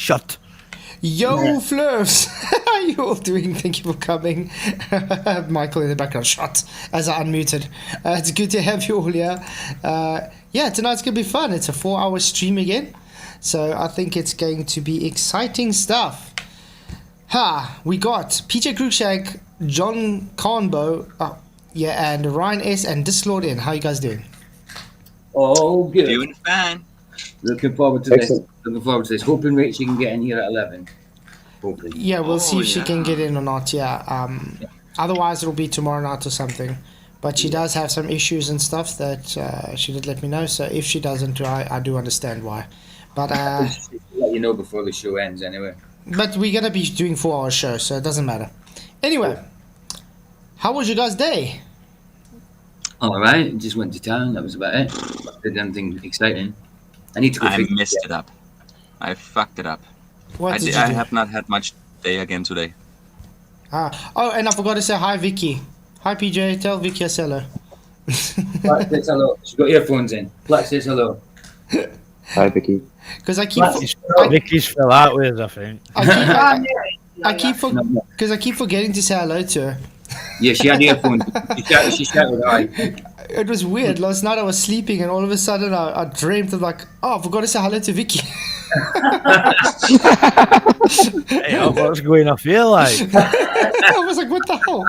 Shut. Yo, Flurfs! How are you all doing? Thank you for coming. Michael in the background, shut, as I unmuted. It's good to have you all here. Yeah, tonight's going to be fun. It's a 4-hour stream again. So I think it's going to be exciting stuff. We got PJ Cruikshank, John Carnbo, and Ryan S. and Dislord in. How you guys doing? Oh, good. Doing fine. Looking forward to this. Looking forward to this. Hoping Rachel can get in here at 11. Hopefully. Yeah, we'll see if she can get in or not. Yeah. Otherwise, it'll be tomorrow night or something. But she does have some issues and stuff that she did let me know. So if she doesn't, I do understand why. But let you know before the show ends, anyway. But we're gonna be doing 4-hour show, so it doesn't matter. Anyway, how was your guys' day? All right, just went to town. That was about it. Did anything exciting? I need to go. I messed it up. I fucked it up. What did you do? I have not had much day again today. Oh, and I forgot to say hi, Vicky. Hi, PJ. Tell Vicky I say hello. Flat says hello. She's got earphones in. Flat says hello. Hi, Vicky. Because I keep. Vicky's fell out with us, I think. Because I keep forgetting to say hello to her. Yeah, she had earphones. She shouted hi. It was weird. Last night I was sleeping and all of a sudden I dreamt of like, oh, I forgot to say hello to Vicky. Hey, what's going off here like? I was like, what the hell?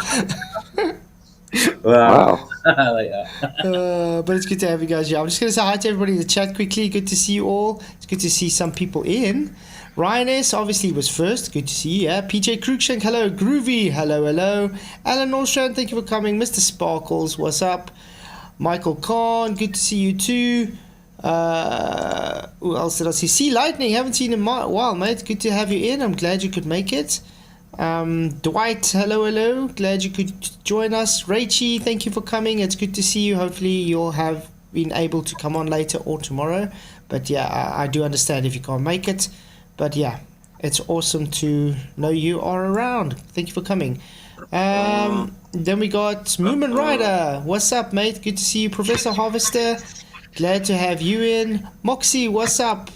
Wow. I like that. But it's good to have you guys here. I'm just going to say hi to everybody in the chat quickly. Good to see you all. It's good to see some people in. Ryan S. obviously was first. Good to see you. Yeah. PJ Cruikshank, hello. Groovy, hello, hello. Alan Norstrand, thank you for coming. Mr. Sparkles, what's up? Michael Khan, good to see you too. Who else did I see? See Lightning, haven't seen him in a while, mate. Good to have you in. I'm glad you could make it. Dwight, hello, hello. Glad you could join us. Rachie, thank you for coming. It's good to see you. Hopefully you'll have been able to come on later or tomorrow. But yeah, I do understand if you can't make it. But yeah, it's awesome to know you are around. Thank you for coming. Then we got Moomin Rider. What's up, mate? Good to see you. Professor Harvester, glad to have you in. Moxie, what's up?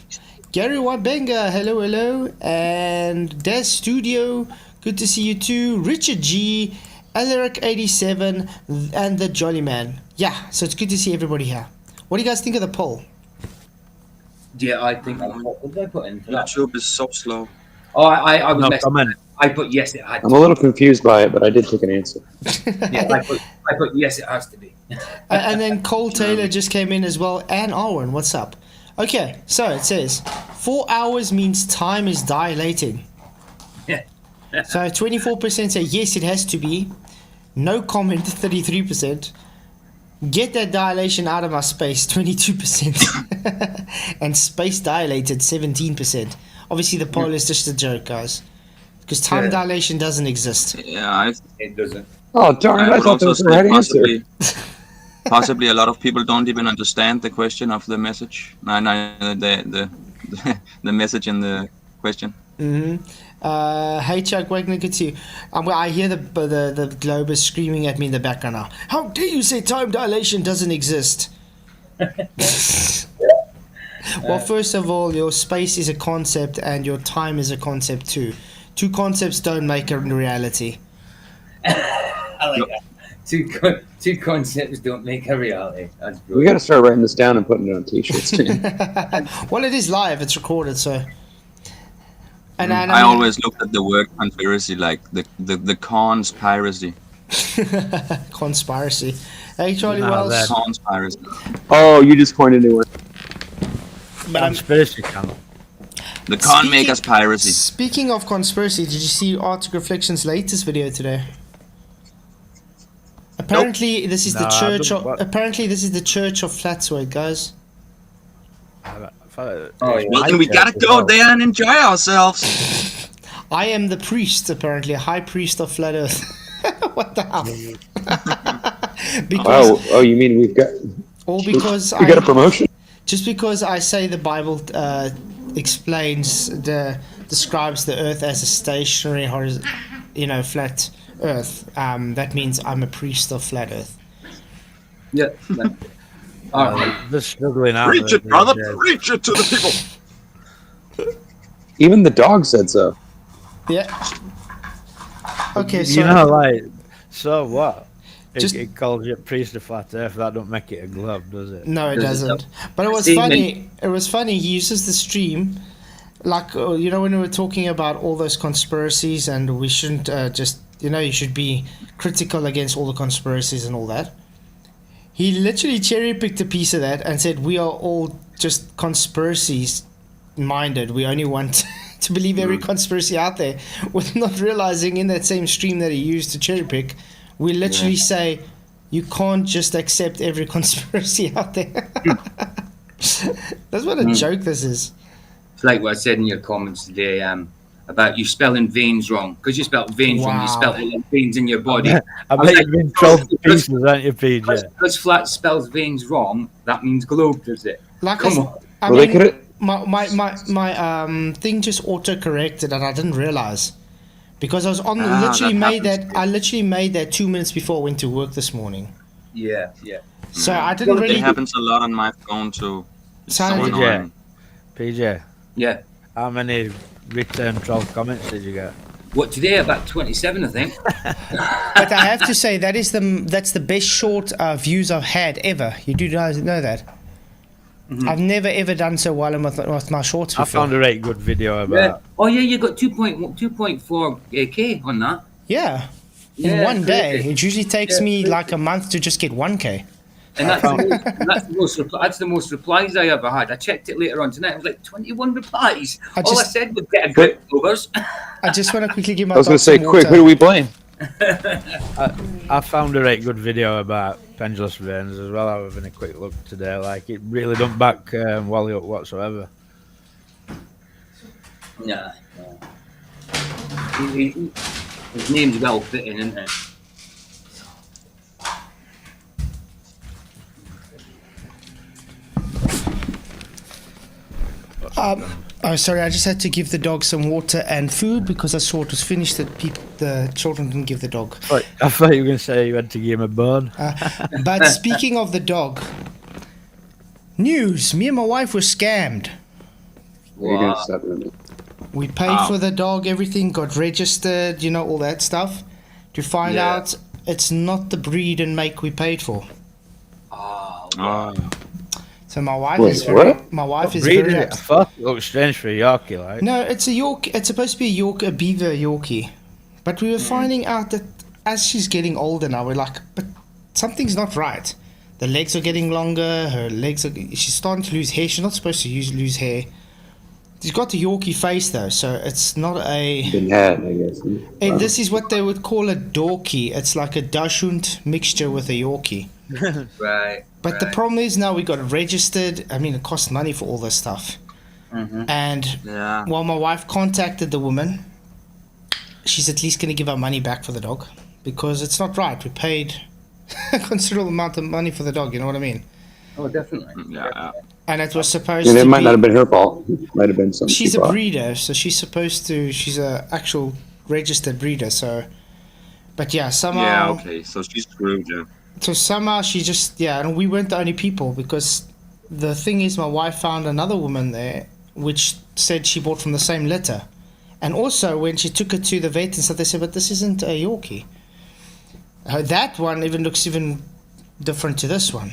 Gary Wabenga, hello, hello. And Des Studio, good to see you too. Richard G, Alaric87, and the Jolly Man. Yeah, so it's good to see everybody here. What do you guys think of the poll? Yeah, I think. What did I put in? YouTube is so slow. Oh, I was. No comment. I put yes, it had to. I'm a little confused by it, but I did take an answer. Yeah, I put yes, it has to be. And then Cole Taylor just came in as well. And Arwen, what's up? Okay, so it says 4 hours means time is dilating. Yeah. So 24% say yes, it has to be. No comment, 33%. Get that dilation out of my space, 22%. And space dilated, 17%. Obviously, the poll is just a joke, guys. Because time dilation doesn't exist. Yeah, It doesn't. Oh, darn it, I thought that was the right answer. Possibly a lot of people don't even understand the question of the message. No, the message in the question. Hey Chuck Wagner, good to see you. I hear the globe is screaming at me in the background now. How dare you say time dilation doesn't exist? Well, first of all, your space is a concept and your time is a concept too. Two concepts don't make a reality. I like that. Two concepts don't make a reality. That's brilliant. We got to start writing this down and putting it on t-shirts too. Well, it is live. It's recorded, so. And I always looked at the word conspiracy like the conspiracy. Conspiracy. Hey, Charlie Wells. Conspiracy. Oh, you just coined a new one. Conspiracy channel. The con makers piracy. Speaking of conspiracy, did you see Arctic Reflections' latest video today? Apparently, this is the church. Apparently, this is the church of Flatzoid, guys. Well, then we gotta go there and enjoy ourselves. I am the priest, apparently, a high priest of flat Earth. What the hell? Because, oh, you mean we've got? Or because we got a promotion? Just because I say the Bible describes the Earth as a stationary, flat Earth. That means I'm a priest of flat Earth. Yeah. They're struggling out. Preach it, brother. Preach it to the people. Even the dog said so. Yeah. Okay, so You know, like, so what? Just- It calls you a priest of flat earth. That don't make it a glove, does it? no, it Does it doesn't. But it was See, funny. It was funny. He uses the stream, like you know, when we were talking about all those conspiracies, and we shouldn't just, you know, you should be critical against all the conspiracies and all that. He literally cherry picked a piece of that and said we are all just conspiracies minded. We only want to believe every conspiracy out there, with not realizing in that same stream that he used to cherry pick, we literally say you can't just accept every conspiracy out there. That's what a joke this is. It's like what I said in your comments today about you spelling veins wrong. Because you spelled veins wrong, you Wow. spelled all the veins in your body. I was bet like, you've been trolled to pieces, aren't you, PJ? Because Flat spells veins wrong, that means globe, does it? Like Come on. I Well, they mean, could've- my thing just auto corrected and I didn't realize, because I was on Ah, literally that made happens. that. I literally made that 2 minutes before I went to work this morning. Yeah, yeah. So I didn't Well, really. It happens a lot on my phone too. It's so Sounds- annoying. PJ, Yeah. how many return troll comments did you get? What, today? About 27, I think. But I have to say that's the best short views I've had ever. You do guys know that? I've never ever done so well with my shorts I before. found a right good video Yeah. about. Oh, yeah, you got 2.4 K on that. Yeah. In Yeah, one day, crazy. it usually takes Yeah, me crazy. like a month to just get 1K. And that's the most replies I ever had. I checked it later on tonight. It was like 21 replies. All I just- said was get a grip, overs. I just want to quickly give my I was going dog to say, some quick, water. who do we blame? I found a right good video about pendulous veins as well. I was having a quick look today. Like, it really don't back Wally up whatsoever. Nah. His name's well fitting, isn't it? Oh, sorry, I just had to give the dog some water and food because I saw it was finished that the children didn't give the dog. I thought you were going to say you had to give him a bone. But speaking of the dog, news, me and my wife were scammed. You're going Wow. to stop in a minute. We paid for the dog, everything, got registered, you know, all that stuff. To find Yeah. out it's not the breed and make we paid for. Oh, Oh, So my wife Wait, is very, what? my wife is Breeding very it, I thought it looked strange for a Yorkie, like. No, it's a York. It's supposed to be a beaver Yorkie, but we were finding out that as she's getting older now, we're like, but something's not right. The legs are getting longer. Her legs are. She's starting to lose hair. She's not supposed to lose hair. She's got the Yorkie face though, so it's not a. Been had, I guess. And this is what they would call a Dorkie. It's like a Dachshund mixture with a Yorkie. right. But the problem is now we got it registered. I mean, it costs money for all this stuff. And yeah. well, my wife contacted the woman. She's at least going to give our money back for the dog because it's not right. We paid a considerable amount of money for the dog. You know what I mean? Oh, definitely. Yeah. And it was supposed And it to might be. not have been her fault. It might have been something She's she a bought. breeder, so she's supposed to. She's a actual registered breeder. So, but yeah, somehow. Yeah, okay. So she's screwed, yeah. So somehow she just and we weren't the only people because the thing is my wife found another woman there which said she bought from the same litter, and also when she took it to the vet and stuff they said but this isn't a Yorkie. That one even looks even different to this one.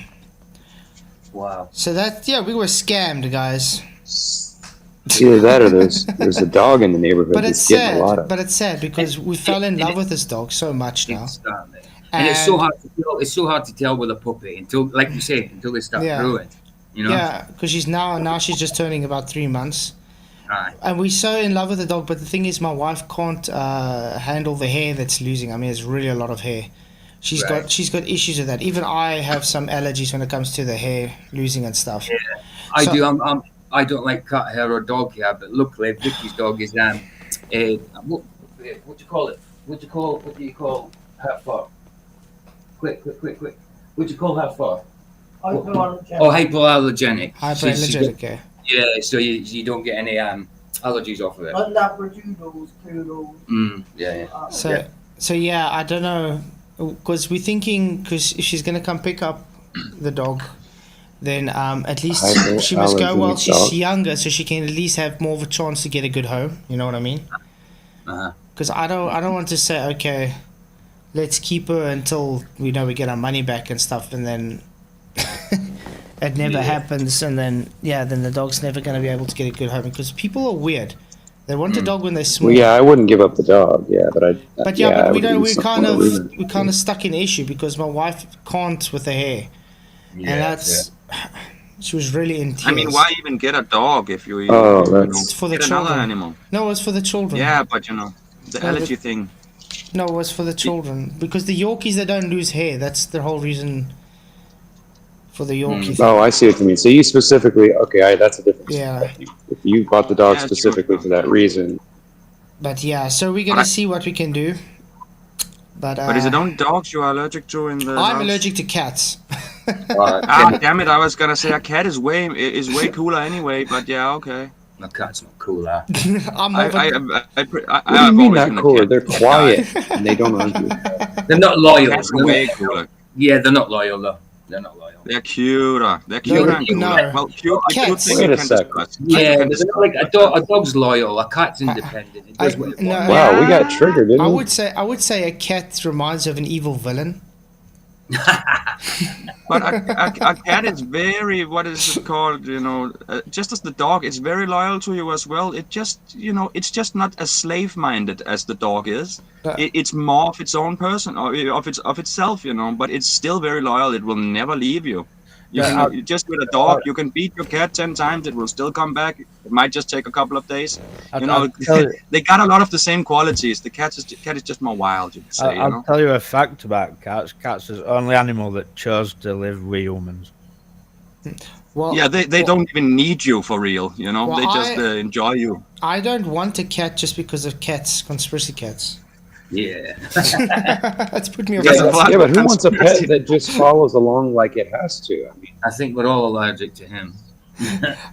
Wow. So that we were scammed, guys. Either that or there's a dog in the neighborhood But it's that's getting a lot sad. of. But it's sad because we fell in love with this dog so much now. Exactly. And it's so hard to tell. It's so hard to tell with a puppy until, like you say, until they start Yeah. growing. You know. Yeah, because she's now she's just turning about 3 months. Aye. And we're so in love with the dog, but the thing is, my wife can't handle the hair that's losing. I mean, it's really a lot of hair. She's Right. got issues with that. Even I have some allergies when it comes to the hair losing and stuff. I So- do. I don't like cat hair or dog hair, but luckily Vicky's dog is what do you call it? What do you call her fur? Quick. What do you call her fur? Oh, hypoallergenic. Hyperallergenic. Yeah. Yeah, so you don't get any allergies off of it. Yeah. So yeah, I don't know, because we're thinking, because if she's gonna come pick up the dog, then at least High she must go while allergen she's dog. younger, so she can at least have more of a chance to get a good home. You know what I mean? Uh-huh. Because I don't want to say, okay, let's keep her until we know we get our money back and stuff, and then it never happens, and then then the dog's never going to be able to get a good home, because people are weird. They want a dog when they're small. Well, yeah, I wouldn't give up the dog. Yeah, but I. But I but we would don't. do We're something kind with of stuck in an issue, because my wife can't with the hair, Yeah, and that's she was really in tears. I mean, why even get a dog if you, Oh, you that's- It's for the get another children. animal? No, it's for the children. Yeah, but the No, allergy thing. No, it was for the children, because the Yorkies, they don't lose hair. That's the whole reason for the Yorkie thing. Oh, I see what you mean. So you specifically, okay, that's a difference. Yeah. If you bought the dog Yeah, specifically sure. for that reason, But yeah, so we're gonna see what we can do. But But is it only dogs you are allergic to in the I'm house? allergic to cats. Ah, damn it! I was gonna say a cat is way cooler anyway. But yeah, okay. My cat's not cool, that. I'm more of a- what do you mean not cooler? They're quiet and they don't argue. They're not loyal. Cats are They're way not- cooler. Yeah, they're not loyal, though. They're not loyal. They're cuter. They're cuter. No, and cooler. no. Well, cute Cats. thing Wait you a can sec. discuss. Yeah, but they're not like a dog's loyal. A cat's independent. It does what it no. wants. Wow, we got triggered, didn't I we? would say a cat reminds of an evil villain. But a cat is very, what is it called? Just as the dog, it's very loyal to you as well. It just, it's just not as slave-minded as the dog is. It's more of its own person, or of itself, But it's still very loyal. It will never leave you. Just with a dog, you can beat your cat 10 times. It will still come back. It might just take a couple of days. They got a lot of the same qualities. The cat is just more wild, you could say. I'll tell you a fact about cats. Cats is the only animal that chose to live with humans. Well, Yeah, they don't even need you for real, Well, they just enjoy you. I don't want a cat just because of cats, conspiracy cats. Yeah. That's put me off. There's a lot Yeah, but of who wants a pet conspiracy. that just follows along like it has to? I mean, I think we're all allergic to him.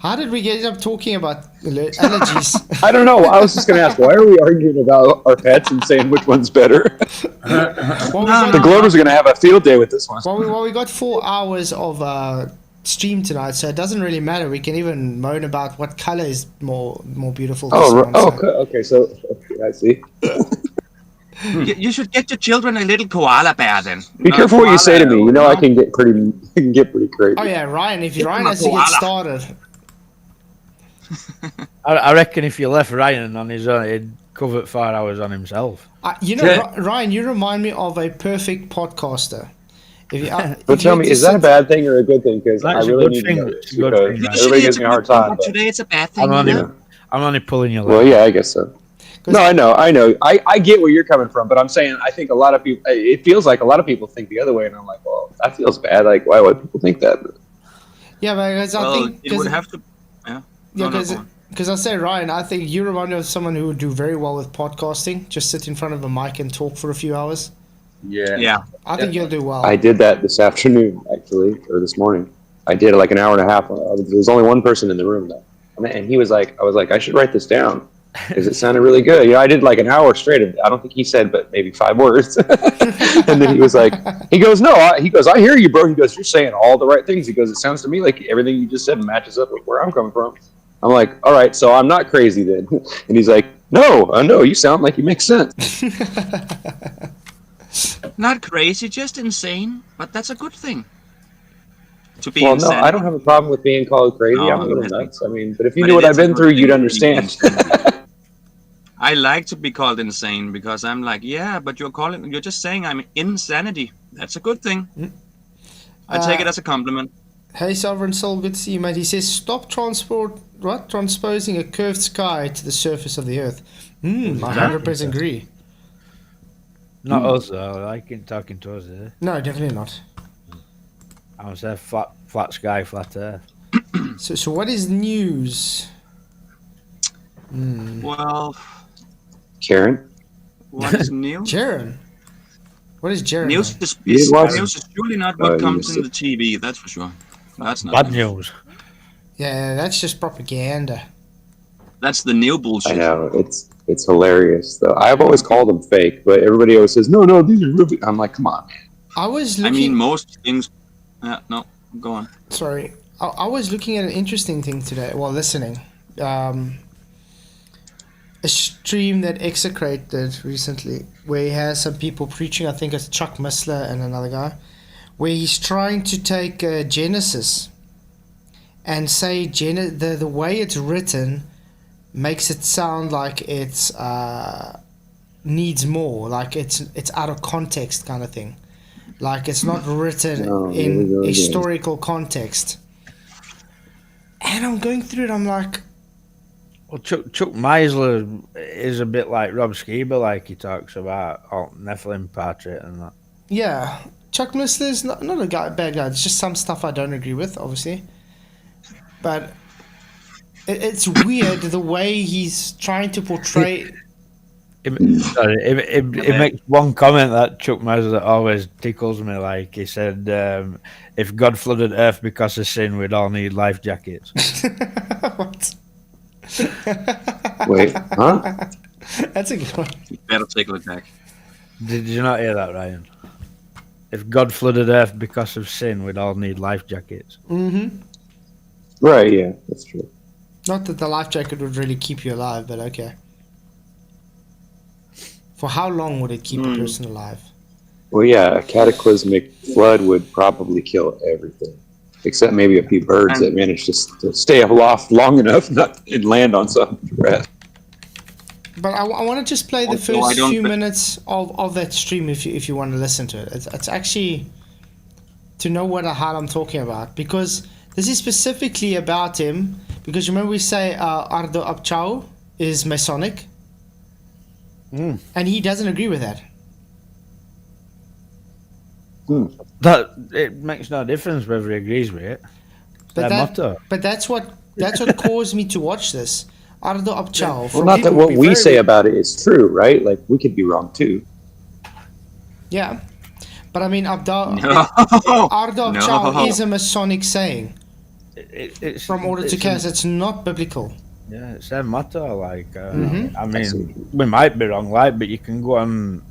How did we get up talking about allergies? I don't know. I was just going to ask, why are we arguing about our pets and saying which one's better? The Glovers are going to have a field day with this one. Well, we got 4 hours of stream tonight, so it doesn't really matter. We can even moan about what color is more beautiful. To someone, so. Okay. So I see. You should get your children a little koala bear then. Be careful what you say to me. You know I can get pretty crazy. Oh yeah, Ryan. If Give Ryan him a has to get koala. started, I reckon if you left Ryan on his own, he'd cover 4 hours on himself. Ryan, you remind me of a perfect podcaster. If you, But tell me, is that a bad thing or a good thing? Because I That's a really good need thing. to know It's this a good because thing. everybody gives me a hard time. But, Today it's a bad thing. I'm only pulling your leg. well, yeah, I guess so. No, I know. I get where you're coming from, but I'm saying I think a lot of people. It feels like a lot of people think the other way, and I'm like, well, that feels bad. Like, why would people think that? yeah, because I Well, think it would have to. Yeah. No, go on. because I say Ryan, I think you remind me of someone who would do very well with podcasting. Just sit in front of a mic and talk for a few hours. Yeah. Yeah. I think you'll do well. I did that this afternoon, actually, or this morning. I did like an hour and a half. There was only one person in the room though, and he was like, I was like, I should write this down. Because it sounded really good. I did like an hour straight. I don't think he said, but maybe 5 words. And then he goes, no, I hear you, bro. He goes, you're saying all the right things. He goes, it sounds to me like everything you just said matches up with where I'm coming from. I'm like, all right, so I'm not crazy then. And he's like, no, you sound like you make sense. Not crazy, just insane. But that's a good thing. To be Well, insane. no, I don't have a problem with being called crazy. No, I'm a little I think- nuts. I mean, but if you But knew what it I've is a been good through, thing you'd to be understand. insane. I like to be called insane because I'm like, yeah, but you're just saying I'm insanity. That's a good thing. I take it as a compliment. Hey, Sovereign Soul, good to see you, mate. He says, stop transposing a curved sky to the surface of the Earth. I 100% agree. Not us though. I ain't talking to us here. No, definitely not. I was there, flat sky, flat earth. So what is news? Well, Karen? what is new? Jaren. What is Jaren? News doing? is, You didn't watch news is surely not Oh, what you comes missed in the TV, that's for sure. That's not Bad news. news. Yeah, that's just propaganda. That's the new bullshit. I know, it's hilarious, though. I've always called them fake, but everybody always says, no, these are real. I'm like, come on, man. I was I looking... mean, most things. No, go on. Sorry. I was looking at an interesting thing today while listening. A stream that Execrate did recently, where he has some people preaching. I think it's Chuck Missler and another guy, where he's trying to take Genesis and say the way it's written makes it sound like it's needs more, like it's out of context kind of thing, like it's not written in historical context. And I'm going through it, I'm like, well, Chuck Meisler is a bit like Rob Skiba, like he talks about Nephilim portrait and that. yeah, Chuck Missler's not a bad guy. It's just some stuff I don't agree with, obviously. But it's weird the way he's trying to portray. It makes one comment that Chuck Meisler always tickles me. Like he said, if God flooded Earth because of sin, we'd all need life jackets. What? Wait, huh? That's a good one. Better take a look back. Did you not hear that, Ryan? If God flooded Earth because of sin, we'd all need life jackets. Mm-hmm. Right, yeah, that's true. Not that the life jacket would really keep you alive, but okay. For how long would it keep a person alive? Well, yeah, a cataclysmic flood would probably kill everything, except maybe a few birds that managed to stay aloft long enough not to land on something to rest. But I want to just play the first few minutes of that stream if you want to listen to it. It's actually to know what the hell I'm talking about, because this is specifically about him. Because remember we say Ardo Abchau is Masonic, and he doesn't agree with that. That it makes no difference whether he agrees with it. Their motto. But that's what caused me to watch this. Ardo Abchau. Well, not that what we say about it is true, right? Like, we could be wrong too. Yeah. But I mean, Ardo Abchau is a Masonic saying. It's from order to chaos. It's not biblical. Yeah, it's their motto. Like, I mean, we might be wrong, like, but you can go on.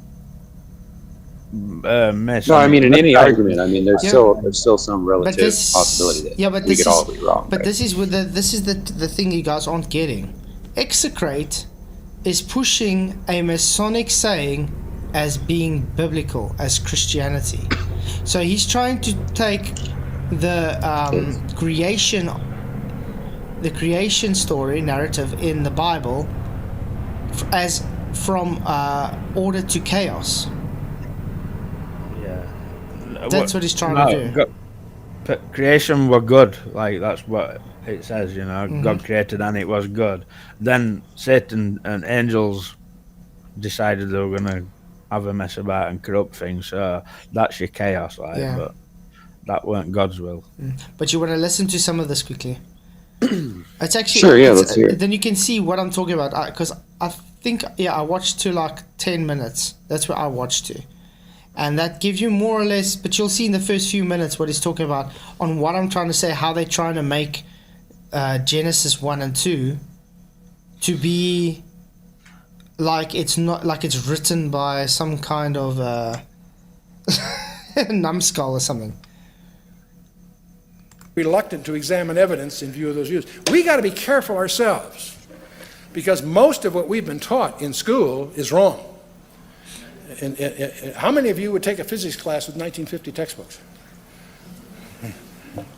No, I mean, in any argument, I mean, there's still some relative possibility that we could all be wrong. But this is the thing you guys aren't getting. Execrate is pushing a Masonic saying as being biblical, as Christianity. So he's trying to take the creation story narrative in the Bible as from order to chaos. That's what he's trying to do. Creation were good, like that's what it says, you know. God created and it was good. Then Satan and angels decided they were going to have a mess about and corrupt things. So that's your chaos, like. But that weren't God's will. But you want to listen to some of this quickly? It's actually sure. Yeah, let's hear it. Then you can see what I'm talking about. Because I think I watched to like 10 minutes. That's what I watched to. And that gives you more or less, but you'll see in the first few minutes what he's talking about on what I'm trying to say, how they're trying to make Genesis 1 and 2 to be like it's not like it's written by some kind of numbskull or something. Reluctant to examine evidence in view of those views. We got to be careful ourselves, because most of what we've been taught in school is wrong. And how many of you would take a physics class with 1950 textbooks?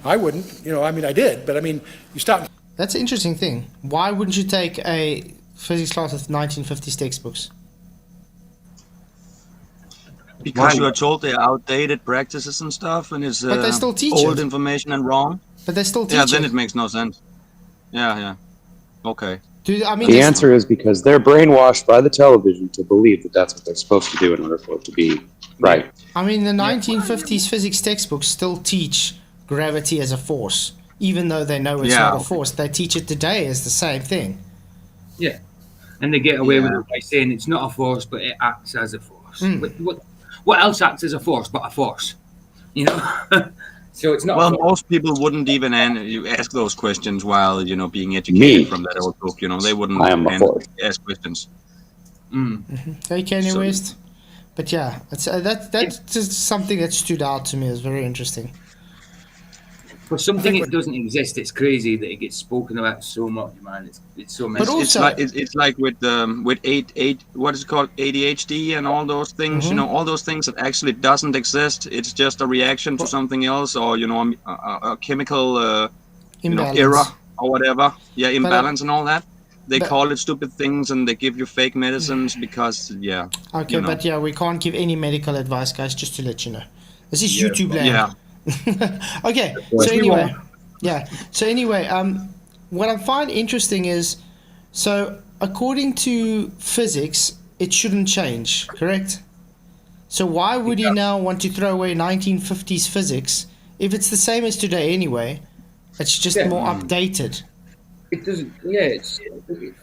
I wouldn't. You know, I mean, I did, but I mean, you stop. That's an interesting thing. Why wouldn't you take a physics class with 1950s textbooks? Because you are told they're outdated practices and stuff, and it's but they still teach old information and wrong. But they still teach Yeah, then it makes no sense. Yeah. Okay. The answer is because they're brainwashed by the television to believe that that's what they're supposed to do in order for it to be right. I mean, the 1950s physics textbooks still teach gravity as a force, even though they know it's not a force. They teach it today as the same thing. Yeah, and they get away with it by saying it's not a force, but it acts as a force. What else acts as a force but a force? You know. So it's not. Well, most people wouldn't even ask those questions while being educated from that old book. They wouldn't ask questions. Hey, Kanye West. But yeah, it's that's just something that stood out to me as very interesting. For something that doesn't exist, it's crazy that it gets spoken about so much, man. It's so messy. It's like with what is it called, ADHD and all those things. You know, all those things that actually doesn't exist. It's just a reaction to something else, or a chemical error or whatever. Yeah, imbalance and all that. They call it stupid things, and they give you fake medicines because Okay, but we can't give any medical advice, guys. Just to let you know, this is YouTube land. Yeah. Okay, so anyway, what I find interesting is, so according to physics, it shouldn't change, correct? So why would he now want to throw away 1950s physics if it's the same as today anyway? It's just more updated. It doesn't. Yeah,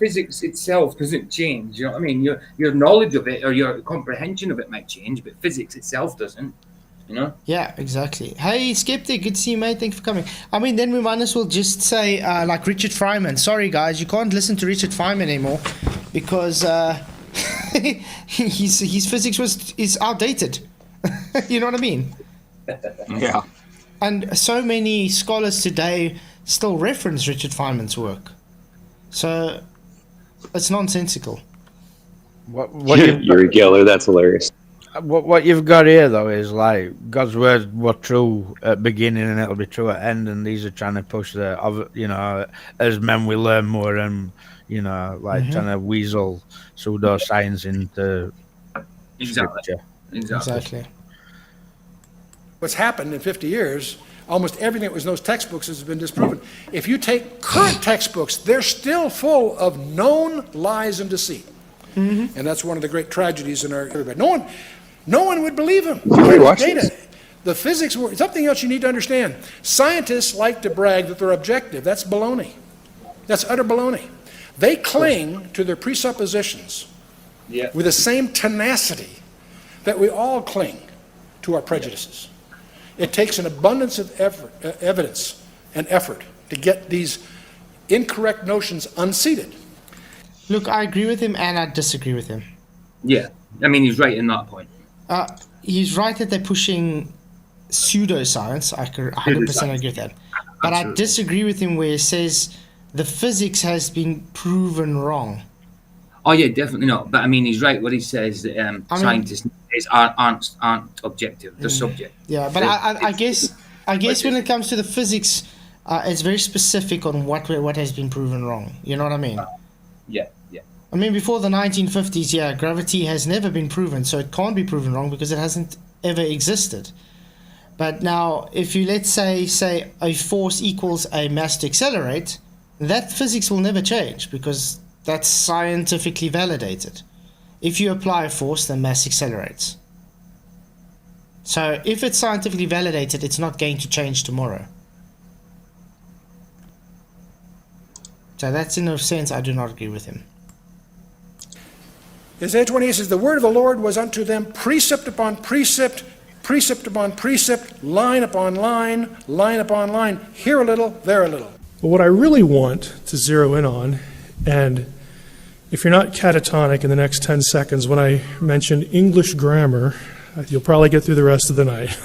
physics itself doesn't change. You know what I mean? Your knowledge of it or your comprehension of it might change, but physics itself doesn't. You know? Yeah, exactly. Hey, Skeptic, good to see you, mate. Thanks for coming. I mean, then we might as well just say, like Richard Feynman. Sorry, guys, you can't listen to Richard Feynman anymore because his physics is outdated. You know what I mean? Yeah. And so many scholars today still reference Richard Feynman's work. So it's nonsensical. Yuri Geller, that's hilarious. What you've got here, though, is like God's word were true at beginning and it'll be true at end, and these are trying to push as men we learn more and, trying to weasel pseudoscience into scripture. Exactly. What's happened in 50 years, almost everything that was in those textbooks has been disproven. If you take current textbooks, they're still full of known lies and deceit. And that's one of the great tragedies in our everybody. No one would believe him. Data. The physics, something else you need to understand. Scientists like to brag that they're objective. That's baloney. That's utter baloney. They cling to their presuppositions with the same tenacity that we all cling to our prejudices. It takes an abundance of evidence and effort to get these incorrect notions unseated. Look, I agree with him and I disagree with him. Yeah, I mean, he's right in that point. He's right that they're pushing pseudoscience. I 100% agree with that. But I disagree with him where he says the physics has been proven wrong. Oh yeah, definitely not. But I mean, he's right when he says that scientists aren't objective; they're subjective. Yeah, but I guess when it comes to the physics, it's very specific on what has been proven wrong. You know what I mean? Yeah. I mean, before the 1950s, gravity has never been proven, so it can't be proven wrong because it hasn't ever existed. But now, if you let's say a force equals a mass to accelerate, that physics will never change because that's scientifically validated. If you apply a force, then mass accelerates. So if it's scientifically validated, it's not going to change tomorrow. So that's in a sense, I do not agree with him. Isaiah 28 says, the word of the Lord was unto them precept upon precept, precept upon precept, line upon line, line upon line, here a little, there a little. But what I really want to zero in on, and if you're not catatonic in the next 10 seconds, when I mention English grammar, you'll probably get through the rest of the night.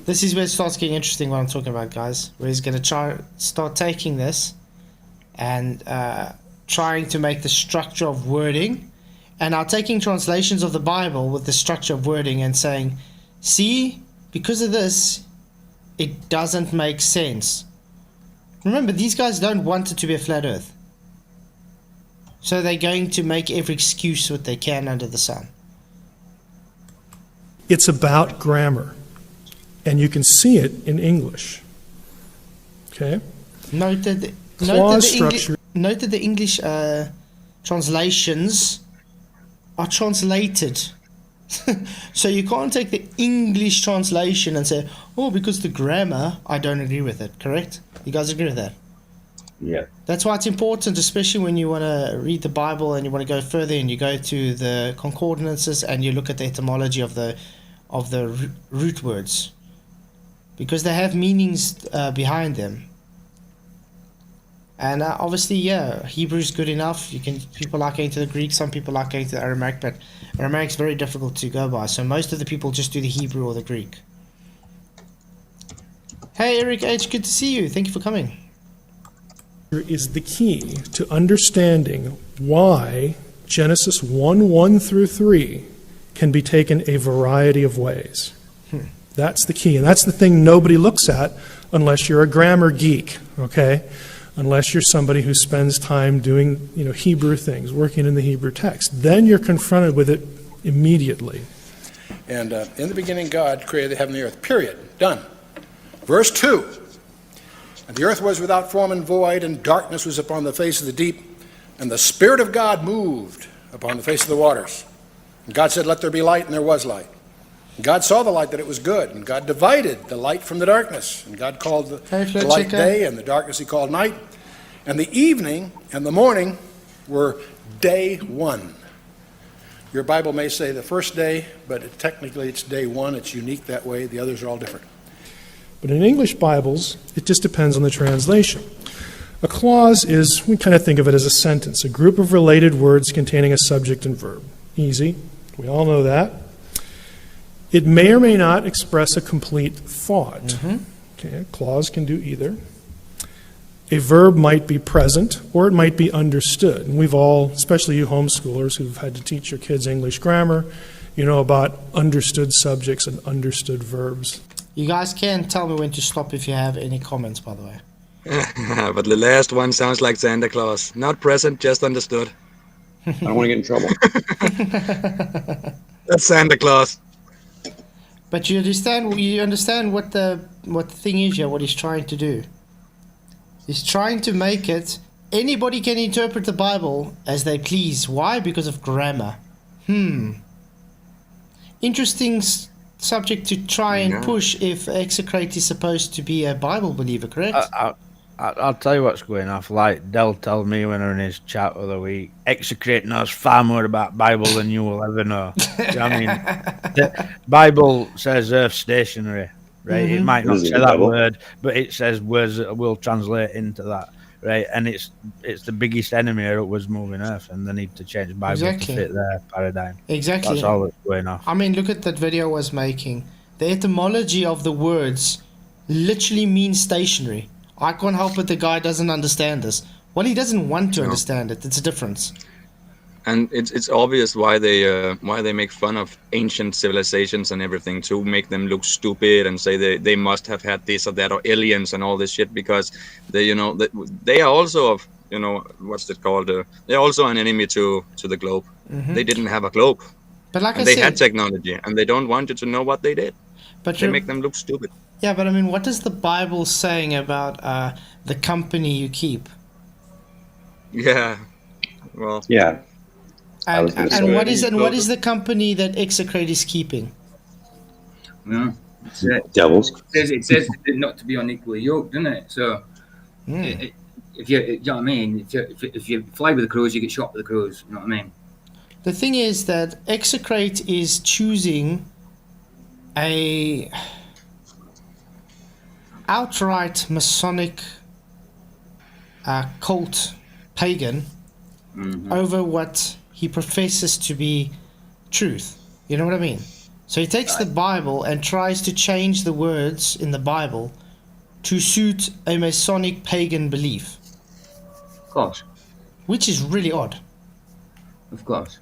This is where it starts getting interesting, what I'm talking about, guys. Where he's going to start taking this and trying to make the structure of wording, and now taking translations of the Bible with the structure of wording and saying, see, because of this, it doesn't make sense. Remember, these guys don't want it to be a flat earth. So they're going to make every excuse that they can under the sun. It's about grammar, and you can see it in English. Okay? Note that the English translations are translated. So you can't take the English translation and say, oh, because the grammar, I don't agree with it, correct? You guys agree with that? Yeah. That's why it's important, especially when you want to read the Bible and you want to go further and you go to the concordances and you look at the etymology of the root words, because they have meanings behind them. And obviously, Hebrew is good enough. People like going to the Greek. Some people like going to the Aramaic, but Aramaic is very difficult to go by. So most of the people just do the Hebrew or the Greek. Hey, Eric H., good to see you. Thank you for coming. Is the key to understanding why Genesis 1:1 through 3 can be taken a variety of ways. That's the key, and that's the thing nobody looks at unless you're a grammar geek, okay? Unless you're somebody who spends time doing, Hebrew things, working in the Hebrew text. Then you're confronted with it immediately. And in the beginning, God created the heaven and the earth. Period. Done. Verse 2. And the earth was without form and void, and darkness was upon the face of the deep, and the Spirit of God moved upon the face of the waters. And God said, let there be light, and there was light. And God saw the light that it was good, and God divided the light from the darkness. And God called the light day, and the darkness he called night. And the evening and the morning were day one. Your Bible may say the first day, but technically it's day one. It's unique that way. The others are all different. But in English Bibles, it just depends on the translation. A clause is, we kind of think of it as a sentence, a group of related words containing a subject and verb. Easy. We all know that. It may or may not express a complete thought. Mm-hmm. Okay, a clause can do either. A verb might be present, or it might be understood. And we've all, especially you homeschoolers who've had to teach your kids English grammar, you know about understood subjects and understood verbs. You guys can tell me when to stop if you have any comments, by the way. But the last one sounds like Santa Claus. Not present, just understood. I don't want to get in trouble. That's Santa Claus. But you understand what the thing is here, what he's trying to do. He's trying to make it, anybody can interpret the Bible as they please. Why? Because of grammar. Interesting subject to try and push if Execrate is supposed to be a Bible believer, correct? I'll tell you what's going off. Like Dell told me when we were in his chat of the week, Execrate knows far more about Bible than you will ever know. Do you know what I mean? The Bible says earth stationary, right? Mm-hmm. It might not Is it say the that Bible? word, but it says words that will translate into that, right? And it's the biggest enemy of was moving earth, and they need to change the Bible Exactly. to fit their paradigm. Exactly. That's all that's going off. I mean, look at that video I was making. The etymology of the words literally means stationary. I can't help it the guy doesn't understand this. Well, he doesn't want to understand it. It's a difference. And it's obvious why they make fun of ancient civilizations and everything, to make them look stupid and say they must have had this or that, or aliens and all this shit, because they are also of, what's it called, they're also an enemy to the globe. Mm-hmm. They didn't have a globe, But like and I they said, had technology, and they don't want you to know what they did. but They make them look stupid. yeah, but I mean, what is the Bible saying about the company you keep? Yeah, well, Yeah. I was And, gonna and say- what is the company that Execrate is keeping? Yeah, that's it. Devils. It says not to be unequally yoked, doesn't it? So, if you know what I mean, if you fly with the crows, you get shot with the crows. You know what I mean? The thing is that Execrate is choosing a outright Masonic cult pagan over what he professes to be truth. You know what I mean? So he takes the Bible and tries to change the words in the Bible to suit a Masonic pagan belief, Of course, which is really odd. of course.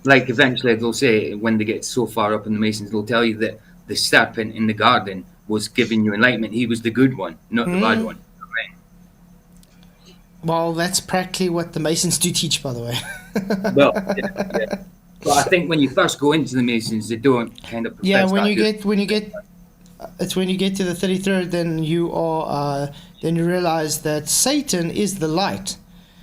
Like eventually they'll say, when they get so far up in the Masons, they'll tell you that the serpent in the garden was giving you enlightenment. He was the good one, not the bad one. Well, that's practically what the Masons do teach, by the way. Well, yeah. But I think when you first go into the Masons, they don't kind of. Yeah, profess when that you good- get, it's when you get to the 33rd, then you are, then you realize that Satan is the light.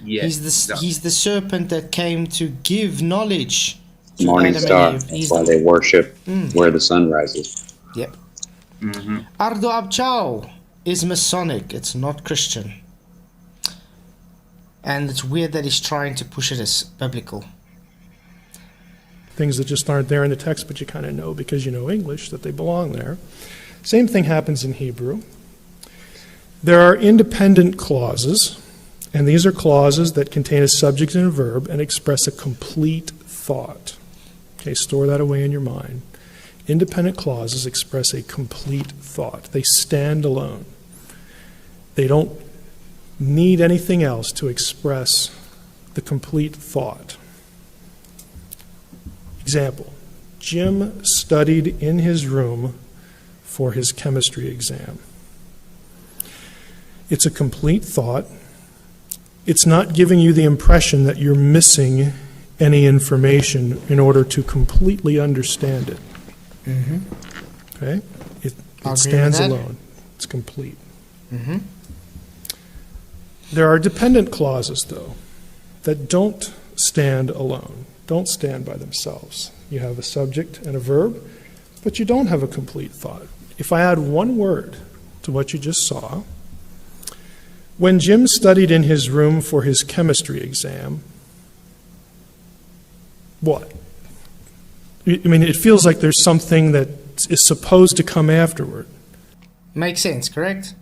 Yeah, exactly. He's the serpent that came to give knowledge to Morning Adam star. and Eve. That's why they worship where the sun rises. Yep. Ardo Abchao is Masonic. It's not Christian. And it's weird that he's trying to push it as biblical. Things that just aren't there in the text, but you kind of know because you know English that they belong there. Same thing happens in Hebrew. There are independent clauses, and these are clauses that contain a subject and a verb and express a complete thought. Okay, store that away in your mind. independent clauses express a complete thought. They stand alone. They don't need anything else to express the complete thought. Example, Jim studied in his room for his chemistry exam. It's a complete thought. It's not giving you the impression that you're missing any information in order to completely understand it. Okay? It stands alone. It's complete. There are dependent clauses, though, that don't stand alone, don't stand by themselves. You have a subject and a verb, but you don't have a complete thought. If I add one word to what you just saw, when Jim studied in his room for his chemistry exam, what? I mean, it feels like there's something that is supposed to come afterward. Makes sense, correct?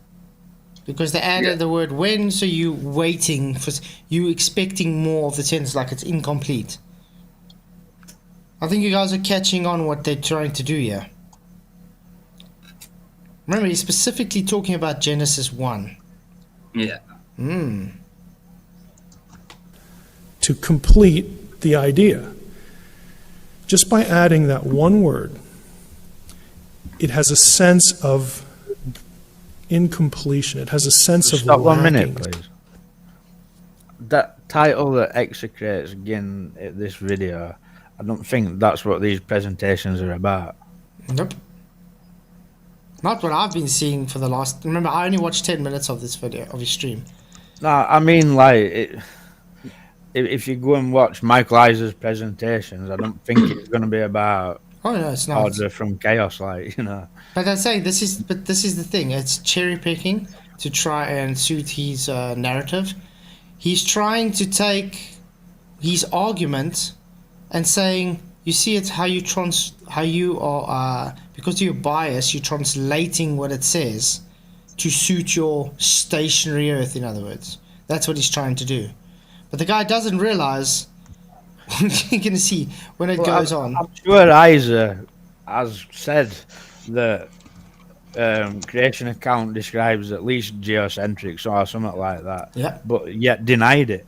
Because they added the word when, so you waiting for, you expecting more of the sentence, like it's incomplete. I think you guys are catching on what they're trying to do here. Remember, he's specifically talking about Genesis 1. Yeah. To complete the idea. Just by adding that one word, it has a sense of incompletion. It has a sense of Stop 1 lacking. minute, please. That title that execrates again this video, I don't think that's what these presentations are about. Nope. Not what I've been seeing for the last... Remember, I only watched 10 minutes of this video, of his stream. No, I mean, like, if you go and watch Michael Eisner's presentations, I don't think it's going to be about Oh, no, it's not. order from chaos, like, you know. But I say, this is the thing. It's cherry picking to try and suit his narrative. He's trying to take his argument and saying, you see, it's how you are, because of your bias, you're translating what it says to suit your stationary earth, in other words. That's what he's trying to do. But the guy doesn't realize, you're going to see when it goes on. I'm sure Eisner has said that creation account describes at least geocentric or something like that. Yeah. But yet denied it.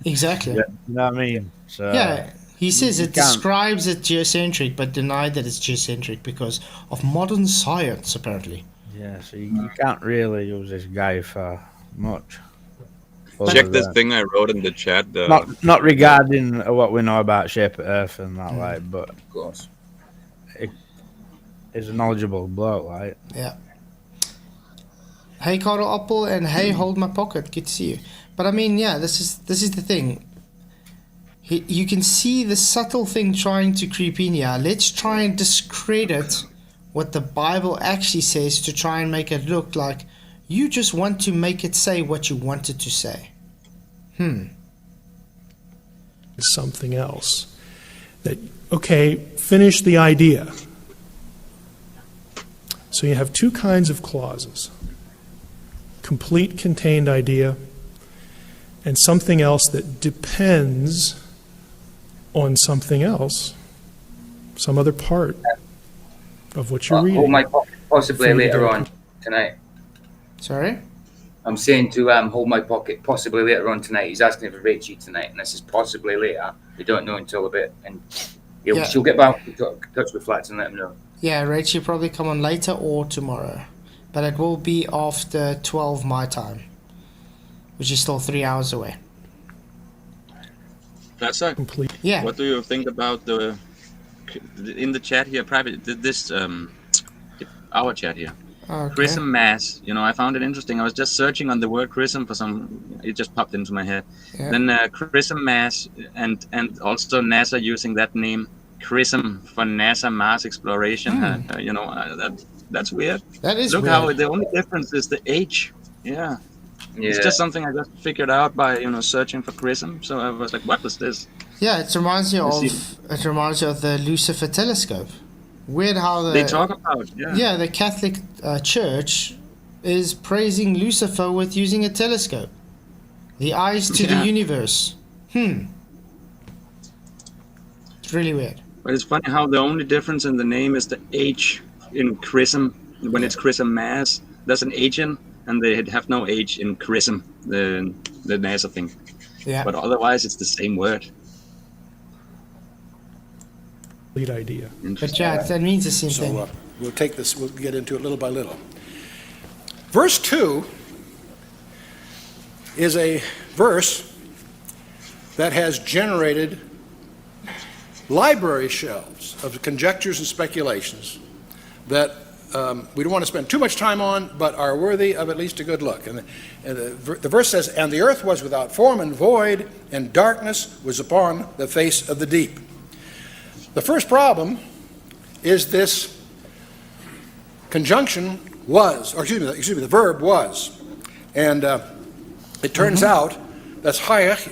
Exactly. You know what I mean? So, Yeah. He says it can't- describes it geocentric, but denied that it's geocentric because of modern science, apparently. Yeah, so you can't really use this guy for much. Check this thing I wrote in the chat. Not regarding what we know about shape of Earth and that, like, but Of course. he's a knowledgeable bloke, like. Yeah. Hey, Carl Apple, and hey, hold my pocket. Good to see you. But I mean, yeah, this is the thing. You can see the subtle thing trying to creep in here. Let's try and discredit what the Bible actually says to try and make it look like you just want to make it say what you want it to say. Something else. That, okay, finish the idea. So you have two kinds of clauses. Complete contained idea and something else that depends on something else, some other part of what you're reading. Hold my pocket possibly later on tonight. Sorry? I'm saying to hold my pocket possibly later on tonight. He's asking for Rachel tonight, and this is possibly later. We don't know until a bit, and she'll get back in touch with Flats and let him know. Yeah, Rachel will probably come on later or tomorrow. But it will be after 12 my time, which is still 3 hours away. That's a Complete. Yeah. What do you think about the in the chat here, private? This our chat here. Okay. Chrism mass. You know, I found it interesting. I was just searching on the word chrism for some. It just popped into my head. Yeah. Then chrism mass and also NASA using that name chrism for NASA Mars exploration. You know, that's weird. That is Look weird. how the only difference is the H. Yeah. It's just something I just figured out by searching for chrism. So I was like, what was this? Yeah, it reminds you Let's of the Lucifer telescope. Weird how They talk about the Catholic Church is praising Lucifer with using a telescope. The eyes to the universe. It's really weird. But it's funny how the only difference in the name is the H in chrism. When it's chrism mass, there's an H in, and they have no H in chrism, the NASA thing. Yeah. But otherwise, it's the same word. Lead idea. But yeah, that means the same thing. So we'll take this, we'll get into it little by little. Verse 2 is a verse that has generated library shelves of conjectures and speculations that we don't want to spend too much time on, but are worthy of at least a good look. And the verse says, "And the earth was without form and void, and darkness was upon the face of the deep." The first problem is this conjunction was, or excuse me, the verb was. And it turns out that's hahah.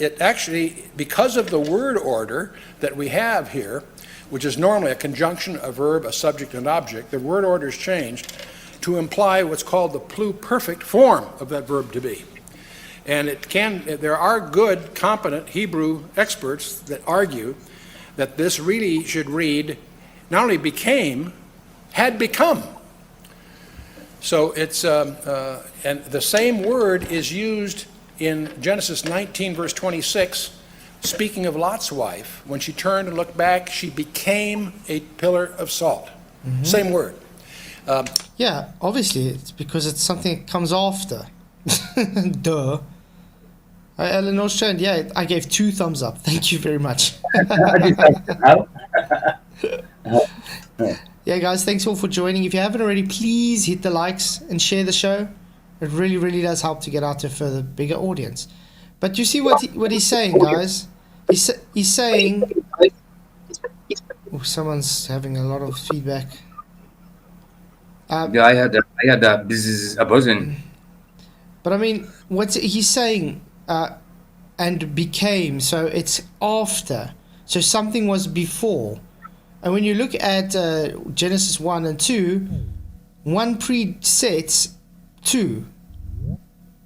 It actually, because of the word order that we have here, which is normally a conjunction, a verb, a subject, and object, the word order is changed to imply what's called the pluperfect form of that verb to be. And there are good, competent Hebrew experts that argue that this really should read, not only became, had become. So it's, and the same word is used in Genesis 19, verse 26, speaking of Lot's wife. When she turned and looked back, she became a pillar of salt. Same word. Yeah, obviously, it's because it's something that comes after. Duh. Ellen Australian, yeah, I gave 2 thumbs up. Thank you very much. Yeah, guys, thanks all for joining. If you haven't already, please hit the likes and share the show. It really, really does help to get out to a further, bigger audience. But you see what he's saying, guys? He's saying... Oh, someone's having a lot of feedback. Yeah, I had a buzz, a buzzing. But I mean, he's saying... and became, so it's after. So something was before. And when you look at Genesis 1 and 2, 1 presets 2.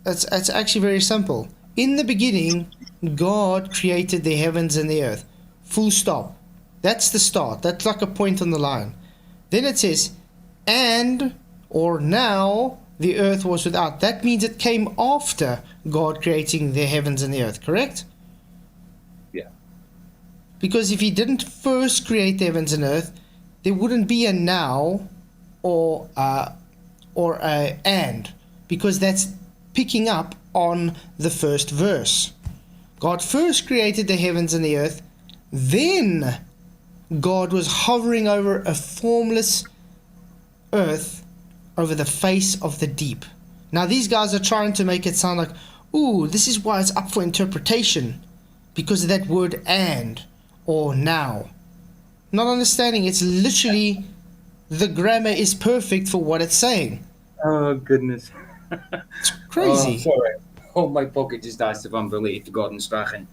It's actually very simple. In the beginning, God created the heavens and the earth. Full stop. That's the start. That's like a point on the line. Then it says, and, or now, the earth was without. That means it came after God creating the heavens and the earth, correct? Yeah. Because if he didn't first create the heavens and earth, there wouldn't be a now or a and, because that's picking up on the first verse. God first created the heavens and the earth, then God was hovering over a formless earth, over the face of the deep. Now these guys are trying to make it sound like, ooh, this is why it's up for interpretation, because of that word and or now. Not understanding, it's literally, the grammar is perfect for what it's saying. Oh, goodness. It's crazy. Oh, sorry. Oh, my pocket just asked if I'm related to Gordon Strachan.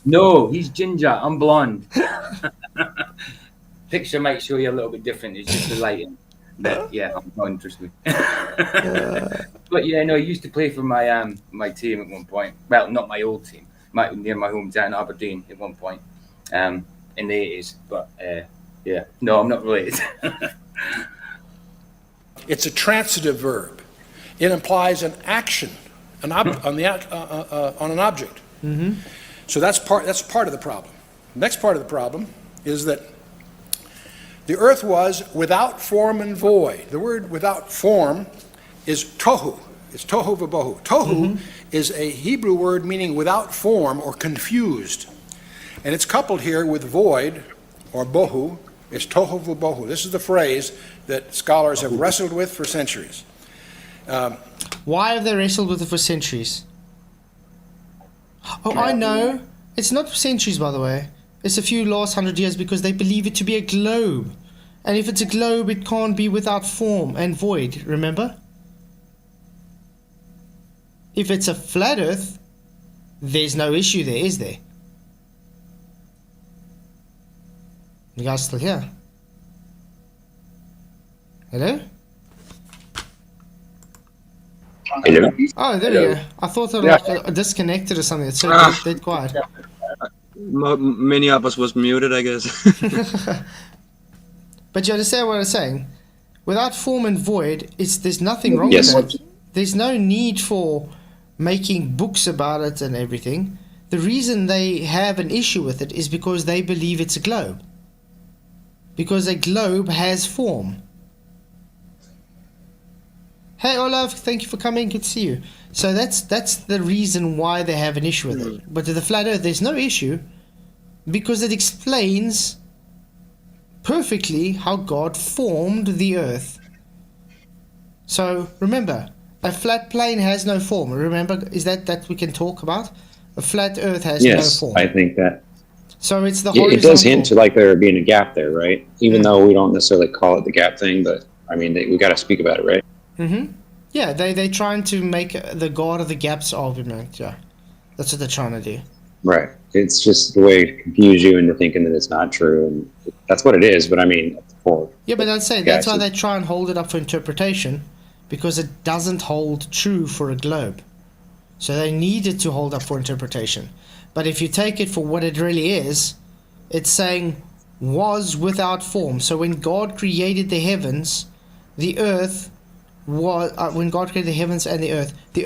No, he's ginger. I'm blonde. Picture might show you a little bit different. It's just the lighting. But yeah, I'm not interested. But yeah, no, I used to play for my my team at one point. Well, not my old team. Near my hometown, Aberdeen, at one point. In the 80s. But yeah, no, I'm not related. It's a transitive verb. It implies an action on an object. Mm-hmm. So that's part of the problem. The next part of the problem is that the earth was without form and void. The word without form is tohu. It's tohu v'bohu. Tohu is a Hebrew word meaning without form or confused. And it's coupled here with void or bohu. It's tohu v'bohu. This is the phrase that scholars have wrestled with for centuries. Why have they wrestled with it for centuries? Oh, I know. It's not centuries, by the way. It's a few last 100 years because they believe it to be a globe. And if it's a globe, it can't be without form and void, remember? If it's a flat earth, there's no issue there, is there? You guys still here? Hello? Hello? Oh, there we go. I thought they were like disconnected or something. It's so dead quiet. Many of us was muted, I guess. But you understand what I'm saying? Without form and void, there's nothing wrong Yes. with that. There's no need for making books about it and everything. The reason they have an issue with it is because they believe it's a globe. Because a globe has form. Hey Olaf, thank you for coming, good to see you. So that's the reason why they have an issue with it. But to the flat earth, there's no issue because it explains perfectly how God formed the earth. So remember, a flat plane has no form. Remember, is that we can talk about? A flat earth has no Yes, form. I think that So it's the it horizontal. does hint to like there being a gap there, right? Even though we don't necessarily call it the gap thing, but I mean, we got to speak about it, right? Mm-hmm. Yeah, they're trying to make the God of the gaps argument. Yeah, that's what they're trying to do. Right. It's just the way to confuse you into thinking that it's not true, and that's what it is. But I mean, Yeah, but I'd say that's why they try and hold it up for interpretation, because it doesn't hold true for a globe. So they need it to hold up for interpretation. But if you take it for what it really is, it's saying was without form. So when God created the heavens, the earth was when God created the heavens and the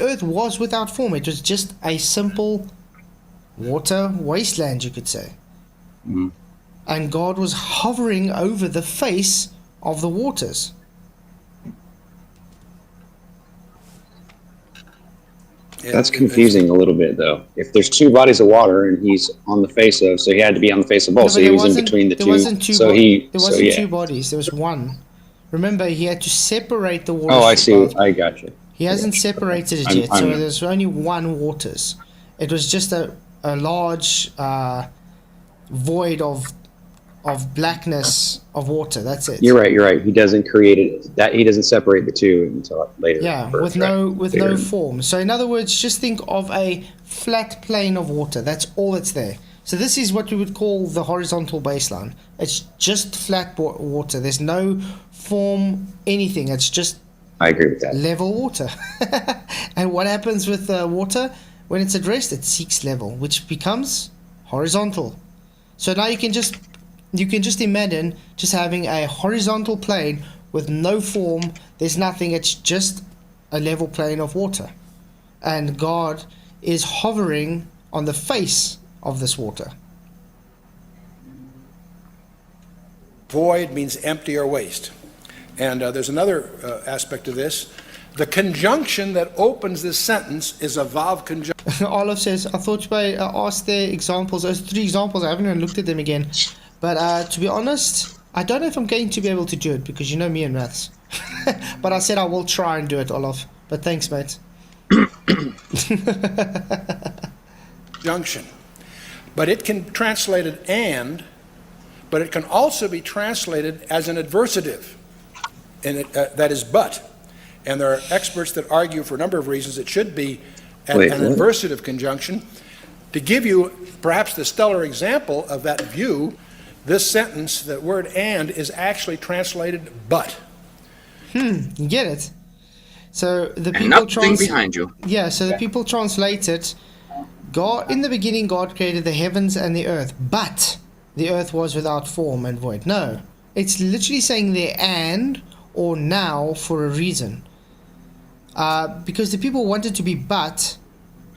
earth was without form. It was just a simple water wasteland, you could say. Mm-hmm. And God was hovering over the face of the waters. That's confusing a little bit, though. If there's two bodies of water and he's on the face of, so he had to be on the face of both. No, so he was in between the two. There wasn't yeah. two bodies. There was one. Remember, he had to separate the waters. Oh, I see. I got you. He hasn't separated it yet, so there's only one waters. It was just a large void of blackness of water. That's it. You're right. He doesn't create it. That he doesn't separate the two until later. Yeah, with no form. So in other words, just think of a flat plane of water. That's all that's there. So this is what we would call the horizontal baseline. It's just flat water. There's no form, anything. It's just I agree with that. Level water. And what happens with water? When it's at rest, it seeks level, which becomes horizontal. So now you can just imagine just having a horizontal plane with no form. There's nothing. It's just a level plane of water. And God is hovering on the face of this water. Void means empty or waste. And there's another aspect of this. The conjunction that opens this sentence is a vav conjunction. Olaf says, I thought I asked their examples. There's 3 examples. I haven't even looked at them again. But to be honest, I don't know if I'm going to be able to do it because you know me and maths. But I said I will try and do it, Olaf. But thanks, mate. Junction. But it can translate it and, but it can also be translated as an adversative. And that is but. And there are experts that argue for a number of reasons it should be an adversative conjunction. To give you perhaps the stellar example of that view, this sentence, the word and, is actually translated but. You get it? So the people nothing behind you. Yeah, so the people translate it, God, in the beginning God created the heavens and the earth, but the earth was without form and void. No, it's literally saying there and or now for a reason. Because the people wanted to be but,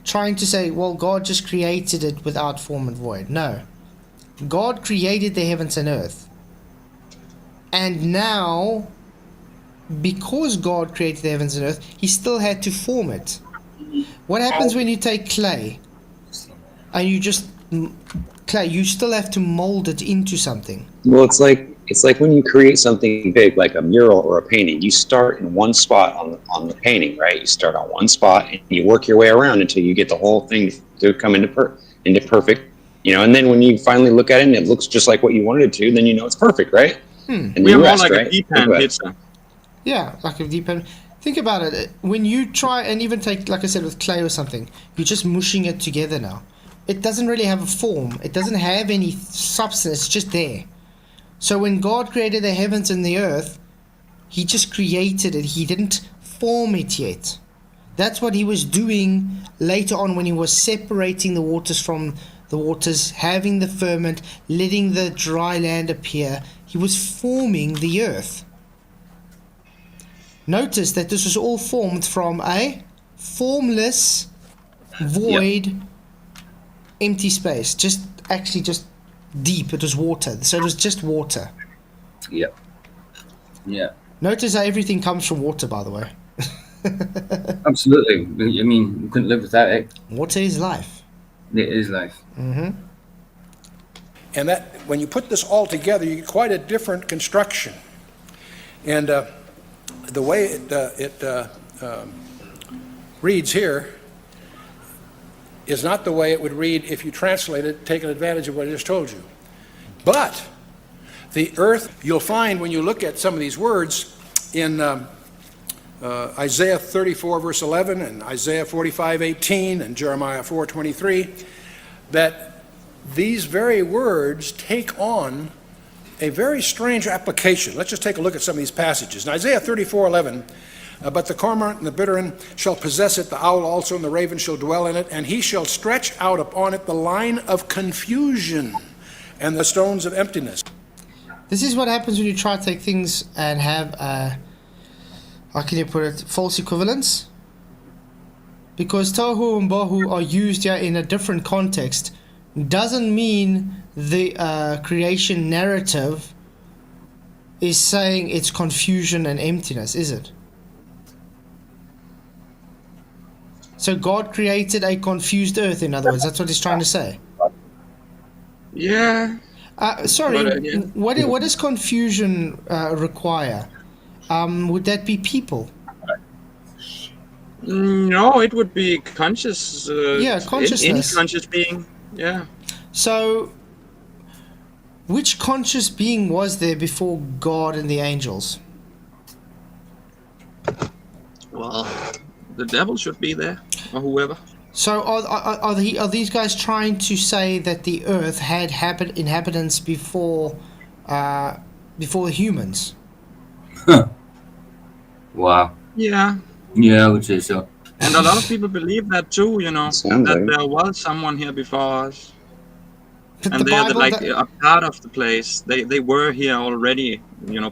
trying to say, well, God just created it without form and void. No. God created the heavens and earth. And now, because God created the heavens and earth, he still had to form it. What happens when you take clay and you just clay, you still have to mold it into something. Well, it's like when you create something big, like a mural or a painting, you start in one spot on the painting, right? You start on one spot and you work your way around until you get the whole thing to come into perfect, and then when you finally look at it and it looks just like what you wanted it to, then you know it's perfect, right? And then We're you more rest, like right? a deep pan pizza. Yeah, like a deep pan. Think about it. When you try and even take, like I said, with clay or something, you're just mushing it together now. It doesn't really have a form. It doesn't have any substance. It's just there. So when God created the heavens and the earth, he just created it. He didn't form it yet. That's what he was doing later on when he was separating the waters from the waters, having the firmament, letting the dry land appear. He was forming the earth. Notice that this was all formed from a formless, void, empty space. Just deep. It was water. So it was just water. Yep. Yeah. Notice how everything comes from water, by the way. Absolutely. I mean, we couldn't live without it. Water is life. It is life. Mm-hmm. And that, when you put this all together, you get quite a different construction. And the way it reads here is not the way it would read if you translate it, taking advantage of what I just told you. But the earth, you'll find when you look at some of these words in Isaiah 34 verse 11 and Isaiah 45:18 and Jeremiah 4:23, that these very words take on a very strange application. Let's just take a look at some of these passages. In Isaiah 34:11, but the cormorant and the bittern shall possess it, the owl also and the raven shall dwell in it, and he shall stretch out upon it the line of confusion and the stones of emptiness. This is what happens when you try to take things and have, how can you put it, false equivalence. Because tohu and bohu are used here in a different context doesn't mean the creation narrative is saying it's confusion and emptiness, is it? So God created a confused earth, in other words. That's what he's trying to say. Yeah. Sorry, But, yeah. what does confusion require? Would that be people? No, it would be conscious. Consciousness. Any conscious being. Yeah. So, which conscious being was there before God and the angels? Well, the devil should be there, or whoever. So are these guys trying to say that the earth had inhabitants before the humans? Wow. Yeah. Yeah, I would say so. And a lot of people believe that too, Sounds that like it. there was someone here before us. But And the they're Bible, like a part of the place. They were here already,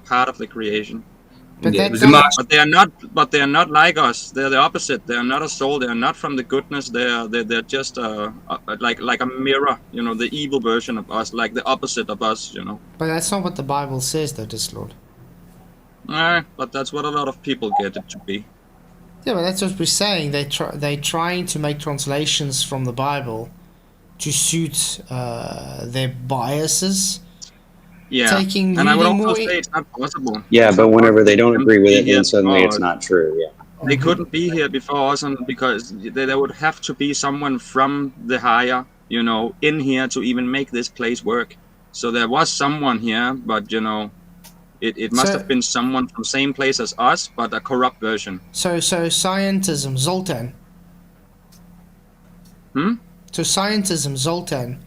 part of the creation. but Yeah, that it was a doesn't- master. But they are not like us. They're the opposite. They are not a soul. They are not from the goodness. They're just like a mirror. The evil version of us, like the opposite of us. but that's not what the Bible says, though, dear Lord. But that's what a lot of people get it to be. Yeah, but that's what we're saying. They're trying to make translations from the Bible to suit their biases. Yeah. Taking And I would reading also more say it's not possible. Yeah, but whenever they don't agree with it, Yeah, then suddenly it's God. not true. Yeah. They couldn't be here before us, and because there would have to be someone from the higher, in here to even make this place work. So there was someone here, but it must So- have been someone from same place as us, but a corrupt version. So scientism, Zoltan. So scientism, Zoltan.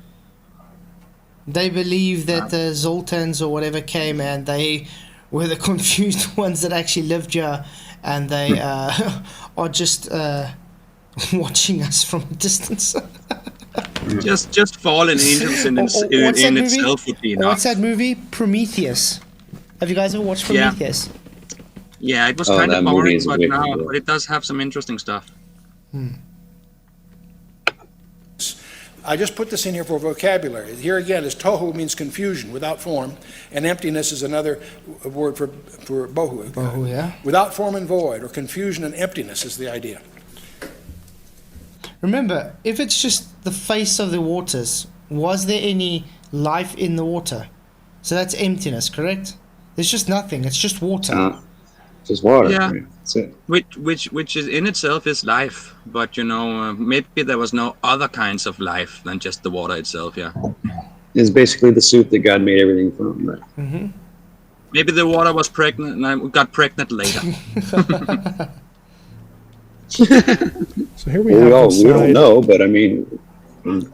They believe that the Zoltans or whatever came and they were the confused ones that actually lived here, and they are just watching us from a distance. Just fallen angels in What's that movie? itself would be enough. What's that movie? Prometheus. Have you guys ever watched Yeah. Prometheus? Yeah, it was Oh, kind that of movie boring, is but wicked, now yeah. but it does have some interesting stuff. I just put this in here for vocabulary. Here again is tohu means confusion, without form, and emptiness is another word for bohu. Bohu, yeah. Without form and void, or confusion and emptiness is the idea. Remember, if it's just the face of the waters, was there any life in the water? So that's emptiness, correct? There's just nothing. It's just water. Just water. Yeah. That's it. Which is in itself is life, but maybe there was no other kinds of life than just the water itself. Yeah. It's basically the soup that God made everything from. Right? Mm-hmm. Maybe the water was pregnant and I got pregnant later. So here we Well, have we this don't side. know, but I mean,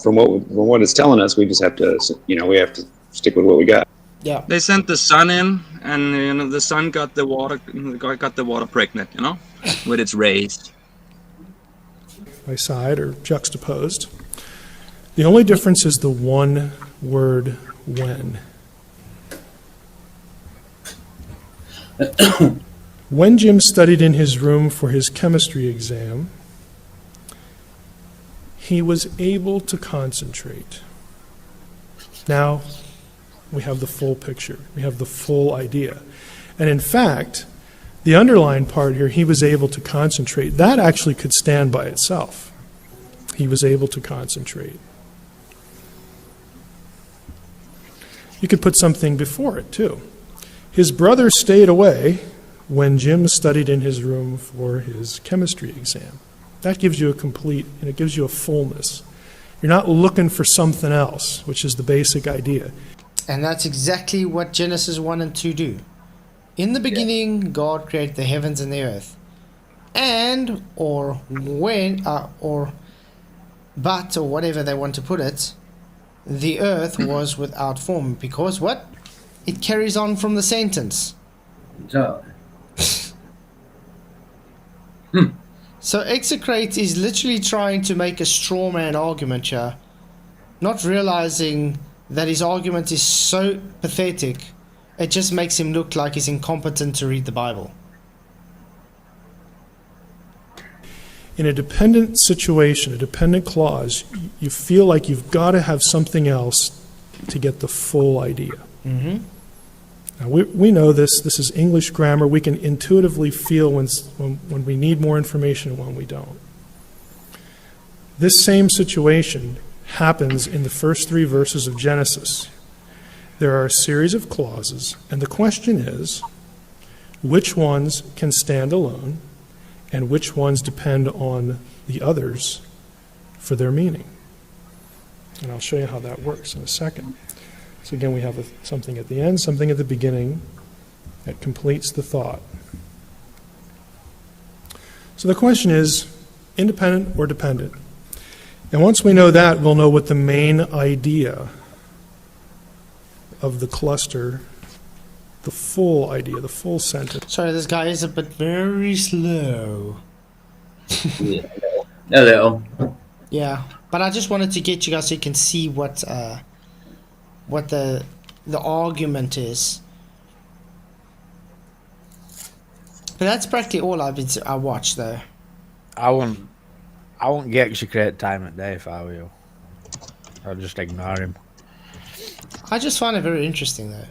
from what it's telling us, we just have to, we have to stick with what we got. Yeah. They sent the sun in, and the sun got the water pregnant, with its rays. By side or juxtaposed. The only difference is the one word when. When Jim studied in his room for his chemistry exam, he was able to concentrate. Now, we have the full picture. We have the full idea. And in fact, the underlined part here, he was able to concentrate, that actually could stand by itself. He was able to concentrate. You could put something before it, too. His brother stayed away when Jim studied in his room for his chemistry exam. That gives you a complete, and it gives you a fullness. You're not looking for something else, which is the basic idea. And that's exactly what Genesis 1 and 2 do. In the beginning, God created the heavens and the earth. And, or when, or whatever they want to put it, the earth was without form. Because what? It carries on from the sentence. So, So execrate is literally trying to make a straw man argument here, not realizing that his argument is so pathetic, it just makes him look like he's incompetent to read the Bible. In a dependent situation, a dependent clause, you feel like you've got to have something else to get the full idea. Mm-hmm. Now, we know this. This is English grammar. We can intuitively feel when we need more information and when we don't. This same situation happens in the first 3 verses of Genesis. There are a series of clauses, and the question is, which ones can stand alone, and which ones depend on the others for their meaning? And I'll show you how that works in a second. So again, we have something at the end, something at the beginning that completes the thought. So the question is, independent or dependent? And once we know that, we'll know what the main idea of the cluster, the full idea, the full sentence. Sorry, this guy is a bit very slow. yeah, a little. Yeah, but I just wanted to get you guys so you can see what the argument is. But that's practically all I watched though. I won't get execrate time of day if I were you. I'll just ignore him. I just find it very interesting though.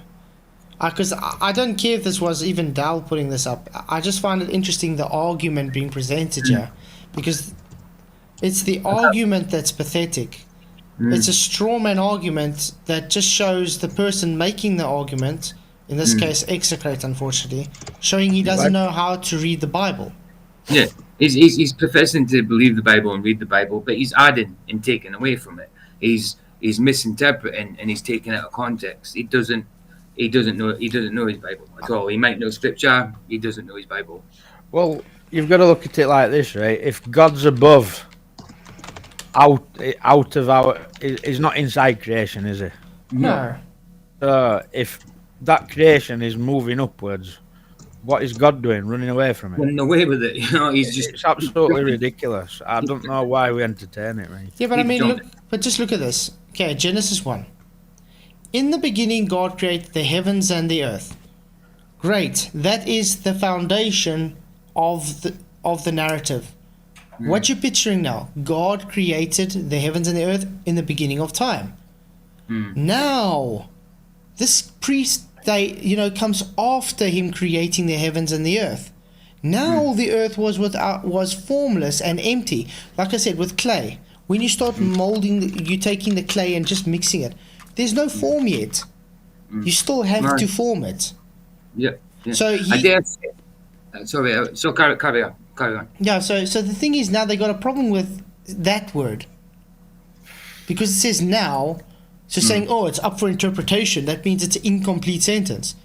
Because I don't care if this was even Dal putting this up. I just find it interesting, the argument being presented here. Because it's the argument that's pathetic. It's a straw man argument that just shows the person making the argument, in this case execrate unfortunately, showing he doesn't know how to read the Bible. Yeah, he's professing to believe the Bible and read the Bible, but he's adding and taking away from it. He's misinterpreting and he's taking it out of context. He doesn't know his Bible at all. He might know scripture, he doesn't know his Bible. Well, you've got to look at it like this, right? If God's above, out of our, he's not inside creation, is he? No. If that creation is moving upwards, what is God doing? Running away from it? Running away with it, It's absolutely ridiculous. I don't know why we entertain it, right? Yeah, but I mean, just look at this. Okay, Genesis 1. In the beginning, God created the heavens and the earth. Great. That is the foundation of the narrative. What you're picturing now, God created the heavens and the earth in the beginning of time. Now, this comes after him creating the heavens and the earth. Now the earth was formless and empty. Like I said, with clay. When you start molding, you're taking the clay and just mixing it. There's no form yet. You still have to form it. Yeah. So So carry on. Yeah, so the thing is now they got a problem with that word. Because it says now, so saying, oh, it's up for interpretation, that means it's an incomplete sentence.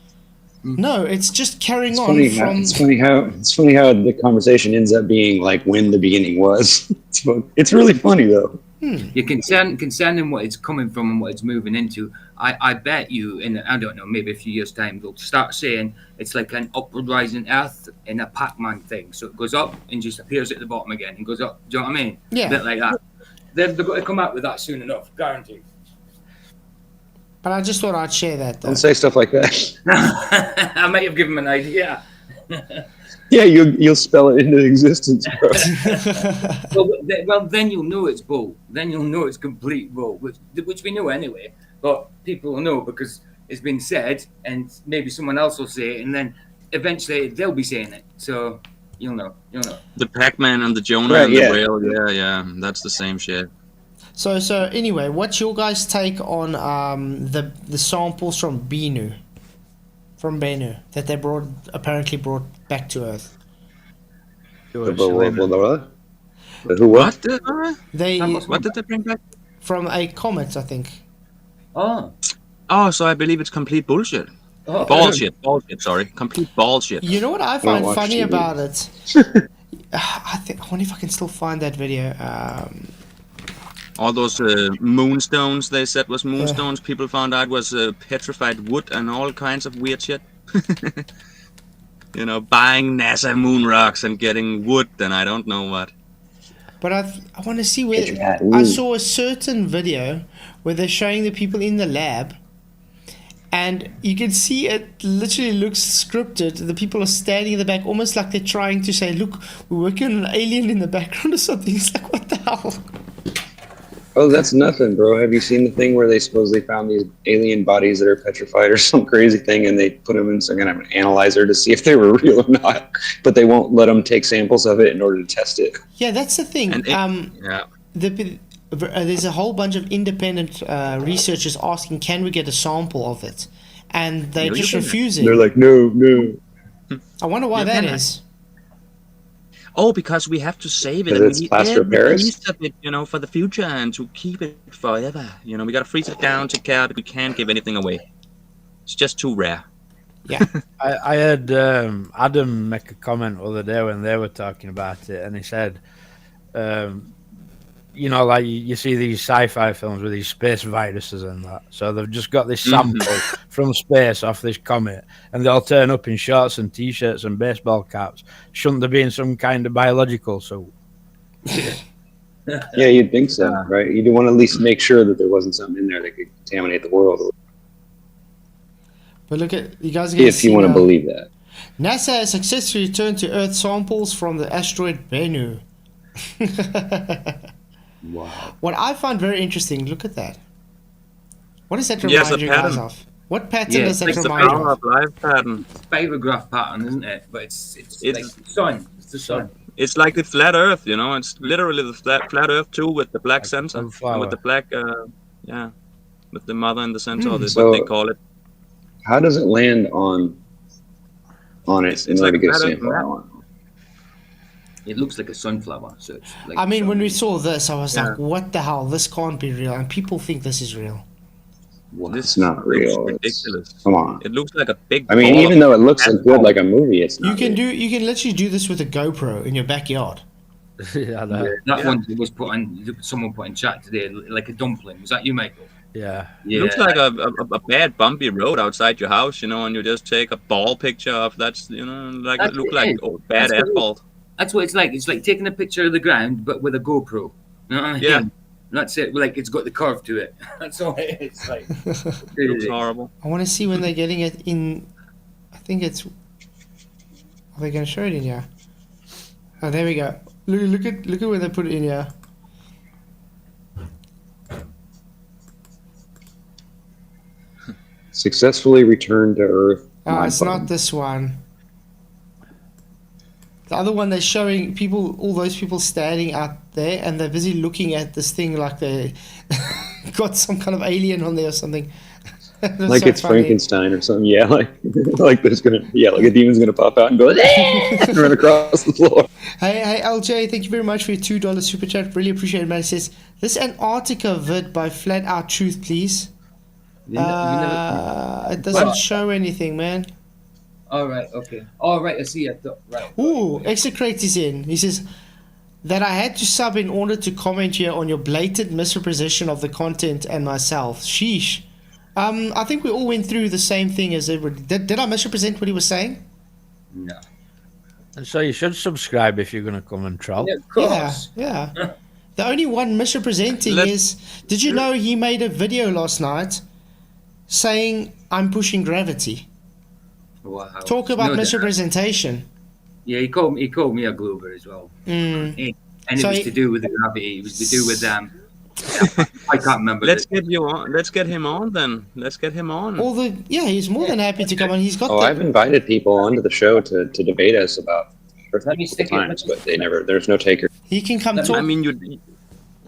No, it's just carrying on from... It's funny how the conversation ends up being like when the beginning was. It's really funny though. You're concerning what it's coming from and what it's moving into. I bet you, in I don't know, maybe a few years' time, they'll start saying it's like an upward rising earth in a Pac-Man thing. So it goes up and just appears at the bottom again and goes up. Do you know what I mean? Yeah. A bit like that. they're going to come out with that soon enough, guaranteed. But I just thought I'd share that, though. Don't say stuff like that. I might have given them an idea. Yeah, you'll spell it into existence, bro. Well, then you'll know it's bull. Then you'll know it's complete bull, which we know anyway. But people will know because it's been said, and maybe someone else will say it, and then eventually they'll be saying it. So you'll know. The Pac-Man and the Jonah Right, and the yeah. whale. Yeah, that's the same shit. So anyway, what's your guys' take on the samples from Bennu that they apparently brought back to Earth? The who what? What did they bring back? From a comet, I think. Oh, So I believe it's complete bullshit. oh. Bullshit. Sorry, complete bullshit. You know what I find watch funny TV. about it? I wonder if I can still find that video. All those moonstones they said was moonstones, people found out was petrified wood and all kinds of weird shit. Buying NASA moon rocks and getting wood and I don't know what. But I want to see where Yeah, I ooh. saw a certain video where they're showing the people in the lab, and you can see it literally looks scripted. The people are standing in the back, almost like they're trying to say, "Look, we're working on an alien in the background or something." It's like, what the hell? Oh, that's nothing, bro. Have you seen the thing where they supposedly found these alien bodies that are petrified or some crazy thing, and they put them in some kind of an analyzer to see if they were real or not, but they won't let them take samples of it in order to test it. Yeah, that's the thing. There's a whole bunch of independent researchers asking, "Can we get a sample of it?" And they're just refusing. They're like, no. I wonder why You that can- is. Oh, because we have to save it. Because And we it's need plaster of every Paris? piece of it, for the future and to keep it forever. We gotta freeze it down, take care of it. We can't give anything away. It's just too rare. Yeah. I heard Adam make a comment the other day when they were talking about it, and he said, like you see these sci-fi films with these space viruses and that. So they've just got this sample from space off this comet, and they'll turn up in shorts and t-shirts and baseball caps. Shouldn't there be in some kind of biological suit? Yeah, you'd think so, right? You'd want to at least make sure that there wasn't something in there that could contaminate the world, But look at you guys are gonna if see you want to now. believe that. NASA has successfully returned to Earth samples from the asteroid Bennu. Wow. What I find very interesting, look at that. What does that Yes, remind a you guys pattern. of? What pattern Yeah, does that It's the remind you power of? of life pattern. Spirograph pattern, isn't it? But it's It's- like the sun. It's the sun. It's like the flat Earth, It's literally the flat Earth too, with the black Like center, sunflower. with the black, with the mother in the center. That's So- what they call it. How does it land on it It's in order like to get a better sample? than I want. It looks like a sunflower. So it's like I mean, sun. when we saw this, I was Yeah. like, what the hell? This can't be real. And people think this is real. It's not looks real. ridiculous. Come on. It looks like a big. I mean, ball even of though it looks asphalt. good like a movie, it's not. You real. can literally do this with a GoPro in your backyard. Yeah, that- That Yeah. one was put on. Someone put in chat today, like a dumpling. Was that you, Michael? yeah. It looks like a bad bumpy road outside your house, and you just take a ball picture of that's, like That's it look it like is. bad That's what it is. asphalt. That's what it's like. It's like taking a picture of the ground, but with a GoPro. You know what I mean? Yeah. That's it. Like it's got the curve to it. That's all it is. Like, It looks horrible. I want to see when they're getting it in. I think it's. Are they going to show it in here? Oh, there we go. Look at where they put it in here. Successfully returned to Earth. Oh, My it's bum. not this one. The other one, they're showing people, all those people standing out there, and they're busy looking at this thing like they got some kind of alien on there or something. That's Like so it's funny. Frankenstein or something. Yeah, like there's gonna like a demon's gonna pop out and go and run across the floor. Hey, LJ, thank you very much for your $2 super chat. Really appreciate it, man. It says, this Antarctica vid by Flat Out Truth, please. It doesn't What? show anything, man. all right. Okay. All right. I see. I thought. Right. Ooh, Execrate is in. He says that I had to sub in order to comment here on your blatant misrepresentation of the content and myself. Sheesh. I think we all went through the same thing as everybody. Did I misrepresent what he was saying? No. And so you should subscribe if you're going to come and troll. Yeah, of Yeah, course. yeah. The only one misrepresenting is, did you know he made a video last night saying, I'm pushing gravity? Wow. Talk about No, misrepresentation. Yeah, he called me a Glover as well. And it was to do with the gravity. It was to do with I can't remember. Let's get you on. Let's get him on then. Let's get him on. He's more than happy to come on. He's got. I've invited people onto the show to debate us about times, but there's no taker. He can come talk. I mean,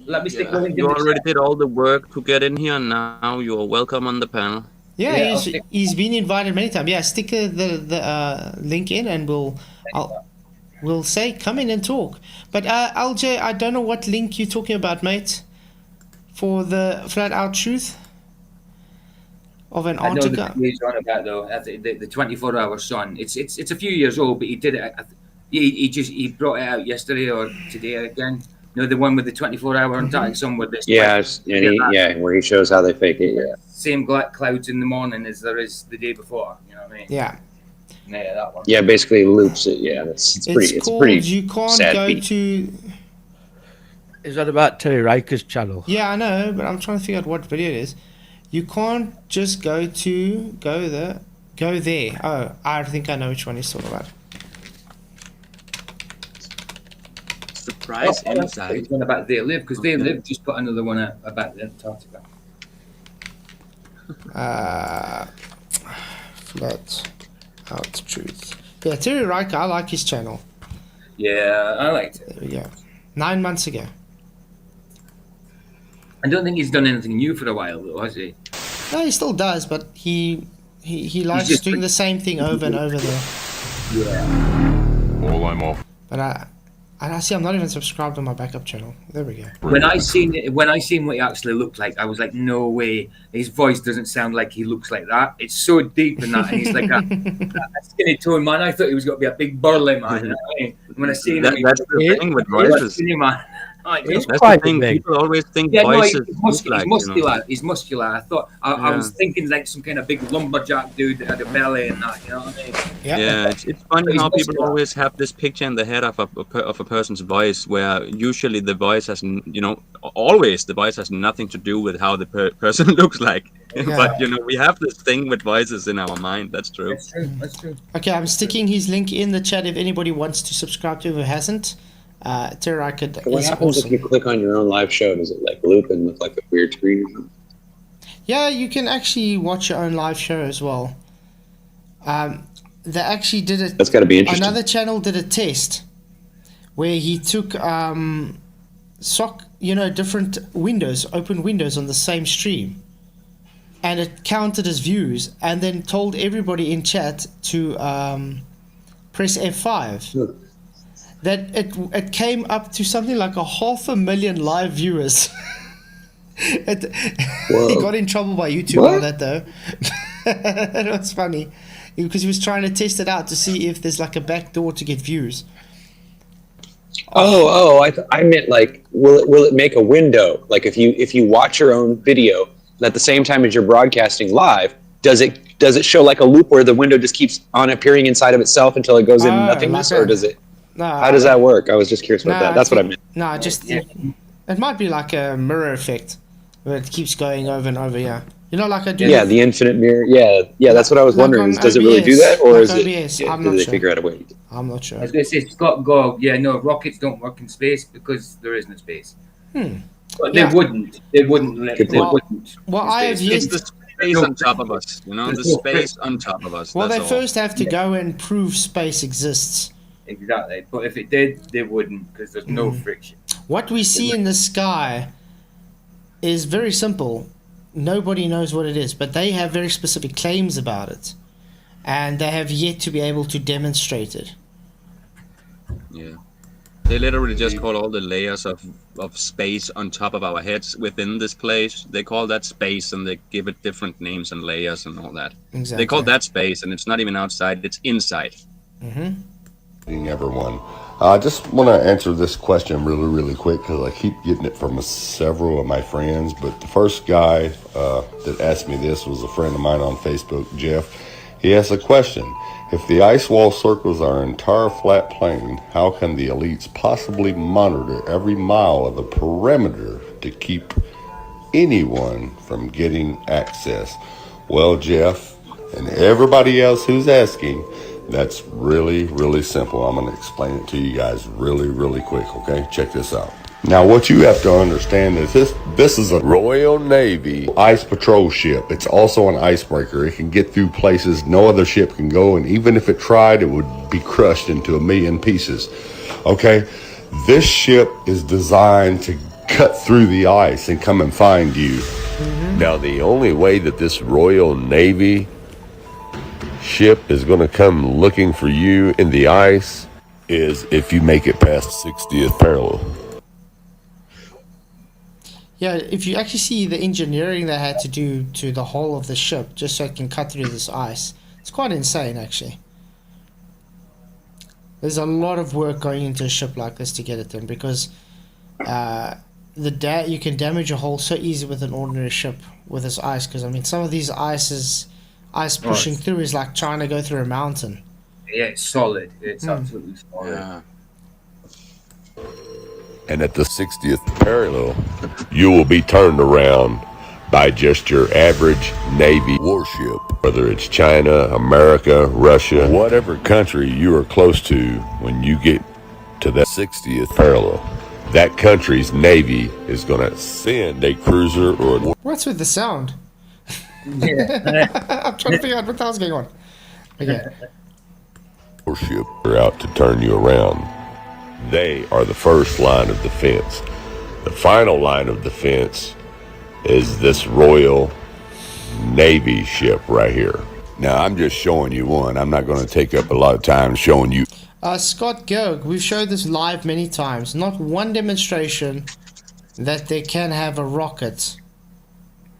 let me stick you already did all the work to get in here, and now you are welcome on the panel. Yeah, he's been invited many times. Yeah, stick the link in, and we'll say come in and talk. But LJ, I don't know what link you're talking about, mate. For the flat out truth of an article. I know the he's on about though. The 24-hour sun. It's a few years old, but he did it. He brought it out yesterday or today again. You know, the one with the 24-hour Antarctic sun with this. Where he shows how they fake it. Yeah. Same clouds in the morning as there is the day before. You know what I mean? Yeah. Yeah, that one. Yeah, basically loops it. Yeah, it's pretty. You can't sad go beat. to. Is that about Terry Riker's channel? Yeah, I know, but I'm trying to figure out what video it is. You can't just go there. Oh, I think I know which one he's talking about. Surprise inside. It's one about They Live, because They Live just put another one out about the Antarctica. Flat out truth. Yeah, Terry Riker, I like his channel. Yeah, I liked it. There we go. 9 months ago. I don't think he's done anything new for a while, though, has he? No, he still does, but he likes doing the same thing over and over there. Yeah. All I'm off. But I see I'm not even subscribed to my backup channel. There we go. When I seen what he actually looked like, I was like, no way. His voice doesn't sound like he looks like that. It's so deep in that, and he's like a skinny tone man. I thought he was going to be a big burly man. You know what I mean? When I seen him, that's the thing with voices. Skinny man. That's the thing. People always think voices. He's muscular. He's muscular. I thought I was thinking like some kind of big lumberjack dude that had a belly and that. You know what I mean? Yeah, it's funny how people always have this picture in the head of a person's voice, where usually the voice has, always the voice has nothing to do with how the person looks like. Yeah. But we have this thing with voices in our mind. That's true. That's true. Okay, I'm sticking his link in the chat if anybody wants to subscribe to who hasn't. Terry Riker is what happens if you click on your own live show? Does it like loop and look like a weird screen or something? Yeah, you can actually watch your own live show as well. They actually did it. That's got to be interesting. Another channel did a test where he took different windows, open windows on the same stream, and it counted as views, and then told everybody in chat to press F5. That it came up to something like 500,000 live viewers. He got in trouble by YouTube on that though. It was funny because he was trying to test it out to see if there's like a back door to get views. I meant like will it make a window? Like if you watch your own video and at the same time as you're broadcasting live, does it show like a loop where the window just keeps on appearing inside of itself until it goes in nothingness, or does it? No, how does that work? I was just curious about that. That's what I meant. No, it might be like a mirror effect where it keeps going over and over. Yeah, like I do. Yeah, the infinite mirror. Yeah, that's what I was wondering. Does it really do that, or is it? Do they figure out a way? I'm not sure. I was going to say Scott Gog. Yeah, no, rockets don't work in space because there isn't space. But they wouldn't. They wouldn't. Well, I have It's the space on top of us. The space on top of us. Well, they first have to go and prove space exists. Exactly, but if it did, they wouldn't because there's no friction. What we see in the sky is very simple. Nobody knows what it is, but they have very specific claims about it, and they have yet to be able to demonstrate it. Yeah, they literally just call all the layers of space on top of our heads within this place. They call that space, and they give it different names and layers and all that. Exactly. They call that space, and it's not even outside; it's inside. Everyone. I just want to answer this question really, really quick because I keep getting it from several of my friends. But the first guy that asked me this was a friend of mine on Facebook, Jeff. He asks a question. If the ice wall circles our entire flat plane, how can the elites possibly monitor every mile of the perimeter to keep anyone from getting access? Well, Jeff, and everybody else who's asking, that's really, really simple. I'm going to explain it to you guys really, really quick, okay? Check this out. Now, what you have to understand is this is a Royal Navy ice patrol ship. It's also an icebreaker. It can get through places no other ship can go, and even if it tried, it would be crushed into a million pieces. Okay? This ship is designed to cut through the ice and come and find you. Now, the only way that this Royal Navy ship is going to come looking for you in the ice is if you make it past 60th parallel. Yeah, if you actually see the engineering they had to do to the hull of the ship just so it can cut through this ice, it's quite insane actually. There's a lot of work going into a ship like this to get it done because you can damage a hull so easy with an ordinary ship with this ice, because I mean some of these ice pushing through is like trying to go through a mountain. Yeah, it's solid. It's absolutely solid. Yeah. And at the 60th parallel, you will be turned around by just your average Navy warship. Whether it's China, America, Russia, whatever country you are close to, when you get to that 60th parallel, that country's Navy is going to send a cruiser or a What's with the sound? Yeah. I'm trying to figure out what the hell's going on. Okay. warship out to turn you around. They are the first line of defense. The final line of defense is this Royal Navy ship right here. Now, I'm just showing you one. I'm not going to take up a lot of time showing you. Scott Gerg, we've showed this live many times. Not one demonstration that they can have a rocket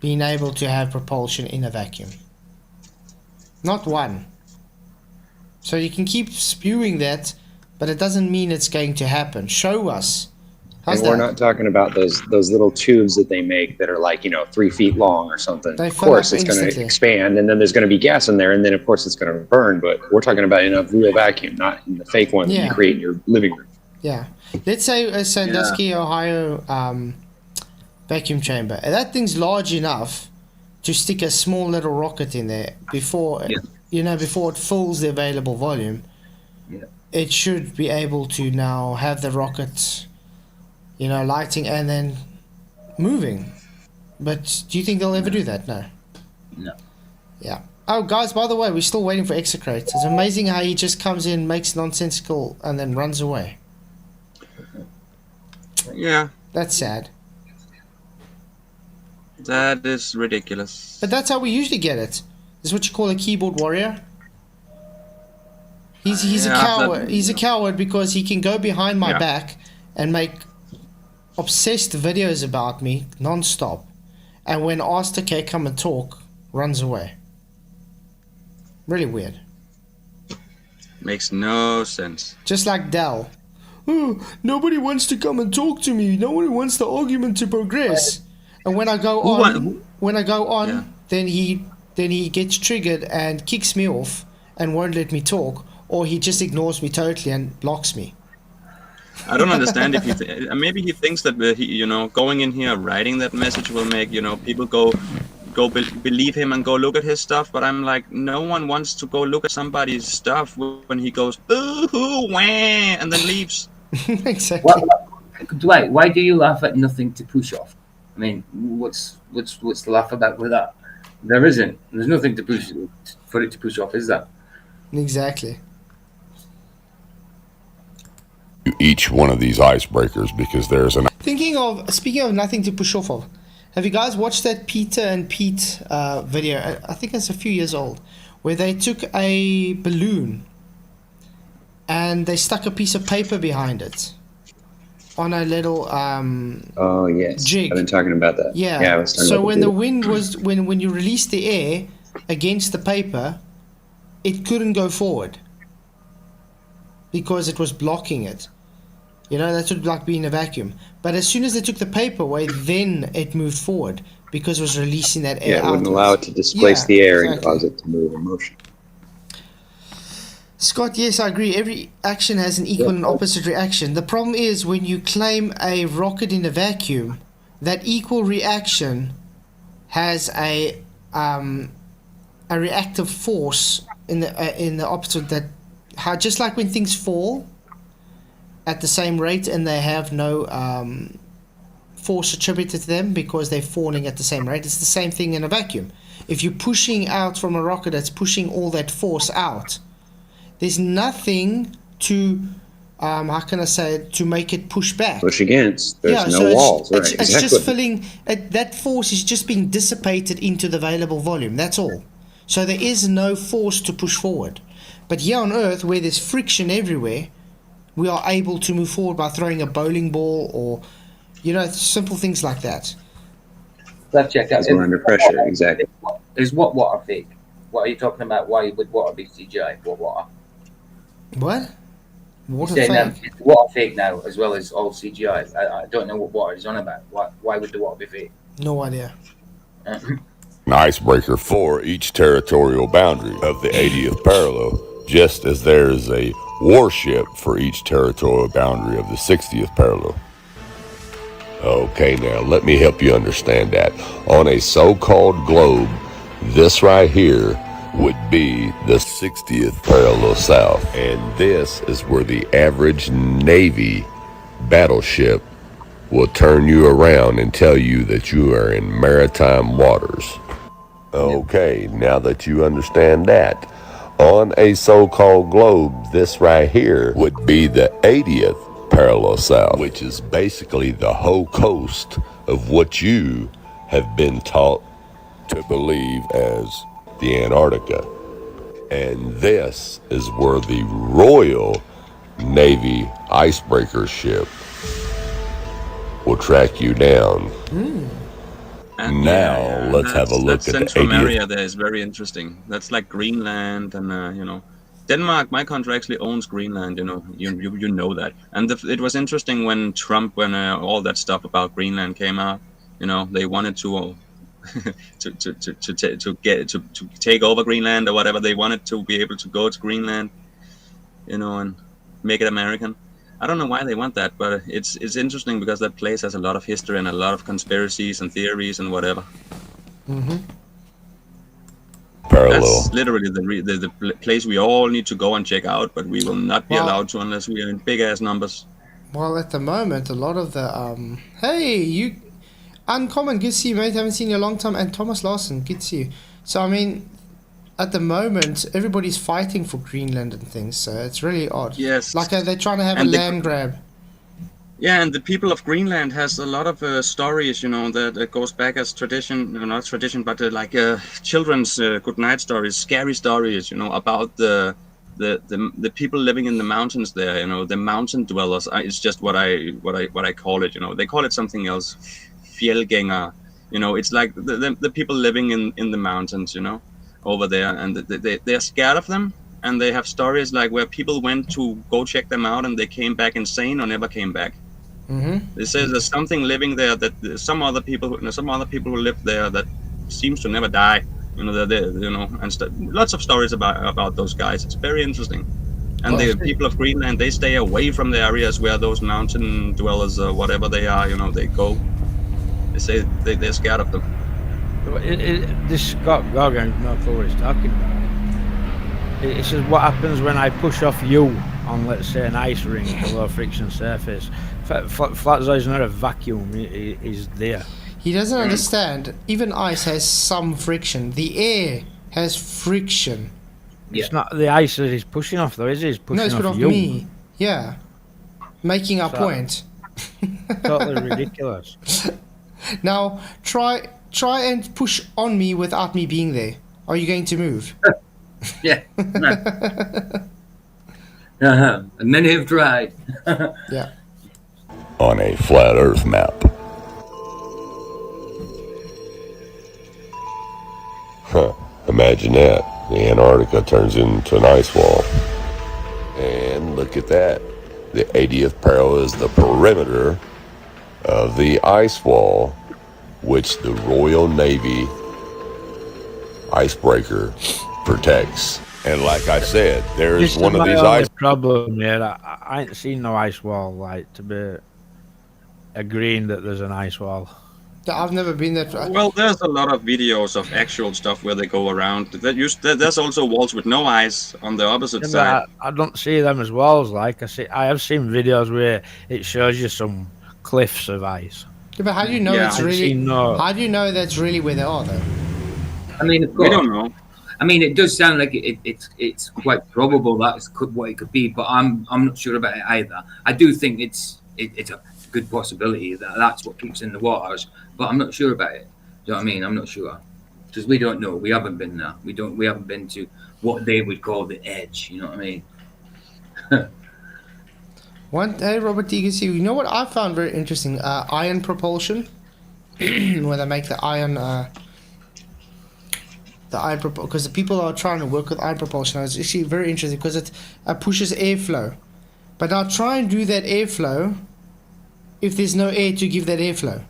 being able to have propulsion in a vacuum. Not one. So you can keep spewing that, but it doesn't mean it's going to happen. Show us. How's And we're that? not talking about those little tubes that they make that are like, 3 feet long or something. They Of fill course, up it's going to instantly. expand, and then there's going to be gas in there, and then of course it's going to burn. But we're talking about in a real vacuum, not in the fake one that Yeah. you create in your living room. Yeah. Let's say a Sandusky, Ohio vacuum chamber. That thing's large enough to stick a small little rocket in there before, before it fills the available volume. Yeah. It should be able to now have the rocket, lighting and then moving. But do you think they'll ever do that? No. No. Yeah. Oh, guys, by the way, we're still waiting for Execrate. It's amazing how he just comes in, makes nonsensical, and then runs away. Yeah, That's sad. that is ridiculous. But that's how we usually get it. This is what you call a keyboard warrior. He's a Yeah, coward. that- He's a coward because he can go behind my Yeah. back and make obsessed videos about me non-stop. And when asked, okay, come and talk, runs away. Really weird. Makes no sense. Just like Dell. Oh, nobody wants to come and talk to me. Nobody wants the argument to progress. And when I go on, Yeah. then he gets triggered and kicks me off and won't let me talk, or he just ignores me totally and blocks me. I don't understand if maybe he thinks that going in here writing that message will make people go believe him and go look at his stuff. But I'm like, no one wants to go look at somebody's stuff when he goes ooh wah and then leaves. Exactly. Dwight, why do you laugh at nothing to push off? I mean, what's the laugh about with that? There isn't. There's nothing to push for it to push off, is there? Exactly. Each one of these icebreakers because there's an Speaking of nothing to push off of, have you guys watched that Peter and Pete video? I think it's a few years old, where they took a balloon and they stuck a piece of paper behind it on a little Oh yes, jig. I've been talking about that. Yeah. I was talking So about when the video. wind was when you released the air against the paper, it couldn't go forward because it was blocking it. That would like be in a vacuum. But as soon as they took the paper away, then it moved forward because it was releasing that air. Yeah, it wouldn't outwards. allow it to displace Yeah, the air exactly. and cause it to move in motion. Scott, yes, I agree. Every action has an equal and opposite reaction. The problem is when you claim a rocket in a vacuum, that equal reaction has a reactive force in the opposite. That how just like when things fall at the same rate and they have no force attributed to them because they're falling at the same rate. It's the same thing in a vacuum. If you're pushing out from a rocket that's pushing all that force out, there's nothing to, how can I say it, to make it push back. Push against. There's no so walls. Right, it's exactly. just filling, that force is just being dissipated into the available volume. That's all. So there is no force to push forward. But here on Earth, where there's friction everywhere, we are able to move forward by throwing a bowling ball or, simple things like that. Let's check out. Because we're under pressure, exactly. Is what water fake? What are you talking about? Why would water be CGI? What water? What? Water You're saying fake? it's water fake now as well as all CGI. I don't know what water is on about. Why would the water be fake? No idea. An icebreaker for each territorial boundary of the 80th parallel, just as there is a warship for each territorial boundary of the 60th parallel. Okay, now let me help you understand that. On a so-called globe, this right here would be the 60th parallel south, and this is where the average Navy battleship will turn you around and tell you that you are in maritime waters. Okay, now that you understand that, on a so-called globe, this right here would be the 80th parallel south, which is basically the whole coast of what you have been taught to believe as the Antarctica. And this is where the Royal Navy icebreaker ship will track you down. And Now, let's have a look that at the Central 80th. area there is very interesting. That's like Greenland and, Denmark, my country actually owns Greenland, you know that. And it was interesting when Trump, when all that stuff about Greenland came out, they wanted to to take over Greenland or whatever. They wanted to be able to go to Greenland, and make it American. I don't know why they want that, but it's interesting because that place has a lot of history and a lot of conspiracies and theories and whatever. Parallel. That's literally the place we all need to go and check out, but we will not be allowed to unless we are in big ass numbers. Well, at the moment, a lot of the hey, you Uncommon, good to see you, mate. Haven't seen you in a long time. And Thomas Larson, good to see you. So I mean, at the moment, everybody's fighting for Greenland and things, so it's really odd. Yes. Like they're trying to have a land grab. Yeah, and the people of Greenland has a lot of stories, that goes back as tradition, not tradition, but like children's good night stories, scary stories, about the people living in the mountains there, the mountain dwellers. It's just what I call it, They call it something else, fjellgänger. It's like the people living in the mountains, over there, and they're scared of them. And they have stories like where people went to go check them out and they came back insane or never came back. They say there's something living there that some other people who live there that seems to never die. Lots of stories about those guys. It's very interesting. And the people of Greenland, they stay away from the areas where those mountain dwellers or whatever they are, they go. They say they're scared of them. This Scott Goggin, no clue what he's talking about. It says what happens when I push off you on, let's say, an ice ring, a low friction surface. Flatzoid's not a vacuum, he's there. He doesn't understand. Even ice has some friction. The air has friction. It's not the ice that he's pushing off, though, is he? He's pushing it's off off you. me. Yeah. Making our point. Totally ridiculous. Now, try and push on me without me being there. Are you going to move? Yeah. And many have tried. Yeah. On a flat Earth map. Imagine that. The Antarctica turns into an ice wall. And look at that. The 80th parallel is the perimeter of the ice wall, which the Royal Navy icebreaker protects. And like I said, there This is is one of my these only ice. problem here. I ain't seen no ice wall, like, to be agreeing that there's an ice wall. I've never been that far. Well, there's a lot of videos of actual stuff where they go around. There's also walls with no ice on the opposite Yeah, side. but I don't see them as walls. Like I have seen videos where it shows you some cliffs of ice. Yeah, but how do you know Yeah, it's I've really? seen no. How do you know that's really where they are, though? I mean, of We course. don't know. I mean, it does sound like it's quite probable that's what it could be, but I'm not sure about it either. I do think it's a good possibility that that's what keeps in the waters, but I'm not sure about it. Do you know what I mean? I'm not sure because we don't know. We haven't been there. We haven't been to what they would call the edge. You know what I mean? Hey, Robert, you can see. You know what I found very interesting? Iron propulsion, where they make the iron. Because the people are trying to work with iron propulsion. It's actually very interesting because it pushes airflow. But now try and do that airflow if there's no air to give that airflow.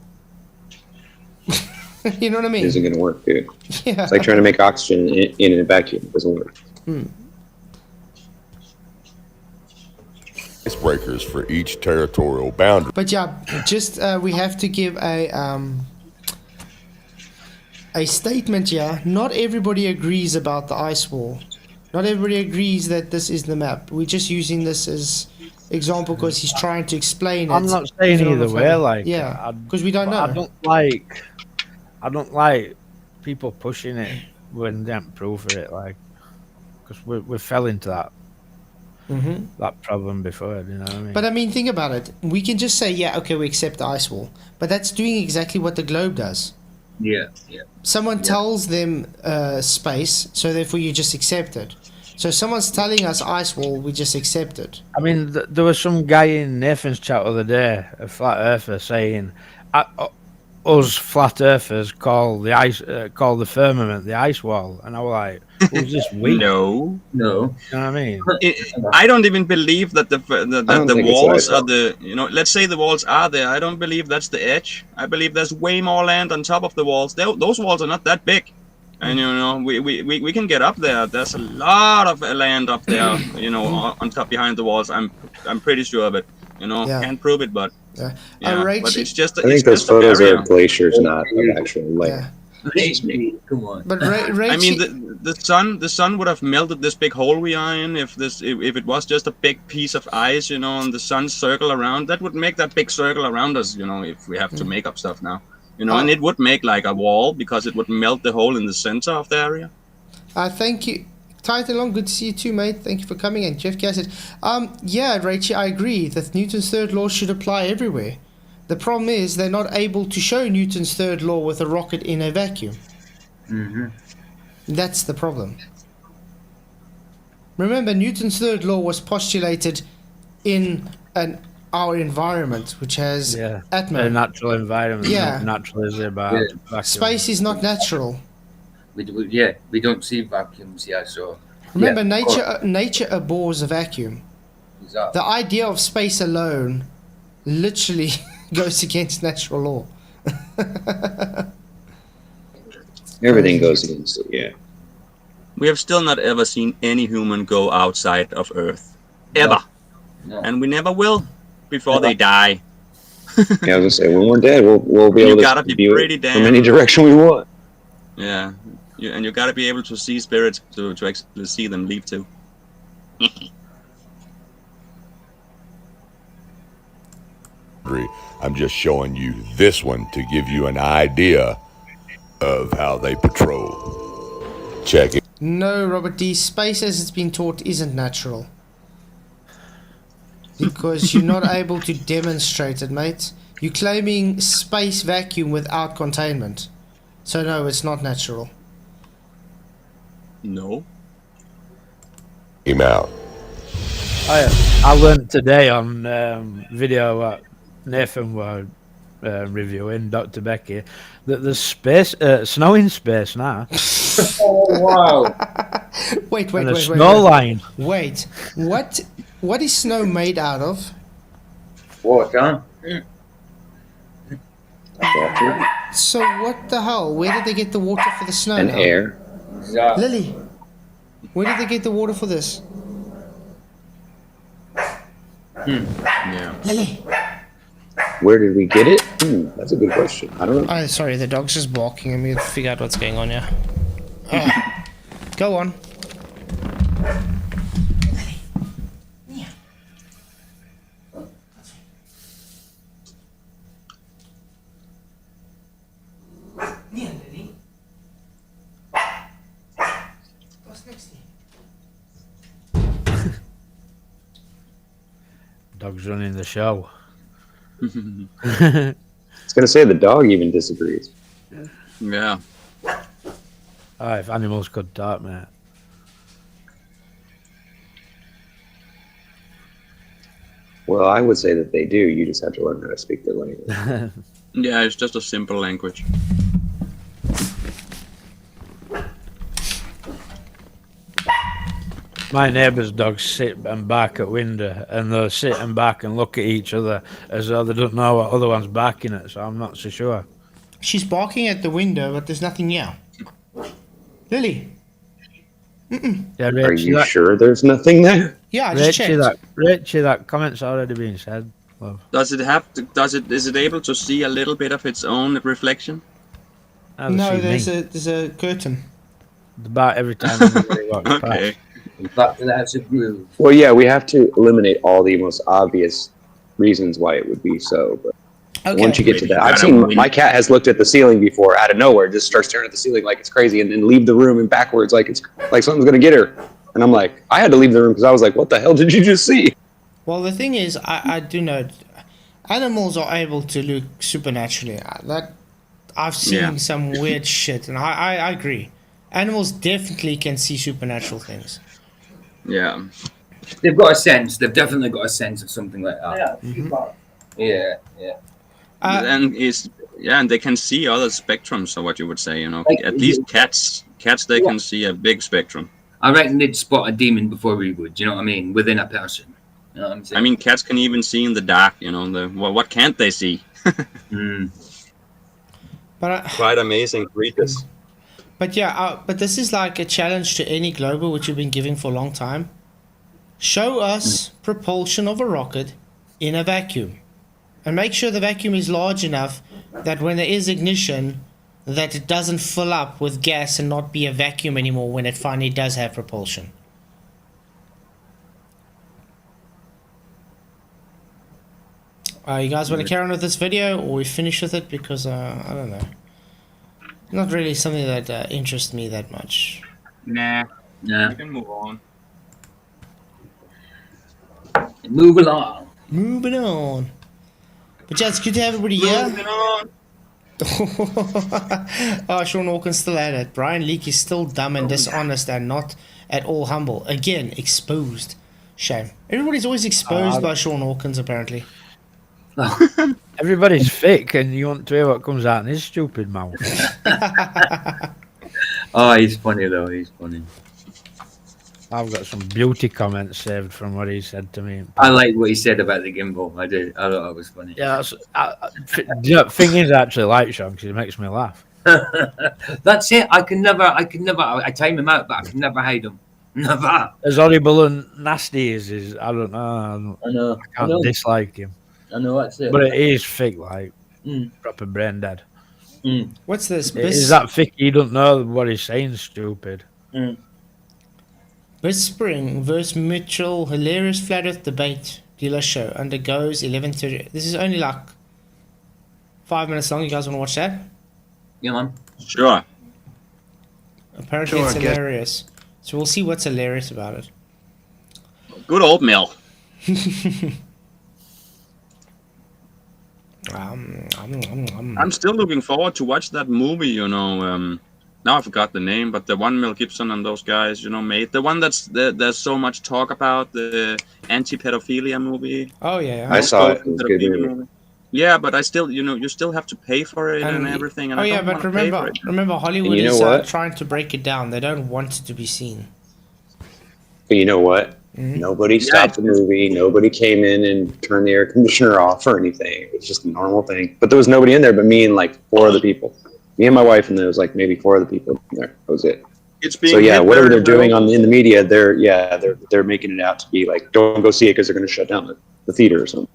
You know what I mean? It isn't going to work, dude. Yeah. It's like trying to make oxygen in a vacuum. It doesn't work. Icebreakers for each territorial boundary. But yeah, just we have to give a statement here. Not everybody agrees about the ice wall. Not everybody agrees that this is the map. We're just using this as example because he's trying to explain it. I'm not saying It's either way. Like, yeah, because we don't know. I don't like people pushing it when they haven't proof of it. Like, because we fell into that problem before. You know what I mean? But I mean, think about it. We can just say, yeah, okay, we accept the ice wall, but that's doing exactly what the globe does. Yeah. Someone tells them space, so therefore you just accept it. So someone's telling us ice wall, we just accept it. I mean, there was some guy in Nathan's chat the other day, a flat earther, saying us flat earthers call the firmament the ice wall, and I was like, "Was this weak?" No. You know what I mean? I don't even believe that the think it's walls ice. are the, let's say the walls are there. I don't believe that's the edge. I believe there's way more land on top of the walls. Those walls are not that big. And we can get up there. There's a lot of land up there, on top behind the walls. I'm pretty sure of it. Yeah. Can't prove it, but Yeah. yeah. Rachel, But it's just I think those just a photos barrier. are glaciers, not of actual land. yeah. Come on. But I mean, the sun would have melted this big hole we are in if it was just a big piece of ice, and the sun's circle around. That would make that big circle around us, if we have to make up stuff now, and it would make like a wall because it would melt the hole in the center of the area. Thank you. Tight along, good to see you too, mate. Thank you for coming in. Jeff Cassidy. Yeah, Rachel, I agree that Newton's third law should apply everywhere. The problem is they're not able to show Newton's third law with a rocket in a vacuum. That's the problem. Remember, Newton's third law was postulated in our environment, which has A atmosphere. natural environment. Yeah. Natural is about vacuum. Space is not natural. We don't see vacuums here, so. Remember, yeah, of course. nature abhors a vacuum. Exactly. The idea of space alone literally goes against natural law. Everything goes against it, yeah. We have still not ever seen any human go outside of Earth, ever, No. and we never will before they die. Yeah, I was gonna say, when we're dead, we'll be You able gotta to be view pretty it damn- from any direction we want. Yeah, and you gotta be able to see spirits to actually see them leave too. I'm just showing you this one to give you an idea of how they patrol. Check it. No, Robert D. Space, as it's been taught, isn't natural. Because you're not able to demonstrate it, mate. You're claiming space vacuum without containment. So no, it's not natural. No. Him out. I learned today on video what Nathan was reviewing, Dr. Becky, that there's space, snow in space now. Oh, wow. Wait, And a snow line. Wait, what is snow made out of? Water. Water So what the hell? Where did they get the water for the snow and now? air. Exactly. Lily, Where did they get the water for this? Yeah. Lily. Where did we get it? That's a good question. I don't know. Oh, sorry, the dog's just barking. I'm gonna figure out what's going on here. Oh. Go on. Dog's running the show. I was gonna say the dog even disagrees. Yeah. Oh, if animals could talk, mate. Well, I would say that they do. You just have to learn how to speak their language. Yeah, it's just a simple language. My neighbour's dogs sit and bark at window, and they'll sit and bark and look at each other as though they don't know what other one's barking at, so I'm not so sure. She's barking at the window, but there's nothing here. Lily. Yeah, Are you sure there's nothing there? Yeah, I just checked. Rachie, that comment's already been said. Love. Does it have to, is it able to see a little bit of its own reflection? No, there's a curtain. About every time anybody walks Okay. past. In fact, that's a groove. Well, yeah, we have to eliminate all the most obvious reasons why it would be so. But Okay. once you get to Maybe that, I've kind of seen my cat has looked at the ceiling before out of nowhere, just starts staring at the ceiling like it's crazy, and then leave the room and backwards like it's like something's gonna get her. And I'm like, I had to leave the room because I was like, what the hell did you just see? Well, the thing is, I do know animals are able to look supernaturally. I've seen some weird shit, and I agree. Animals definitely can see supernatural things. Yeah. They've got a sense. They've definitely got a sense of something like that. Yeah. And and they can see other spectrums, or what you would say, Like, at least cats they can see a big spectrum. I reckon they'd spot a demon before we would. You know what I mean? Within a person. You know what I'm saying? I mean, cats can even see in the dark. What can't they see? But Quite amazing creatures. but this is like a challenge to any global which you've been giving for a long time. Show us propulsion of a rocket in a vacuum, and make sure the vacuum is large enough that when there is ignition, that it doesn't fill up with gas and not be a vacuum anymore when it finally does have propulsion. You guys want to carry on with this video, or we finish with it? Because I don't know, not really something that interests me that much. Nah. Yeah. We can move on. Move along. Moving on. But yeah, it's good to have everybody here. Moving on. Oh, Sean Hawkins still at it. Brian Leak is still dumb and dishonest and not at all humble. Again, exposed. Shame. Everybody's always exposed by Sean Hawkins, apparently. Everybody's fake, and you want to hear what comes out in his stupid mouth. Oh, he's funny though. He's funny. I've got some beauty comments saved from what he said to me. I like what he said about the gimbal. I did. I thought it was funny. Yeah, the thing is, I actually like Sean because he makes me laugh. That's it. I time him out, but I can never hide him. Never. As horrible and nasty as is, I don't know. I know. I can't dislike him. I know that's it. But it is thick, like proper brain dead. What's this? Is that thick? You don't know what he's saying, stupid. Spring versus Mitchell, hilarious flat earth debate dealer show undergoes 11:30. This is only like 5 minutes long. You guys want to watch that? Yeah, man. Sure. Apparently it's hilarious. So we'll see what's hilarious about it. Good old Mel. I'm still looking forward to watch that movie, now I forgot the name, but the one Mel Gibson and those guys, made. The one there's so much talk about, the anti-pedophilia movie. Oh, yeah. I saw it. It was a good movie. Yeah, but I still, you still have to pay for it and everything. And but remember, Hollywood is trying to break it down. They don't want it to be seen. But you know what? Nobody stopped the movie. Nobody came in and turned the air conditioner off or anything. It was just a normal thing. But there was nobody in there but me and like 4 other people. Me and my wife, and there was like maybe 4 other people in there. That was it. It's being So yeah, hit whatever very they're doing well. in the media, they're making it out to be like, don't go see it because they're going to shut down the theater or something.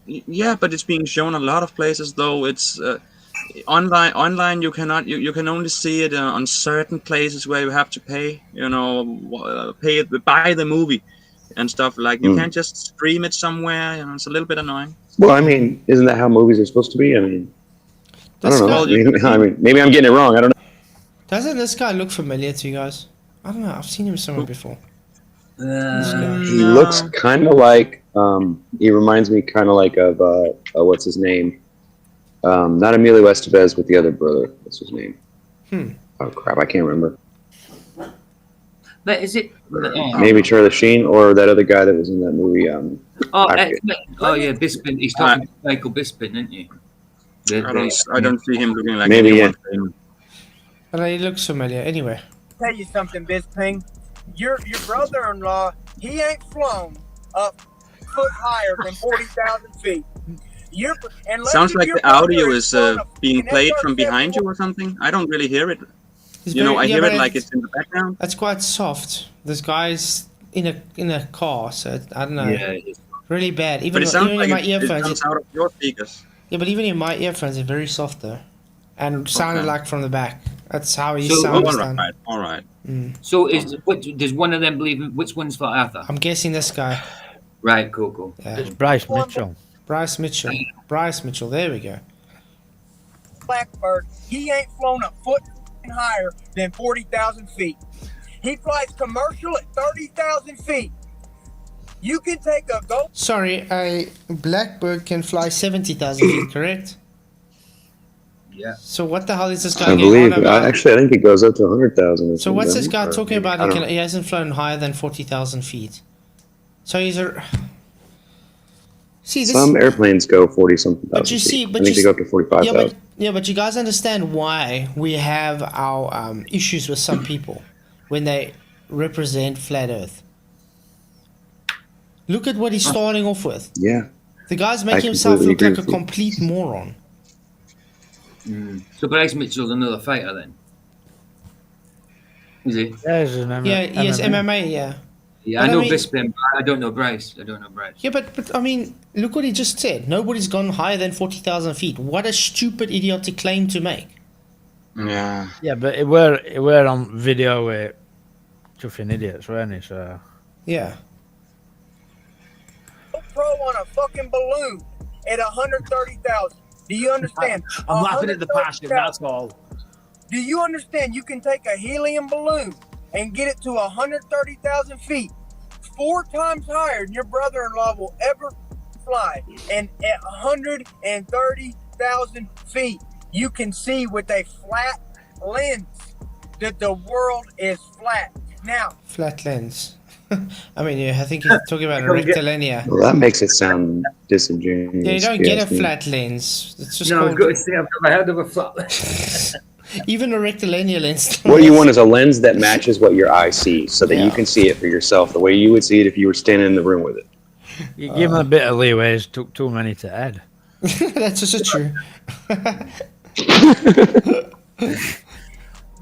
Yeah, but it's being shown a lot of places though. It's online. Online, you cannot. You can only see it on certain places where you have to pay. Buy the movie and stuff. Like you can't just stream it somewhere. It's a little bit annoying. Well, I mean, isn't that how movies are supposed to be? I mean, I don't know. Well, I mean, maybe I'm getting it wrong. I don't know. Doesn't this guy look familiar to you guys? I don't know. I've seen him somewhere before. This guy. He looks kind of like. He reminds me kind of like of what's his name? Not Emilio Estevez, but the other brother. What's his name? Oh crap, I can't remember. But is it? Maybe Charlie Sheen or that other guy that was in that movie. Yeah, Bisping. He's talking about Michael Bisping, isn't he? I don't see him looking like Maybe anyone. But he looks familiar. Anyway. Tell you something, Bisping. Your brother-in-law, he ain't flown up foot higher than 40,000 feet. Sounds like the audio is being played from behind you or something. I don't really hear it. I hear it like it's in the background. That's quite soft. This guy's in a car, so I don't know. Yeah, really bad. Even But it sounds in like my it earphones. comes out of your speakers. Yeah, but even in my earphones, it's very soft though, and sounded like from the back. That's how he So- sounds. All right. So does one of them believe in which one's for Arthur? I'm guessing this guy. Right, cool. Yeah. It's Bryce Mitchell. Bryce Mitchell. There we go. Blackbird, he ain't flown a foot higher than 40,000 feet. He flies commercial at 30,000 feet. You can take a go. Sorry, a Blackbird can fly 70,000 feet, correct? Yeah. So what the hell is this guy I getting believe. on about? Actually, I think it goes up to 100,000. So what's this guy talking about? I don't know. He hasn't flown higher than 40,000 feet. So he's a... See, this... Some airplanes go 40-something thousand. But you see, I think they go up to 45,000. Yeah, but you guys understand why we have our issues with some people when they represent flat Earth. Look at what he's starting off with. Yeah. The guy's making himself completely look like agree a with you. complete moron. So Bryce Mitchell's another fighter then? Is he? Yeah, he's an Yeah, he has MMA, yeah. Yeah, But I know I mean- Bisping, but I don't know Bryce. Yeah, but I mean, look what he just said. Nobody's gone higher than 40,000 feet. What a stupid, idiotic claim to make. Yeah. Yeah, but it were on video with chuffing idiots, weren't he? So Yeah. Pro on a fucking balloon at 130,000. Do you understand? I'm laughing at the passion, 130,000. that's all. Do you understand you can take a helium balloon and get it to 130,000 feet, 4 times higher than your brother-in-law will ever fly, and at 130,000 feet, you can see with a flat lens that the world is flat. Now, Flat lens. I mean, yeah, I think you're talking about a rectilinear. Well, that makes it sound disingenuous. Yeah, you don't if get a ask me. flat lens. It's just No, I was called... going to say I've never heard of a flat. Even a rectilinear lens. What you want is a lens that matches what your eye sees so that you can see it for yourself the way you would see it if you were standing in the room with it. you give him a bit of leeway. It took too many to add. That's also true.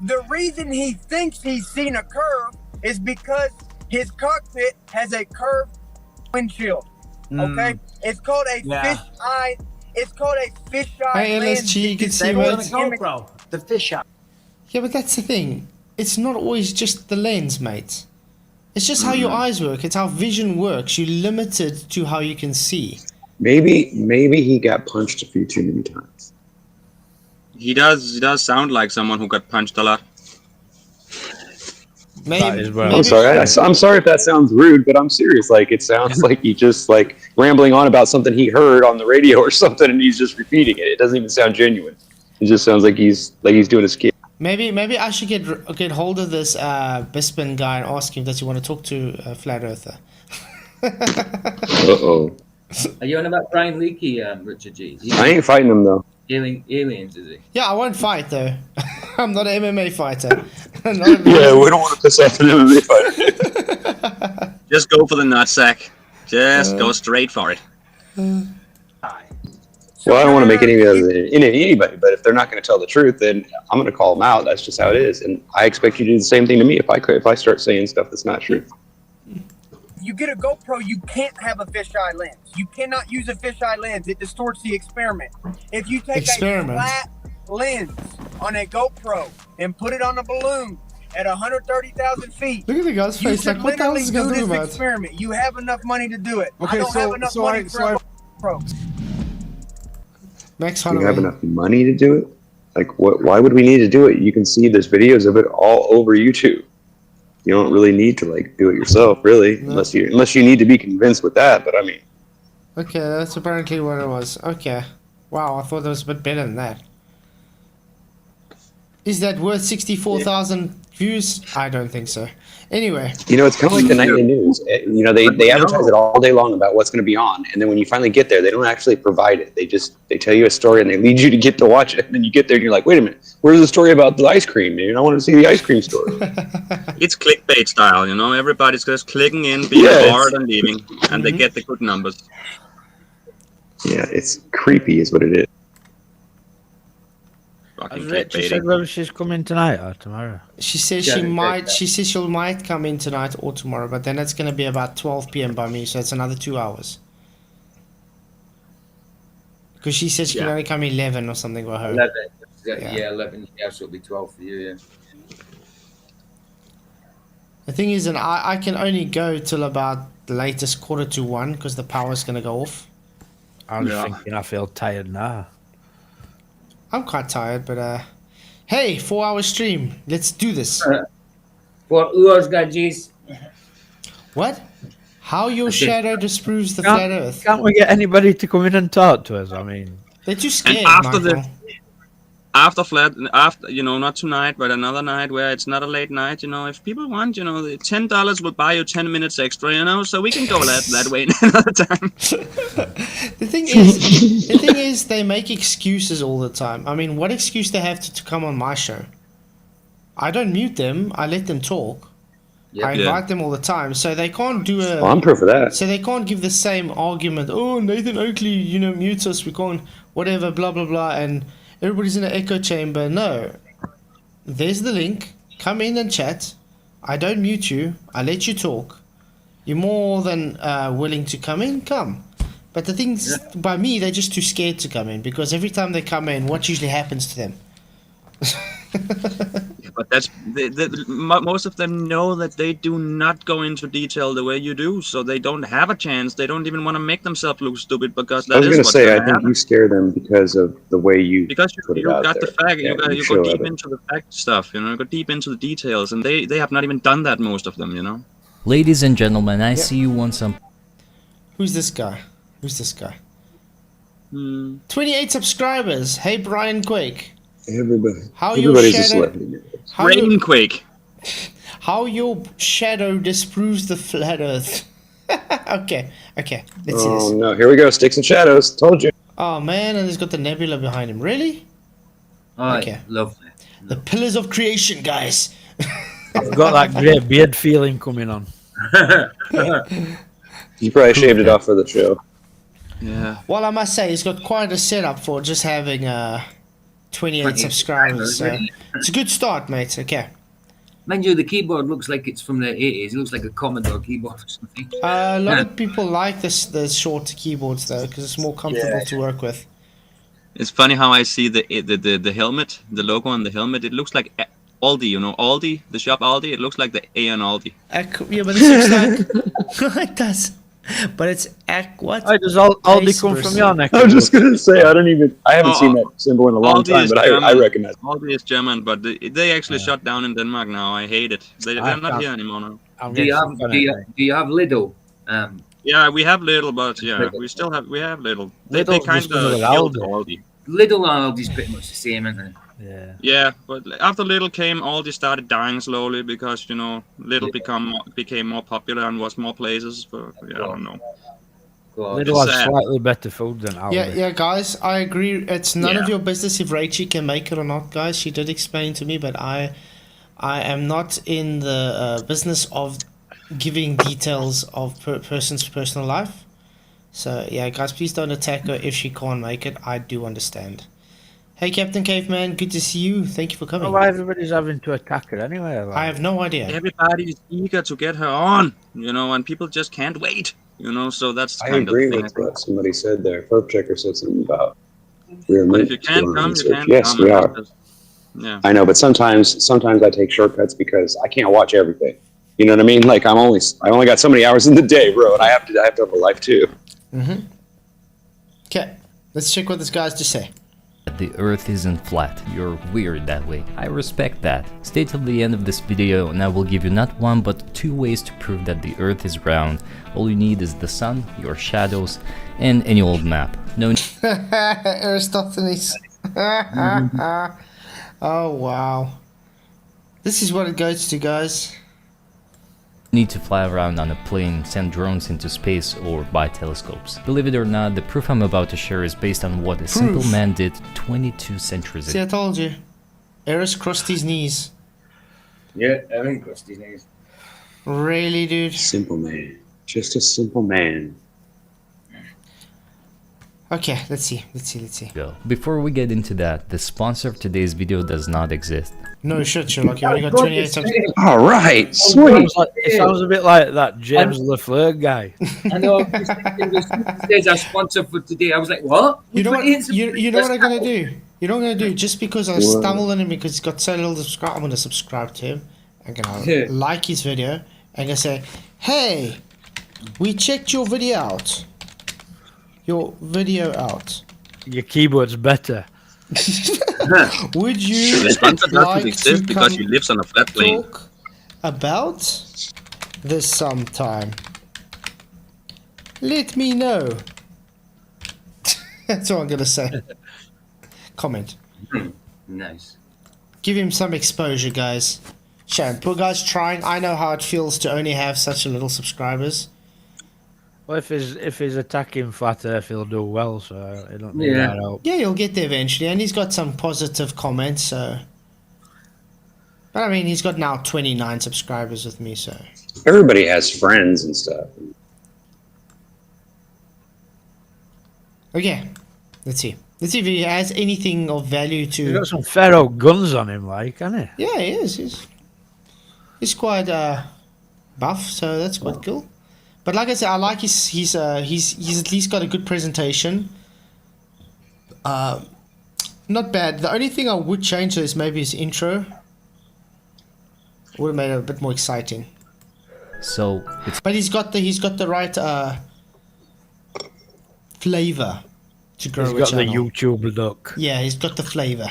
the reason he thinks he's seen a curve is because his cockpit has a curved windshield. Okay? It's called a fish eye. It's called a fish eye Hey, lens. LSG, you can see They what... want to go, bro. The fish eye. Yeah, but that's the thing. It's not always just the lens, mate. It's just how your eyes work. It's how vision works. You're limited to how you can see. Maybe he got punched a few too many times. He does sound like someone who got punched a lot. Maybe, is well. I'm sorry. I'm sorry if that sounds rude, but I'm serious. Like it sounds like he just like rambling on about something he heard on the radio or something, and he's just repeating it. It doesn't even sound genuine. It just sounds like he's doing a skit. Maybe I should get hold of this Bisping guy and ask him, does he want to talk to a flat earther? Uh-oh. Are you on about Brian Leakey, Richard G? I ain't fighting him though. Aliens, is he? Yeah, I won't fight though. I'm not an MMA fighter. Yeah, we don't want to piss off an MMA fighter. Just go for the nutsack. Just go straight for it. Well, I don't want to make any other than anybody, but if they're not going to tell the truth, then I'm going to call them out. That's just how it is, and I expect you to do the same thing to me if I start saying stuff that's not true. You get a GoPro, you can't have a fisheye lens. You cannot use a fisheye lens. It distorts the experiment. If you take a flat lens on a GoPro and put it on a balloon at 130,000 feet, Look at the guy's face. Like, what the hell is he going to do about it? Experiment. You have enough money to do it. Okay, I don't have enough money for a GoPro. Max Do you Holloway. have enough money to do it? Like, what? Why would we need to do it? You can see there's videos of it all over YouTube. You don't really need to like do it yourself, really, unless you need to be convinced with that. But I mean, Okay, that's apparently what it was. Okay. Wow, I thought it was a bit better than that. Is that worth 64,000 views? I don't think so. Anyway. you know, it's kind of like the nightly news. You know, they advertise it all day long about what's going to be on, and then when you finally get there, they don't actually provide it. They tell you a story and they lead you to get to watch it, and then you get there and you're like, wait a minute, where's the story about the ice cream, dude? I want to see the ice cream story. It's clickbait style, you know. Everybody's just clicking in, being bored and leaving, and they get the good numbers. Yeah, it's creepy, is what it is. Fucking Rachel clickbaiting. said whether she's coming tonight or tomorrow. She says she might. She says she might come in tonight or tomorrow, but then it's going to be about 12 p.m. by me, so it's another 2 hours. Because she said she can only come 11 or something for her. 11. Yeah, 11. Yeah, so it'll be 12 for you, yeah. The thing is, and I can only go till about the latest 1:45 because the power's going to go off. I'm just thinking I feel tired now. I'm quite tired, but hey, 4-hour stream. Let's do this. 4 hours, guys. What? How your shadow disproves the flat Earth? Can't we get anybody to come in and talk to us? I mean, they're too scared. And after Michael. after you know, not tonight, but another night where it's not a late night, you know, if people want, you know, the $10 will buy you 10 minutes extra, you know, so we can go that way another time. The thing is, they make excuses all the time. I mean, what excuse they have to come on my show? I don't mute them. I let them talk. I invite them all the time, so they can't do a. Well, I'm proof of that. So they can't give the same argument. Oh, Nathan Oakley, you know, mutes us. We can't, whatever, blah blah blah, and everybody's in an echo chamber. No, there's the link. Come in and chat. I don't mute you. I let you talk. You're more than willing to come in. Come. But the things by me, they're just too scared to come in because every time they come in, what usually happens to them? But that's most of them know that they do not go into detail the way you do, so they don't have a chance. They don't even want to make themselves look stupid because that I was is going to what's say, gonna I think happen. you scare them because of the way you Because put you it out got there. the fact, Yeah, you show go deep it. into the fact stuff, you know, you go deep into the details, and they have not even done that, most of them, you know. Ladies and gentlemen, I see you want some. Who's this guy? Who's this guy? Hmm. 28 subscribers. Hey, Brian Quake. Everybody's shadow- a celebrity. Rainquake. How your shadow disproves the flat Earth. okay, let's see this. Oh no, here we go, sticks and shadows. Told you. Oh man, and he's got the nebula behind him. Really? Oh, Okay. lovely. The pillars of creation, guys. I've got that great beard feeling coming on. You probably shaved it off for the show. Yeah. Well, I must say, he's got quite a setup for just having 28 subscribers. So it's a good start, mate. Okay. Mind you, the keyboard looks like it's from the 80s. It looks like a Commodore keyboard or something. A lot of people like the short keyboards though, because it's more comfortable to work with. It's funny how I see the helmet, the logo on the helmet. It looks like Aldi, you know, Aldi, the shop Aldi. It looks like the A on Aldi. Yeah, but this looks like it does. But it's what? Why does Aldi come from your neck? I was just gonna say, I haven't seen that symbol in a long Aldi time, is but I recognize it. Aldi is German, but they actually shut down in Denmark now. I hate it. They're not here anymore now. Do you have Lidl? Yeah, we have Lidl, but yeah, we have Lidl. They kind of killed Aldi. Lidl and Aldi's pretty much the same, isn't it? Yeah. Yeah, but after Lidl came, Aldi started dying slowly because, you know, Lidl became more popular and was more places. But yeah, I don't know. Lidl has slightly better food than Aldi. Yeah, guys, I agree. It's none of your business if Rachie can make it or not, guys. She did explain to me, but I am not in the business of giving details of person's personal life. So yeah, guys, please don't attack her if she can't make it. I do understand. Hey, Captain Caveman, good to see you. Thank you for coming. Why everybody's having to attack her anyway? I have no idea. Everybody is eager to get her on, and people just can't wait, so that's I kind of the agree thing. with what somebody said there. Perp Checker said something about we are But meant if you to can't do our come, you research. can't Yes, come. we and are. that's just- Yeah. I know, but sometimes I take shortcuts because I can't watch everything. You know what I mean? Like I only got so many hours in the day, bro, and I have to have a life too. Okay, let's check what this guy's to say. The earth isn't flat. You're weird that way. I respect that. Stay till the end of this video and I will give you not one but 2 ways to prove that the earth is round. All you need is the sun, your shadows, and any old map. No Aristophanes. Oh wow. This is what it goes to, guys. need to fly around on a plane, send drones into space, or buy telescopes. Believe it or not, the proof I'm about to share is based on what a simple man did 22 centuries See, ago. I told you. Eris crossed his knees. Yeah, everything crossed his knees. Really, dude? Simple man. Just a simple man. Okay, let's see. Before we get into that, the sponsor of today's video does not exist. No shit, Sherlock. You only got 28 subscribers. All right, sweet. It sounds a bit like that James Lafleur guy. I know. It says our sponsor for today. I was like, what? You know what? You know what I'm gonna do? You know what I'm gonna do? Just because I stumbled on him because he's got so little subscribe, I'm gonna subscribe to him. I'm gonna like his video. I'm gonna say, hey, we checked your video out. Your keyboard's better. Would you The sponsor doesn't like exist to because come he lives on a flat plane. talk about this sometime? Let me know. That's all I'm gonna say. Comment. Nice. Give him some exposure, guys. Shame. Poor guy's trying. I know how it feels to only have such a little subscribers. Well, if he's attacking Flat Earth, he'll do well, so he don't need that help. Yeah, he'll get there eventually, and he's got some positive comments, so... But I mean, he's got now 29 subscribers with me, so... Everybody has friends and stuff. Okay, let's see. Let's see if he has anything of value to... He's got some fair old guns on him, like, hasn't he? Yeah, he is. He's quite buff, so that's quite cool. But like I said, I like he's at least got a good presentation. Not bad. The only thing I would change is maybe his intro. Would have made it a bit more exciting. So it's But he's got the right flavor to grow He's a got the channel. YouTube look. Yeah, he's got the flavor.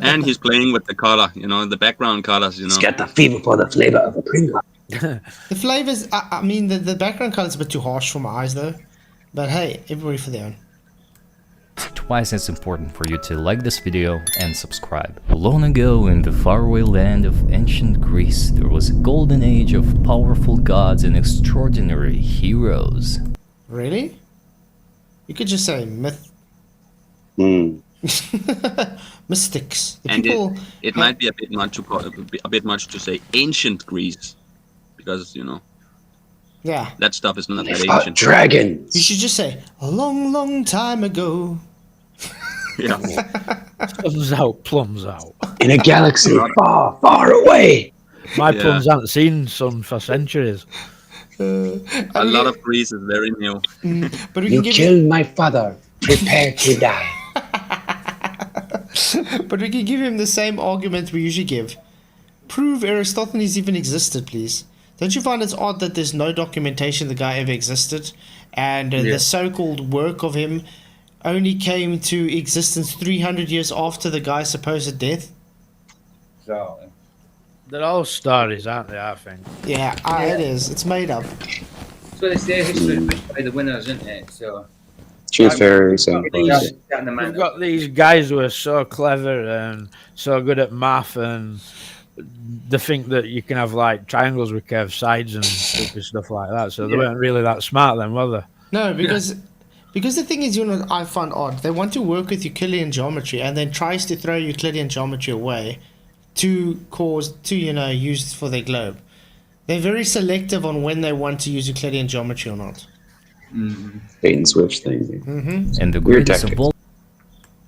And he's playing with the color, the background colors, He's got the fever for the flavor of a Pringle. The flavors, I mean, the background color is a bit too harsh for my eyes, though. But hey, everybody for their own. twice as important for you to like this video and subscribe. Long ago in the faraway land of ancient Greece, there was a golden age of powerful gods and extraordinary heroes. Really? You could just say myth. Mystics. The And people it might be a bit much to call, a bit much to say ancient Greece, because yeah. that stuff is not that Fought ancient. dragons. You should just say a long, long time ago. Yeah. Plums out. In a galaxy far, far away. My Yeah. plums haven't seen sun for centuries. A lot of Greece is very new. But we You can give killed my father. Prepare to die. But we can give him the same argument we usually give. Prove Aristophanes even existed, please. Don't you find it's odd that there's no documentation the guy ever existed, and the so-called work of him only came to existence 300 years after the guy's supposed death? So, They're all stories, aren't they, I think? Yeah, it is. It's made up. so they say history by the winners, isn't it? So She's very simple. We've got these guys who are so clever and so good at math, and they think that you can have like triangles with curved sides and stupid stuff like that. So they weren't really that smart then, were they? No, because the thing is, I find odd. They want to work with Euclidean geometry and then tries to throw Euclidean geometry away to use for their globe. They're very selective on when they want to use Euclidean geometry or not. bait and switch thing. And the Weird greatest of tactics.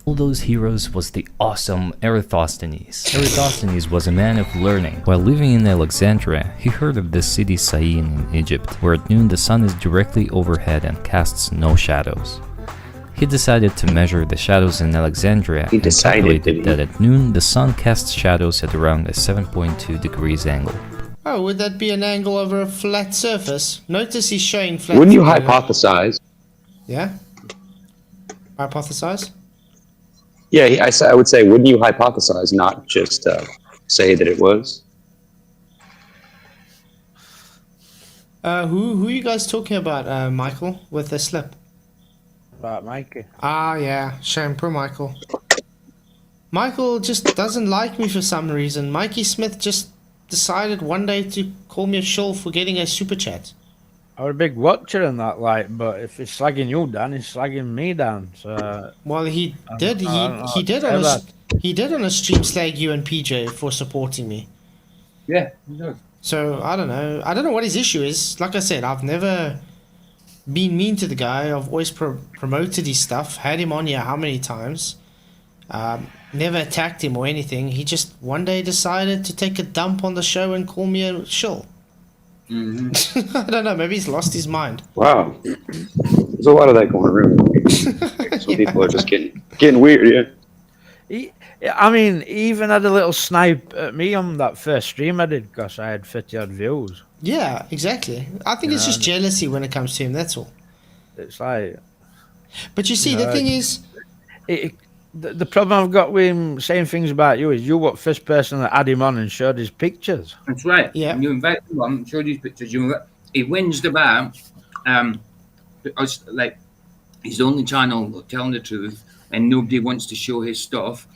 all those heroes was the awesome Eratosthenes. Eratosthenes was a man of learning. While living in Alexandria, he heard of the city Syene in Egypt, where at noon the sun is directly overhead and casts no shadows. He decided to measure the shadows in Alexandria and calculated that at noon the sun casts shadows at around a 7.2 degrees angle. Oh, would that be an angle over a flat surface? Notice he's showing flat. Wouldn't you hypothesize? Yeah? Hypothesize? Yeah, I would say, wouldn't you hypothesize, not just say that it was? Who are you guys talking about, Michael, with the slip? About Mikey. Ah, yeah. Shame, poor Michael. Michael just doesn't like me for some reason. Mikey Smith just decided one day to call me a shill for getting a super chat. I was a big watcher in that light, but if he's slagging you down, he's slagging me down. So well, he did. He did on a stream slag you and PJ for supporting me. Yeah, he does. So I don't know. I don't know what his issue is. Like I said, I've never been mean to the guy. I've always promoted his stuff. Had him on here how many times? Never attacked him or anything. He just one day decided to take a dump on the show and call me a shill. I don't know. Maybe he's lost his mind. Wow, there's a lot of that going around. Some people are just getting weird. Yeah. I mean, he even had a little snipe at me on that first stream I did because I had 50-odd views. Yeah, exactly. I think it's just jealousy when it comes to him. That's all. It's like. But you see, the thing is, the problem I've got with him saying things about you is you were the first person that had him on and showed his pictures. That's right. Yeah. You invited him on, showed his pictures. He whinged about, like his only channel telling the truth, and nobody wants to show his stuff.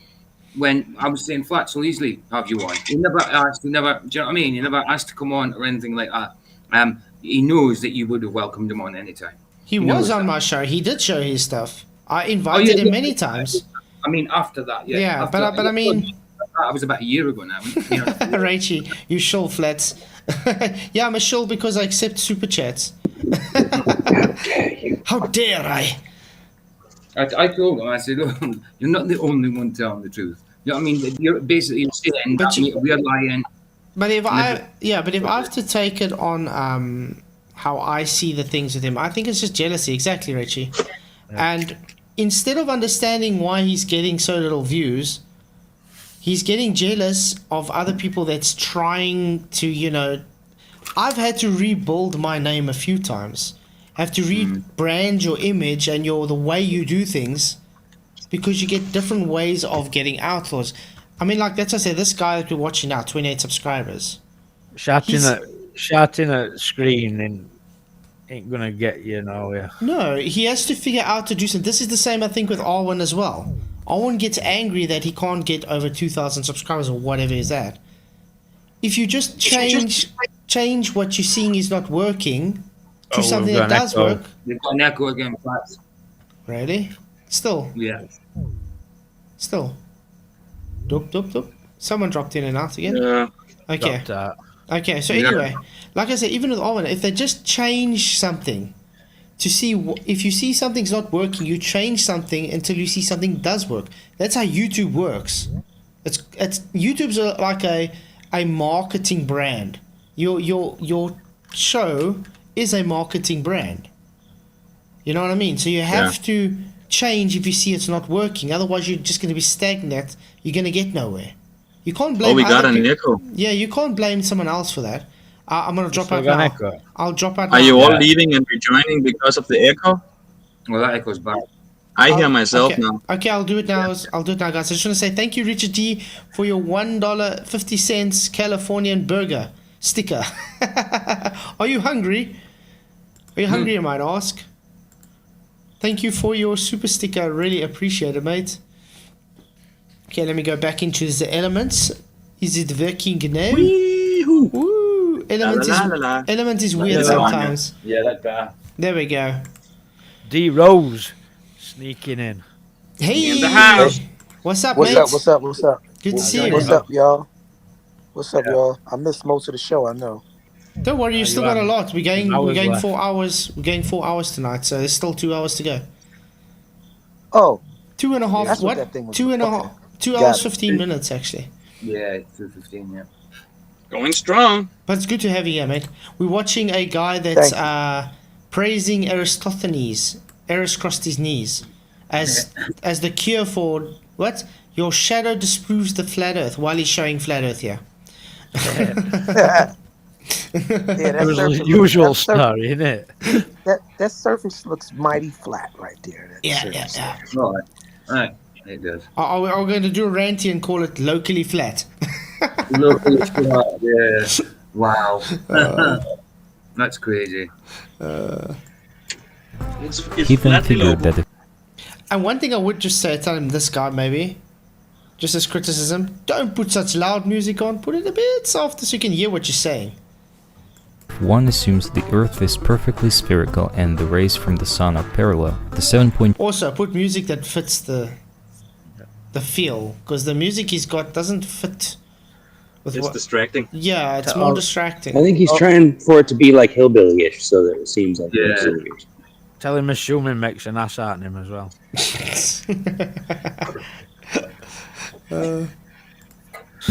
When I was saying, Flats will easily have you on. He never asked. Do you know what I mean? He never asked to come on or anything like that. He knows that you would have welcomed him on anytime. He was on my show. He did show his stuff. I invited him many times. I mean, after that, yeah. Yeah, but I mean, that was about a year ago now. Rachie, you shill, Flats. Yeah, I'm a shill because I accept super chats. How dare I? I told him, I said, look, you're not the only one telling the truth. You know what I mean? You're basically saying that we're lying. But if I have to take it on how I see the things with him, I think it's just jealousy. Exactly, Richie. Yeah. And instead of understanding why he's getting so little views, he's getting jealous of other people that's trying to, I've had to rebuild my name a few times. Have to rebrand your image and the way you do things because you get different ways of getting outlaws. I mean, like that's I say, this guy that we're watching now, 28 subscribers. Shouting at screen ain't gonna get you nowhere. No, he has to figure out to do something. This is the same, I think, with Arwen as well. Arwen gets angry that he can't get over 2,000 subscribers or whatever is that. If you just change what you're seeing is not working to something that does work. You've got an echo again, Flats. Really? Still? Yeah. Still. Doop. Someone dropped in and out again? Yeah. Okay. Okay, so anyway, like I said, even with Owen, if they just change something to see, if you see something's not working, you change something until you see something does work. That's how YouTube works. It's YouTube's like a marketing brand. Your show is a marketing brand. You know what I mean? So you have to change if you see it's not working. Otherwise, you're just going to be stagnant. You're going to get nowhere. You can't blame. Oh, we got an echo. Yeah, you can't blame someone else for that. I'm going to drop out now. I'll drop out now. Are you all leaving and rejoining because of the echo? Well, that echoes back. I hear myself now. Okay, I'll do it now. Guys. I just want to say thank you, Richard D, for your $1.50 Californian burger sticker. Are you hungry? Are you hungry, I might ask? Thank you for your super sticker. I really appreciate it, mate. Okay, let me go back into the elements. Is it working now? Woo! Element is weird sometimes. Yeah, that's better. There we go. D Rose sneaking in. Hey! In the house. What's up, What's mate? What's up? Good to see you. What's up, y'all? What's up, y'all? I missed most of the show, I know. Don't worry, you still got a lot. We're going left. 4 hours. We're going 4 hours tonight, so there's still 2 hours to go. Oh, 2.5. that's what What? that thing was. 2.5. Okay. 2 Got hours it. 15 minutes actually. Yeah, 2:15. Yeah. Going strong. But it's good to have you here, mate. We're watching a guy that's praising Aristophanes. Eris crossed his knees as the cure for what? Your shadow disproves the flat Earth while he's showing flat Earth here. Yeah, It that was surface the looks- usual that surface- story, isn't it? That surface looks mighty flat right there. That surface. All right. It does. Are we going to do a ranty and call it locally flat? Look, yeah. Wow. That's crazy. It's He then flat below. figured that if And one thing I would just say, tell him this guy maybe, just as criticism, don't put such loud music on. Put it a bit softer so you can hear what you're saying. one assumes the Earth is perfectly spherical and the rays from the sun are parallel, the 7 Also, put music that fits the feel, because the music he's got doesn't fit with It's what. distracting. Yeah, it's more distracting. I think he's trying for it to be like hillbilly-ish, so that it seems like Yeah. hillbilly. Tell him assuming makes an ass out of him as well.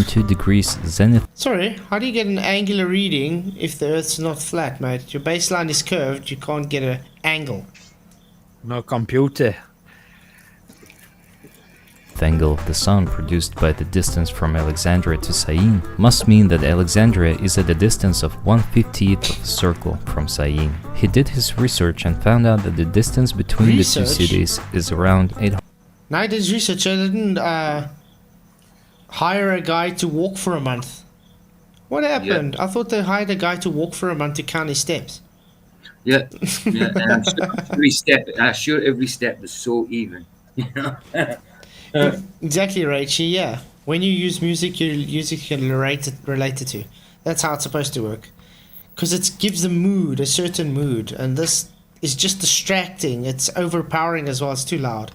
2 degrees zenith Sorry, how do you get an angular reading if the Earth's not flat, mate? Your baseline is curved, you can't get an angle. No computer. angle of the sun produced by the distance from Alexandria to Syene must mean that Alexandria is at a distance of 1/50th of a circle from Syene. He did his research and found out that the distance between the two cities is around 800. Now his research, I didn't hire a guy to walk for a month. What happened? I thought they hired a guy to walk for a month to count his steps. Yeah, yeah. And I'm sure every step is so even. You know? Exactly, Rachie. Yeah. When you use music, you can relate it to. That's how it's supposed to work. Because it gives the mood, a certain mood, and this is just distracting. It's overpowering as well. It's too loud.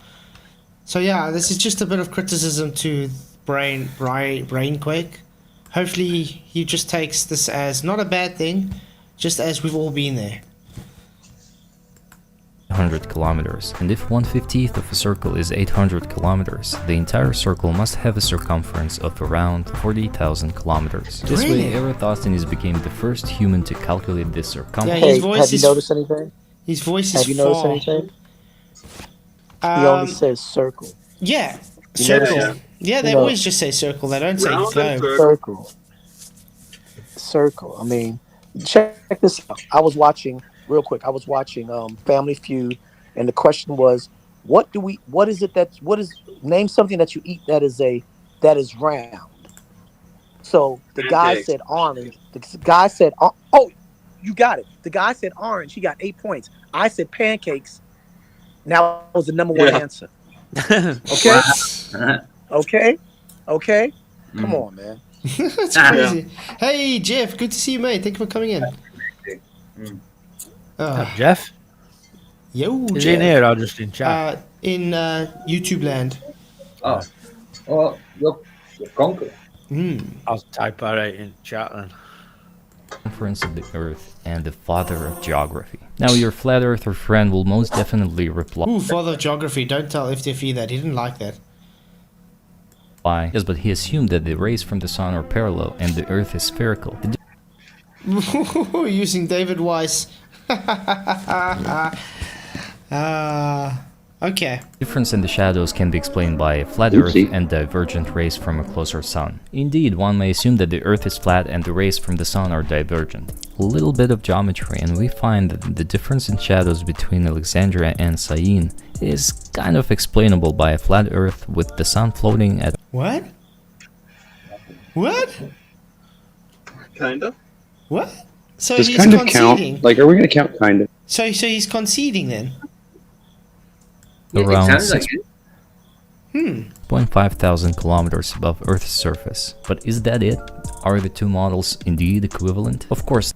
So yeah, this is just a bit of criticism to Brainquake. Hopefully, he just takes this as not a bad thing, just as we've all been there. 100 kilometers, and if 1/50th of a circle is 800 kilometers, the entire circle must have a circumference of around 40,000 kilometers. This way, Eratosthenes became the first human to calculate this circumference. Yeah, his voice have you noticed anything? His voice is Have you noticed far. anything? He only says circle. Yeah, You circle. notice- Yeah, they you know, always just say circle. They don't say Round and globe. circle. Circle. Circle. I mean, check this out. I was watching Family Feud, and the question was, name something that you eat that is round. So the guy Pancakes. said orange. The guy said, oh, you got it. The guy said orange. He got 8 points. I said pancakes. Now that was the number one Yeah. answer. Okay? Okay? Come on, man. That's crazy. Hey, Jeff, good to see you, mate. Thank you for coming in. Jeff? Yo, Is Jeff. he in here or just in chat? In YouTube land. Oh, you're conquer. I'll type that out in chat then. Circumference of the Earth and the father of geography. Now, your flat earther friend will most definitely reply. Ooh, father of geography. Don't tell FTFE that. He didn't like that. Why? Yes, but he assumed that the rays from the sun are parallel and the Earth is spherical. The Using David Weiss. Okay. difference in the shadows can be explained by a flat Earth and divergent rays from a closer sun. Indeed, one may assume that the Earth is flat and the rays from the sun are divergent. A little bit of geometry and we find that the difference in shadows between Alexandria and Syene is kind of explainable by a flat Earth with the sun floating at What? What? Kind of. What? So Does he's kind of conceding. count? Like, are we going to count kind of? So he's conceding then. around It sounds like it. 6.5 thousand kilometers above Earth's surface. But is that it? Are the two models indeed equivalent? Of course.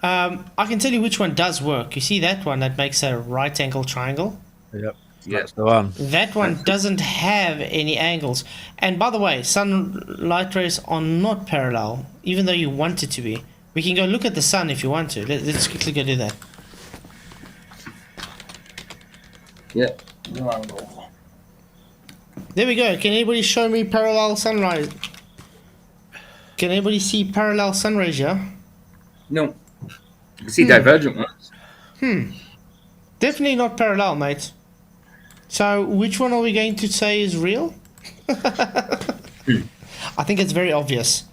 I can tell you which one does work. You see that one that makes a right angle triangle? Yep. Yeah. That's the one. That one doesn't have any angles. And by the way, sunlight rays are not parallel, even though you want it to be. We can go look at the sun if you want to. Let's quickly go do that. Yeah. No angle. There we go. Can anybody show me parallel sunrise? Can anybody see parallel sun rays, yeah? No. You can see divergent ones. Definitely not parallel, mate. So, which one are we going to say is real? I think it's very obvious.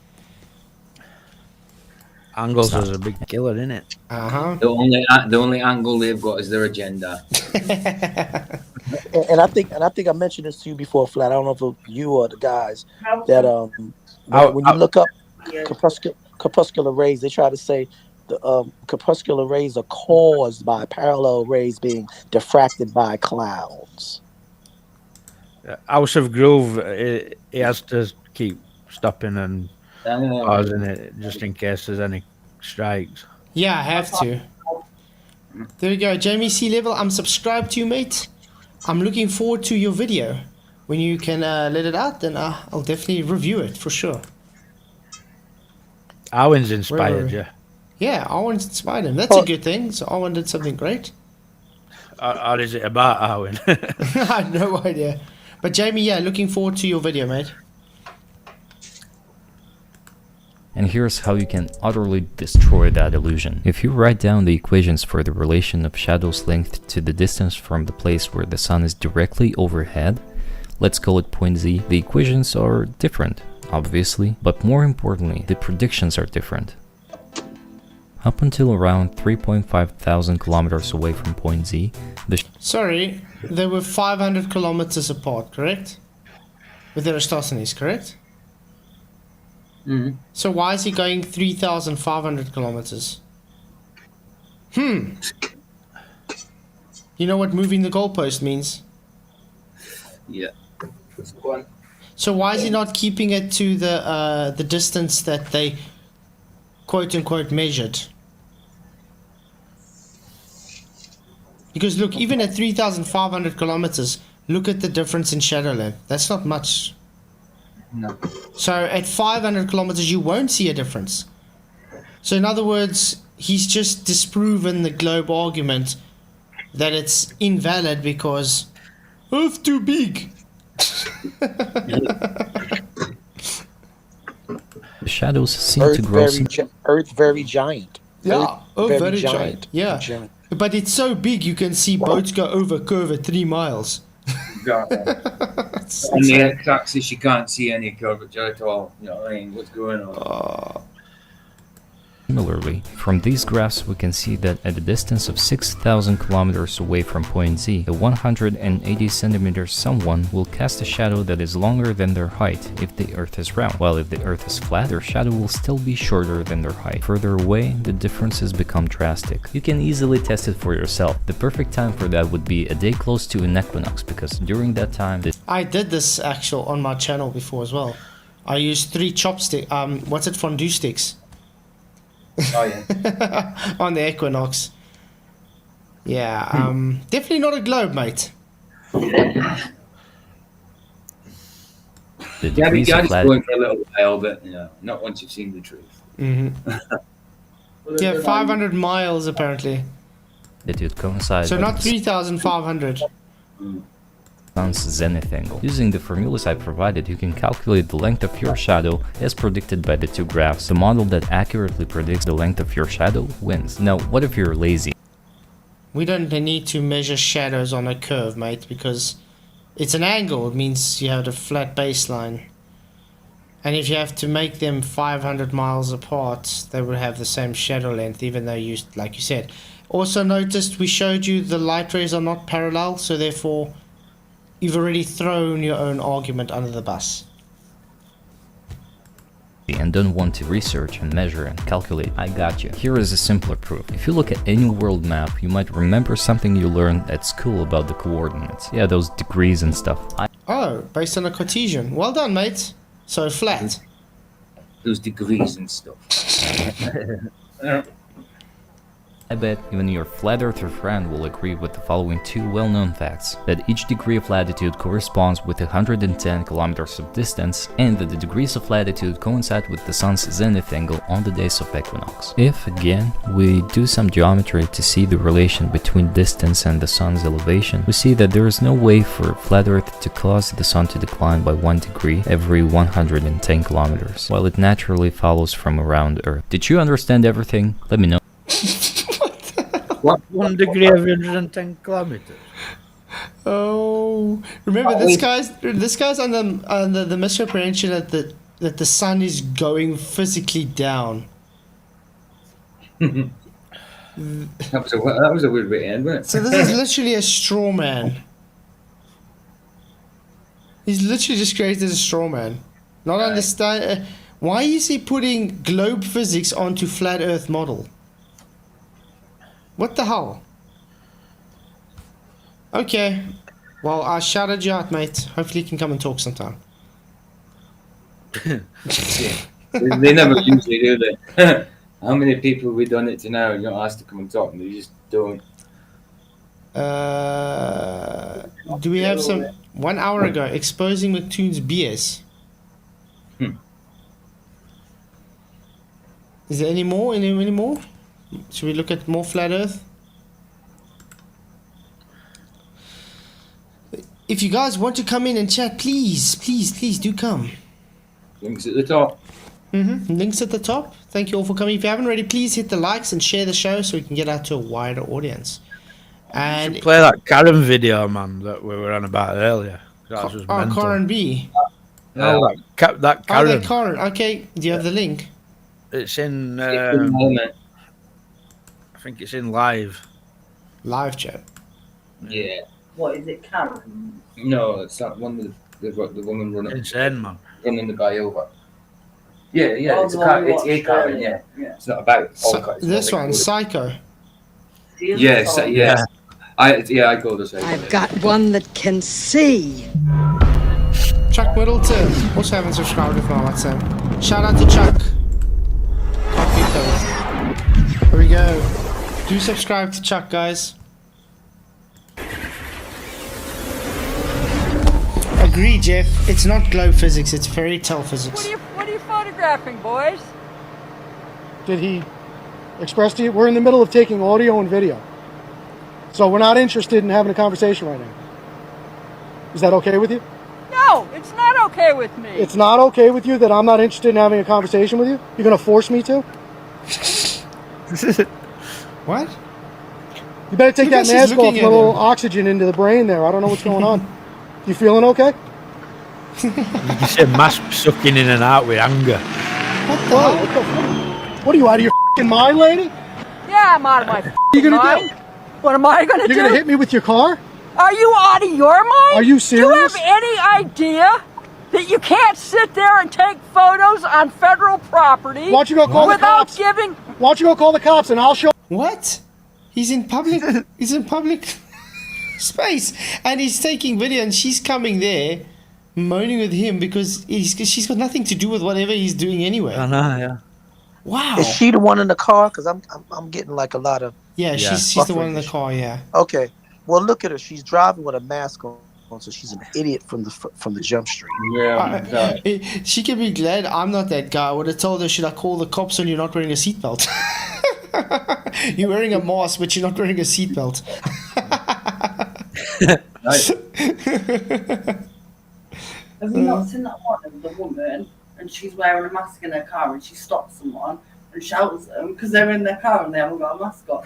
Angles is a big killer, isn't it? The only angle they've got is their agenda. And I think I mentioned this to you before, Flat. I don't know if it was you or the guys that when you look up corpuscular rays, they try to say the corpuscular rays are caused by parallel rays being diffracted by clouds. House of Grove, he has to keep stopping and pausing it just in case there's any strikes. Yeah, I have to. There we go. Jamie Sea Level, I'm subscribed to you, mate. I'm looking forward to your video. When you can let it out, then I'll definitely review it for sure. Arwen's inspired you. Yeah, Arwen inspired him. That's a good thing. So Arwen did something great. Or is it about Arwen? I have no idea. But Jamie, yeah, looking forward to your video, mate. And here's how you can utterly destroy that illusion. If you write down the equations for the relation of shadow's length to the distance from the place where the sun is directly overhead, let's call it point Z, the equations are different, obviously, but more importantly, the predictions are different. Up until around 3.5 thousand kilometers away from point Z, Sorry, they were 500 kilometers apart, correct? With Eratosthenes, correct? So why is he going 3,500 kilometers? You know what moving the goalpost means? Yeah. So why is he not keeping it to the distance that they quote unquote measured? Because look, even at 3,500 kilometers, look at the difference in shadow length. That's not much. No. So at 500 kilometers, you won't see a difference. So in other words, he's just disproven the globe argument that it's invalid because Earth's too big. the shadows seem to grow. Earth very giant. Yeah, Earth very giant. Yeah. But it's so big you can see boats go over curve at 3 miles. On the x-axis, you can't see any curvature at all. You know what I mean? What's going on? Similarly, from these graphs we can see that at a distance of 6,000 kilometers away from point Z, a 180 centimeters someone will cast a shadow that is longer than their height if the Earth is round, while if the Earth is flat, their shadow will still be shorter than their height. Further away, the differences become drastic. You can easily test it for yourself. The perfect time for that would be a day close to an equinox, because during that time... I did this actual on my channel before as well. I used 3 chopsticks, fondue sticks. Oh yeah. On the equinox. Yeah, definitely not a globe, mate. Yeah, we got it going for a little while, but not once you've seen the truth. Yeah, 500 miles apparently. It coincides. So not 3,500. Zenith angle. Using the formulas I provided, you can calculate the length of your shadow as predicted by the 2 graphs. The model that accurately predicts the length of your shadow wins. Now, what if you're lazy? We don't need to measure shadows on a curve, mate, because it's an angle. It means you have a flat baseline. And if you have to make them 500 miles apart, they will have the same shadow length, even though you, like you said. Also noticed we showed you the light rays are not parallel, so therefore you've already thrown your own argument under the bus. And don't want to research and measure and calculate, I got you. Here is a simpler proof. If you look at any world map, you might remember something you learned at school about the coordinates. Yeah, those degrees and stuff. Oh, based on a Cartesian. Well done, mate. So flat. Those degrees and stuff. I bet even your flat earther friend will agree with the following 2 well-known facts: that each degree of latitude corresponds with 110 kilometers of distance, and that the degrees of latitude coincide with the sun's zenith angle on the days of equinox. If, again, we do some geometry to see the relation between distance and the sun's elevation, we see that there is no way for flat earth to cause the sun to decline by 1 degree every 110 kilometers, while it naturally follows from around Earth. Did you understand everything? Let me know. What 1 degree every 110 kilometers? Oh, remember this guy's under the misapprehension that the sun is going physically down. That was a weird way to end, wasn't it? So this is literally a straw man. He's literally just created a straw man. Not understand. Why is he putting globe physics onto flat Earth model? What the hell? Okay. Well, I shouted you out, mate. Hopefully you can come and talk sometime. Yeah. They never usually do that. How many people have we done it to now? You don't ask to come and talk, and they just don't. Do we have some... 1 hour ago, exposing McToon's BS. Is there any more? Any more? Should we look at more flat Earth? If you guys want to come in and chat, please do come. Links at the top. Links at the top. Thank you all for coming. If you haven't already, please hit the likes and share the show so we can get out to a wider audience. And play that Karen video, man, that we were on about earlier. That was mental. Karen B. No, that Karen. Oh, that Karen. Okay, do you have the link? It's in. Element. I think it's in live. Live chat. Yeah. What is it, Karen? No, it's that one with the woman running. Insane, man. Running the guy over. Yeah, Oh, it's the a one we it's a watched Karen, earlier. yeah. It's not about all cars. This one, Psycho. Yes, yeah. I go this way. I've got one that can see. Chuck Middleton. Also haven't subscribed with my WhatsApp. Shout out to Chuck. Can't beat those. Here we go. Do subscribe to Chuck, guys. Agree, Jeff. It's not globe physics, it's fairy tale physics. What are you photographing, boys? Did he express to you? We're in the middle of taking audio and video. So we're not interested in having a conversation right now. Is that okay with you? No, it's not okay with me. It's not okay with you that I'm not interested in having a conversation with you? You're going to force me to? What? You better take that mask off, a little oxygen into the brain there. I don't know what's going on. You feeling okay? You say mask sucking in and out with anger. What are you, out of your f***ing mind, lady? Yeah, I'm out of my you gonna mind. do? What am I going to do? You're going to hit me with your car? Are you out of your mind? Are you serious? Do you have any idea that you can't sit there and take photos on federal property Why don't you go call the cops? giving... Why don't you go call the cops and I'll show... What? He's in public... he's in public space. And he's taking video and she's coming there moaning with him because she's got nothing to do with whatever he's doing anyway. I know, yeah. Wow. Is she the one in the car? Because I'm getting like a lot of... Yeah, she's the one in the car, yeah. Okay. Well, look at her. She's driving with a mask on, so she's an idiot from the jump street. Yeah. She can be glad I'm not that guy. I would have told her, should I call the cops when you're not wearing a seatbelt? You're wearing a mask, but you're not wearing a seatbelt. Nice. Have you not seen that one of the woman and she's wearing a mask in her car and she stops someone and shouts at them because they're in their car and they haven't got a mask on?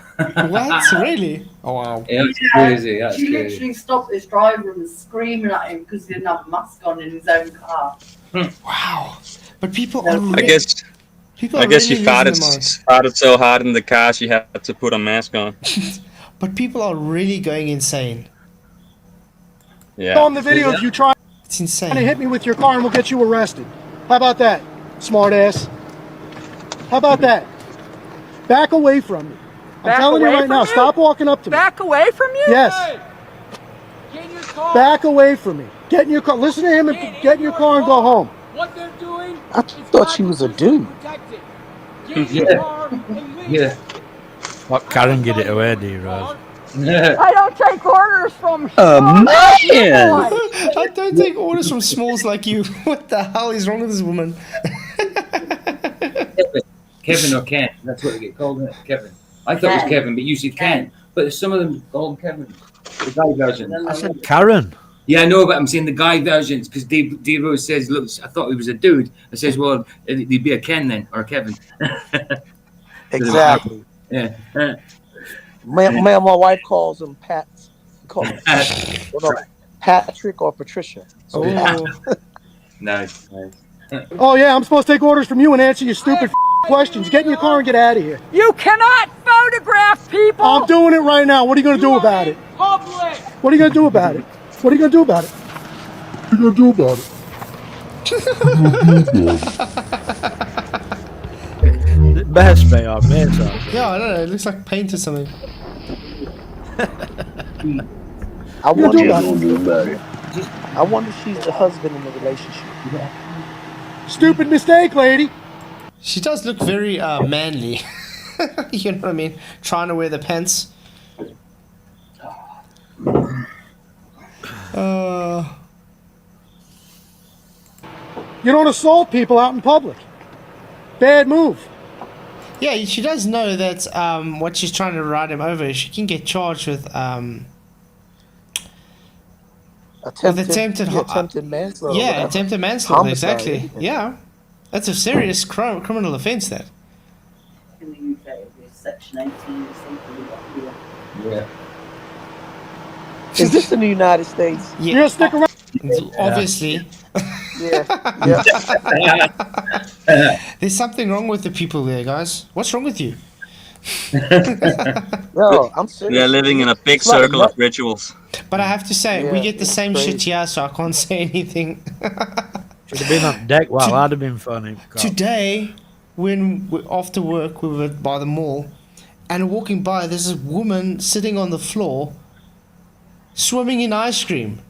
What? Really? Oh, wow. Yeah, that's crazy. That's she crazy. literally stopped this driver and was screaming at him because he didn't have a mask on in his own car. Wow. But people are I guess she farted so hard in the car she had to put a mask on. But people are really going insane. Yeah. On the video if you try... It's insane. To hit me with your car and we'll get you arrested. How about that, smart ass? How about that? Back away from me. I'm telling you right now, stop walking up to me. Back away from you? Yes. Get in your car. Back away from me. Get in your car. Listen to him and get in your car and go home. What they're doing? I thought she was a dude. Yeah. What Karen get it away, D-Rose? I don't take orders from man! I don't take orders from smalls like you. What the hell is wrong with this woman? Kevin or Ken. That's what they get called, isn't it? Kevin. I thought it was Kevin, but usually Ken. But some of them call him Kevin. The guy version. I said Karen. Yeah, I know, but I'm saying the guy versions because D-Rose says, look, I thought he was a dude. I says, well, he'd be a Ken then, or a Kevin. Exactly. Yeah. Man, my wife calls him Pat. Call him Patrick or Patricia. So, Nice. Oh yeah, I'm supposed to take orders from you and answer your stupid questions. Get in your car and get out of here. You cannot photograph people. I'm doing it right now. What are you going to do about it? Public. What are you going to do about it? What are you going to do about it? What are you going to do about it? Best bay or mates. Yeah, I don't know. It looks like paint or something. I wonder if she's the husband in the relationship. Stupid mistake, lady. She does look very manly. You know what I mean? Trying to wear the pants. You don't assault people out in public. Bad move. Yeah, she does know that what she's trying to ride him over, she can get charged with attempted manslaughter. Yeah, attempted manslaughter. Homicide, Exactly. Yeah, that's a serious criminal offence. That. In the UK, it's Section 18 or something. Yeah. Is this in the United States? Yeah. You'll stick around. Obviously. Yeah. There's something wrong with the people there, guys. What's wrong with you? No, I'm serious. They're living in a big It's not circle enough. of rituals. But I have to say, we Yeah, get the it's same crazy. shit here, so I can't say anything. Should have been on deck. Well, that'd have been funny. Today, when after work we were by the mall, and walking by, there's a woman sitting on the floor, swimming in ice cream.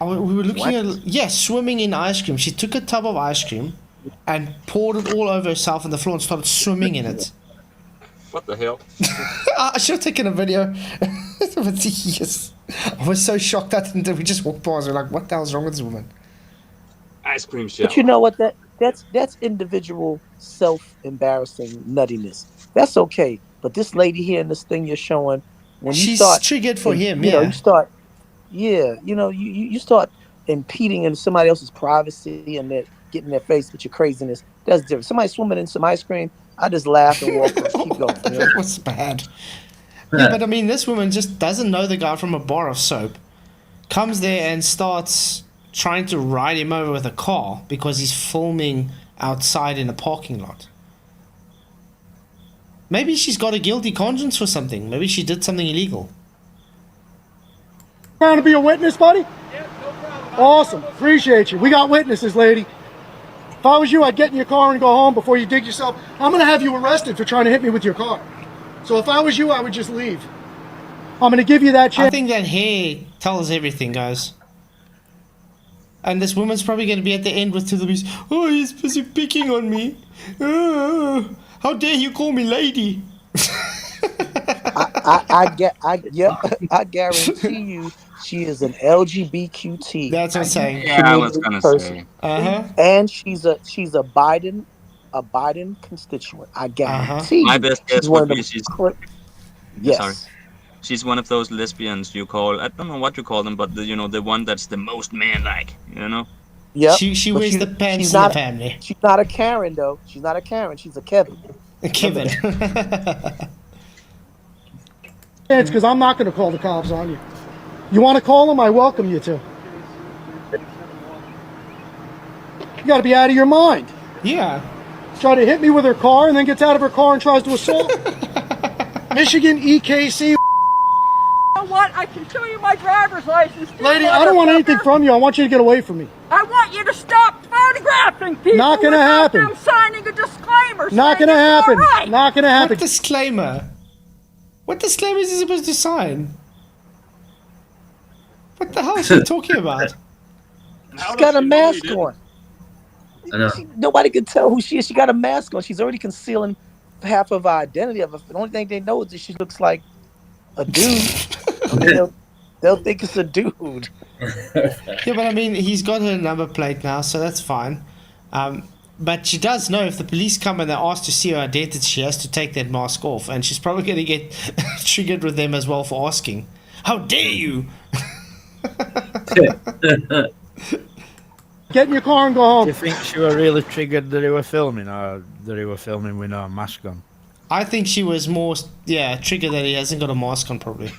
We were looking at swimming in ice cream. She took a tub of ice cream and poured it all over herself on the floor and started swimming in it. What the hell? I should have taken a video. But yes, I was so shocked that we just walked past. We're like, what the hell's wrong with this woman? Ice cream shower. But you know what? That's individual self-embarrassing nuttiness. That's okay. But this lady here in this thing you're showing, when you She's start triggered for him. you know, Yeah. you start, you start impeding in somebody else's privacy and they're getting their face with your craziness. That's different. Somebody swimming in some ice cream, I just laugh and walk and keep going. You know? That was bad. Yeah, but I mean, this woman just doesn't know the guy from a bar of soap. Comes there and starts trying to ride him over with a car because he's filming outside in a parking lot. Maybe she's got a guilty conscience for something. Maybe she did something illegal. Trying to be a witness, buddy? Yeah, no problem. Awesome. Appreciate you. We got witnesses, lady. If I was you, I'd get in your car and go home before you dig yourself. I'm going to have you arrested for trying to hit me with your car. So if I was you, I would just leave. I'm going to give you that chance. I think that hair tells everything, guys. And this woman's probably going to be at the end with to the beast. Oh, he's busy picking on me. How dare you call me lady? I guarantee you, she is an LGBTQ. That's what I'm saying. Yeah, I was gonna say. And she's a Biden constituent. I guarantee. My best guess one would of be them Yes. Sorry. She's one of those lesbians you call, I don't know what you call them, but the one that's the most man-like, Yep. She wears the pants she's in not, the family. She's not a Karen, though. She's not a Karen. She's a Kevin. Kevin. It's because I'm not going to call the cops on you. You want to call them? I welcome you to. You got to be out of your mind. Yeah. Try to hit me with her car and then gets out of her car and tries to assault. Michigan EKC. You know what? I can show you my driver's license. Lady, I don't want anything from you. I want you to get away from me. I want you to stop photographing people. Not gonna without happen. them signing a disclaimer. Not saying gonna it's happen. all right. Not gonna happen. What disclaimer? What disclaimer is he supposed to sign? What the hell is she talking about? She's got a mask on. I know. Nobody can tell who she is. She got a mask on. She's already concealing half of our identity of her. The only thing they know is that she looks like a dude. I mean, they'll think it's a dude. Yeah, but I mean, he's got her number plate now, so that's fine. But she does know if the police come and they ask to see her identity, she has to take that mask off, and she's probably going to get triggered with them as well for asking. How dare you? Get in your car and go home. Do you think she were really triggered that they were filming, or that they were filming with no mask on? I think she was more, triggered that he hasn't got a mask on, probably.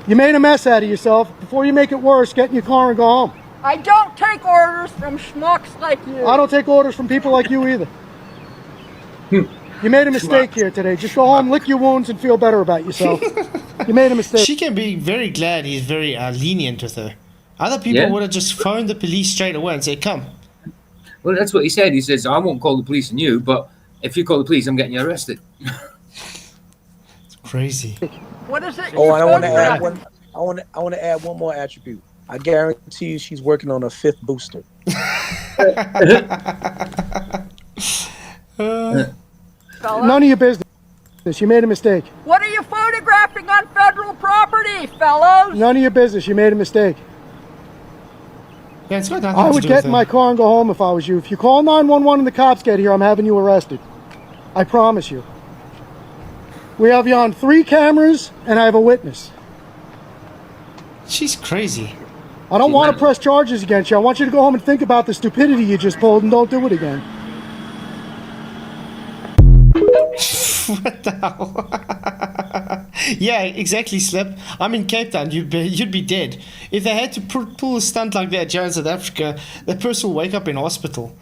You made a mess out of yourself. Before you make it worse, get in your car and go home. I don't take orders from schmucks like you. I don't take orders from people like you either. You made a mistake here today. Just go home, lick your wounds, and feel better about yourself. You made a mistake. She can be very glad he's very lenient with her. Other people would have just phoned the police straight away and said, come. Well, that's what he said. He says, I won't call the police on you, but if you call the police, I'm getting you arrested. It's crazy. What is it? Oh, I want to add one. I want to add one more attribute. I guarantee you, she's working on a 5th booster. None of your business. You made a mistake. What are you photographing on federal property, fellows? None of your business. You made a mistake. Yeah, it's got nothing I to would do get with in her. my car and go home if I was you. If you call 911 and the cops get here, I'm having you arrested. I promise you. We have you on 3 cameras, and I have a witness. She's crazy. I don't want to press charges against you. I want you to go home and think about the stupidity you just pulled and don't do it again. What the hell? Yeah, exactly, Slip. I'm in Cape Town. You'd be dead. If they had to pull a stunt like that here in South Africa, that person will wake up in hospital.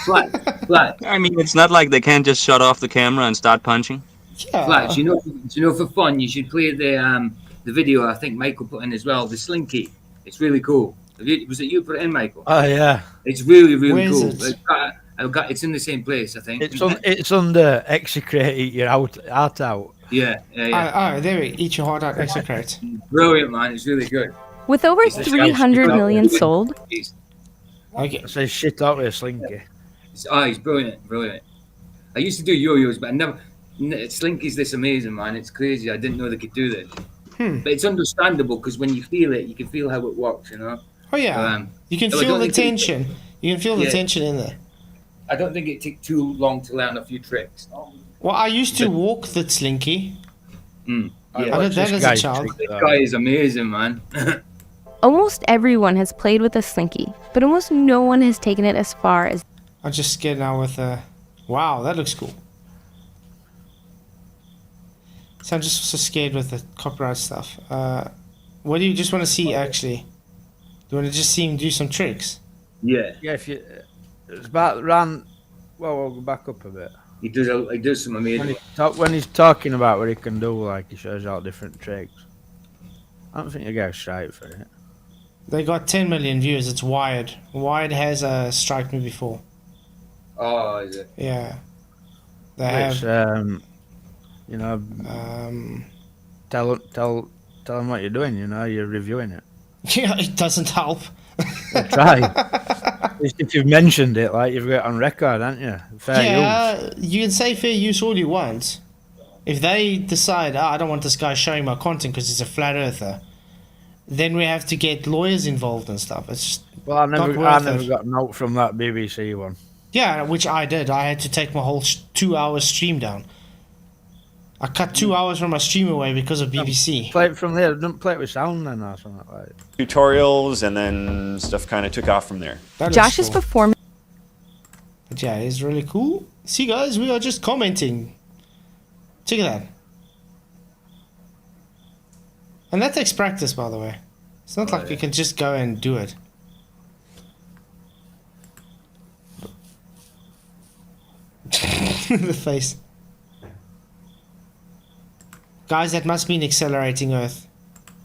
Flat. I mean, it's not like they can't just shut off the camera and start punching. Yeah. Flat. You know, for fun, you should play the video I think Michael put in as well, the Slinky. It's really cool. Was it you put it in, Michael? Oh yeah. It's really, really Where is cool. it? It's in the same place, I think. It's under execrate, eat your heart out. Yeah. There we eat your heart out, execrate. Brilliant, man. It's really good. With over It's 300 million sold, Okay. Say shit out with a Slinky. He's brilliant. I used to do yo-yos, but I never. Slinky's this amazing, man. It's crazy. I didn't know they could do this. But it's understandable because when you feel it, you can feel how it works, you know? Oh, yeah. You can so I feel don't the think tension. You can feel the tension in there. I don't think it took too long to learn a few tricks. Well, I used to walk the Slinky. Yeah. I did that as a child. This guy is amazing, man. almost everyone has played with a slinky, but almost no one has taken it as far as... I'm just scared now with wow, that looks cool. So I'm just so scared with the copyright stuff. What do you just want to see, actually? Do you want to just see him do some tricks? Yeah. Yeah, if you... It's about ran... Well, we'll go back up a bit. He does some amazing... When he's talking about what he can do, like, he shows all different tricks. I don't think you get a strike for it. They got 10 million views. It's Wired. Wired has striked me before. Oh, is it? Yeah. They Which, have... you know, tell them what you're doing, you know, you're reviewing it. Yeah, it doesn't help. Well, try. At least if you've mentioned it, like, you've got it on record, haven't you? Fair use. You can say fair use all you want. If they decide, I don't want this guy showing my content because he's a flat earther, then we have to get lawyers involved and stuff. It's just I never not got a note from that BBC one. Yeah, which I did. I had to take my whole 2-hour stream down. I cut 2 hours from my stream away because of BBC. Play it from there. Don't play it with sound then or something like that. Tutorials, and then stuff kind of took off from there. Josh's performance... But yeah, it's really cool. See, guys, we are just commenting. Check it out. And that takes practice, by the way. It's not like you can just go and do it. The face. Guys, that must mean accelerating Earth.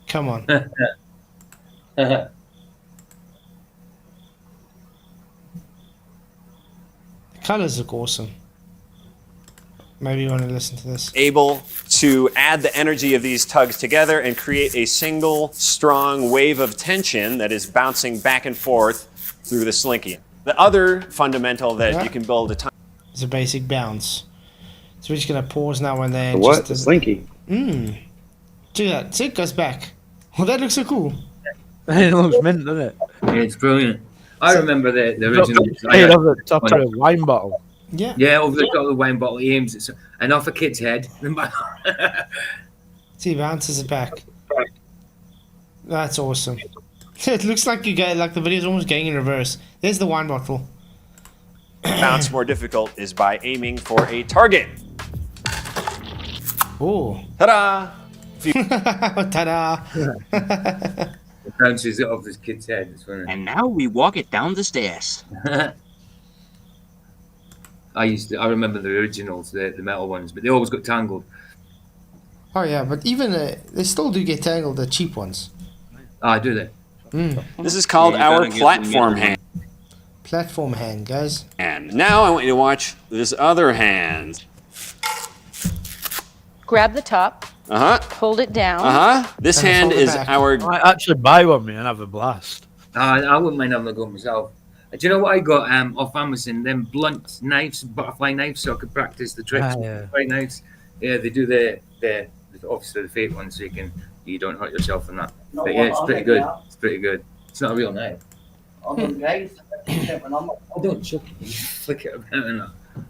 Come on. The colors look awesome. Maybe you want to listen to this. Able to add the energy of these tugs together and create a single strong wave of tension that is bouncing back and forth through the slinky. The other fundamental that Yeah. you can build a time. It's a basic bounce. So we're just gonna pause now and then. The what? Just The slinky. Check that. See, it goes back. Well, that looks so cool. It looks mint, doesn't it? Yeah, it's brilliant. I remember the original. Hey, over the top of a wine bottle. Yeah. Yeah, over the top of the wine bottle, he aims it, and off a kid's head. See, bounces it back. That's awesome. It looks like you get like the video's almost going in reverse. There's the wine bottle. Bounce more difficult is by aiming for a target. Oh. Ta-da! Ta-da! It bounces it off this kid's head. It's funny. And now we walk it down the stairs. I remember the originals, the metal ones, but they always got tangled. Oh yeah, but even they still do get tangled. The cheap ones. Ah, do they? This is called Yeah, you our gotta get platform them hand. Platform hand, guys. And now I want you to watch this other hand. Grab the top, Uh-huh. hold it down. Uh-huh. This And hand fold it is back. our... I might actually buy one, man, and have a blast. I wouldn't mind having a go myself. Do you know what I got off Amazon? Them blunt knives, butterfly knives, so I could practice the tricks Ah, with yeah. butterfly knives. Yeah, they do the obviously the fake ones, so you don't hurt yourself in that. No, But yeah, it's I'll pretty take good. that. It's pretty good. It's not a real knife. I don't guys. I don't chuck it. You flick it about and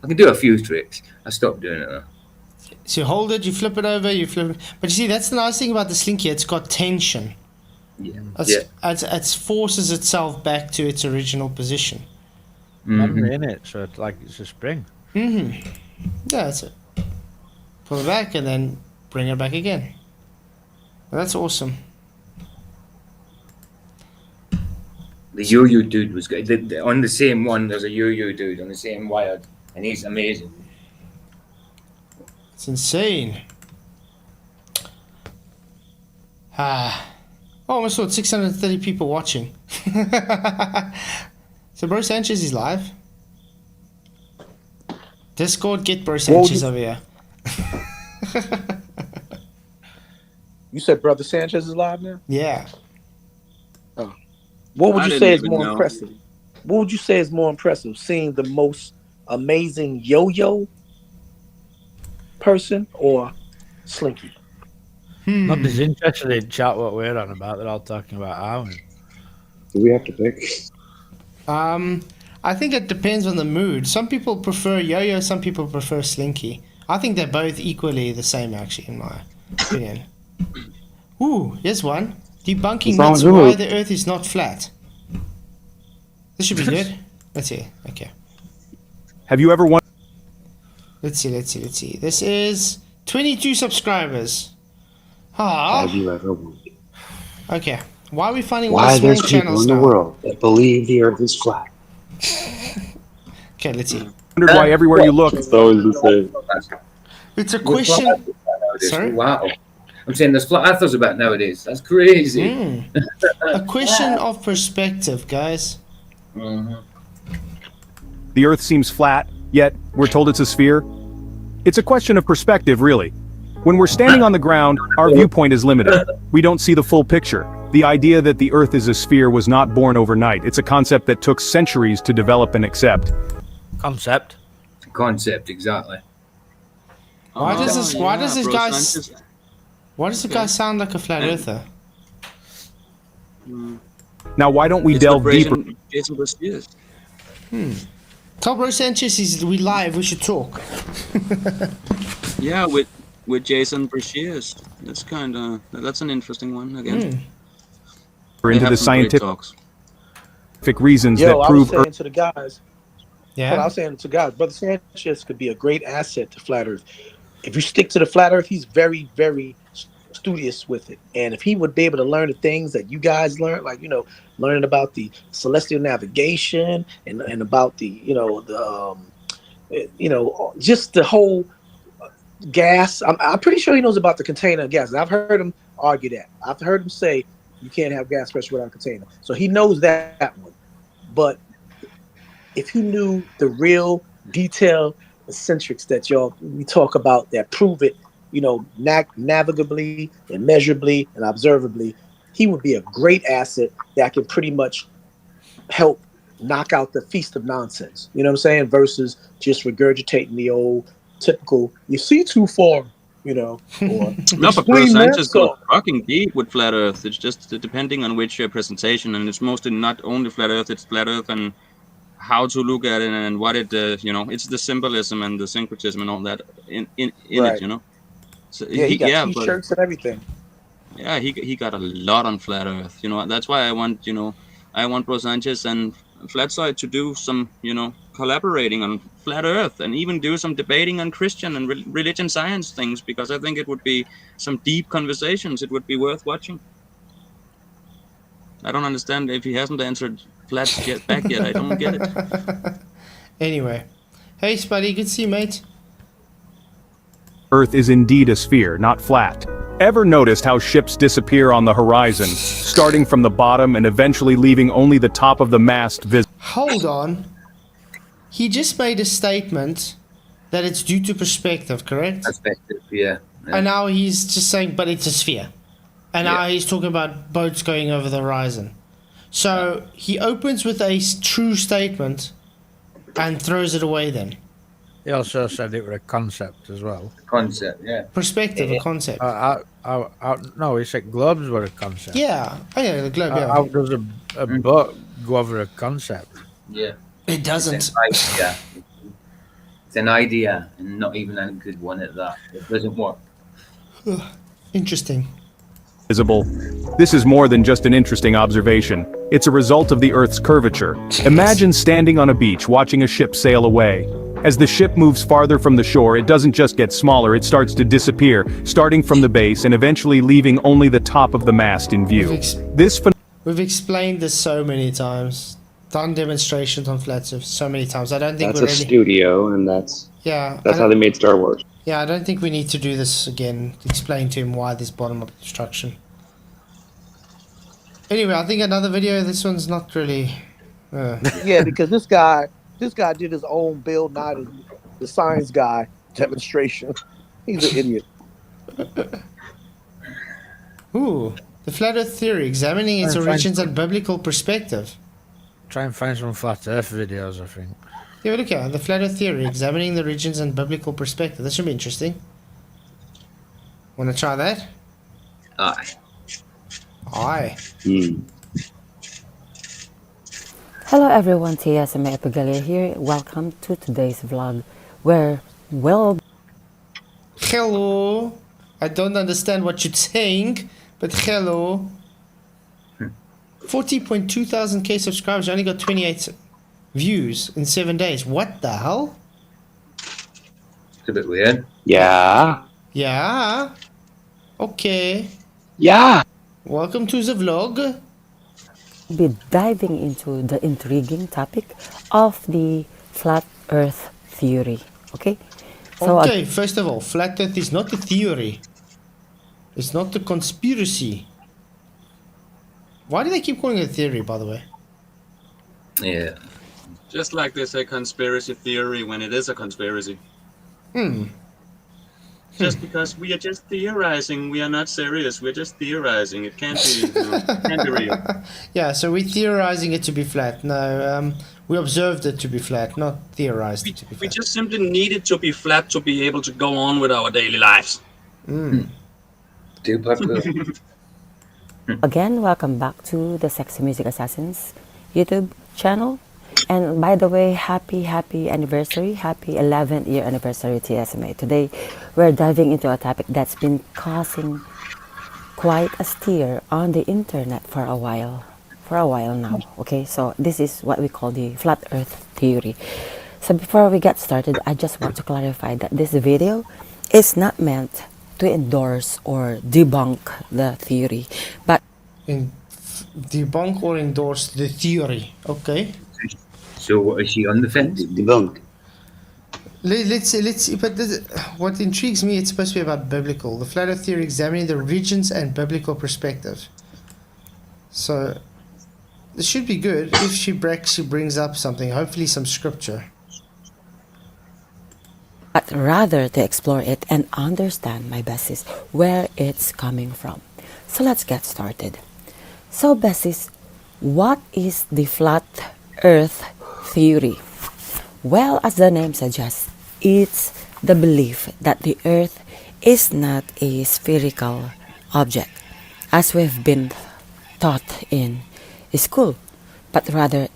I can do a few tricks. I stopped doing it though. So you hold it, you flip it over, you flip it. But you see, that's the nice thing about the slinky. It's got tension. Yeah. It forces itself back to its original position. Memory in it, so it's like it's a spring. Yeah, that's it. Pull it back and then bring it back again. That's awesome. The yo-yo dude was good. On the same one, there's a yo-yo dude on the same wire, and he's amazing. It's insane. Almost thought 630 people watching. So Bro Sanchez is live. Discord, get Bro Sanchez over here. You said Brother Sanchez is live now? Yeah. Oh. What would I you didn't say is even more know. impressive? What would you say is more impressive? Seeing the most amazing yo-yo person or Slinky? Nobody's interested in chat what we're on about. They're all talking about Owen. Do we have to pick? I think it depends on the mood. Some people prefer yo-yo, some people prefer Slinky. I think they're both equally the same, actually, in my opinion. Ooh, here's one. Debunking myths why the Earth is not flat. This should be good. Let's see. Okay. Have you ever wondered? Let's see. This is 22 subscribers. Have you ever wondered Okay. Why are we finding all why the small there's people channels in the now? world that believe the Earth is flat? Okay, let's see. Wondered why everywhere you look. It's always the same. It's a question. Sorry? Wow. I'm saying there's flat earthers about nowadays. That's crazy. A question of perspective, guys. The Earth seems flat, yet we're told it's a sphere. It's a question of perspective, really. When we're standing on the ground, our viewpoint is limited. We don't see the full picture. The idea that the Earth is a sphere was not born overnight. It's a concept that took centuries to develop and accept. Concept, exactly. Why does this guy Sanchez. why does the guy sound like a flat earther? Now, why don't we It's delve the deeper? Jason Brazilius. Tell Bro Sanchez we live, we should talk. Yeah, with Jason Brazilius. That's an interesting one again. Into They the have some great scientific talks. reasons Yo, that I was prove saying Earth. to the guys. Yeah. Well, I was saying to guys, Brother Sanchez could be a great asset to Flat Earth. If you stick to the Flat Earth, he's very, very studious with it. And if he would be able to learn the things that you guys learned, like, learning about the celestial navigation and about the, just the whole gas. I'm pretty sure he knows about the container of gas. I've heard him argue that. I've heard him say you can't have gas pressure without a container. So he knows that one. But if he knew the real detailed eccentrics that we talk about that prove it, navigably and measurably and observably, he would be a great asset that can pretty much help knock out the feast of nonsense. You know what I'm saying? Versus just regurgitating the old typical, you see too far, you know, or No, but explain that Sanchez goes so. fucking deep with flat Earth. It's just depending on which presentation, and it's mostly not only flat Earth. It's flat Earth and how to look at it and what it, you know, it's the symbolism and the syncretism and all that in Right. it, you know. So Yeah, he got yeah, T-shirts and everything. yeah, he got a lot on flat Earth, you know. That's why I want, you know, I want Bro Sanchez and Flatzoid to do some, you know, collaborating on flat Earth and even do some debating on Christian and religion science things, because I think it would be some deep conversations. It would be worth watching. I don't understand if he hasn't answered Flats back yet. I don't get it. Anyway, hey Spuddy, good to see you, mate. Earth is indeed a sphere, not flat. Ever noticed how ships disappear on the horizon, starting from the bottom and eventually leaving only the top of the mast visible? Hold on. He just made a statement that it's due to perspective, correct? Perspective, yeah. And now he's just saying, but it's a sphere. And now he's talking about boats going over the horizon. So he opens with a true statement and throws it away then. He also said it was a concept as well. Concept, yeah. Perspective, a concept. No, he said globes were a concept. Yeah. Oh, yeah, the globe, yeah. How does a boat go over a concept? Yeah. It doesn't. It's an idea, and not even a good one at that. It doesn't work. Interesting. Visible. This is more than just an interesting observation. It's a result of the Earth's curvature. Imagine standing on a beach watching a ship sail away. As the ship moves farther from the shore, it doesn't just get smaller, it starts to disappear, starting from the base and eventually leaving only the top of the mast in view. We've explained this so many times. Done demonstrations on flat surface so many times. I don't think That's we're a really... studio, and that's Yeah. how they made Star Wars. Yeah, I don't think we need to do this again. Explain to him why this bottom-up construction. Anyway, I think another video. This one's not really. Yeah, because this guy did his own Bill Nye the Science Guy demonstration. He's an idiot. Ooh, the flat Earth theory, examining its origins and biblical perspective. Try and find some flat Earth videos, I think. Yeah, look here, the flat Earth theory, examining the origins and biblical perspective. That should be interesting. Want to try that? Aye. Aye. Hello everyone, TSMA Epigalia here. Welcome to today's vlog where, well... Hello. I don't understand what you're saying, but hello. 40.2 thousand K subscribers, I only got 28 views in 7 days. What the hell? It's a bit weird. Yeah. Yeah. Okay. Yeah. Welcome to the vlog. Be diving into the intriguing topic of the flat Earth theory. Okay. So okay. First of all, flat Earth is not a theory. It's not a conspiracy. Why do they keep calling it a theory, by the way? Yeah. Just like they say conspiracy theory when it is a conspiracy. Just because we are just theorizing, we are not serious. We're just theorizing. It can't be, can't be real. Yeah, so we're theorizing it to be flat. No, we observed it to be flat, not theorized it to be flat. We just simply need it to be flat to be able to go on with our daily lives. Again, welcome back to the Sexy Music Assassins YouTube channel. And by the way, happy anniversary, happy 11th year anniversary TSMA. Today, we're diving into a topic that's been causing quite a stir on the internet for a while now. Okay, so this is what we call the flat Earth theory. So before we get started, I just want to clarify that this video is not meant to endorse or debunk the theory, but debunk or endorse the theory. Okay. So is she on the fence? Debunk. Let's see. But what intrigues me, it's supposed to be about biblical. The flat Earth theory examining the origins and biblical perspective. So this should be good if she brings up something. Hopefully, some scripture. But rather to explore it and understand my basis, where it's coming from. So let's get started. So basis, what is the flat Earth theory. Well, as the name suggests, it's the belief that the Earth is not a spherical object, as we've been taught in school, but rather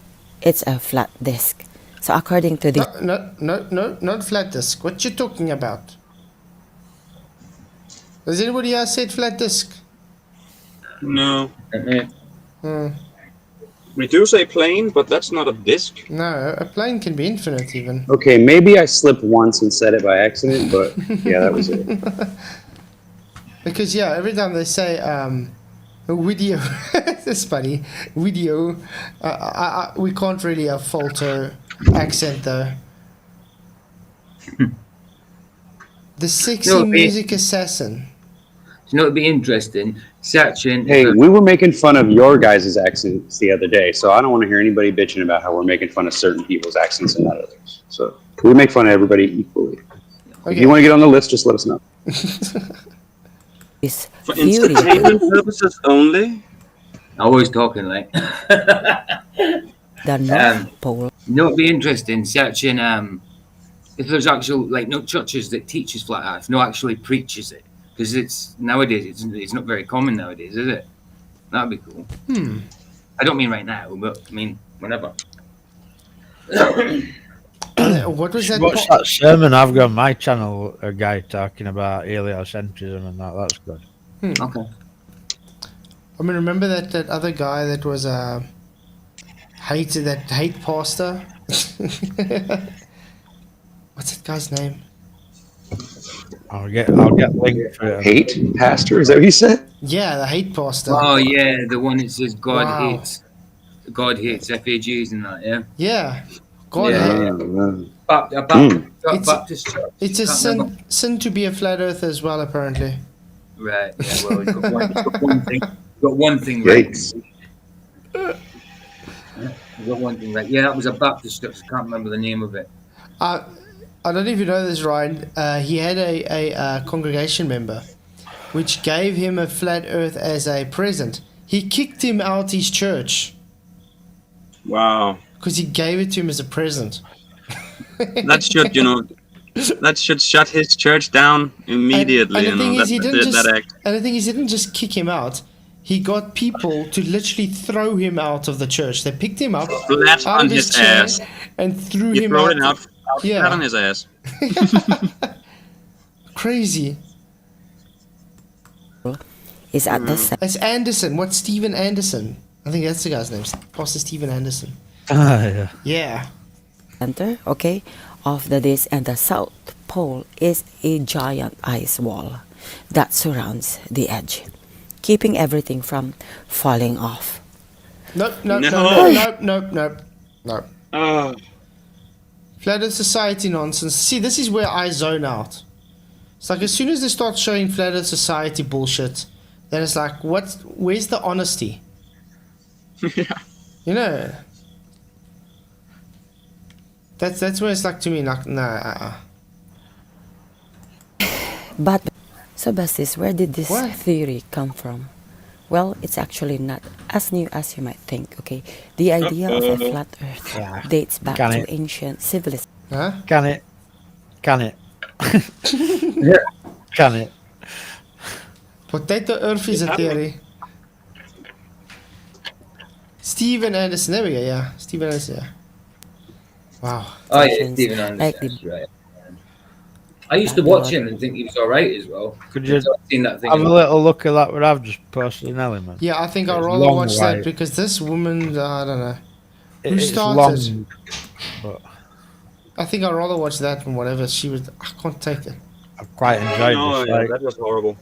it's a flat disk. So according to the... No, not flat disk. What you talking about? Has anybody else said flat disk? No. Hmm. We do say plane, but that's not a disk. No, a plane can be infinite even. Okay, maybe I slipped once and said it by accident, but yeah, that was it. Because yeah, every time they say video, it's funny. Video, we can't really fault her accent though. The sexy music assassin. You know, it'd be interesting searching. Hey, we were making fun of your guys' accents the other day, so I don't want to hear anybody bitching about how we're making fun of certain people's accents and not others. So we make fun of everybody equally. Okay. If you want to get on the list, just let us know. For entertainment purposes only? Always talking like. The North Pole. You know, it'd be interesting searching if there's actual like no churches that teaches flat Earth, no actually preaches it, because it's nowadays it's not very common nowadays, is it? That'd be cool. I don't mean right now, but I mean whenever. What was that? What's that sermon I've got on my channel? A guy talking about heliocentrism and that. That's good. Okay. I mean, remember that other guy that was hate pastor? What's that guy's name? I'll get linked for it. Hate pastor? Is that what you said? Yeah, the hate pastor. Oh yeah, the one that says God Wow. hates FAGs and that. Yeah. Yeah. God Yeah. hate. Baptist church. It's a Can't remember. sin to be a flat earther as well, apparently. Right. Yeah. Well, it's got one thing right. Yikes. You got one thing right. Yeah, that was a Baptist church. I can't remember the name of it. I don't know if you know this, Ryan. He had a congregation member which gave him a flat earth as a present. He kicked him out his church Wow. because he gave it to him as a present. That should, that should shut his church down immediately. And the thing is, he didn't just. that act. And the thing is, he didn't just kick him out. He got people to literally throw him out of the church. They picked him up Flat out on of his his chair ass. and threw You him throw out. it out flat on his ass. Crazy. Is at the It's Anderson. What's Stephen Anderson? I think that's the guy's name. Pastor Stephen Anderson. Yeah. Yeah. center, okay, of the disk, and the South Pole is a giant ice wall that surrounds the edge, keeping everything from falling off. Nope. Flat Earth Society nonsense. See, this is where I zone out. It's like as soon as they start showing Flat Earth Society bullshit, then it's like, where's the honesty? You know? That's where it's like to me, like, nah. But, so Bastis, where did this theory come from? Well, it's actually not as new as you might think, okay? The idea of a flat earth dates back to ancient civilization. Huh? Can it? Can it? Potato Earth is a theory. Stephen Anderson, there we go, yeah. Stephen Anderson, yeah. Wow. Oh yeah, Stephen Anderson, that's right. I used to watch him and think he was alright as well. Could you I've seen that thing have a little look at that what I've just posted in Element? Yeah, I think I'd It's rather long, watch right? that because this woman, I don't know. Who It's started? long, but I think I'd rather watch that than whatever she was. I can't take it. I quite enjoyed No, this. yeah, Like, that was horrible.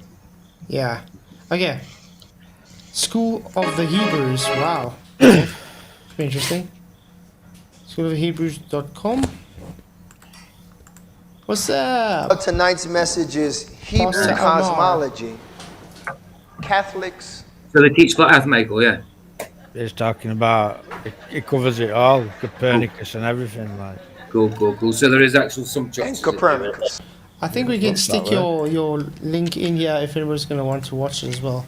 Yeah. Okay. School of the Hebrews. Wow. Okay. It's been interesting. Schoolofthehebrews.com. What's up? Tonight's message is Hebrew Pastor Omar. cosmology. Catholics. So they teach flat Earth, Michael, yeah. it's talking about it covers it all, Copernicus and everything. Like, Cool. So there is actual some churches. Copernicus. I think we can Looks stick that way. your link in here if anyone's going to want to watch it as well.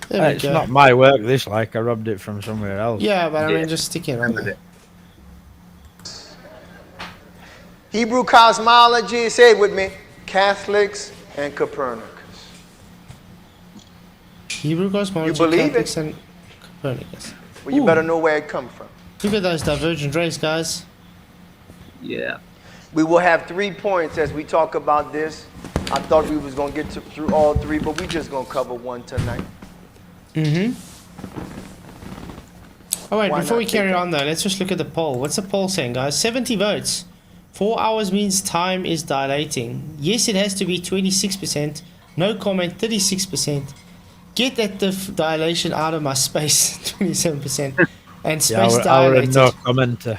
There we it's go. not my work. This, like, I robbed it from somewhere else. Yeah, but I mean, just stick it on there. Hebrew cosmology, say it with me, Catholics and Copernicus. Hebrew cosmology, You believe Catholics, it? and Copernicus. Well, you Ooh. better know where it come from. Look at those divergent rays, guys. Yeah. We will have 3 points as we talk about this. I thought we was going to get through all 3, but we just going to cover 1 tonight. Mm-hmm. Oh, wait, Why before not we carry take on, though, let's just look at the poll. What's the poll saying, guys? 70 votes. 4 hours means time is dilating. Yes, it has to be 26%. No comment, 36%. Get that dilation out of my space, 27%. And space dilated. No commenter.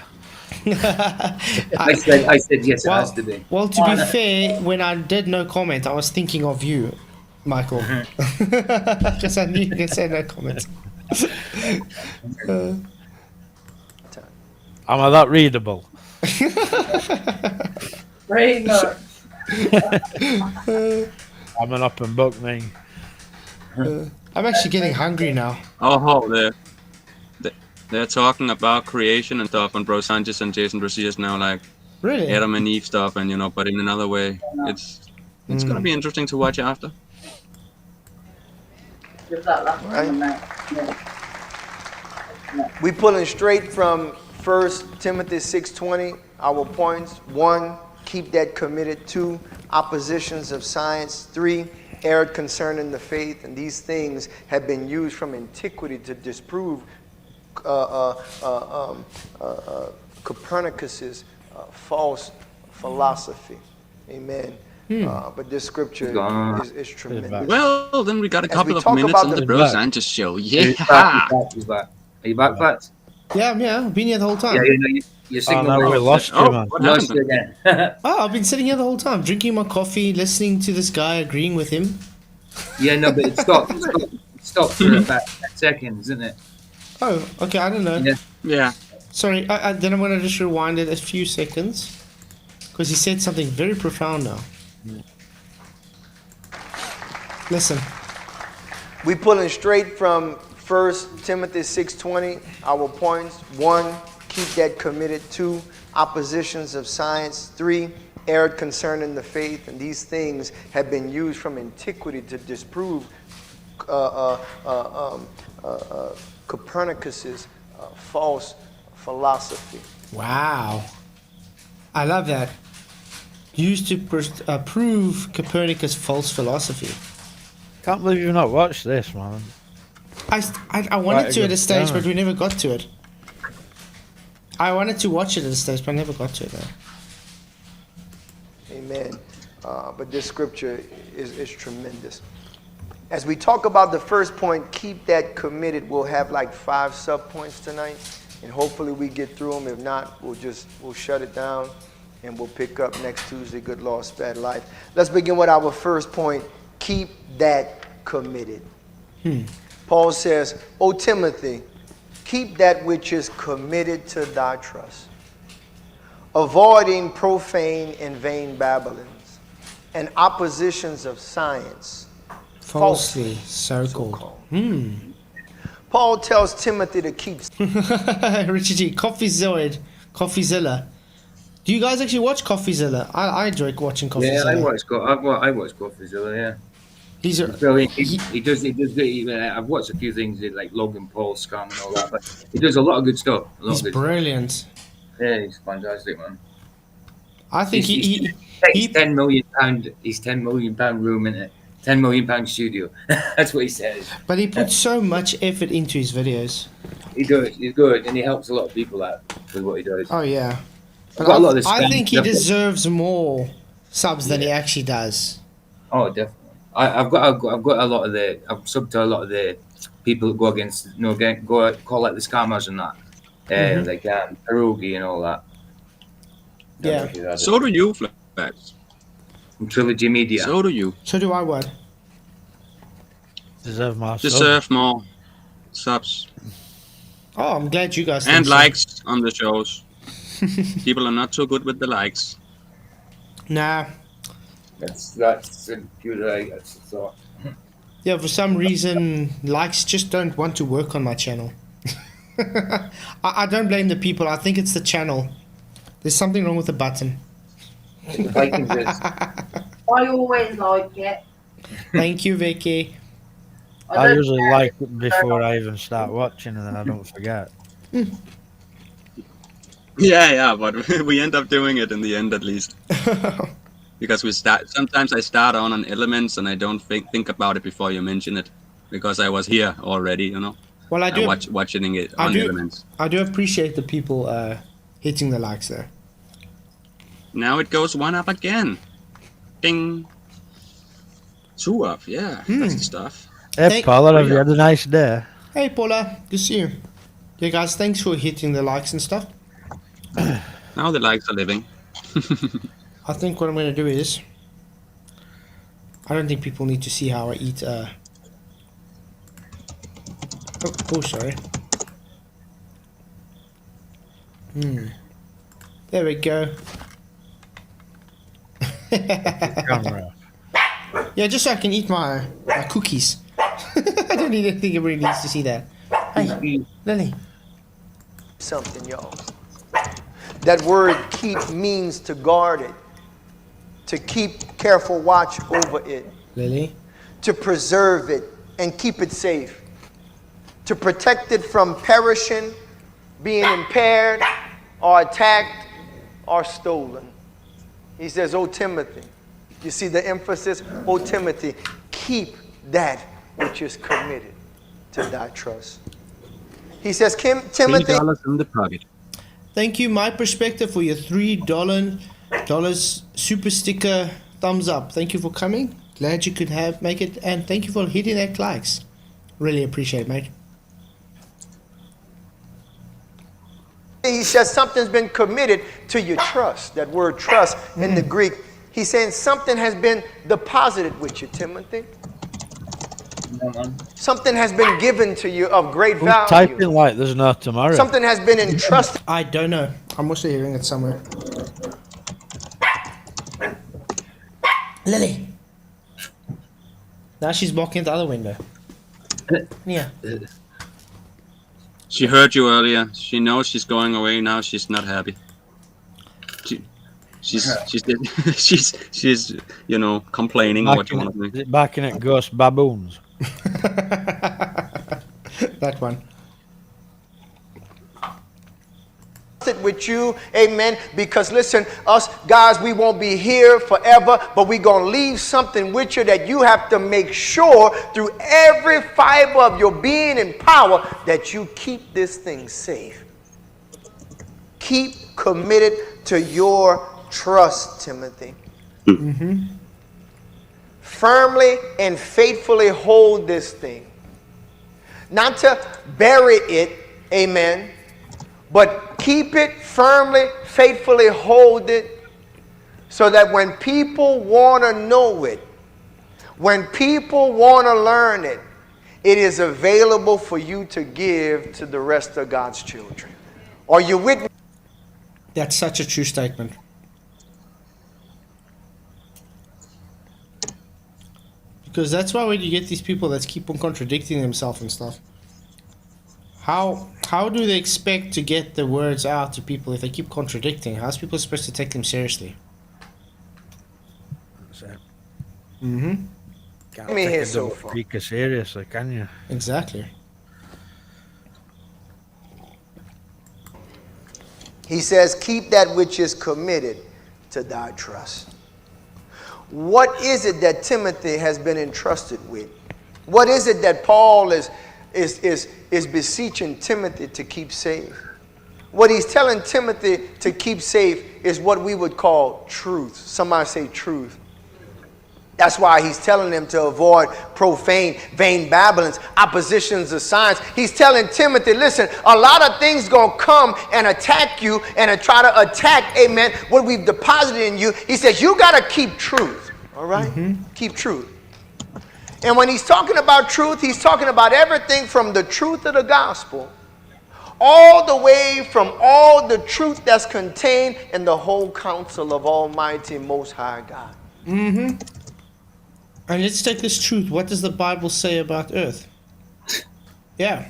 I said yes, it has to be. Well, to be fair, when I did no comment, I was thinking of you, Michael. Because I knew you could say no comment. Am I that readable? Very much. I'm an up and book me. I'm actually getting hungry now. Oh, they're talking about creation and stuff on Bro Sanchez and Jason Rosias now, like really Adam and Eve stuff, and but in another way. It's gonna be interesting to watch after. Give that last one, mate. We pulling straight from 1 Timothy 6:20. Our points: 1, keep that committed. 2, oppositions of science. 3, error concerning the faith. And these things have been used from antiquity to disprove Copernicus's false philosophy. Amen. But this scripture is tremendous. Well, then we got a As couple we of talk minutes about on the the- Bro Sanchez show. Yeah. He's back. Are you back, Fats? Yeah, I've been here the whole time. Yeah, your signal we lost you, man. Lost you again. Oh, I've been sitting here the whole time, drinking my coffee, listening to this guy, agreeing with him. Yeah, no, but it stopped. It stopped for about 10 seconds, isn't it? Oh, okay, I don't know. Yeah. Sorry, then I'm going to just rewind it a few seconds. Because he said something very profound now. Listen. We pulling straight from 1 Timothy 6:20. Our points: 1, keep that committed. 2, oppositions of science. 3, error concerning the faith. And these things have been used from antiquity to disprove Copernicus's false philosophy. Wow. I love that. Used to prove Copernicus' false philosophy. Can't believe you've not watched this, man. I wanted to at a stage, but we never got to it. I wanted to watch it at a stage, but I never got to it, though. Amen. But this scripture is tremendous. As we talk about the first point, keep that committed. We'll have like 5 sub-points tonight, and hopefully we get through them. If not, we'll shut it down, and we'll pick up next Tuesday. Good Lord, spared life. Let's begin with our first point. Keep that committed. Paul says, O Timothy, keep that which is committed to thy trust, avoiding profane and vain babblings and oppositions of science, Falsely so-called. Paul tells Timothy to keep. Richard G. Coffeezilla. Do you guys actually watch Coffeezilla? I enjoy watching Coffeezilla. Yeah, I watch Coffeezilla, yeah. He's brilliant. He does. I've watched a few things like Logan Paul scam and all that, but he does a lot of good stuff. He's brilliant. Yeah, he's fantastic, man. I think he's £10 million. He's £10 million room in it. £10 million studio. That's what he says. But he puts so much effort into his videos. He does. He's good, and he helps a lot of people out with what he does. Oh yeah. But I think he deserves more subs than he actually does. Oh, definitely. I've got a lot of I've subbed to a lot of the people that go against, call it the scammers and that, like Pierogi and all that. Yeah. So do you, Flax. Trilogy Media. So do you. So do I. What? Deserve more subs. Oh, I'm glad you guys. And think so. likes on the shows. People are not so good with the likes. Nah. That's a good thought. Yeah, for some reason, likes just don't want to work on my channel. I don't blame the people. I think it's the channel. There's something wrong with the button. Vikings is. I always like it. Thank you, Vicky. I usually like it before I even start watching, and then I don't forget. Yeah, but we end up doing it in the end at least. Because sometimes I start on Elements and I don't think about it before you mention it, because I was here already, you know. Well, I do. Watching it on Elements. I do appreciate the people hitting the likes there. Now it goes one up again. Ding. 2 up, yeah. That's the stuff. Hey, Paula, have you had a nice day? Hey, Paula, good to see you. Yeah, guys, thanks for hitting the likes and stuff. Now the likes are living. I think what I'm going to do is... I don't think people need to see how I eat... Oh, sorry. There we go. Yeah, just so I can eat my cookies. I don't think everybody needs to see that. Hey, Lily. Something, y'all. That word keep means to guard it, to keep careful watch over it, Lily, to preserve it and keep it safe, to protect it from perishing, being impaired, or attacked, or stolen. He says, "O Timothy," you see the emphasis, "O Timothy, keep that which is committed to thy trust." He says, Timothy, $3 in the pocket. thank you, My Perspective, for your $3 super sticker thumbs up. Thank you for coming. Glad you could make it, and thank you for hitting that likes. Really appreciate it, mate. he says something's been committed to your trust. That word trust in the Greek, he's saying something has been deposited with you, Timothy. Something has been given to you of great value. Typing like there's no tomorrow. Something has been entrusted. I don't know. I'm also hearing it somewhere. Lily. Now she's walking the other window. Yeah. She heard you earlier. She knows she's going away now. She's not happy. She's you know, complaining what you want to do. Backing at Ghost Baboons. That one. With you, amen, because listen, us guys, we won't be here forever, but we're going to leave something with you that you have to make sure through every fiber of your being and power that you keep this thing safe. Keep committed to your trust, Timothy. Firmly and faithfully hold this thing. Not to bury it, amen, but keep it firmly, faithfully hold it, so that when people want to know it, when people want to learn it, it is available for you to give to the rest of God's children. Are you with me? That's such a true statement. Because that's why when you get these people that keep on contradicting themselves and stuff, how do they expect to get the words out to people if they keep contradicting? How's people supposed to take them seriously? Can't take a double speaker seriously, can you? Exactly. He says, keep that which is committed to thy trust. What is it that Timothy has been entrusted with? What is it that Paul is beseeching Timothy to keep safe? What he's telling Timothy to keep safe is what we would call truth. Somebody say truth. That's why he's telling them to avoid profane, vain babblings, oppositions of science. He's telling Timothy, listen, a lot of things going to come and attack you and try to attack, amen, what we've deposited in you. He says, you got to keep truth, all right? Keep truth. And when he's talking about truth, he's talking about everything from the truth of the gospel all the way from all the truth that's contained in the whole counsel of Almighty Most High God. And let's take this truth. What does the Bible say about earth? Yeah.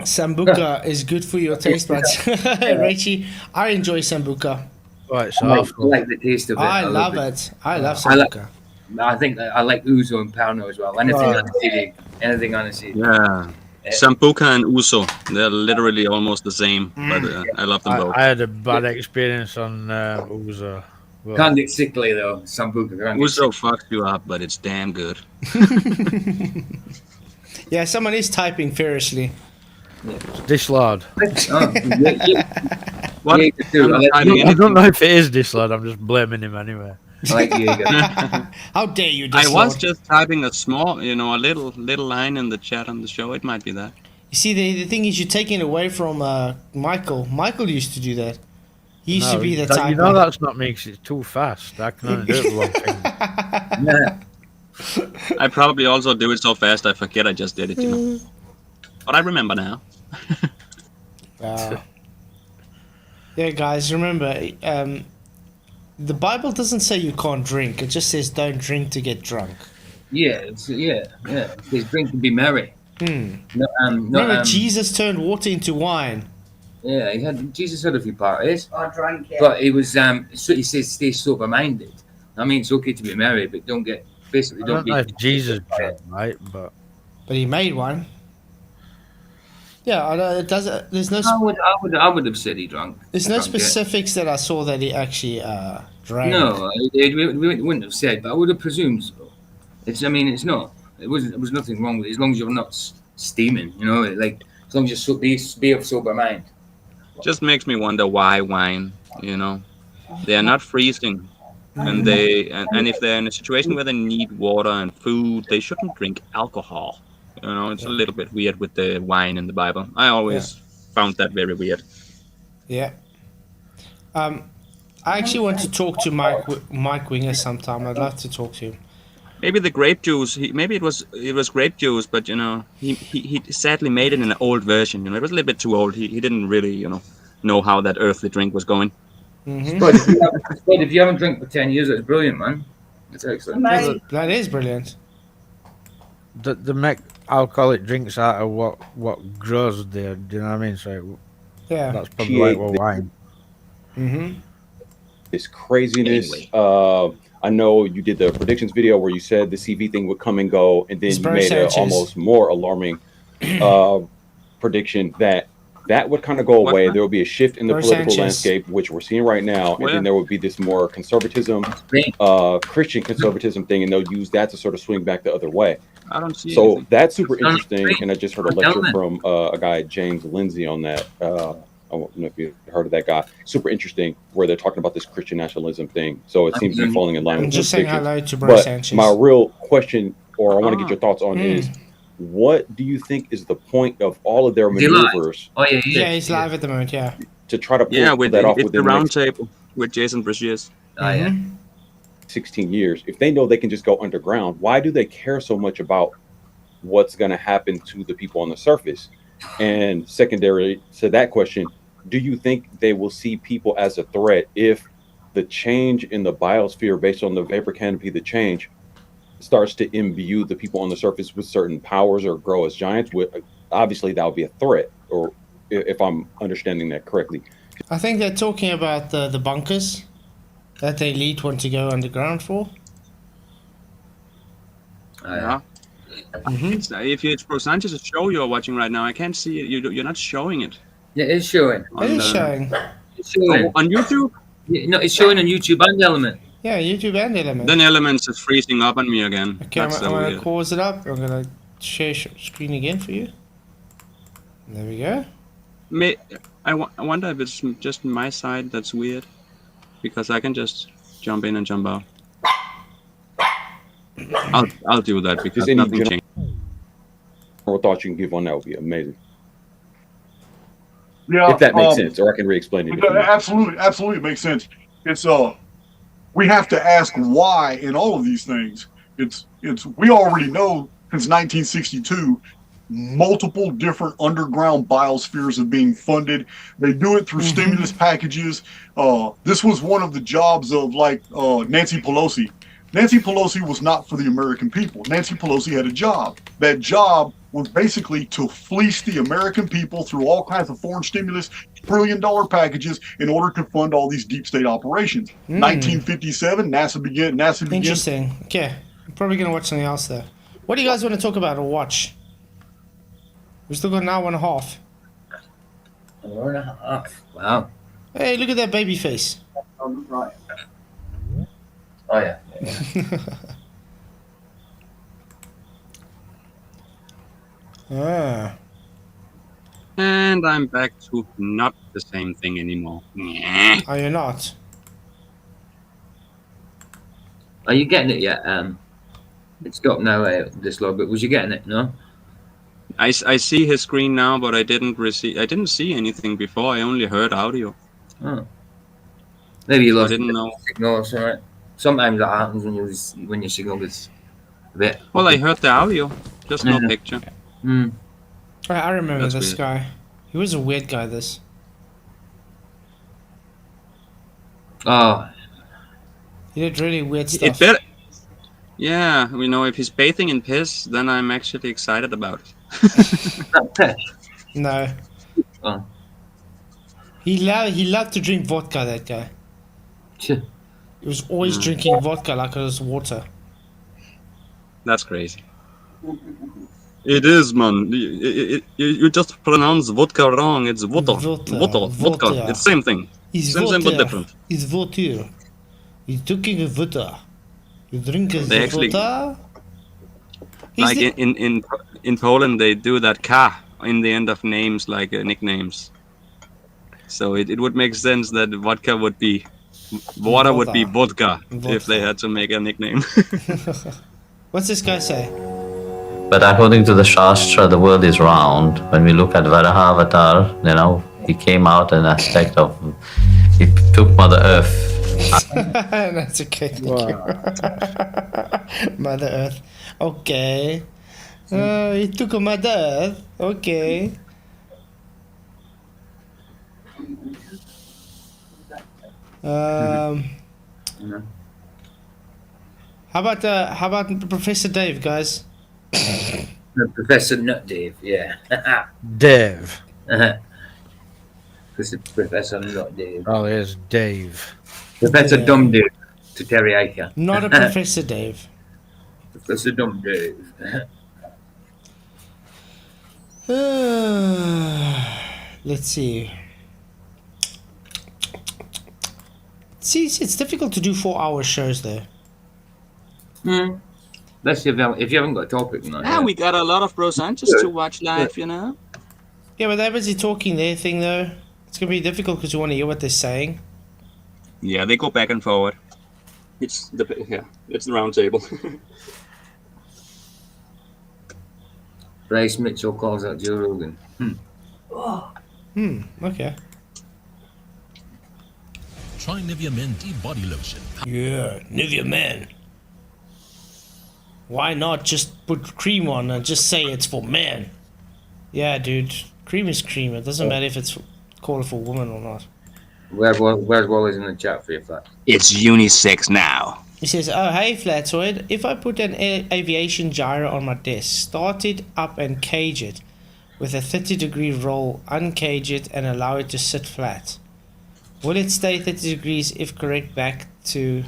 Sambuca is good for your taste buds. Rachie, I enjoy Sambuca. Oh, it's I awful. like the taste of it. I love it. I love I like- Sambuca. I think I like Ouzo and Pano as well. Anything on the CD. Anything on the CD. Yeah. Sambuca and Uso, they're literally almost the same, but I love them both. I had a bad experience on Ouzo. Well, Can't get sickly though. Sambuca. Can't get Uso fucks you up, but it's damn good. Yeah, someone is typing furiously. Dishlord. What? I don't know if it is Dishlord. I'm just blaming him anyway. How dare you, I Dishlord? was just typing a small, a little line in the chat on the show. It might be that. You see, the thing is, you're taking it away from Michael. Michael used to do that. He used to be the type. You know that's not me 'cause it's too fast. I can only do it with one thing. I probably also do it so fast I forget I just did it, But I remember now. Yeah, guys, remember, the Bible doesn't say you can't drink. It just says don't drink to get drunk. Yeah. It says drink to be merry. Remember, Jesus turned water into wine. Yeah, Jesus had a few parties. I drank it. But he was so he says stay sober minded. I mean, it's okay to be merry, but don't get basically I don't don't be. know if Jesus drank, right? But he made one. Yeah, I know it doesn't. There's no. I would have said he drank. There's no Drank it. specifics that I saw that he actually drank. No, we wouldn't have said, but I would have presumed so. It's not. It was nothing wrong with it as long as you're not steaming. Like as long as you be of sober mind. Just makes me wonder why wine. They are not freezing, and if they're in a situation where they need water and food, they shouldn't drink alcohol. It's a little bit weird with the wine in the Bible. I always found that very weird. Yeah. I actually want to talk to Mike Winger sometime. I'd love to talk to him. Maybe the grape juice. Maybe it was grape juice, but he sadly made it in an old version. It was a little bit too old. He didn't really know how that earthly drink was going. Mm-hmm. But if you haven't drank for 10 years, that's brilliant, man. That's excellent. That is brilliant. they make alcoholic drinks out of what grows there. Do you know what I mean? So yeah, that's probably like wine. Mm-hmm. This craziness. I know you did the predictions video where you said the CV thing would come and go, and then you made an almost more alarming prediction that would kind of go away. There will be a shift in the political landscape, which we're seeing right now, and then there would be this more conservatism, Christian conservatism thing, and they'll use that to sort of swing back the other way. I don't see So anything. that's super interesting, and I just heard a lecture from a guy, James Lindsay, on that. I don't know if you heard of that guy. Super interesting, where they're talking about this Christian nationalism thing. So it seems to be falling in line with just saying hello to but Bro Sanchez. my real question, or I want to get your thoughts on, is what do you think is the point of all of their maneuvers? Oh yeah, he's live at the moment. Yeah, to try to pull with that off it's within the round next table with Jason Brzezias. Oh yeah. 16 years. If they know they can just go underground, why do they care so much about what's going to happen to the people on the surface? And secondary to that question, do you think they will see people as a threat if the change in the biosphere based on the vapor canopy, the change starts to imbue the people on the surface with certain powers or grow as giants? Obviously that would be a threat, or if I'm understanding that correctly. I think they're talking about the bunkers that the elite want to go underground for. Yeah. If it's Bro Sanchez's show you're watching right now, I can't see it. You're not showing it. Yeah, it's showing. It is showing. It's showing. On YouTube? Yeah, no, it's showing on YouTube and Element. Yeah, YouTube and Element. Then Elements is freezing up on me again. Okay, That's I'm so going to weird. pause it up. I'm going to share screen again for you. There we go. I wonder if it's just my side that's weird, because I can just jump in and jump out. I'll do that because Just nothing any changed. general thoughts you can give on that would be amazing. Yeah, if that makes sense, or I can re-explain it. if you want. Absolutely makes sense. It's we have to ask why in all of these things. It's we already know since 1962, multiple different underground biospheres are being funded. They do it through stimulus packages. This was one of the jobs of Nancy Pelosi. Nancy Pelosi was not for the American people. Nancy Pelosi had a job. That job was basically to fleece the American people through all kinds of foreign stimulus, trillion-dollar packages in order to fund all these deep state operations. 1957, NASA began. Interesting. Okay, I'm probably gonna watch something else though. What do you guys want to talk about or watch? We've still got an hour and a half. An hour and a half. Wow. Hey, look at that baby face. Right. Oh yeah. Ah. And I'm back to not the same thing anymore. Are you not? Are you getting it yet? It's got no this log, but was you getting it? No. I see his screen now, but I didn't see anything before. I only heard audio. Oh. Maybe you lost I didn't know. signal or something. Sometimes that happens when your signal gets a bit. Well, I heard the audio, just no picture. Hmm. I remember That's this weird. guy. He was a weird guy. This. Oh. He did really weird stuff. It better. Yeah, we know if he's bathing in piss, then I'm actually excited about it. No. Oh. He loved to drink vodka. That guy. He was always drinking vodka like it was water. That's crazy. It is, man. You just pronounce vodka wrong. It's water. Vodka. It's same thing. Same but different. It's water. He's drinking vodka. You drink They actually- vodka? Like in Poland, they do that ka in the end of names, like nicknames. So it would make sense that vodka would be water would be vodka if they had to make a nickname. What's this guy say? But according to the Shastra, the world is round. When we look at Varaha Avatar, you know, he came out an aspect of, he took Mother Earth. That's okay. Thank you. Mother Earth. Okay. He took a Mother Earth. Okay. How about Professor Dave, guys? Professor Nut Dave, yeah. Dave. Professor Nut Dave. Oh, there's Dave. Professor Yeah. Dumb Dave to Terry Aker. Not a Professor Dave. Professor Dumb Dave. Let's see. See, it's difficult to do 4-hour shows though. Let's see if you haven't got a topic tonight. Yeah, we got a lot of Bro Sanchez to watch live, you know. Yeah, but they're busy talking their thing though. It's gonna be difficult because you want to hear what they're saying. Yeah, they go back and forward. It's the round table. Bryce Mitchell calls out Joe Rogan. Okay. Try Nivea Men Deep Body Lotion. Yeah, Nivea Men. Why not just put cream on and just say it's for men? Yeah, dude. Cream is cream. It doesn't matter if it's called for woman or not. Where's Wally's in the chat for you, Flat? It's unisex now. He says, oh, hey, Flatzoid. If I put an aviation gyro on my desk, start it up and cage it with a 30-degree roll, uncage it, and allow it to sit flat, will it stay 30 degrees if correct back to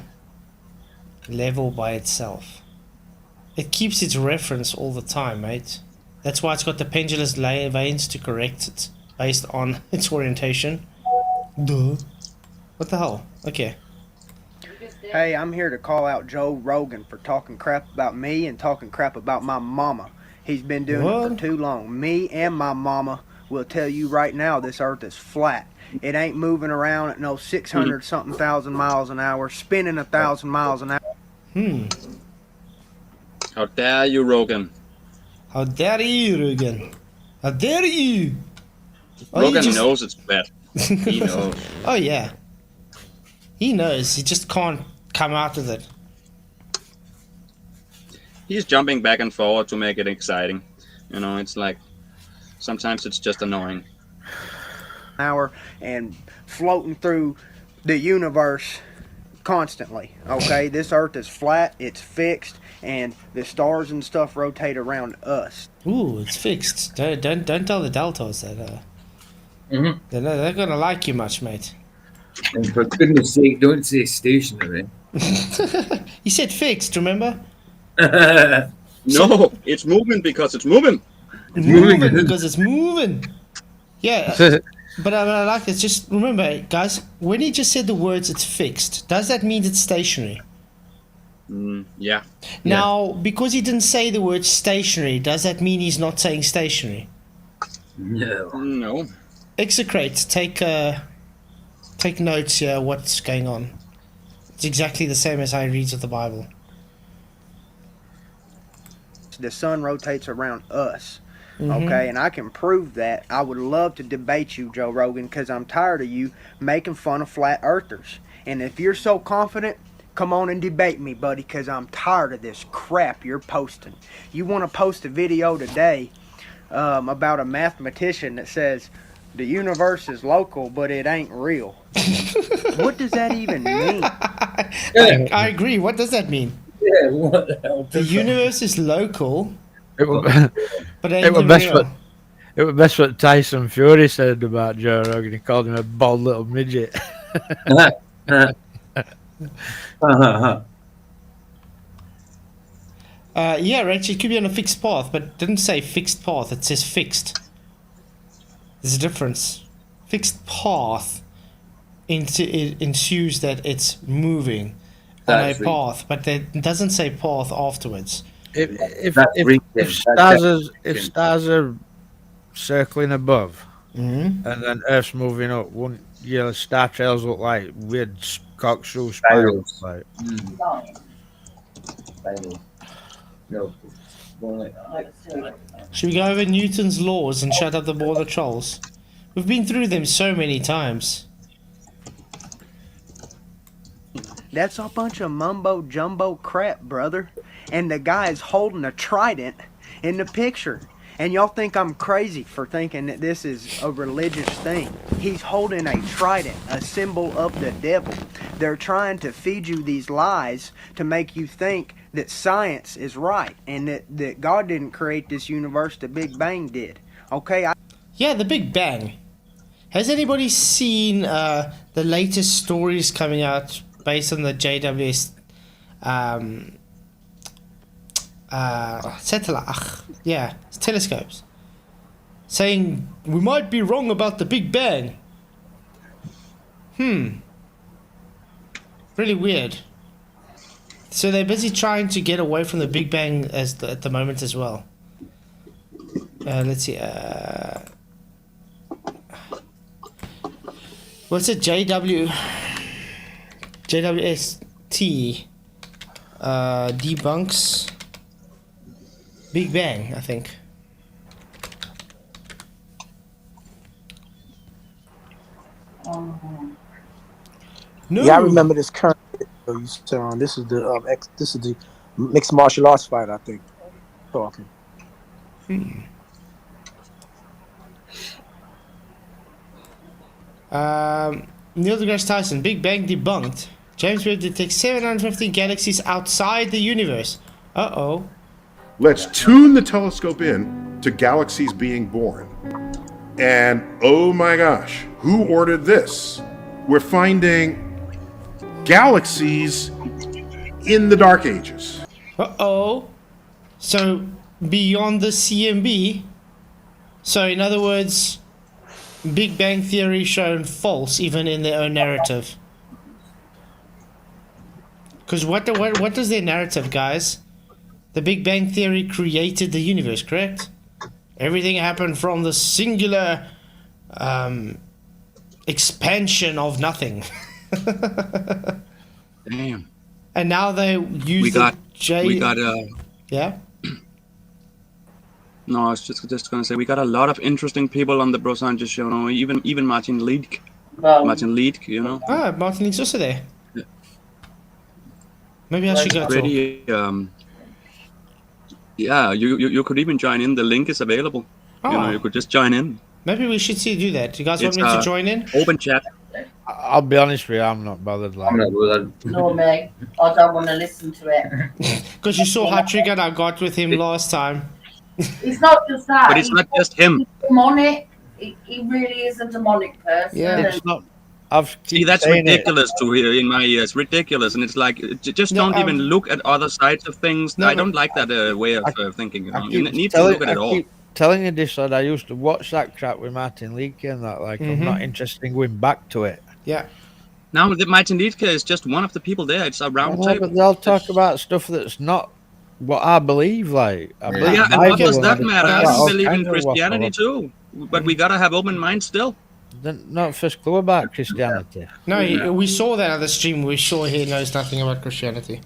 level by itself? It keeps its reference all the time, mate. That's why it's got the pendulous vanes to correct it based on its orientation. Duh. What the hell? Okay. Hey, I'm here to call out Joe Rogan for talking crap about me and talking crap about my mama. He's been doing it for too long. Me and my mama will tell you right now this earth is flat. It ain't moving around at no 600 something thousand miles an hour, spinning 1,000 miles an hour. How dare you, Rogan? How dare you, Rogan? How dare you? Rogan knows it's bad. He knows. Oh, yeah. He knows. He just can't come out with it. He's jumping back and forward to make it exciting. You know, it's like sometimes it's just annoying. Hour and floating through the universe constantly. Okay, this Earth is flat, it's fixed, and the stars and stuff rotate around us. Ooh, it's fixed. Don't tell the Deltas that. They're not gonna like you much, mate. And for goodness sake, don't say stationary. He said fixed. Remember? No, it's moving because it's moving. Moving because it's moving. Yeah, but I like this. Just remember, guys, when he just said the words "it's fixed," does that mean it's stationary? Yeah. Now, because he didn't say the word stationary, does that mean he's not saying stationary? No. No. Execrate. Take notes here. What's going on? It's exactly the same as I read of the Bible. The sun rotates around us. Mhm. Okay, and I can prove that. I would love to debate you, Joe Rogan, because I'm tired of you making fun of flat earthers. And if you're so confident, come on and debate me, buddy, because I'm tired of this crap you're posting. You want to post a video today about a mathematician that says the universe is local, but it ain't real. What does that even mean? I agree. What does that mean? Yeah, what the hell? The universe is local, It was, but it ain't was the best real. what it was best what Tyson Fury said about Joe Rogan. He called him a bald little midget. Yeah, Rach, it could be on a fixed path, but it didn't say fixed path. It says fixed. There's a difference. Fixed path ensues that it's moving on a path, but it doesn't say path afterwards. If stars are circling above, and then Earth's moving up, wouldn't star trails look like weird corkscrew spirals? Like, No. Should we go over Newton's laws and shut up the border trolls? We've been through them so many times. That's a bunch of mumbo jumbo crap, brother. And the guy is holding a trident in the picture. And y'all think I'm crazy for thinking that this is a religious thing. He's holding a trident, a symbol of the devil. They're trying to feed you these lies to make you think that science is right and that God didn't create this universe, the Big Bang did. Okay? Yeah, the Big Bang. Has anybody seen the latest stories coming out based on the JWS satellite? Yeah, telescopes. Saying we might be wrong about the Big Bang. Really weird. So they're busy trying to get away from the Big Bang at the moment as well. Let's see. What's it? JWST debunks Big Bang, I think. No. Yeah, I remember this current video you said on. This is the mixed martial arts fight, I think. Talking. Neil deGrasse Tyson, Big Bang debunked. James Webb detects 750 galaxies outside the universe. Uh-oh. Let's tune the telescope in to galaxies being born. And oh my gosh, who ordered this? We're finding galaxies in the Dark Ages. Uh-oh. So, beyond the CMB. So, in other words, Big Bang Theory shown false, even in their own narrative. Because what is their narrative, guys? The Big Bang Theory created the universe, correct? Everything happened from the singular expansion of nothing. Damn. And now they use yeah? No, I was just gonna say we got a lot of interesting people on the Bro Sanchez show. No, even Martin Leek. Martin Leek, you know. Ah, Martin Leek's also there. Yeah. Maybe I should go pretty, yeah, you could even join in. The link is available. Oh. You know, you could just join in. Maybe we should do that. You guys want me to join in? Open chat. I'll be honest with you, I'm not bothered. Like, I'm not bothered. No, Meg. I don't want to listen to it. Because you saw how triggered I got with him last time. It's not just that. But it's not just him. He's demonic. He really is a demonic person. Yeah. it's not. See, that's ridiculous to hear in my ears. Ridiculous, and it's like just don't even look at other sides of things. I don't like that way of thinking. You know? You need to look at it all. keep telling you this, lad. I used to watch that crap with Martin Leakey and that. Like, I'm not interested in going back to it. Yeah. Now, the Martin Leakey is just one of the people there. It's a round table. But they'll talk about stuff that's not what I believe. Like, I believe Yeah, and what does that Bible, matter? I all believe in kinds of Christianity waffle. too, but we gotta have open minds still. Not first clue about Christianity. No, we saw that other stream. We're sure he knows nothing about Christianity.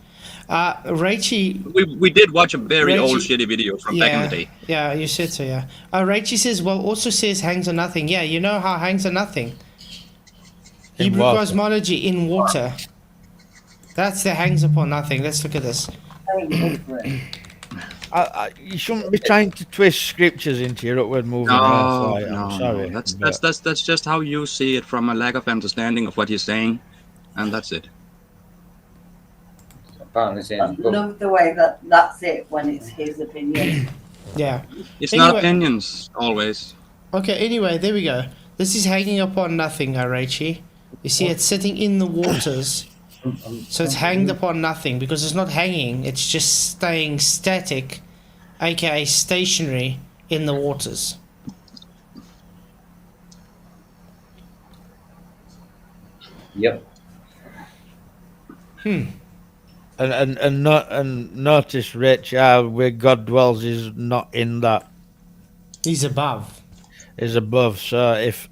Rachie... We did watch a very Rachie- old shitty video from back in the day. Yeah, you said so, yeah. Rachie says, well, also says hangs are nothing. Yeah, you know how hangs are nothing. Hebrew water. cosmology in water. That's the hangs upon nothing. Let's look at this. You shouldn't be trying to twist scriptures into your upward moving earth. Like, I'm sorry. That's just how you see it from a lack of understanding of what he's saying, and that's it. Apparently, I love the way that's it when it's his opinion. Yeah. It's not opinions always. Okay, anyway, there we go. This is hanging upon nothing, Rachie. You see, it's sitting in the waters. So it's hanged upon nothing because it's not hanging, it's just staying static, aka stationary, in the waters. Yep. And notice, Rich, where God dwells is not in that. He's above. Is above. So if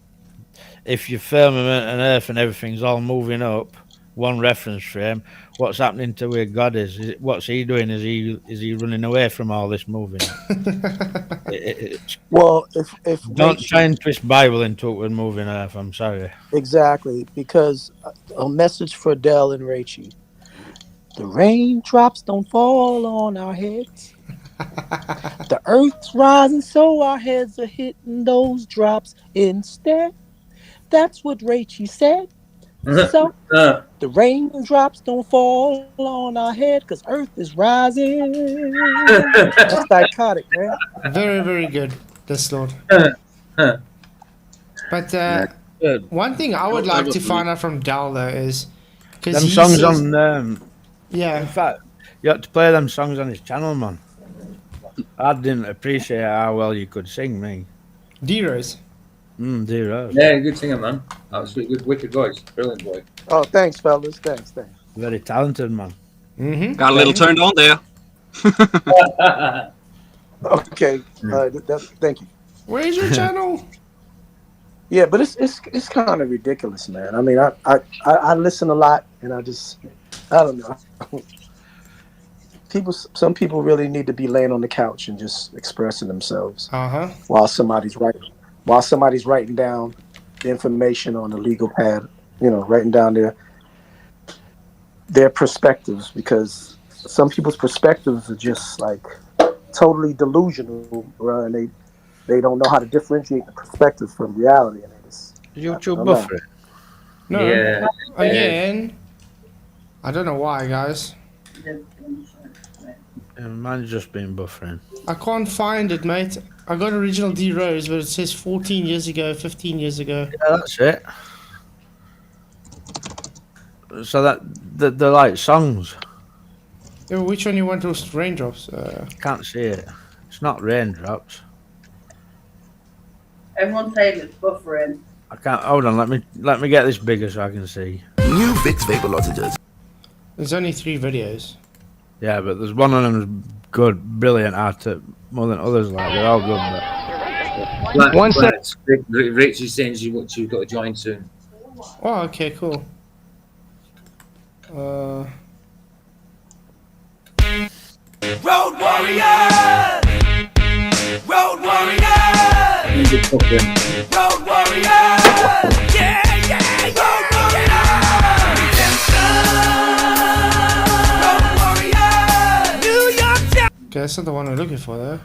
your firmament and earth and everything's all moving up, one reference frame, what's happening to where God is? What's he doing? Is he running away from all this moving? Well, if don't try and twist Bible into it with moving earth. I'm sorry. Exactly, because a message for Dell and Rachie. The raindrops don't fall on our heads. The earth's rising, so our heads are hitting those drops instead. That's what Rachie said. So the raindrops don't fall on our head because earth is rising. That's psychotic, man. Very, very good, this Lord. But one thing I would like to find out from Dal though is them songs on yeah. In fact, you have to play them songs on his channel, man. I didn't appreciate how well you could sing, me. D-Rose. D-Rose. Yeah, good singer, man. Absolutely good, wicked voice. Brilliant boy. Oh, thanks, fellas. Thanks. Very talented, man. Got a little turned on there. Okay. Thank you. Where's your channel? Yeah, but it's kind of ridiculous, man. I mean, I listen a lot, and I don't know. Some people really need to be laying on the couch and just expressing themselves while somebody's writing down the information on the legal pad. You know, writing down their perspectives, because some people's perspectives are just like totally delusional, right? And they don't know how to differentiate the perspective from reality. And YouTube buffering. No. Yeah. Again. I don't know why, guys. Mine's just been buffering. I can't find it, mate. I got original D-Rose, but it says 14 years ago, 15 years ago. Yeah, that's it. So they're like songs. Yeah, which one you want those raindrops? Can't see it. It's not raindrops. Everyone's saying it's buffering. I can't. Hold on. Let me get this bigger so I can see. New Vicks Vapor Lozenges. There's only 3 videos. Yeah, but there's one of them good, brilliant at it more than others. Like they're all good. But... One sec. Rachel's saying she's got to join soon. Oh, okay, cool. Road Warrior! Road Warrior! Road Warrior! Yeah! Road Warrior! Road Warrior! New York! Okay, that's not the one we're looking for, though.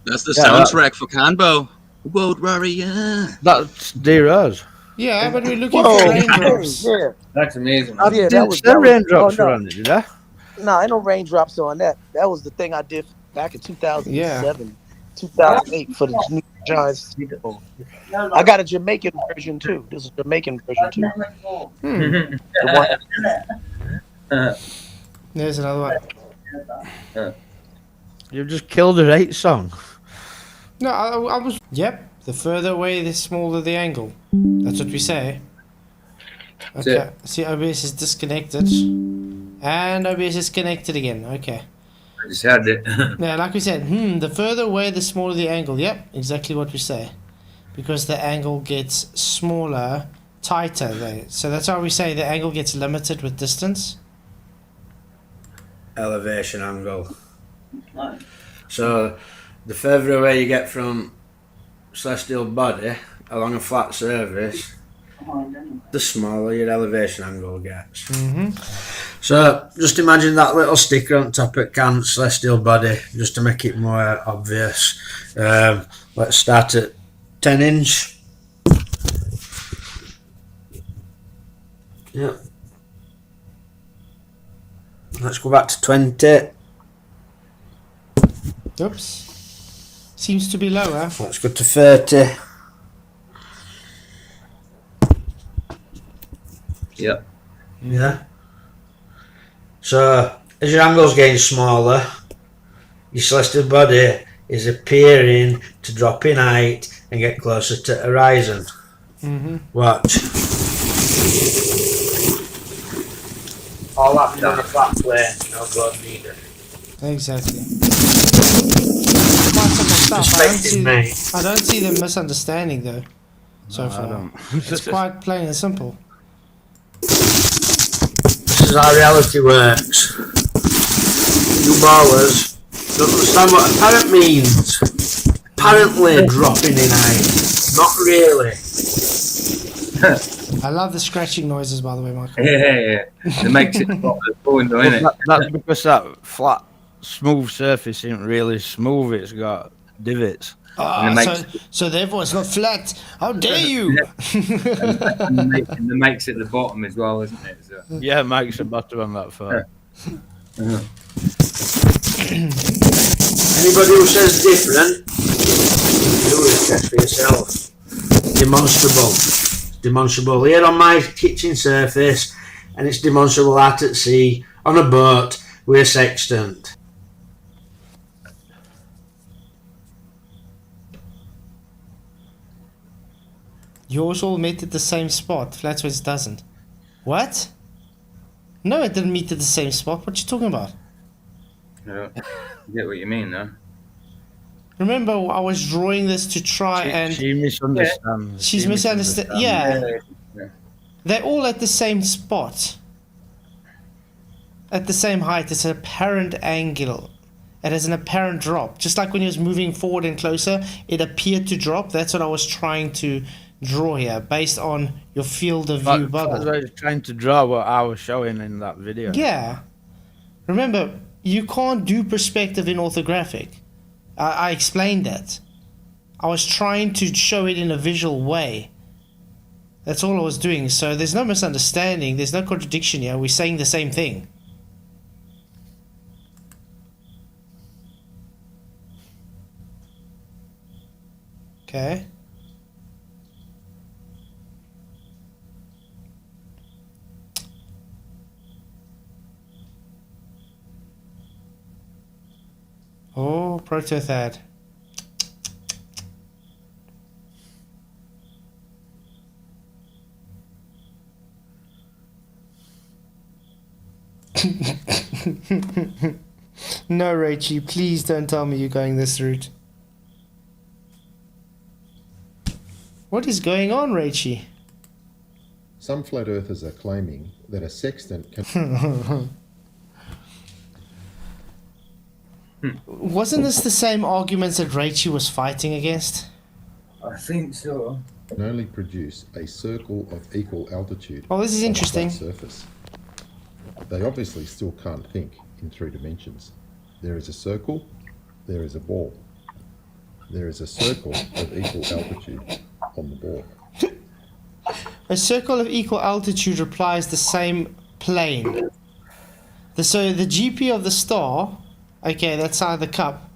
That's the soundtrack for Kanbo. Road Warrior. That's D-Rose. Yeah, but we're looking Whoa, for raindrops. yeah. That's amazing. I Yeah, didn't say raindrops were on it, did I? No, ain't no raindrops on that. That was the thing I did back in 2007, 2008 for the New York Giants. I got a Jamaican version too. This is a Jamaican version too. The one. There's another one. You've just killed a right song. No, I was. Yep. The further away, the smaller the angle. That's what we say. Okay. See, OBS is disconnected, and OBS is connected again. Okay. I just had it. Yeah, like we said, the further away, the smaller the angle. Yep, exactly what we say. Because the angle gets smaller, tighter there. So that's why we say the angle gets limited with distance. Elevation angle. So, the further away you get from celestial body along a flat surface, the smaller your elevation angle gets. So, just imagine that little sticker on top of Kant's celestial body, just to make it more obvious. Let's start at 10 inch. Yep. Let's go back to 20. Oops. Seems to be lower. Let's go to 30. Yep. Yeah. So, as your angle's getting smaller, your celestial body is appearing to drop in height and get closer to the horizon. Watch. All happening on a flat plane, no globe needed. Exactly. Quite simple stuff. I don't see the misunderstanding though. So far, it's quite plain and simple. This is how reality works. You ballers don't understand what apparent means. Apparently dropping in height. Not really. I love the scratching noises, by the way, Michael. Yeah. It makes it pop the phone, though, innit? That's because that flat, smooth surface isn't really smooth. It's got divots. So therefore it's not flat. How dare you? and the mic's at the bottom as well, isn't it? So. Yeah, mic's at the bottom on that phone. Anybody who says different, do it, check for yourself. Demonstrable. Demonstrable here on my kitchen surface, and it's demonstrable out at sea on a boat with a sextant. Yours all met at the same spot. Flatzoid doesn't. What? No, it didn't meet at the same spot. What you talking about? I get what you mean, though. Remember, I was drawing this to try and... She misunderstands. She's misunderstanding. Yeah. They're all at the same spot. At the same height. It's an apparent angle. It has an apparent drop. Just like when he was moving forward and closer, it appeared to drop. That's what I was trying to draw here, based on your field of view bubble. That's what I was trying to draw what I was showing in that video. Yeah. Remember, you can't do perspective in orthographic. I explained that. I was trying to show it in a visual way. That's all I was doing. So there's no misunderstanding. There's no contradiction here. We're saying the same thing. Okay. Oh, Protothad. No, Rachie, please don't tell me you're going this route. What is going on, Rachie? Some flat earthers are claiming that a sextant can... Wasn't this the same arguments that Rachie was fighting against? I think so. can only produce a circle of equal altitude. Oh, this is interesting. On a flat surface. They obviously still can't think in 3 dimensions. There is a circle, there is a ball. There is a circle of equal altitude on the ball. A circle of equal altitude replies the same plane. So the GP of the star, okay, that side of the cup,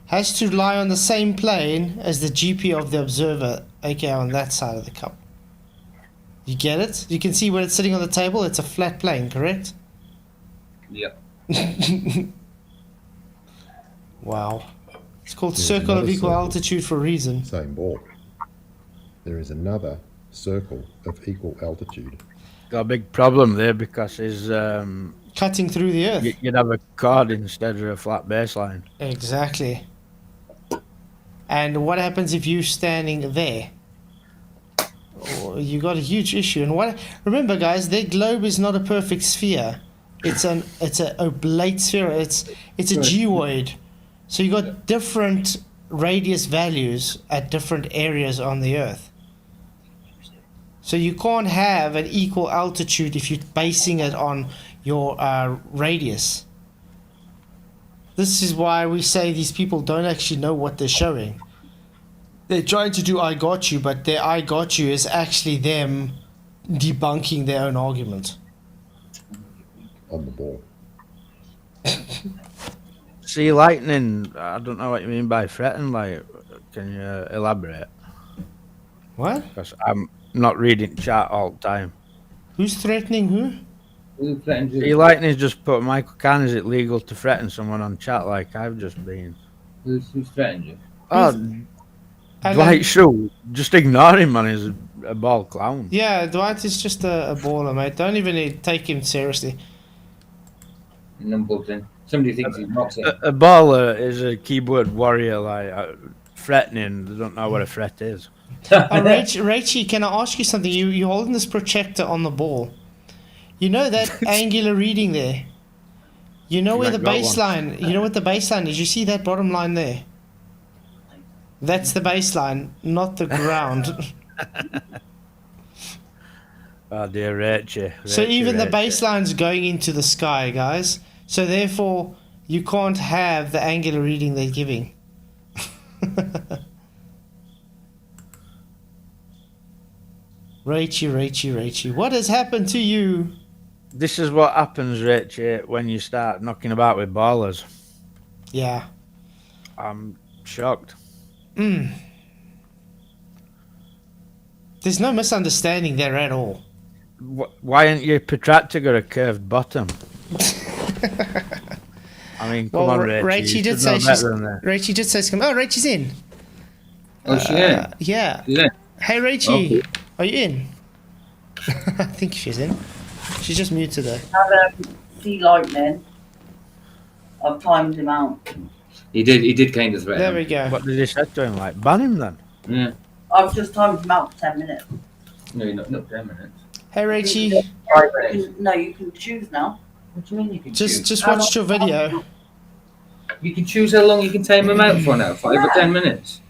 has to lie on the same plane as the GP of the observer, okay, on that side of the cup. You get it? You can see where it's sitting on the table, it's a flat plane, correct? Yep. Wow. It's called There's circle of another equal circle. altitude for a reason. Same ball. There is another circle of equal altitude. Got a big problem there because it's cutting through the earth. You'd have a chord instead of a flat baseline. Exactly. And what happens if you're standing there? Oh, you got a huge issue. And what? Remember, guys, their globe is not a perfect sphere. It's an oblate sphere. It's a geoid. So you got different radius values at different areas on the Earth. So you can't have an equal altitude if you're basing it on your radius. This is why we say these people don't actually know what they're showing. They're trying to do I got you, but their I got you is actually them debunking their own argument. On the ball. See, lightning, I don't know what you mean by threaten. Like, can you elaborate? What? Because I'm not reading chat all the time. Who's threatening who? Who threatens you? See, lightning's just put, Michael Can, is it legal to threaten someone on chat like I've just been? Who's threatened you? Oh, Dwight Schrute, just ignore him, man. He's a ball clown. Yeah, Dwight is just a baller, mate. Don't even take him seriously. Somebody thinks he's not. A baller is a keyboard warrior, like threatening. They don't know what a threat is. Rachie, can I ask you something? You're holding this projector on the ball. You know that angular reading there? You know where the baseline, you know what the baseline is? You see that bottom line there? That's the baseline, not the ground. Oh dear, Rachie. So even the baseline's going into the sky, guys. So therefore, you can't have the angular reading they're giving. Rachie, what has happened to you? This is what happens, Rachie, when you start knocking about with ballers. Yeah. I'm shocked. There's no misunderstanding there at all. Why aren't your protractor got a curved bottom? I mean, come on, Rachie. Rachie did say Rachie did say she's coming. Oh, Rachie's in. Oh, she's in? Yeah. Yeah. Hey, Rachie. Okay. Are you in? I think she's in. She's just muted though. See lightning. I've timed him out. He did kind of threaten. There we go. What did he say to him? Like, ban him then? Yeah. I've just timed him out for 10 minutes. No, you're not 10 minutes. Hey, Rachie. No, you can choose now. What do you mean you can choose? Just watched your video. You can choose how long you can time him out for now. 5 or 10 minutes.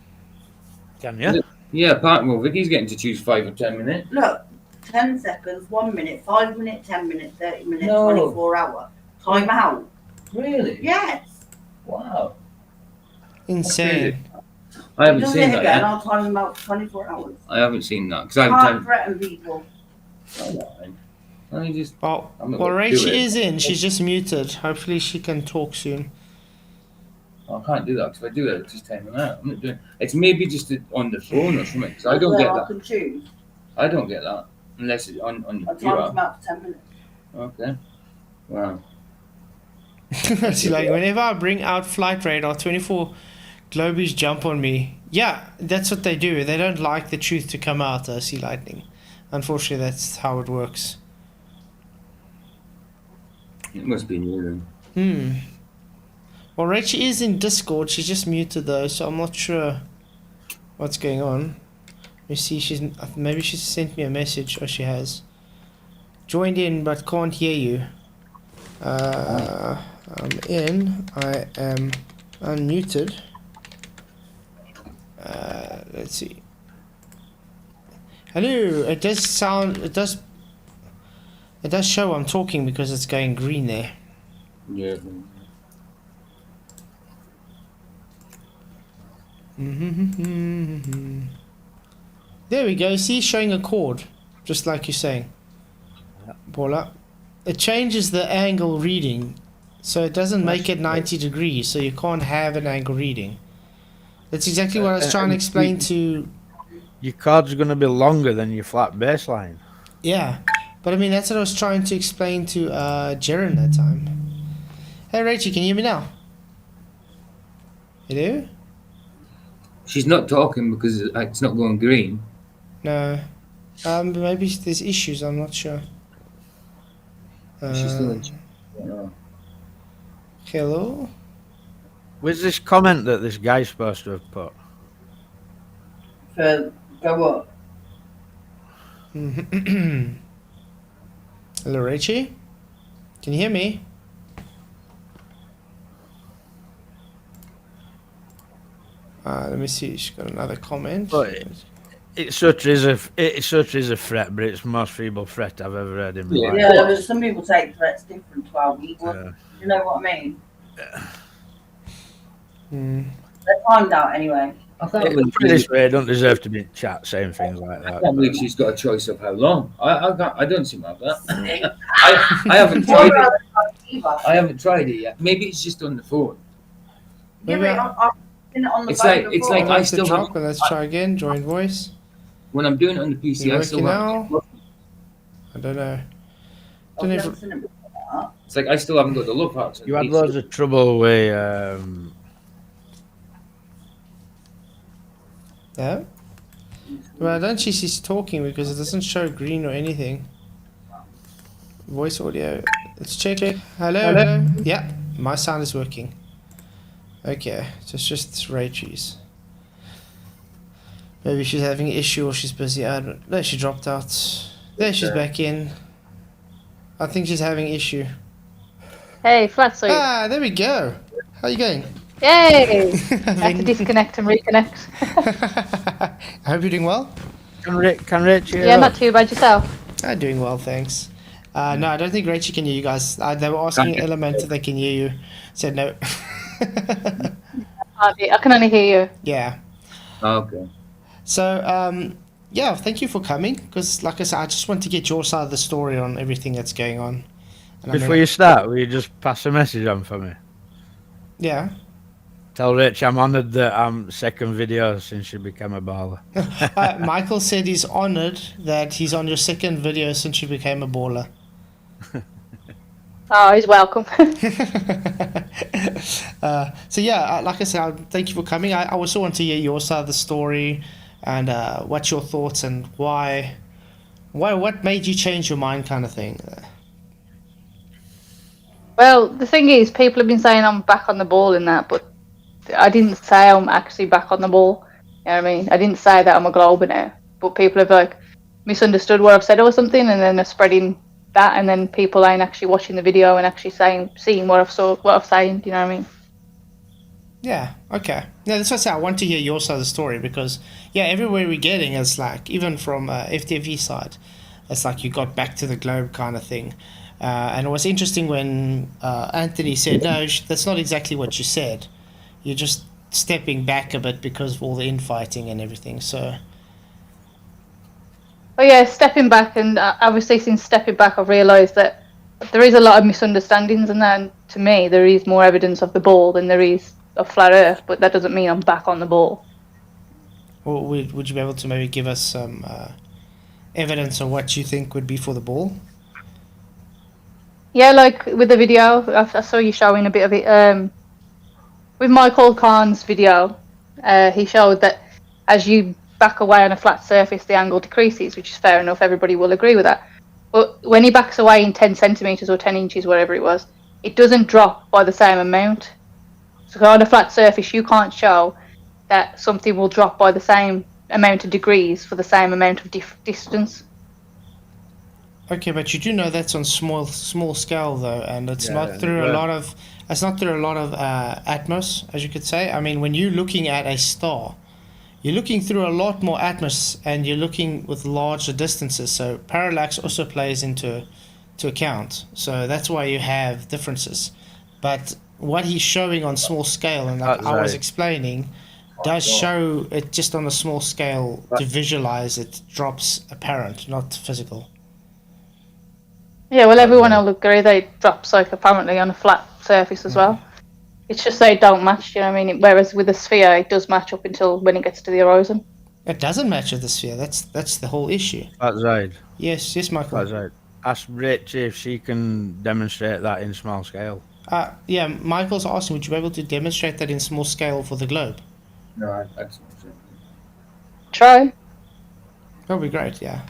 Can you? Yeah, well, Vicky's getting to choose 5 or 10 minutes. Look, 10 seconds, 1 minute, 5 minutes, 10 minutes, 30 minutes, No. 24 hour. Time out. Really? Yes. Wow. Insane. I haven't Does seen it that again, yet. I'll time him out for 24 hours. I haven't seen that because I haven't Can't timed. threaten people. I just. Oh, I'm not well, gonna do Rachie it. is in. She's just muted. Hopefully she can talk soon. I can't do that because if I do that, it's just time him out. I'm not doing. It's maybe just on the phone or something because I don't Well, get I that. can choose. I don't get that unless it's on the I timed computer. him out for 10 minutes. Okay. Wow. See, like whenever I bring out flight radar, 24 globies jump on me. Yeah, that's what they do. They don't like the truth to come out. See, lightning. Unfortunately, that's how it works. It must be new then. Well, Rachie is in Discord. She's just muted though, so I'm not sure what's going on. Let me see. Maybe she's sent me a message. Oh, she has. Joined in, but can't hear you. I'm in. I am unmuted. Let's see. Hello. It does sound. It does show I'm talking because it's going green there. Yeah. There we go. See, showing a chord. just like you're saying, Paula. It changes the angle reading, so it doesn't make it 90 degrees, so you can't have an angle reading. That's exactly what I was trying to explain to... Your card's going to be longer than your flat baseline. Yeah, but I mean, that's what I was trying to explain to Jaren that time. Hey, Rachel, can you hear me now? Hello? She's not talking because it's not going green. No. Maybe there's issues, I'm not sure. She's still in. Hello? Where's this comment that this guy's supposed to have put? For go up. Hello, Rachie? Can you hear me? Let me see. She's got another comment. But it such is a threat, but it's the most feeble threat I've ever heard in my life. Yeah, but some people take threats different to how we would. You know what I mean? Let's find out anyway. I can't believe This way, don't deserve to be in chat saying things like that. I can't believe she's got a choice of how long. I don't seem like that. I haven't tried it. I haven't tried it yet. Maybe it's just on the phone. Yeah, but I've seen it on the It's phone like before. I still have. Let's try again. Join voice. When I'm doing it on the PC, I still have. I don't know. It's like I still haven't got the love hearts. You had loads of trouble with. Yeah? Well, I don't see she's talking because it doesn't show green or anything. Voice audio. Let's check it. Hello? Yeah, my sound is working. Okay, so it's just Rachel's. Maybe she's having an issue or she's busy. I don't know. She dropped out. There, she's back in. I think she's having an issue. Hey, Flatzoid. Ah, there we go. How you going? Yay! I have to disconnect and reconnect. I hope you're doing well. Can Rachel? Yeah, not too bad yourself. I'm doing well, thanks. No, I don't think Rachel can hear you guys. They were asking Element if they can hear you. Said no. I can only hear you. Yeah. Okay. So, yeah, thank you for coming. Because, like I said, I just want to get your side of the story on everything that's going on. And Before you start, will you just pass a message on for me? Yeah. Tell Rich I'm honoured that I'm second video since you became a baller. Michael said he's honoured that he's on your second video since you became a baller. Oh, he's welcome. So yeah, like I said, thank you for coming. I also want to hear your side of the story and what's your thoughts and what made you change your mind, kind of thing. Well, the thing is, people have been saying I'm back on the ball in that, but I didn't say I'm actually back on the ball. You know what I mean? I didn't say that I'm a Glober now, but people have like misunderstood what I've said or something, and then they're spreading that, and then people ain't actually watching the video and actually seeing what I've saying. Do you know what I mean? Yeah. Okay. Yeah, that's what I say. I want to hear your side of the story because everywhere we're getting is like, even from FTV side, it's like you got back to the globe kind of thing. And it was interesting when Anthony said, no, that's not exactly what you said. You're just stepping back a bit because of all the infighting and everything. So. Well, yeah, stepping back, and obviously since stepping back, I've realised that there is a lot of misunderstandings, and then to me, there is more evidence of the ball than there is of flat Earth. But that doesn't mean I'm back on the ball. Well, would you be able to maybe give us some evidence of what you think would be for the ball? Yeah, like with the video, I saw you showing a bit of it. With Michael Kahn's video, he showed that as you back away on a flat surface, the angle decreases, which is fair enough. Everybody will agree with that. But when he backs away in 10 centimeters or 10 inches, whatever it was, it doesn't drop by the same amount. So on a flat surface, you can't show that something will drop by the same amount of degrees for the same amount of distance. Okay, but you do know that's on small scale though, and it's not through a lot of atmos, as you could say. I mean, when you're looking at a star, you're looking through a lot more atmos, and you're looking with larger distances. So parallax also plays into account. So that's why you have differences. But what he's showing on small scale, and like I was explaining, does show it just on a small scale to visualize it drops apparent, not physical. Yeah, well, everyone will agree that it drops like apparently on a flat surface as well. It's just they don't match, you know what I mean? Whereas with a sphere, it does match up until when it gets to the horizon. It doesn't match with the sphere. That's the whole issue. Flatzoid. Yes, Michael. Flatzoid. Ask Rachel if she can demonstrate that in small scale. Yeah, Michael's asking, would you be able to demonstrate that in small scale for the globe? No, that's Try. That would be great, yeah.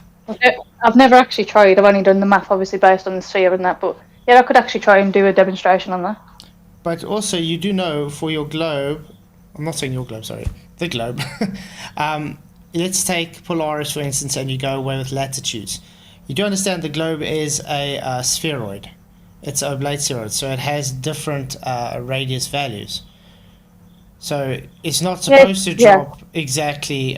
I've never actually tried. I've only done the math, obviously, based on the sphere and that. But yeah, I could actually try and do a demonstration on that. But also, you do know for your globe, I'm not saying your globe, sorry, the globe. Let's take Polaris, for instance, and you go away with latitudes. You do understand the globe is a spheroid. It's a oblate spheroid, so it has different radius values. So it's not supposed to drop exactly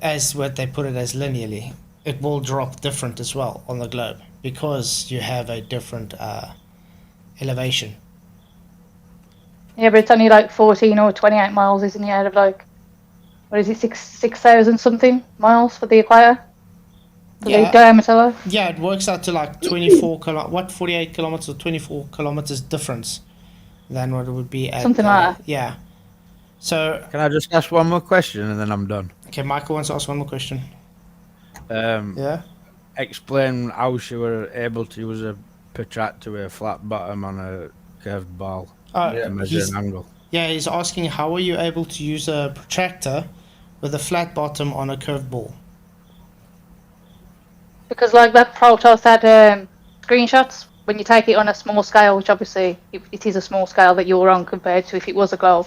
as what they put it as linearly. It will drop different as well on the globe because you have a different elevation. Yeah, but it's only like 14 or 28 miles, isn't it, out of like, what is it, 6,000 something miles for the equator? The diameter? Yeah, it works out to like 48 kilometers or 24 kilometers difference than what it would be at... Something like that. Yeah. So... Can I just ask one more question and then I'm done? Okay, Michael wants to ask one more question. Yeah? Explain how she were able to use a protractor with a flat bottom on a curved ball to measure an angle. Yeah, he's asking how are you able to use a protractor with a flat bottom on a curved ball? Because like that Protos had screenshots, when you take it on a small scale, which obviously it is a small scale that you're on compared to if it was a globe,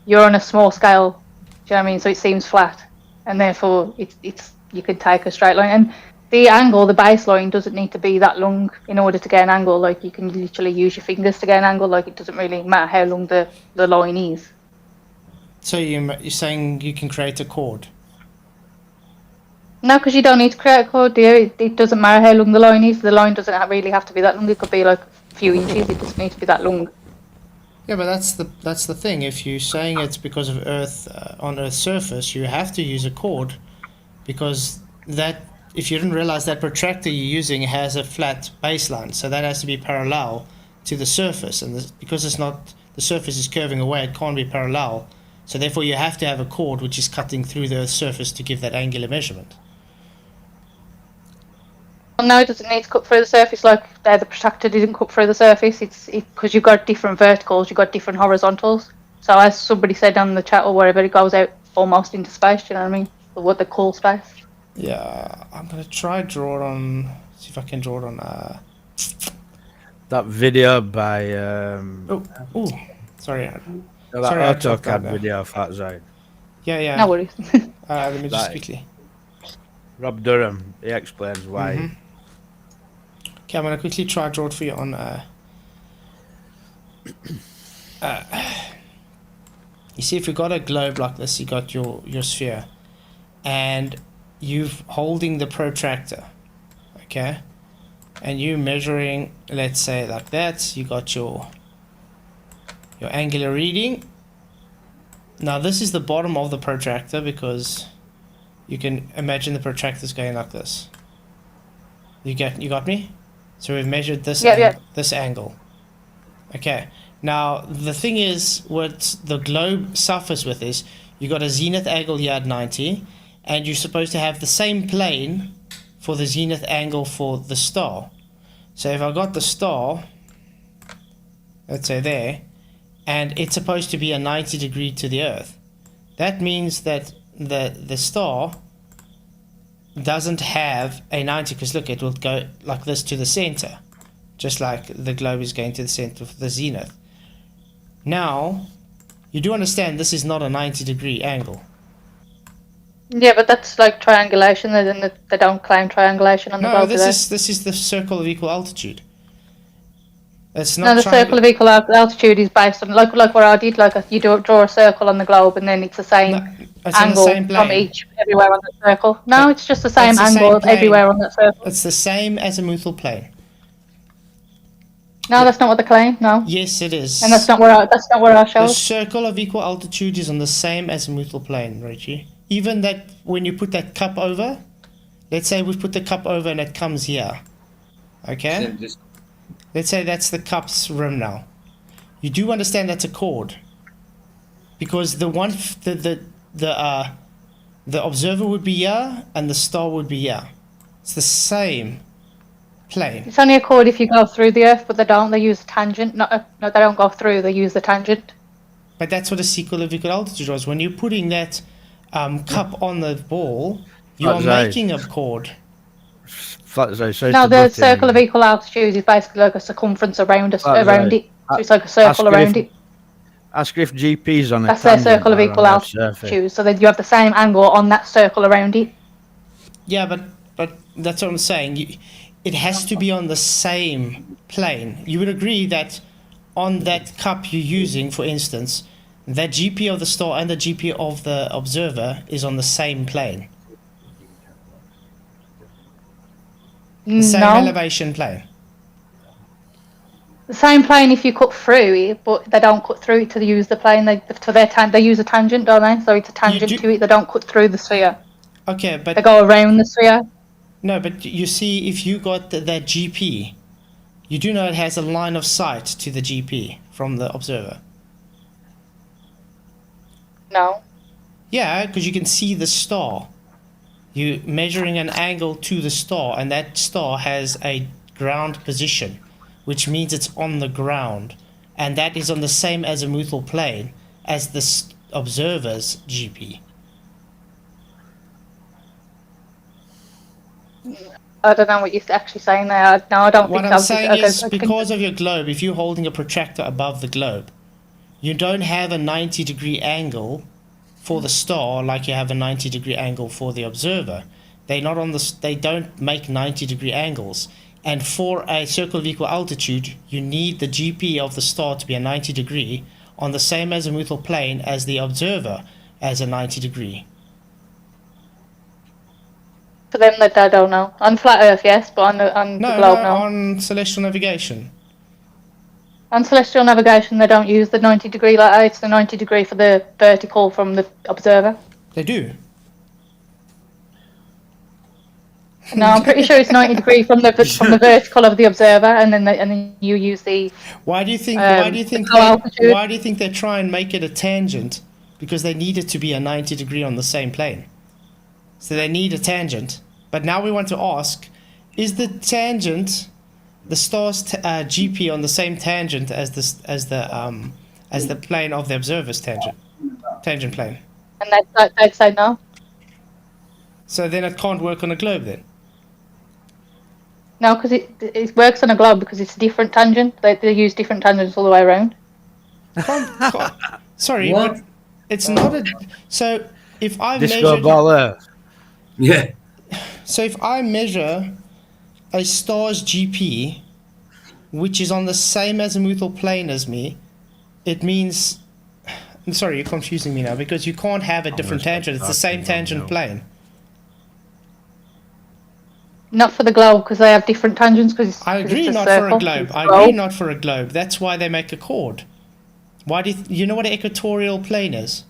you're on a small scale, do you know what I mean? So it seems flat, and therefore it's you can take a straight line. And the angle, the baseline, doesn't need to be that long in order to get an angle. Like you can literally use your fingers to get an angle. Like it doesn't really matter how long the line is. So you're saying you can create a chord? No, because you don't need to create a chord, do you? It doesn't matter how long the line is. The line doesn't really have to be that long. It could be like a few inches. It doesn't need to be that long. Yeah, but that's the thing. If you're saying it's because of Earth on Earth's surface, you have to use a chord, because that if you didn't realize that protractor you're using has a flat baseline, so that has to be parallel to the surface, and because it's not, the surface is curving away, it can't be parallel. So therefore, you have to have a chord which is cutting through the Earth's surface to give that angular measurement. Well, no, it doesn't need to cut through the surface. Like the protractor didn't cut through the surface. It's because you've got different verticals, you've got different horizontals. So as somebody said on the chat or wherever, it goes out almost into space. Do you know what I mean? Or what they call space. Yeah, I'm gonna try draw it on. See if I can draw it on. That video by sorry. that Sorry, I dropped AutoCAD that video of Flatzoid. Yeah. No worries. Let me just quickly. Rob Durham, he explains why. Okay, I'm gonna quickly try draw it for you on. You see, if you got a globe like this, you got your sphere, and you're holding the protractor, okay, and you measuring, let's say like that. You got your angular reading. Now this is the bottom of the protractor because you can imagine the protractor's going like this. You got me? So we've measured this this angle. Okay. Now the thing is, what the globe suffers with is you got a zenith angle here at 90, and you're supposed to have the same plane for the zenith angle for the star. So if I got the star, let's say there, and it's supposed to be a 90 degree to the Earth, that means that the star doesn't have a 90, because look, it will go like this to the center, just like the globe is going to the center of the zenith. Now you do understand this is not a 90 degree angle. Yeah, but that's like triangulation. They don't claim triangulation on the globe. No, this is the circle of equal altitude. It's not. No, the circle of equal altitude is based on like what I did. Like you draw a circle on the globe, and then it's the same angle from everywhere on the circle. No, it's just the same angle everywhere on that circle. It's the same azimuthal plane. No, that's not what they claim. No. Yes, it is. And that's not where I The showed. circle of equal altitude is on the same azimuthal plane, Reggie. Even that when you put that cup over, let's say we put the cup over and it comes here. Okay? Let's say that's the cup's rim now. You do understand that's a chord. Because the observer would be here and the star would be here. It's the same plane. It's only a chord if you go through the Earth, but they don't. They use a tangent. No, they don't go through. They use the tangent. But that's what a circle of equal altitude was. When you're putting that cup on the ball, you are making a chord. No, the circle of equal altitude is basically like a circumference around it. So it's like a circle around it. Ask if GP's on a That's their circle of equal altitude. So that you have the same angle on that circle around it. Yeah, but that's what I'm saying. It has to be on the same plane. You would agree that on that cup you're using, for instance, that GP of the star and the GP of the observer is on the same plane. The same elevation plane. The same plane if you cut through it, but they don't cut through it to use the plane. They use a tangent, don't they? So it's a tangent to it. They don't cut through the sphere. Okay, but they go around the sphere. No, but you see, if you got that GP, you do know it has a line of sight to the GP from the observer. No. Yeah, because you can see the star. You're measuring an angle to the star, and that star has a ground position, which means it's on the ground, and that is on the same azimuthal plane as the observer's GP. I don't know what you're actually saying there. No, I don't What think I'm saying is, because of your globe, if you're holding a protractor above the globe, you don't have a 90-degree angle for the star like you have a 90-degree angle for the observer. They don't make 90-degree angles. And for a circle of equal altitude, you need the GP of the star to be a 90-degree on the same azimuthal plane as the observer as a 90-degree. For them, that I don't know. On flat Earth, yes, but on the globe, no. On celestial navigation. On celestial navigation, they don't use the 90-degree like that. It's the 90-degree for the vertical from the observer. They do. No, I'm pretty sure it's 90-degree from the vertical of the observer, and then you use the. Why do you think they try and make it a tangent? Because they need it to be a 90-degree on the same plane. So they need a tangent. But now we want to ask, is the tangent, the star's GP on the same tangent as the plane of the observer's tangent plane? And they'd say no. So then it can't work on a globe then? No, because it works on a globe because it's a different tangent. They use different tangents all the way around. Sorry, but it's not a. So if I Disco ball Earth. Yeah. So if I measure a star's GP, which is on the same azimuthal plane as me, it means. I'm sorry, you're confusing me now because you can't have a different tangent. It's the same tangent plane. Not for the globe because they have different tangents. I agree, not for a globe. I agree, not for a globe. That's why they make a chord. Why do you know what an equatorial plane is?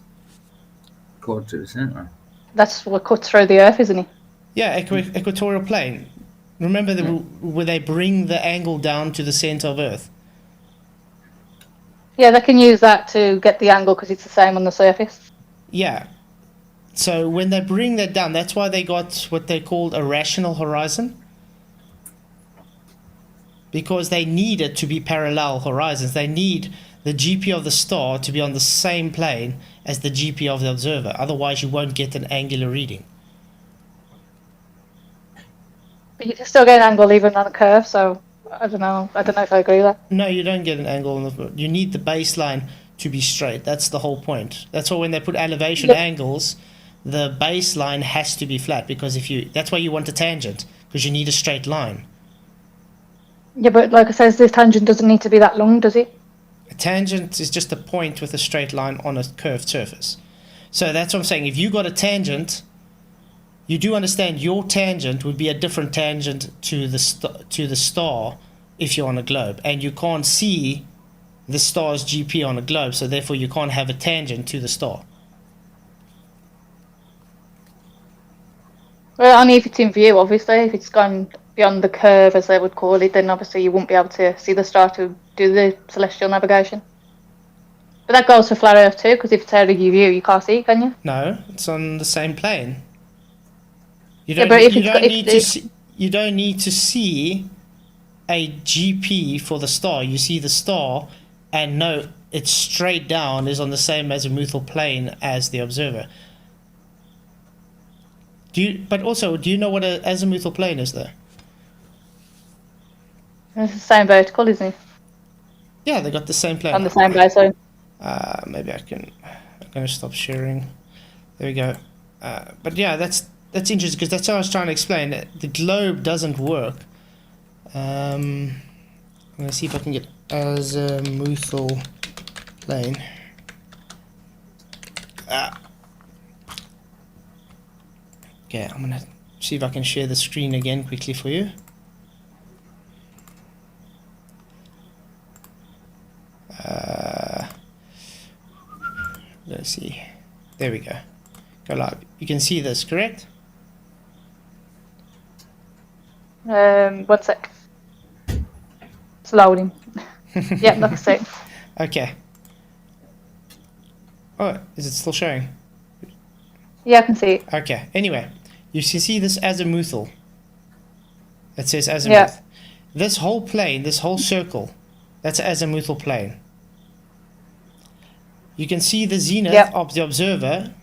Chord to the center. That's what cuts through the Earth, isn't it? Yeah, equatorial plane. Remember where they bring the angle down to the center of Earth. Yeah, they can use that to get the angle because it's the same on the surface. Yeah. So when they bring that down, that's why they got what they called a rational horizon. Because they need it to be parallel horizons. They need the GP of the star to be on the same plane as the GP of the observer. Otherwise, you won't get an angular reading. But you can still get an angle even on a curve, so I don't know. I don't know if I agree with that. No, you don't get an angle. You need the baseline to be straight. That's the whole point. That's why when they put elevation angles, the baseline has to be flat because that's why you want a tangent, because you need a straight line. Yeah, but like I said, this tangent doesn't need to be that long, does it? A tangent is just a point with a straight line on a curved surface. So that's what I'm saying. If you got a tangent, you do understand your tangent would be a different tangent to the star if you're on a globe, and you can't see the star's GP on a globe, so therefore you can't have a tangent to the star. Well, only if it's in view, obviously. If it's gone beyond the curve, as they would call it, then obviously you won't be able to see the star to do the celestial navigation. But that goes for flat Earth too, because if it's out of your view, you can't see it, can you? No, it's on the same plane. You Yeah, don't, but if you it's don't got- if need the- to see, you don't need to see a GP for the star. You see the star, and no, it's straight down is on the same azimuthal plane as the observer. But also, do you know what an azimuthal plane is, though? It's the same vertical, isn't it? Yeah, they got the same plane. On the same base line. Maybe I'm gonna stop sharing. There we go. But yeah, that's interesting because that's what I was trying to explain. The globe doesn't work. I'm gonna see if I can get azimuthal plane. Okay, I'm gonna see if I can share the screen again quickly for you. Let's see. There we go. Go live. You can see this, correct? 1 sec. It's loading. Yeah, that's it. Okay. Oh, is it still showing? Yeah, I can see it. Okay. Anyway, you can see this azimuthal. It says azimuth. Yeah. This whole plane, this whole circle, that's an azimuthal plane. You can see the zenith of the observer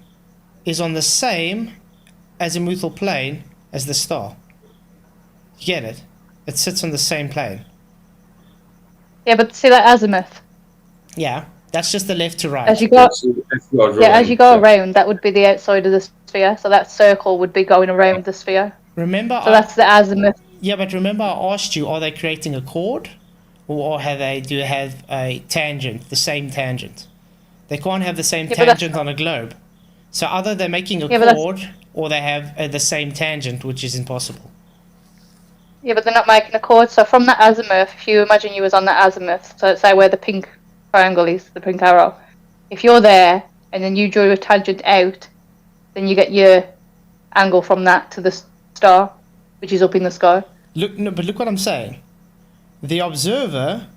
is on the same azimuthal plane as the star. You get it? It sits on the same plane. Yeah, but see that azimuth? Yeah, that's just the left to right. As you go, as you go around, that would be the outside of the sphere. So that circle would be going around the sphere. Remember, So that's the azimuth. Yeah, but remember I asked you, are they creating a chord? Or do they have a tangent, the same tangent? They can't have the same Yeah, but that's- tangent on a globe. So either they're making a Yeah, but that's- chord, or they have the same tangent, which is impossible. Yeah, but they're not making a chord. So from that azimuth, if you imagine you was on that azimuth, so say where the pink triangle is, the pink arrow. If you're there and then you drew a tangent out, then you get your angle from that to the star, which is up in the sky. But look what I'm saying. The observer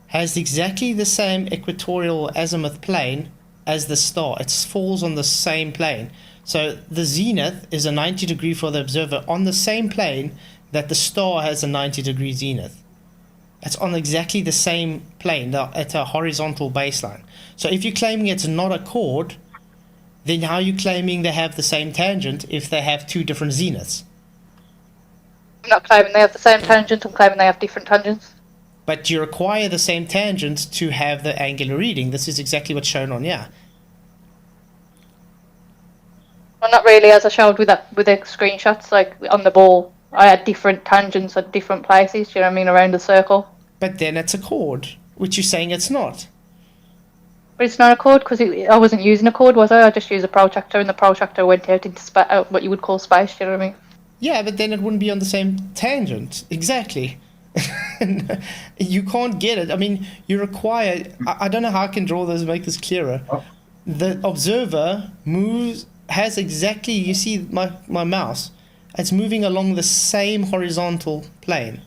has exactly the same equatorial azimuth plane as the star. It falls on the same plane. So the zenith is a 90 degree for the observer on the same plane that the star has a 90 degree zenith. It's on exactly the same plane at a horizontal baseline. So if you're claiming it's not a chord, then how are you claiming they have the same tangent if they have two different zeniths? I'm not claiming they have the same tangent, I'm claiming they have different tangents. But you require the same tangent to have the angular reading. This is exactly what's shown on here. Well, not really, as I showed with the screenshots, like on the ball. I had different tangents at different places, do you know what I mean, around the circle. But then it's a chord, which you're saying it's not. But it's not a chord, because I wasn't using a chord, was I? I just used a protractor, and the protractor went out into what you would call space, do you know what I mean? Yeah, but then it wouldn't be on the same tangent. Exactly. You can't get it. I mean, you require... I don't know how I can draw this, make this clearer. The observer has exactly... You see my mouse? It's moving along the same horizontal plane,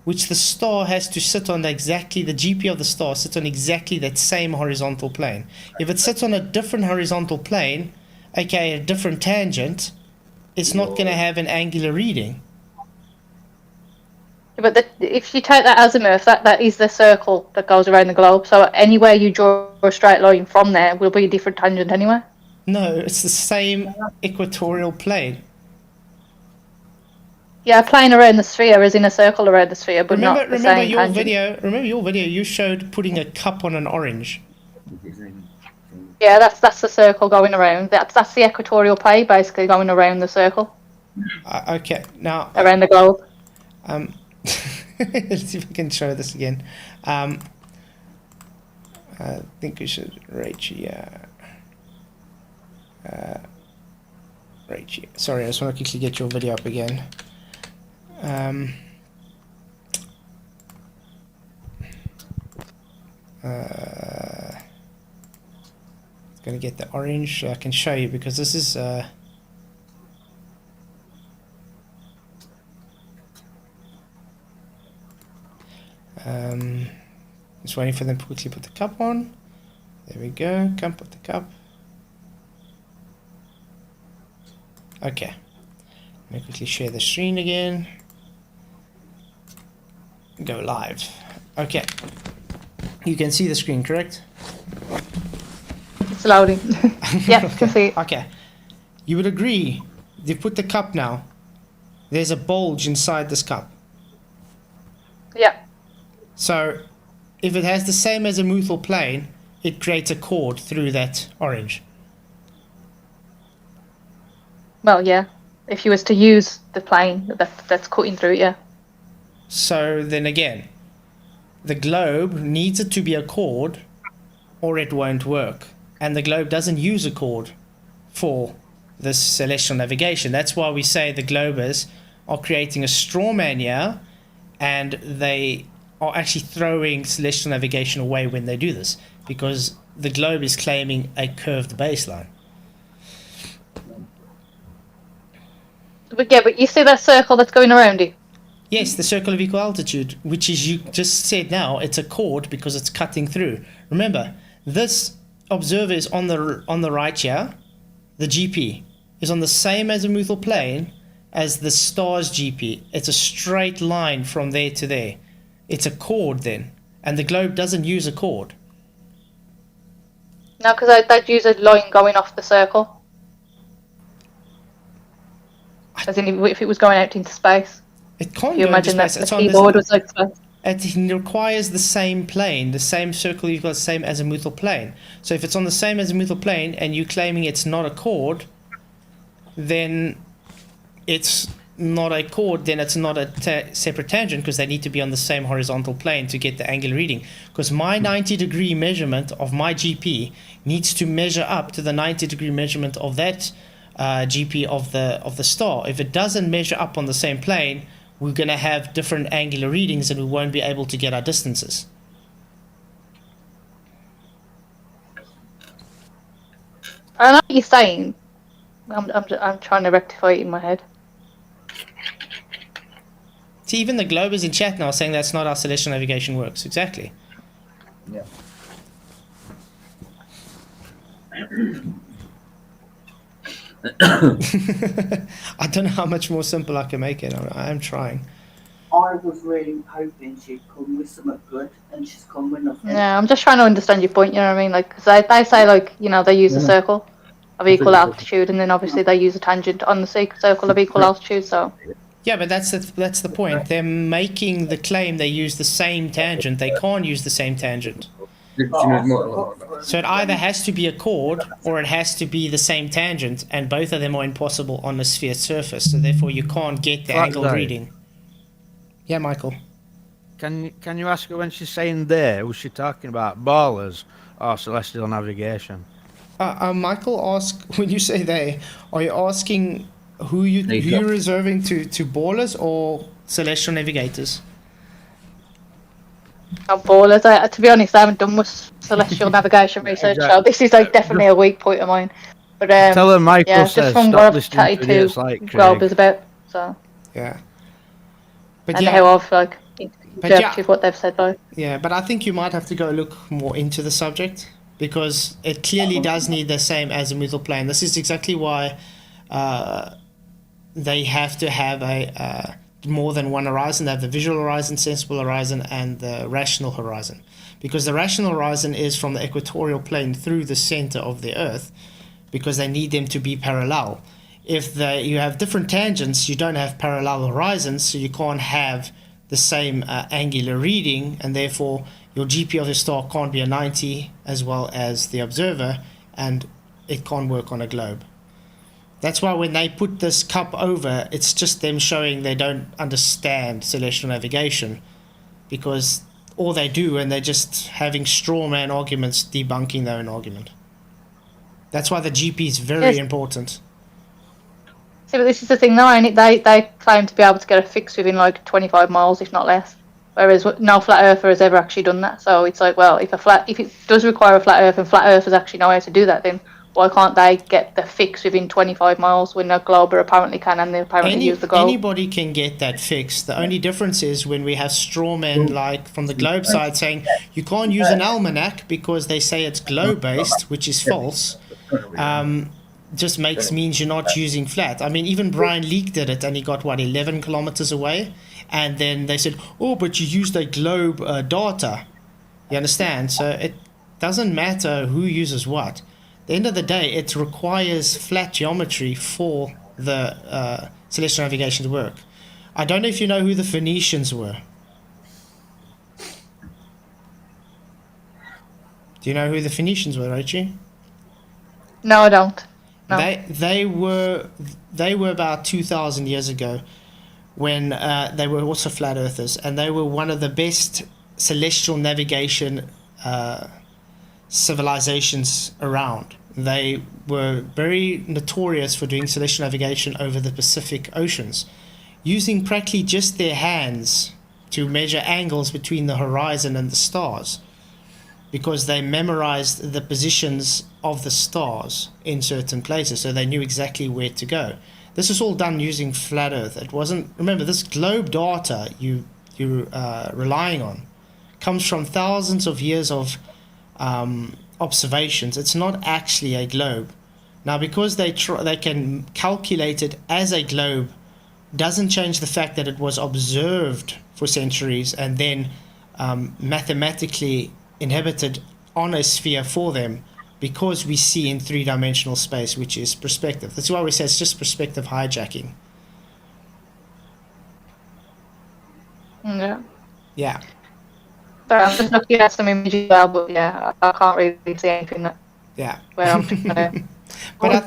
which the star has to sit on exactly... The GP of the star sits on exactly that same horizontal plane. If it sits on a different horizontal plane, aka a different tangent, it's not going to have an angular reading. But if you take that azimuth, that is the circle that goes around the globe. So anywhere you draw a straight line from there will be a different tangent anyway. No, it's the same equatorial plane. Yeah, a plane around the sphere is in a circle around the sphere, but not the same tangent. Remember your video? You showed putting a cup on an orange. Yeah, that's the circle going around. That's the equatorial plane basically going around the circle. Okay, now around the globe. Let's see if I can show this again. I think we should Rachie. Rachie. Sorry, I just want to quickly get your video up again. It's going to get the orange. I can show you because this is... just waiting for them to quickly put the cup on. There we go. Come put the cup. Okay. Let me quickly share the screen again. Go live. Okay. You can see the screen, correct? It's loading. Yeah, can see it. Okay. You would agree, they've put the cup now. There's a bulge inside this cup. Yeah. So, if it has the same azimuthal plane, it creates a chord through that orange. Well, yeah. If you was to use the plane that's cutting through it, yeah. So then again, the globe needs it to be a chord or it won't work. And the globe doesn't use a chord for this celestial navigation. That's why we say the globers are creating a straw man here, and they are actually throwing celestial navigation away when they do this, because the globe is claiming a curved baseline. But yeah, but you see that circle that's going around you? Yes, the circle of equal altitude, which is, you just said now, it's a chord because it's cutting through. Remember, this observer is on the right here. The GP is on the same azimuthal plane as the star's GP. It's a straight line from there to there. It's a chord then, and the globe doesn't use a chord. No, because they'd use a line going off the circle. As in, if it was going out into space. It can't If you go into imagine that space. the keyboard was like space. It requires the same plane, the same circle, you've got the same azimuthal plane. So if it's on the same azimuthal plane and you're claiming it's not a chord, then it's not a chord, then it's not a separate tangent, because they need to be on the same horizontal plane to get the angular reading. Because my 90-degree measurement of my GP needs to measure up to the 90-degree measurement of that GP of the star. If it doesn't measure up on the same plane, we're going to have different angular readings and we won't be able to get our distances. I know what you're saying. I'm trying to rectify it in my head. See, even the globers in chat now are saying that's not how celestial navigation works. Exactly. Yeah. I don't know how much more simple I can make it. I'm trying. I was really hoping she'd come with something good, and she's come with nothing. Yeah, I'm just trying to understand your point, you know what I mean? Like, because they say, like, you know, they use a circle of equal altitude, and then obviously they use a tangent on the circle of equal altitude, so... Yeah, but that's the point. They're making the claim they use the same tangent. They can't use the same tangent. So it either has to be a chord or it has to be the same tangent, and both of them are impossible on a sphere surface, so therefore you can't get the angled Flatzoid. reading. Yeah, Michael. Can you ask her when she's saying there, was she talking about ballers or celestial navigation? Michael, ask, when you say they, are you asking who you're reserving to ballers or celestial navigators? Ballers. To be honest, I haven't done much celestial navigation research, so this is like definitely a weak point of mine. But Tell her Michael yeah, says just from stop what I've listening chatted to to idiots like Craig. Grobers about, so Yeah. But and yeah, how I've like interpreted what they've said, like. Yeah, but I think you might have to go look more into the subject, because it clearly does need the same azimuthal plane. This is exactly why they have to have a more than one horizon. They have the visual horizon, sensible horizon, and the rational horizon. Because the rational horizon is from the equatorial plane through the center of the Earth, because they need them to be parallel. If you have different tangents, you don't have parallel horizons, so you can't have the same angular reading, and therefore your GP of the star can't be a 90 as well as the observer, and it can't work on a globe. That's why when they put this cup over, it's just them showing they don't understand celestial navigation, because all they do, and they're just having straw man arguments debunking their own argument. That's why the GP is very important. See, but this is the thing, though, and they claim to be able to get a fix within like 25 miles, if not less. Whereas no flat earther has ever actually done that. So it's like, well, if it does require a flat earth and flat earthers actually know how to do that, then why can't they get the fix within 25 miles when a glober apparently can, and they apparently use the globe? Anybody can get that fixed. The only difference is when we have strawmen like from the globe side saying you can't use an almanac because they say it's globe based, which is false. Just means you're not using flat. I mean, even Brian Leake did it, and he got 11 kilometers away, and then they said, "Oh, but you used a globe data." You understand? So it doesn't matter who uses what. At the end of the day, it requires flat geometry for the celestial navigation to work. I don't know if you know who the Phoenicians were. Do you know who the Phoenicians were, Rachie? No, I don't. No. They were about 2,000 years ago when they were also flat earthers, and they were one of the best celestial navigation civilizations around. They were very notorious for doing celestial navigation over the Pacific Oceans, using practically just their hands to measure angles between the horizon and the stars, because they memorized the positions of the stars in certain places, so they knew exactly where to go. This is all done using flat earth. It wasn't, remember, this globe data you're relying on comes from thousands of years of observations. It's not actually a globe. Now, because they can calculate it as a globe, doesn't change the fact that it was observed for centuries and then mathematically inhabited on a sphere for them, because we see in three-dimensional space, which is perspective. That's why we say it's just perspective hijacking. Yeah. Yeah. So I'm just looking at some images now, but yeah, I can't really see anything that. Yeah. Well, but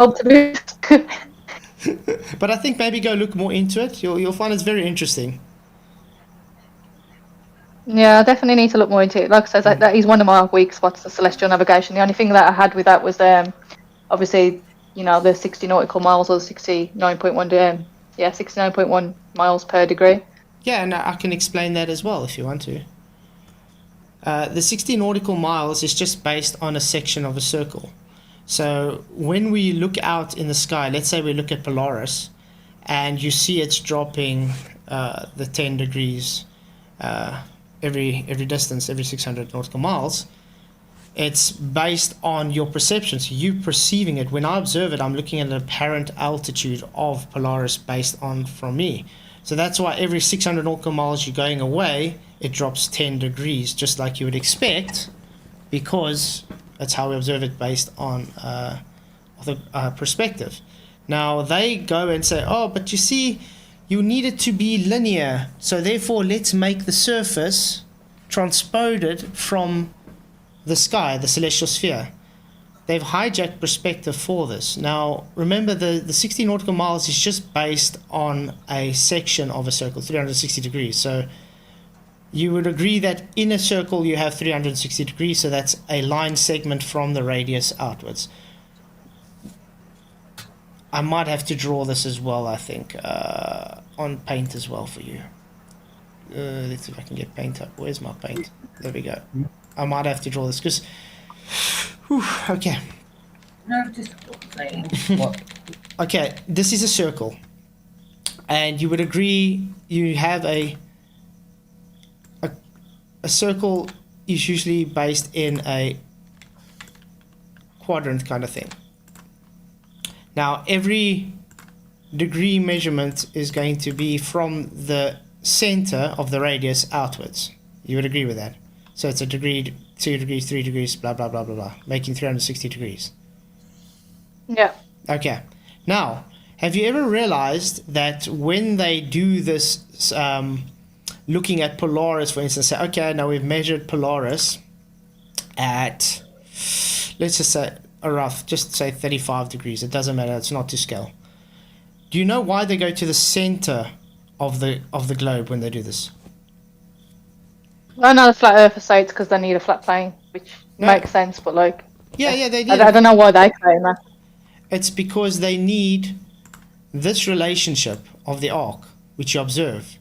but I think maybe go look more into it. You'll find it's very interesting. yeah, I definitely need to look more into it. Like I said, that is one of my weak spots, the celestial navigation. The only thing that I had with that was obviously, the 60 nautical miles or 69.1 69.1 miles per degree. Yeah, and I can explain that as well if you want to. The 60 nautical miles is just based on a section of a circle. So when we look out in the sky, let's say we look at Polaris, and you see it's dropping the 10 degrees every distance, every 600 nautical miles, it's based on your perception. So you perceiving it. When I observe it, I'm looking at an apparent altitude of Polaris based on from me. So that's why every 600 nautical miles you're going away, it drops 10 degrees, just like you would expect, because that's how we observe it based on the perspective. Now, they go and say, oh, but you see, you need it to be linear, so therefore let's make the surface transpoded from the sky, the celestial sphere. They've hijacked perspective for this. Now, remember, the 60 nautical miles is just based on a section of a circle, 360 degrees. So you would agree that in a circle you have 360 degrees, so that's a line segment from the radius outwards. I might have to draw this as well, I think, on paint as well for you. Let's see if I can get paint up. Where's my paint? There we go. I might have to draw this because... okay. No, just what? Okay, this is a circle. And you would agree you have a circle is usually based in a quadrant kind of thing. Now, every degree measurement is going to be from the center of the radius outwards. You would agree with that? So it's a degree, 2 degrees, 3 degrees, blah, blah, blah, blah, blah, making 360 degrees. Yeah. Okay. Now, have you ever realized that when they do this, looking at Polaris, for instance, say, okay, now we've measured Polaris at, let's just say, just say 35 degrees. It doesn't matter. It's not to scale. Do you know why they go to the center of the globe when they do this? I know the flat earthers say it's because they need a flat plane, which makes sense, but yeah, they need. I don't know why they claim that. It's because they need this relationship of the arc, which you observe,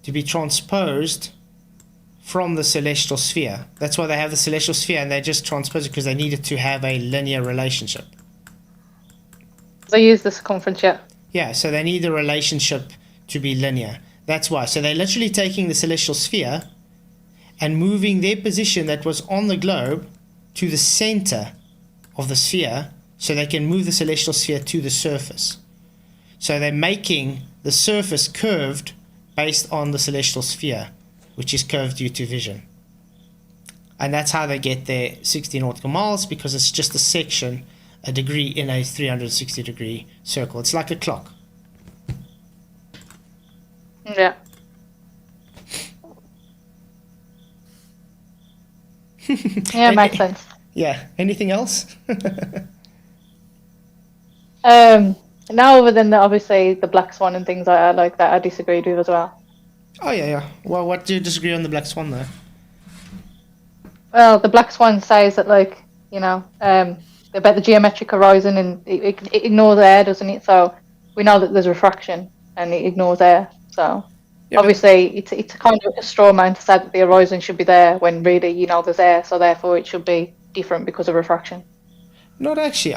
to be transposed from the celestial sphere. That's why they have the celestial sphere, and they just transpose it because they needed to have a linear relationship. They use the circumference, yeah. Yeah, so they need the relationship to be linear. That's why. So they're literally taking the celestial sphere and moving their position that was on the globe to the center of the sphere, so they can move the celestial sphere to the surface. So they're making the surface curved based on the celestial sphere, which is curved due to vision. And that's how they get their 60 nautical miles, because it's just a section, a degree in a 360 degree circle. It's like a clock. Yeah. Yeah, makes sense. Yeah. Anything else? Now, other than obviously the black swan and things like that, I disagreed with as well. Oh, yeah. Well, what do you disagree on the black swan, though? Well, the black swan says that, like, you know, about the geometric horizon, and it ignores air, doesn't it? So we know that there's refraction, and it ignores air. So Yeah, obviously, it's a kind of a straw man to say that the horizon should be there when really, you know, there's air. So therefore, it should be different because of refraction. Not actually.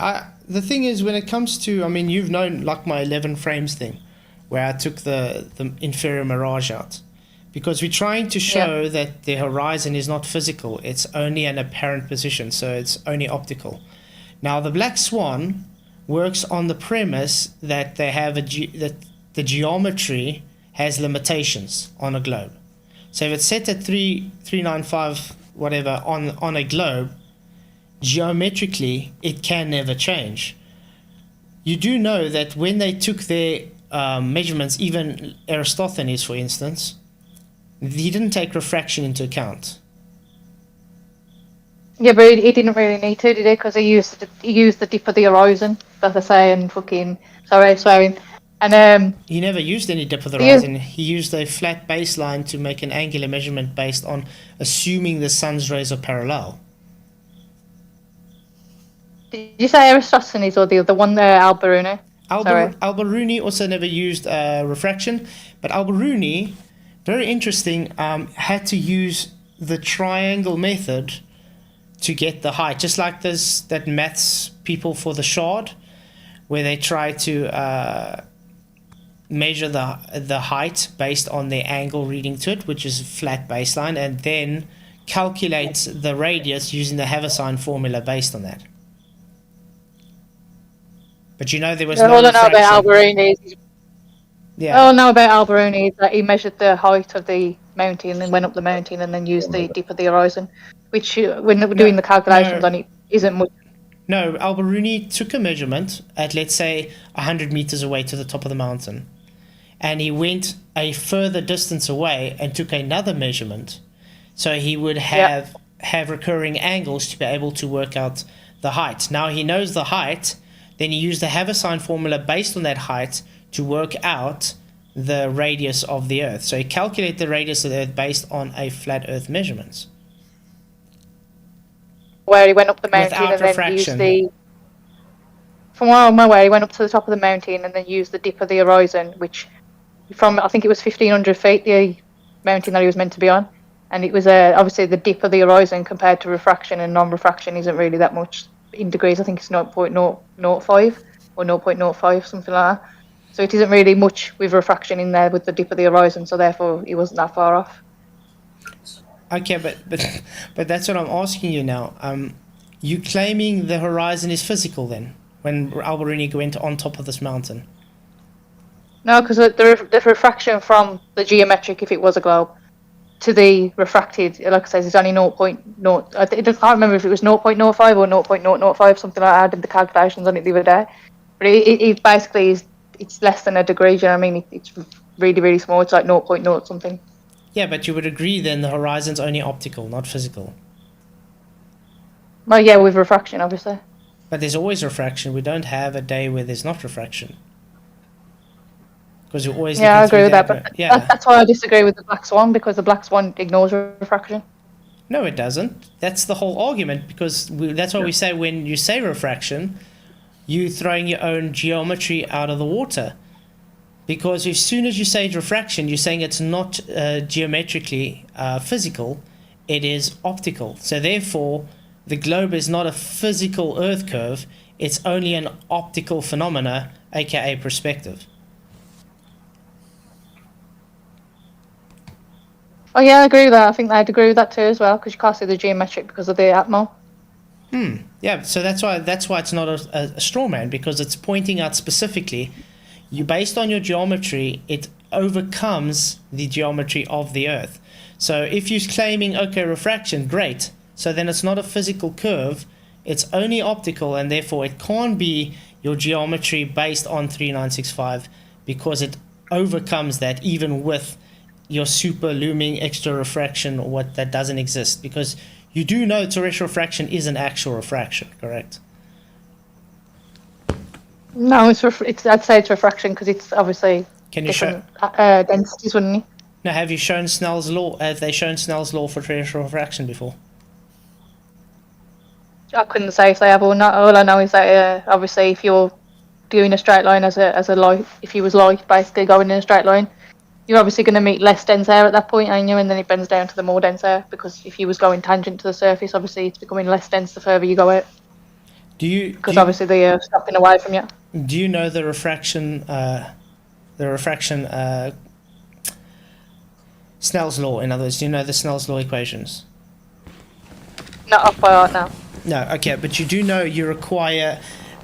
The thing is, when it comes to, I mean, you've known like my 11 frames thing, where I took the inferior mirage out, because we're trying to show that the horizon is not physical; it's only an apparent position, so it's only optical. Now, the black swan works on the premise that they have that the geometry has limitations on a globe. So if it's set at 395 whatever on a globe, geometrically it can never change. You do know that when they took their measurements, even Aristophanes, for instance, he didn't take refraction into account. Yeah, but he didn't really need to, did he? Because he used the dip of the horizon, as I say, and fucking swearing. And he never used any dip of the horizon. He used a flat baseline to make an angular measurement based on assuming the sun's rays are parallel. Did you say Aristophanes or the other one there, Alberuni? Alberuni also never used refraction, but Alberuni, very interesting, had to use the triangle method to get the height, just like there's that maths people for the shard, where they try to measure the height based on their angle reading to it, which is a flat baseline, and then calculate the radius using the Haversine formula based on that. But you know there was no all I know refraction. about Alberuni is, Yeah. all I know about Alberuni is that he measured the height of the mountain and then went up the mountain and then used the dip of the horizon, which when doing the calculations on it isn't much. No, Alberuni took a measurement at, let's say, 100 meters away to the top of the mountain, and he went a further distance away and took another measurement, so he would have recurring angles to be able to work out the height. Now he knows the height, then he used the Haversine formula based on that height to work out the radius of the Earth. So he calculated the radius of the Earth based on a flat Earth measurements. Where he went up the mountain Without and refraction. then used from where I'm aware, he went up to the top of the mountain and then used the dip of the horizon, which from, I think it was 1,500 feet, the mountain that he was meant to be on. And it was obviously the dip of the horizon compared to refraction, and non-refraction isn't really that much in degrees. I think it's 0.005 or 0.05, something like that. So it isn't really much with refraction in there with the dip of the horizon, so therefore he wasn't that far off. Okay, but that's what I'm asking you now. You claiming the horizon is physical then, when Alberuni went on top of this mountain? No, because the refraction from the geometric, if it was a globe, to the refracted, like I said, it's only 0.0. I can't remember if it was 0.05 or 0.005, something like that. I did the calculations on it the other day. But it basically is, it's less than a degree, do you know what I mean? It's really, really small. It's like 0.0 something. Yeah, but you would agree then the horizon's only optical, not physical. Well, yeah, with refraction, obviously. But there's always refraction. We don't have a day where there's not refraction. Because you're always Yeah, I looking agree with through that, but yeah. that's why I disagree with the black swan, because the black swan ignores refraction. No, it doesn't. That's the whole argument, because that's why we say when you say refraction, you're throwing your own geometry out of the water. Because as soon as you say refraction, you're saying it's not geometrically physical, it is optical. So therefore, the globe is not a physical Earth curve, it's only an optical phenomena, aka perspective. Oh yeah, I agree with that. I think I'd agree with that too as well, because you can't see the geometric because of the atmo. Yeah, so that's why it's not a straw man, because it's pointing out specifically, you based on your geometry, it overcomes the geometry of the Earth. So if you're claiming, okay, refraction, great. So then it's not a physical curve, it's only optical, and therefore it can't be your geometry based on 3965, because it overcomes that even with your super looming extra refraction, or what that doesn't exist, because you do know terrestrial refraction is an actual refraction, correct? No, I'd say it's refraction because it's obviously Can you show? different densities, wouldn't you? Now, have you shown Snell's law? Have they shown Snell's law for terrestrial refraction before? I couldn't say if they have or not. All I know is that obviously if you're doing a straight line as a light, if you was light basically going in a straight line, you're obviously going to meet less dense air at that point, aren't you? And then it bends down to the more dense air, because if you was going tangent to the surface, obviously it's becoming less dense the further you go out. Because obviously the air's stopping away from you. Do you know the refraction? Snell's law. In other words, do you know the Snell's law equations? Not off by heart now. No. Okay, but you do know you require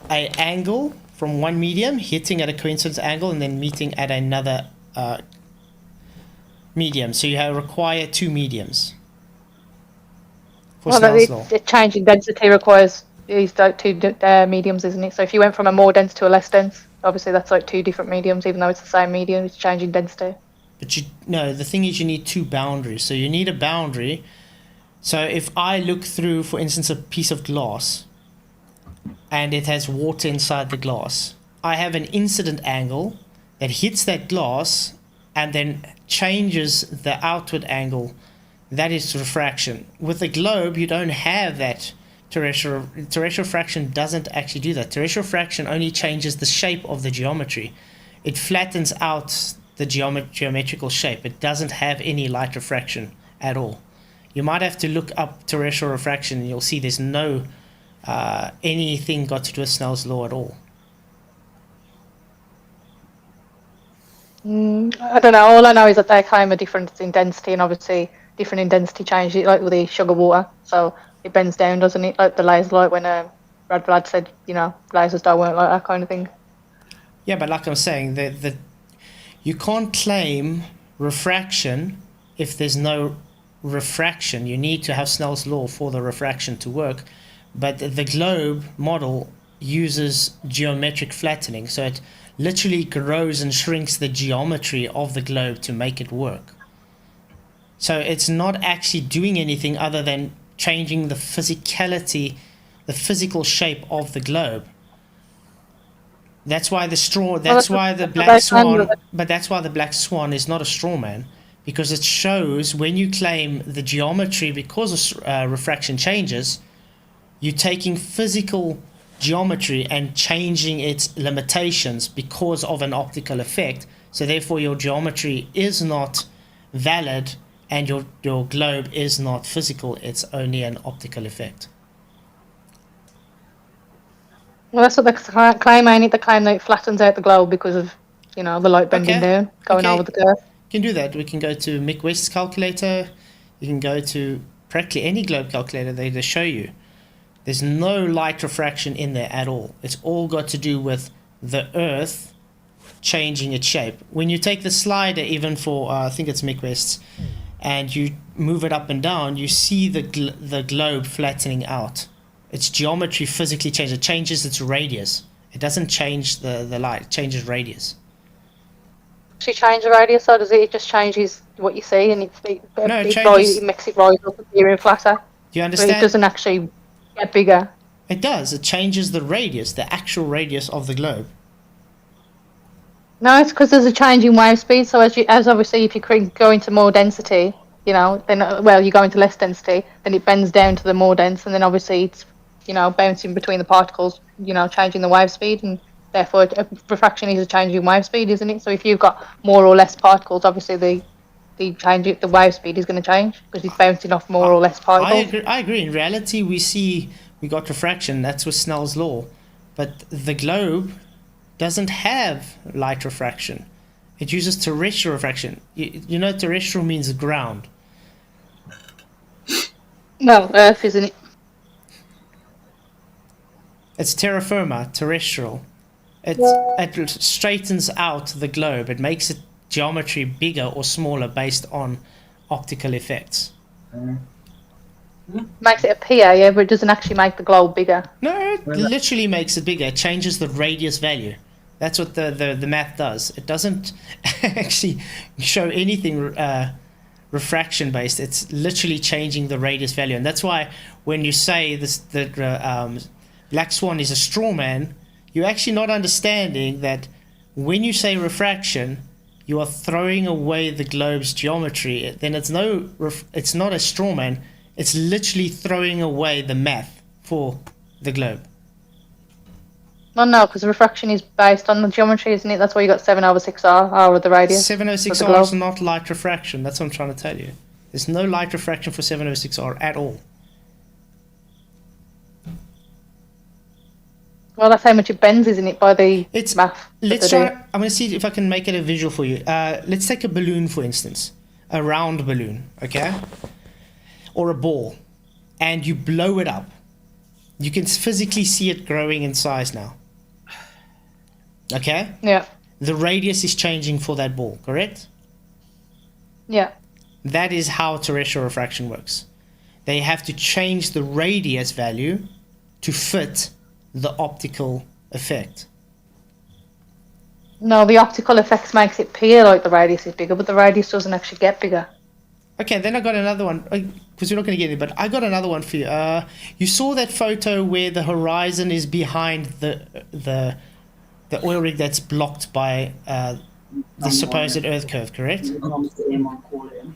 an angle from one medium hitting at a coincidence angle and then meeting at another medium. So you require two mediums for Snell's law. The change in density requires these two mediums, isn't it? So if you went from a more dense to a less dense, obviously that's like two different mediums, even though it's the same medium, it's changing density. But the thing is you need two boundaries. So you need a boundary. So if I look through, for instance, a piece of glass and it has water inside the glass, I have an incident angle that hits that glass and then changes the outward angle. That is refraction. With the globe, you don't have that. Terrestrial refraction doesn't actually do that. Terrestrial refraction only changes the shape of the geometry. It flattens out the geometrical shape. It doesn't have any light refraction at all. You might have to look up terrestrial refraction and you'll see there's no anything got to do with Snell's law at all. I don't know. All I know is that they claim a difference in density, and obviously different in density changes, like with the sugar water. So it bends down, doesn't it? Like the laser light when Brad said, lasers don't work like that kind of thing. Yeah, but like I'm saying, you can't claim refraction if there's no refraction. You need to have Snell's law for the refraction to work. But the globe model uses geometric flattening, so it literally grows and shrinks the geometry of the globe to make it work. So it's not actually doing anything other than changing the physicality, the physical shape of the globe. That's why that's why the black swan, but that's why the black swan is not a straw man, because it shows when you claim the geometry because of refraction changes, you're taking physical geometry and changing its limitations because of an optical effect. So therefore your geometry is not valid and your globe is not physical, it's only an optical effect. Well, that's what they claim. I need to claim that it flattens out the globe because of, the light bending down, going over the curve. You can do that. We can go to Mick West's calculator. You can go to practically any globe calculator. They show you. There's no light refraction in there at all. It's all got to do with the Earth changing its shape. When you take the slider, even for, I think it's Mick West's, and you move it up and down, you see the globe flattening out. Its geometry physically changes. It changes its radius. It doesn't change the light. It changes radius. She change the radius, or does it just changes what you see and it makes it rise up and appear flatter? Do you understand? But it doesn't actually get bigger. It does. It changes the radius, the actual radius of the globe. No, it's because there's a change in wave speed. So as obviously if you go into more density, then you go into less density, then it bends down to the more dense, and then obviously it's bouncing between the particles, changing the wave speed, and Therefore, refraction is a changing wave speed, isn't it? So if you've got more or less particles, obviously the wave speed is going to change because it's bouncing off more or less particles. I agree. In reality, we got refraction. That's with Snell's law. But the globe doesn't have light refraction. It uses terrestrial refraction. You know, terrestrial means ground. No, Earth, isn't it? It's terra firma, terrestrial. It straightens out the globe. It makes it geometry bigger or smaller based on optical effects. Makes it appear, yeah, but it doesn't actually make the globe bigger. No, it literally makes it bigger. It changes the radius value. That's what the math does. It doesn't actually show anything refraction based. It's literally changing the radius value. And that's why when you say that Black Swan is a straw man, you're actually not understanding that when you say refraction, you are throwing away the globe's geometry. Then it's not a straw man. It's literally throwing away the math for the globe. Well, no, because refraction is based on the geometry, isn't it? That's why you got 7/6r, r of the radius. 7/6r is not light refraction. That's what I'm trying to tell you. There's no light refraction for 7/6r at all. Well, that's how much it bends, isn't it, by the math? Let's try. I'm going to see if I can make it a visual for you. Let's take a balloon, for instance. A round balloon, okay? Or a ball. And you blow it up. You can physically see it growing in size now. Okay? Yeah. The radius is changing for that ball, correct? Yeah. That is how terrestrial refraction works. They have to change the radius value to fit the optical effect. No, the optical effects makes it appear like the radius is bigger, but the radius doesn't actually get bigger. Okay, then I got another one, because we're not going to get it, but I got another one for you. You saw that photo where the horizon is behind the oil rig that's blocked by the supposed Earth curve, correct?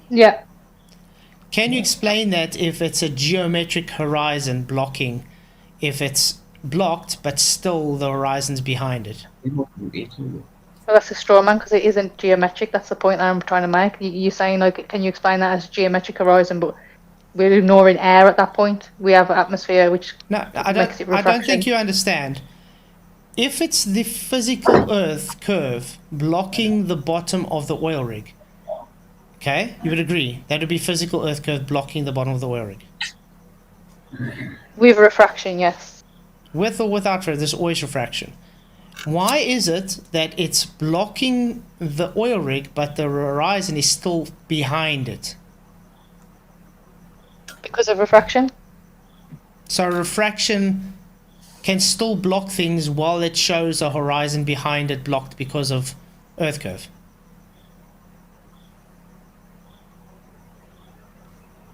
Yeah. Can you explain that if it's a geometric horizon blocking, if it's blocked but still the horizon's behind it? Well, that's a straw man because it isn't geometric. That's the point I'm trying to make. You're saying, like, can you explain that as geometric horizon, but we're ignoring air at that point? We have atmosphere, which makes it refraction. I don't think you understand. If it's the physical Earth curve blocking the bottom of the oil rig, okay, you would agree that would be physical Earth curve blocking the bottom of the oil rig. With refraction, yes. With or without, there's always refraction. Why is it that it's blocking the oil rig, but the horizon is still behind it? Because of refraction. So refraction can still block things while it shows a horizon behind it blocked because of Earth curve.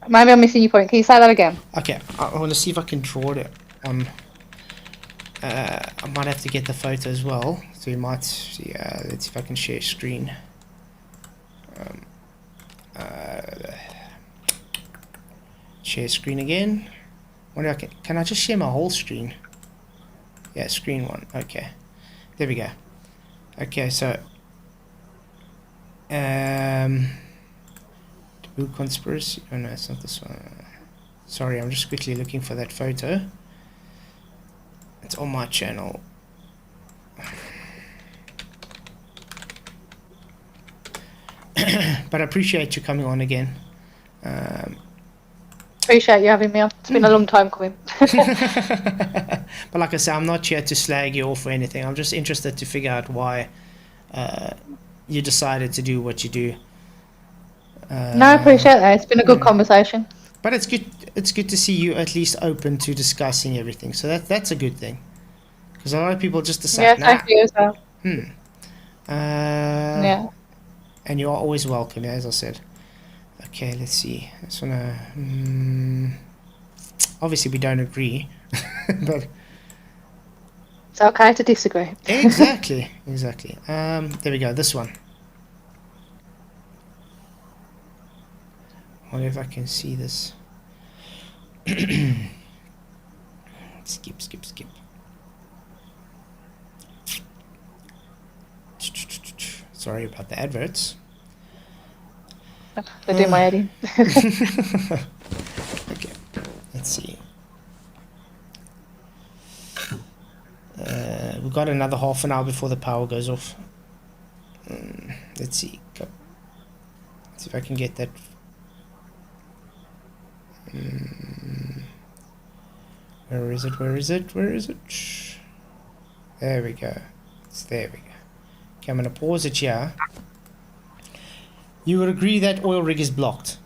Maybe I'm missing your point. Can you say that again? Okay, I want to see if I can draw it on. I might have to get the photo as well, so you might see. Let's see if I can share screen. Share screen again. Wonder if can I just share my whole screen? Yeah, screen one. Okay, there we go. Okay, so Taboo conspiracy. Oh no, it's not this one. Sorry, I'm just quickly looking for that photo. It's on my channel. But I appreciate you coming on again. Appreciate you having me on. It's been a long time coming. But like I said, I'm not here to slag you off or anything. I'm just interested to figure out why you decided to do what you do. No, I appreciate that. It's been a good conversation. But it's good. It's good to see you at least open to discussing everything. So that's a good thing. Because a lot of people just decide. Yeah, thank you as well. Yeah. And you are always welcome, as I said. Okay, let's see. I just wanna. Obviously, we don't agree, but it's okay to disagree. Exactly. There we go. This one. I wonder if I can see this. Skip. Sorry about the adverts. They do my editing. Okay, let's see. We've got another half an hour before the power goes off. Let's see. Go. Let's see if I can get that. Where is it? Where is it? Where is it? There we go. There we go. Okay, I'm going to pause it here. You would agree that oil rig is blocked?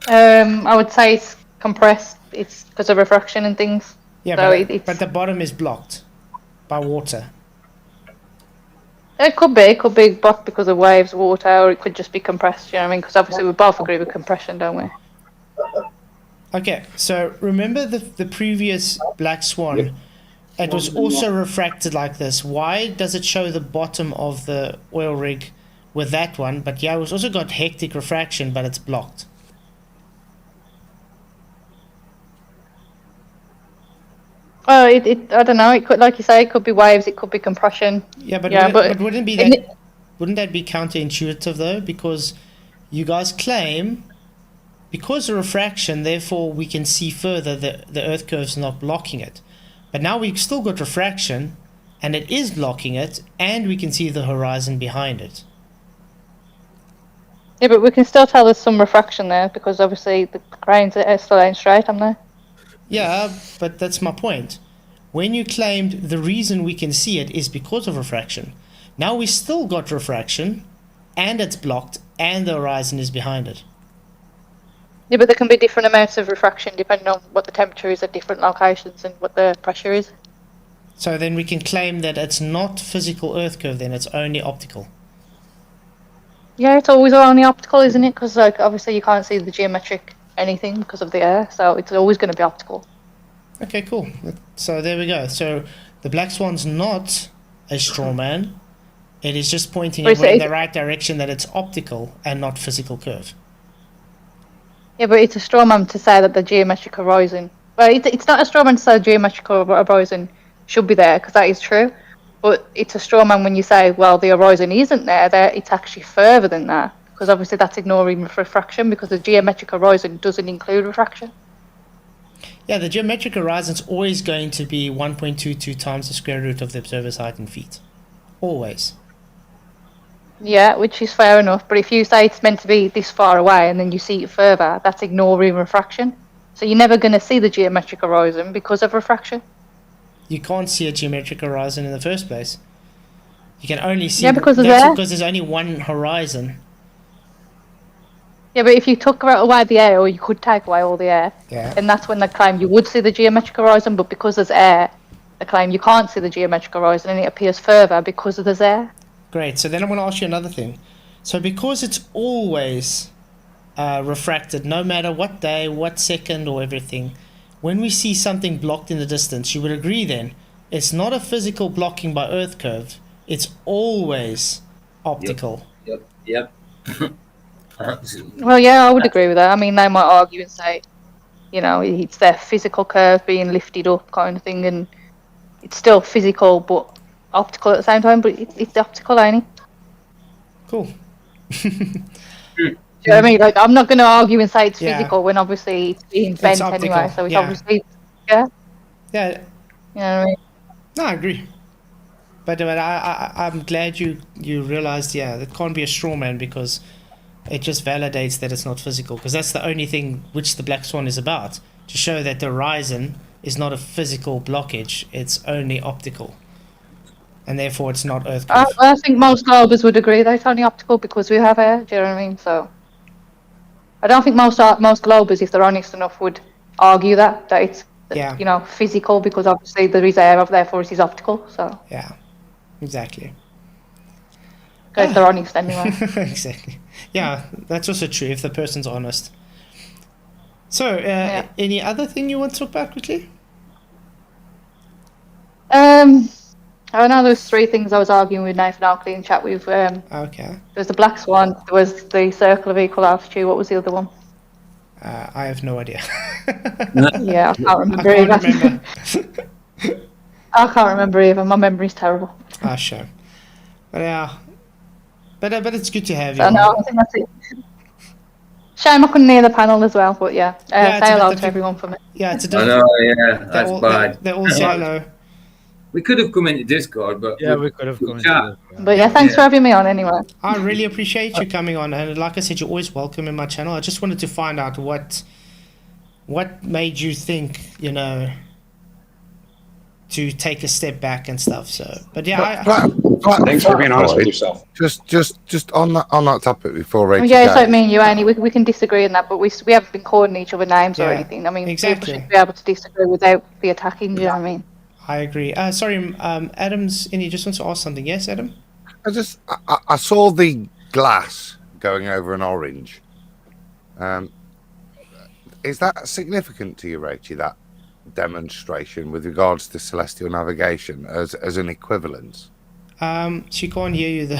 I would say it's compressed. It's because of refraction and things. Yeah, so but the bottom is blocked by water. It could be blocked because of waves, water, or it could just be compressed. You know what I mean? Because obviously we both agree with compression, don't we? Okay, so remember the previous Black Swan? Yep. It was also refracted like this. Why does it show the bottom of the oil rig with that one? But yeah, it's also got hectic refraction, but it's blocked. Oh, I don't know. It could, like you say, it could be waves, it could be compression. Yeah, but wouldn't be that? Wouldn't that be counterintuitive though? Because you guys claim because of refraction, therefore we can see further. The Earth curve's not blocking it, but now we've still got refraction, and it is blocking it, and we can see the horizon behind it. Yeah, but we can still tell there's some refraction there because obviously the grains are still ain't straight, aren't they? Yeah, but that's my point. When you claimed the reason we can see it is because of refraction, now we still got refraction, and it's blocked, and the horizon is behind it. Yeah, but there can be different amounts of refraction depending on what the temperature is at different locations and what the pressure is. So then we can claim that it's not physical Earth curve, then it's only optical. Yeah, it's always only optical, isn't it? Because like obviously you can't see the geometric anything because of the air, so it's always going to be optical. Okay, cool. So there we go. So the Black Swan's not a straw man. It is just pointing in the right direction that it's optical and not physical curve. Yeah, but it's a straw man to say that the geometric horizon... Well, it's not a straw man to say the geometric horizon should be there, because that is true. But it's a straw man when you say, well, the horizon isn't there, it's actually further than that. Because obviously that's ignoring refraction, because the geometric horizon doesn't include refraction. Yeah, the geometric horizon's always going to be 1.22 times the square root of the observer's height in feet. Always. Yeah, which is fair enough. But if you say it's meant to be this far away and then you see it further, that's ignoring refraction. So you're never going to see the geometric horizon because of refraction. You can't see a geometric horizon in the first place. You can only see... Yeah, because there's only one horizon. Yeah, but if you took away the air, or you could take away all the air, and that's when they claim you would see the geometric horizon, but because there's air, they claim you can't see the geometric horizon, and it appears further because there's air. Great, so then I want to ask you another thing. So because it's always refracted, no matter what day, what second, or everything, when we see something blocked in the distance, you would agree then, it's not a physical blocking by Earth curve, it's always optical. Yep. Well, yeah, I would agree with that. I mean, they might argue and say, you know, it's their physical curve being lifted up kind of thing, and it's still physical but optical at the same time, but it's optical, ain't it? Cool. Do you know what I mean? Like, I'm not going to argue and say it's physical when obviously it's being bent anyway, so it's obviously, Yeah. You know what I mean? No, I agree. But I'm glad you realized, it can't be a straw man because it just validates that it's not physical, because that's the only thing which the Black Swan is about, to show that the horizon is not a physical blockage, it's only optical. And therefore it's not Earth curve. I think most globers would agree that it's only optical because we have air, do you know what I mean? So I don't think most globers, if they're honest enough, would argue that it's you know, physical, because obviously there is air, therefore it is optical. So yeah, exactly. If they're honest anyway. Exactly. Yeah, that's also true if the person's honest. So, any other thing you want to talk about quickly? I know there's 3 things I was arguing with Nathan Oakley in chat with. Okay. There's the Black Swan, there was the circle of equal altitude, what was the other one? I have no idea. Yeah, I can't remember I can't remember. I can't remember either. My memory's terrible. Ah, shame. But yeah, but it's good to have you So no, on. I think that's it. Shame I couldn't hear the panel as well, but yeah, Yeah, it's say a bit hello that to people- everyone for me. Yeah, it's a I different. know, yeah, that's bad. They all say hello. We could have come into Discord, but Yeah, we could have come into chat. Discord. But yeah, thanks for having me on anyway. I really appreciate you coming on, and like I said, you're always welcome in my channel. I just wanted to find out what made you think, you know, to take a step back and stuff. So, but yeah, Thanks for being honest with yourself. Just on that topic before Rachel Yeah, it's like goes. me and you, Annie. We can disagree on that, but we haven't been calling each other names or Yeah, anything. I mean, exactly. people should be able to disagree without the attacking. Do you know what I mean? I agree. Sorry, Adam's in. He just wants to ask something. Yes, Adam. I saw the glass going over an orange. Is that significant to you, Rachel, that demonstration with regards to celestial navigation as an equivalence? She can't hear you though.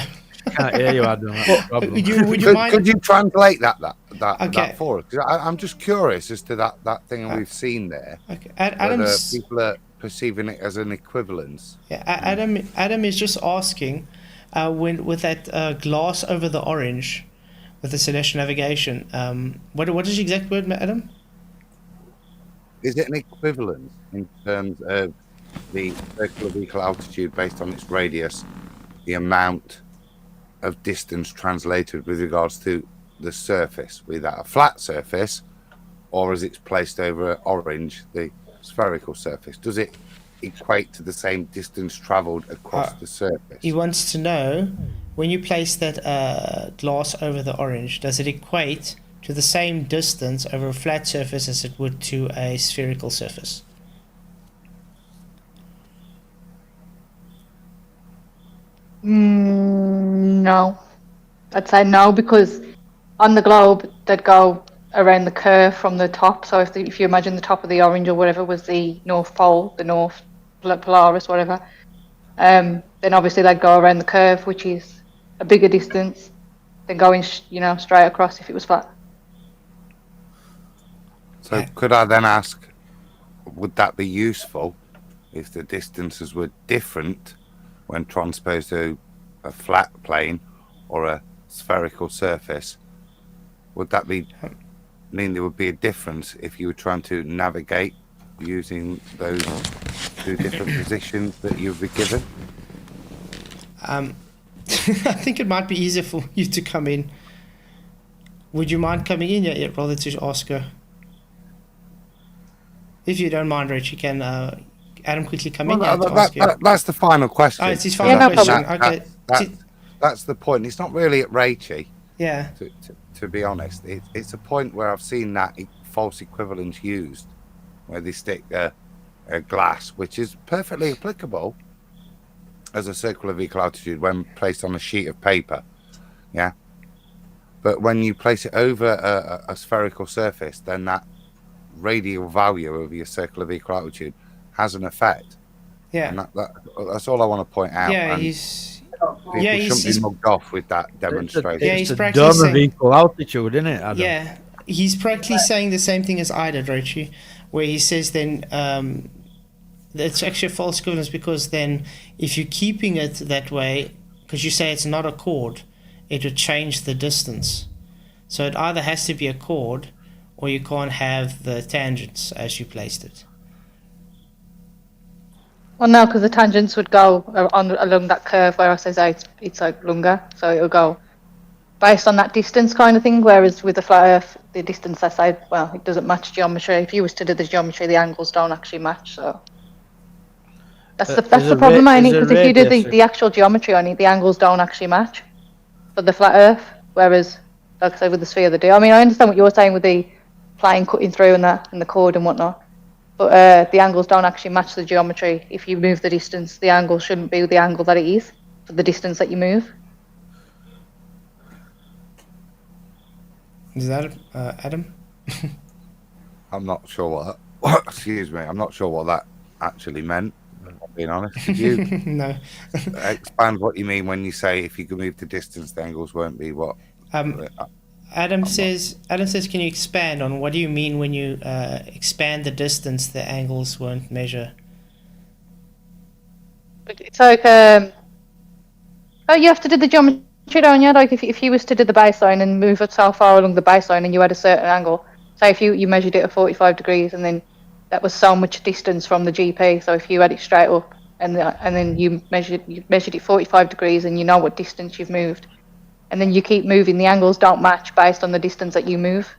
Can't hear you, Adam. That's the problem. Would you mind? Could you translate that Okay. that for us? 'Cause I'm just curious as to that thing we've seen there. Okay. Whether Adam's. people are perceiving it as an equivalence. Yeah, Adam is just asking, with that glass over the orange, with the celestial navigation. What is the exact word, Adam? Is it an equivalence in terms of the circular vehicle altitude based on its radius, the amount of distance translated with regards to the surface, be that a flat surface, or as it's placed over orange, the spherical surface? Does it equate to the same distance traveled across the surface? He wants to know, when you place that glass over the orange, does it equate to the same distance over a flat surface as it would to a spherical surface? No, I'd say no, because on the globe they'd go around the curve from the top. So if you imagine the top of the orange or whatever was the North Pole, the North Polaris, whatever, then obviously they'd go around the curve, which is a bigger distance than going, straight across if it was flat. So could I then ask, would that be useful if the distances were different when transposed to a flat plane or a spherical surface? Would that mean there would be a difference if you were trying to navigate using those two different positions that you'd be given? I think it might be easier for you to come in. Would you mind coming in yet, rather to ask her? If you don't mind, Rich, you can Adam quickly come in. That's the final question. Oh, it's his final question. Okay. That's the point. It's not really at Rachie. Yeah. To be honest, it's a point where I've seen that false equivalence used, where they stick a glass, which is perfectly applicable as a circular vehicle altitude when placed on a sheet of paper. Yeah. But when you place it over a spherical surface, then that radial value of your circular vehicle altitude has an effect. Yeah. And that's all I want to point out. Yeah, and he's shouldn't be mugged off with that demonstration. Yeah, he's It's a practicing. dome of equal altitude, isn't it, Adam? Yeah, he's practically saying the same thing as I did, Rochi, where he says then it's actually a false equivalence, because then if you're keeping it that way, because you say it's not a chord, it would change the distance. So it either has to be a chord, or you can't have the tangents as you placed it. Well, no, because the tangents would go along that curve where I says it's like longer, so it'll go based on that distance kind of thing. Whereas with the flat Earth, the distance I say, well, it doesn't match geometry. If you was to do the geometry, the angles don't actually match. So that's the problem, ain't it? Because if you do the actual geometry on it, the angles don't actually match for the flat Earth. Whereas, like I say, with the sphere, they do. I mean, I understand what you're saying with the plane cutting through and the chord and whatnot. But the angles don't actually match the geometry. If you move the distance, the angle shouldn't be the angle that it is for the distance that you move. Is that Adam? I'm not sure what. Excuse me. I'm not sure what that actually meant. Being honest, could you no expand what you mean when you say if you can move the distance, the angles won't be what? Adam says, can you expand on what do you mean when you expand the distance, the angles won't measure? It's like oh, you have to do the geometry, don't you? Like if you was to do the baseline and move it so far along the baseline and you had a certain angle, say if you measured it at 45 degrees and then that was so much distance from the GP. So if you had it straight up and then you measured it 45 degrees and you know what distance you've moved, and then you keep moving, the angles don't match based on the distance that you move.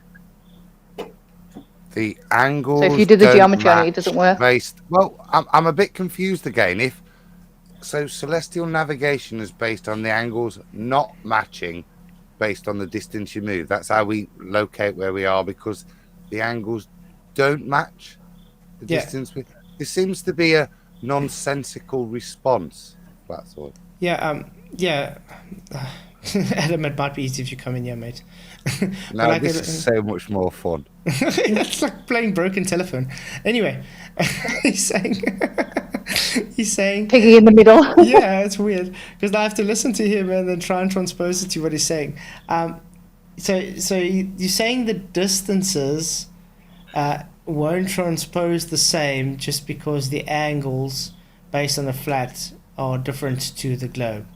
The angles. So if you do the don't geometry on it, it match doesn't work. Well, I'm a bit confused again. So celestial navigation is based on the angles not matching based on the distance you move. That's how we locate where we are, because the angles don't match the distance. There seems to be a nonsensical response. Flatzoid. Yeah, Adam, it might be easy if you come in here, mate. No, this is so much more fun. It's like playing broken telephone. Anyway, he's saying Piggy in the middle. Yeah, it's weird because I have to listen to him and then try and transpose it to what he's saying. So you're saying the distances won't transpose the same just because the angles based on the flat are different to the globe.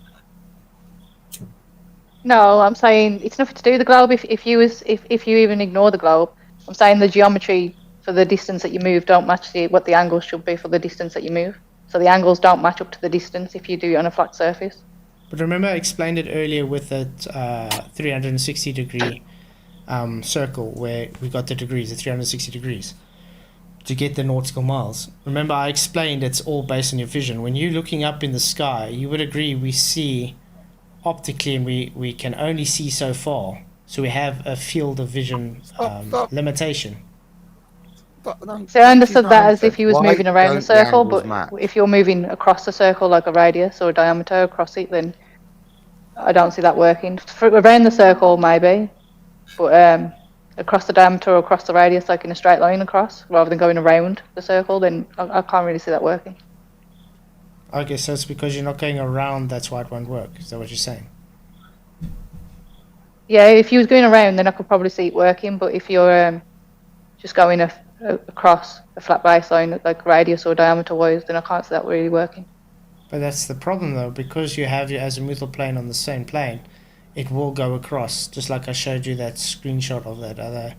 No, I'm saying it's nothing to do with the globe. If you even ignore the globe, I'm saying the geometry for the distance that you move don't match what the angles should be for the distance that you move. So the angles don't match up to the distance if you do it on a flat surface. But remember, I explained it earlier with that 360 degree circle where we got the degrees, the 360 degrees, to get the nautical miles. Remember, I explained it's all based on your vision. When you're looking up in the sky, you would agree we see optically and we can only see so far. So we have a field of vision limitation. So I understood that as if you was moving around the circle, but if you're moving across the circle like a radius or a diameter across it, then I don't see that working. Around the circle, maybe, but across the diameter or across the radius, like in a straight line across, rather than going around the circle, then I can't really see that working. Okay, so it's because you're not going around, that's why it won't work. Is that what you're saying? Yeah, if you was going around, then I could probably see it working, but if you're just going across a flat baseline, like radius or diameter wise, then I can't see that really working. But that's the problem though, because you have your azimuthal plane on the same plane, it will go across, just like I showed you that screenshot of that other,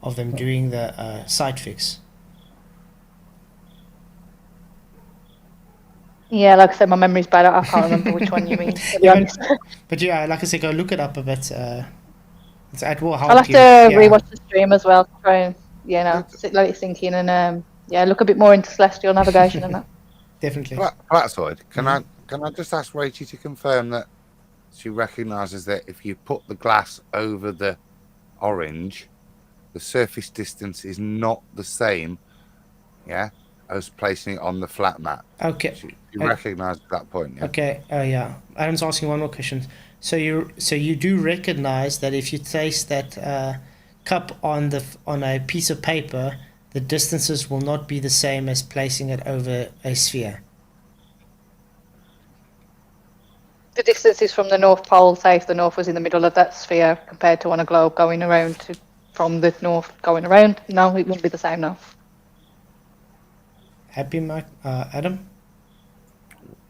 of them doing the sight fix. Yeah, like I said, my memory's bad. I can't remember which one you mean, to be honest. But yeah, like I said, go look it up a bit. It will help I'll have you. to rewatch the stream as well to try and let it sink in and look a bit more into celestial navigation and that. Definitely. Flatzoid, can I just ask Rachel to confirm that she recognises that if you put the glass over the orange, the surface distance is not the same, as placing it on the flat mat. Okay. You recognise that point, yeah? Okay. Yeah. Adam's asking one more question. So you do recognise that if you place that cup on a piece of paper, the distances will not be the same as placing it over a sphere. The distances from the North Pole, say if the North was in the middle of that sphere, compared to on a globe going around from the North going around, no, it wouldn't be the same now. Happy, Mike? Adam?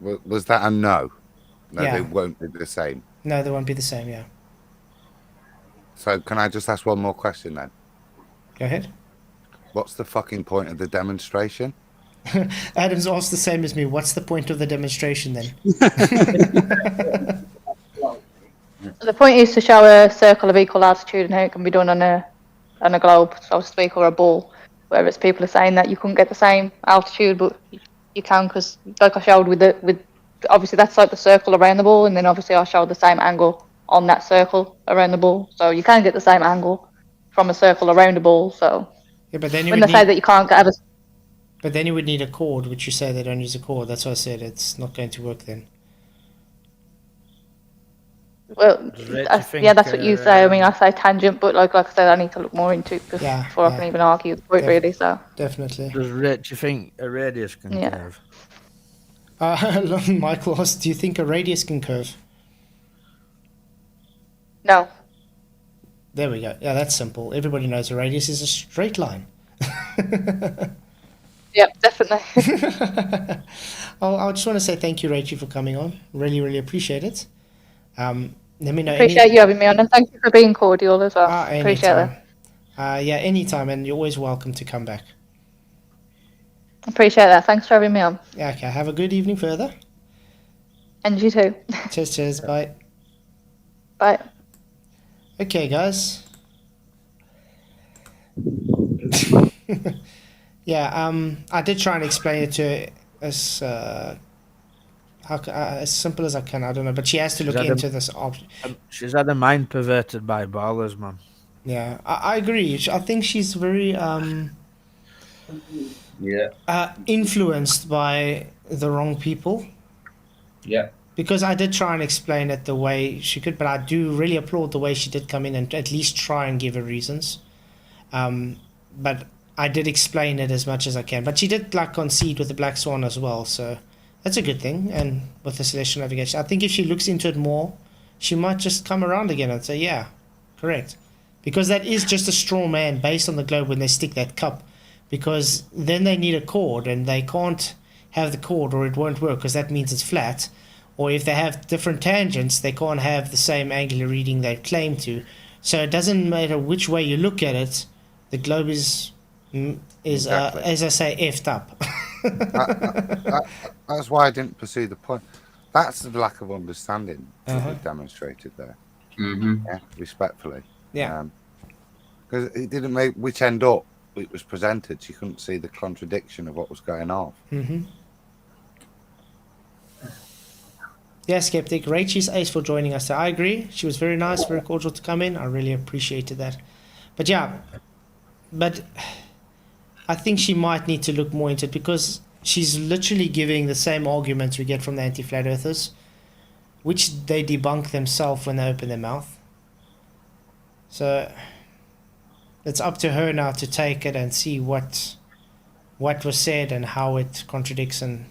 Was that a no? No, Yeah. they won't be the same. No, they won't be the same, yeah. So can I just ask one more question then? Go ahead. What's the fucking point of the demonstration? Adam's asked the same as me. What's the point of the demonstration then? The point is to show a circle of equal altitude and how it can be done on a globe, so to speak, or a ball. Whereas people are saying that you couldn't get the same altitude, but you can, because like I showed with obviously that's like the circle around the ball, and then obviously I showed the same angle on that circle around the ball, so you can get the same angle from a circle around a ball. So yeah, but then when they say that you can't get but then you would need a cord, which you say they don't use a cord. That's why I said it's not going to work then. Well, that's what you say. I mean, I say tangent, but like I said, I need to look more into it before I can even argue the point, really. So definitely. Does Rich, you think a radius can curve? Michael asked, do you think a radius can curve? No. There we go. Yeah, that's simple. Everybody knows a radius is a straight line. Yep, definitely. I just want to say thank you, Rachel, for coming on. Really, really appreciate it. Let me know Appreciate you having me on, and thank you for being cordial as well. Appreciate anytime. that. Yeah, anytime, and you're always welcome to come back. Appreciate that. Thanks for having me on. Yeah, okay. Have a good evening further. And you too. Cheers. Bye. Bye. Okay, guys. Yeah, I did try and explain it to her as as simple as I can. I don't know, but she has to look into this option. She's had her mind perverted by ballers, man. Yeah, I agree. I think she's very influenced by the wrong people. Yeah. Because I did try and explain it the way she could, but I do really applaud the way she did come in and at least try and give her reasons. But I did explain it as much as I can. But she did like concede with the Black Swan as well, so that's a good thing. And with the Celestial Navigation, I think if she looks into it more, she might just come around again and say, yeah, correct. Because that is just a straw man based on the globe when they stick that cup. Because then they need a chord and they can't have the chord or it won't work because that means it's flat. Or if they have different tangents, they can't have the same angular reading they claim to. So it doesn't matter which way you look at it, the globe is Exactly. as I say, effed up. That's why I didn't pursue the point. That's the lack of understanding that we demonstrated there. Mm-hmm. Yeah, respectfully. Yeah. Because it didn't make which end up it was presented. So you couldn't see the contradiction of what was going on. Mm-hmm. Yeah, Skeptic. Rachel's ace for joining us. I agree. She was very nice, very cordial to come in. I really appreciated that. But yeah, I think she might need to look more into it because she's literally giving the same arguments we get from the anti-flat earthers, which they debunk themselves when they open their mouth. So it's up to her now to take it and see what was said and how it contradicts and,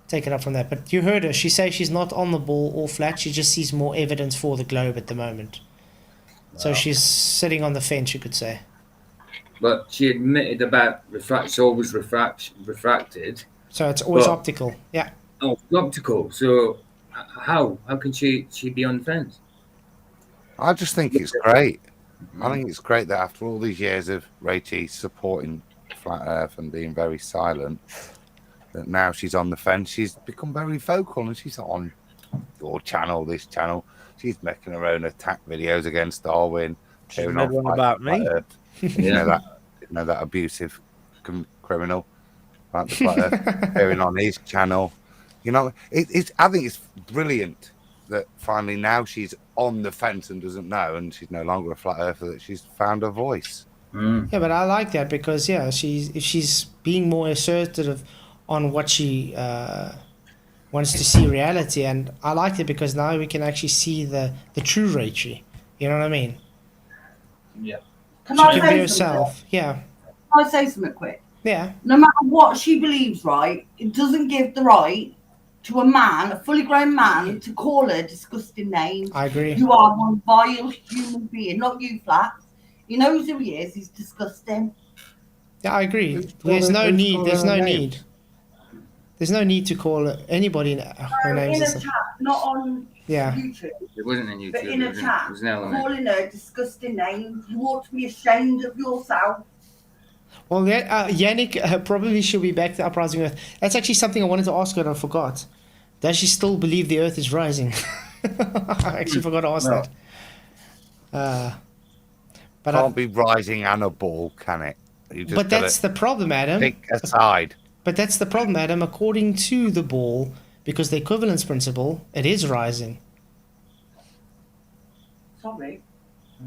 take it up from that. But you heard her. She says she's not on the ball or flat. She just sees more evidence for the globe at the moment. So she's sitting on the fence, you could say. But she admitted about it's always refracted. So it's always optical. Yeah. Oh, optical. So how can she be on the fence? I just think it's great. I think it's great that after all these years of Rachel supporting Flat Earth and being very silent, that now she's on the fence. She's become very vocal and she's on your channel, this channel. She's making her own attack videos against Darwin. She's made one about me. You know that abusive criminal, like the Flat Earth, appearing on his channel. I think it's brilliant that finally now she's on the fence and doesn't know, and she's no longer a flat earther. That she's found her voice. Yeah, but I like that because if she's being more assertive on what she wants to see reality, and I like it because now we can actually see the true Rachel. You know what I mean? Yeah. Can She I can say be herself. something? Yeah. Can I say something quick? Yeah. No matter what she believes, right, it doesn't give the right to a man, a fully grown man, to call her disgusting names. I agree. You are one vile human being, not you, Flats. He knows who he is. He's disgusting. Yeah, I agree. There's no need. There's no need. There's no need to call anybody her names. In a chat, not on Yeah. YouTube. It wasn't in YouTube. But in a chat, It was an Element. calling her disgusting names. You ought to be ashamed of yourself. Well, Yannick probably should be back to Uprising Earth. That's actually something I wanted to ask her and I forgot. Does she still believe the Earth is rising? I actually forgot to ask that. But Can't be rising and a ball, can it? But that's the problem, Adam. Pick a side. But that's the problem, Adam. According to the ball, because the equivalence principle, it is rising. Sorry,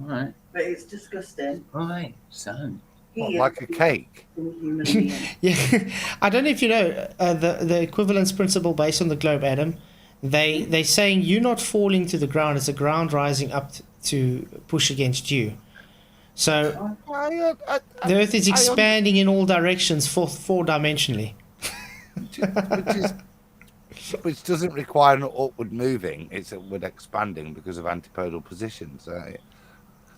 All right. but it's disgusting. All right. So. Like a cake. Yeah, I don't know if you know the equivalence principle based on the globe, Adam. They saying you're not falling to the ground; it's the ground rising up to push against you. So the Earth is expanding in all directions, four-dimensionally. Which doesn't require an upward moving; it's upward expanding because of antipodal positions.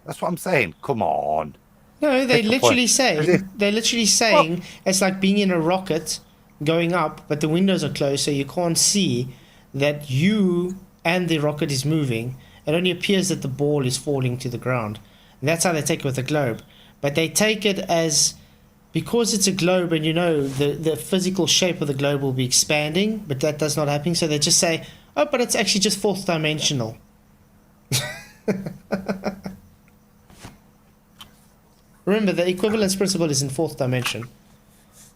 That's what I'm saying. Come on. No, Pick a point. they're literally saying it's like being in a rocket going up, but the windows are closed, so you can't see that you and the rocket is moving. It only appears that the ball is falling to the ground. And that's how they take it with a globe. But they take it as, because it's a globe and the physical shape of the globe will be expanding, but that does not happen, so they just say, oh, but it's actually just fourth dimensional. Remember, the equivalence principle is in fourth dimension.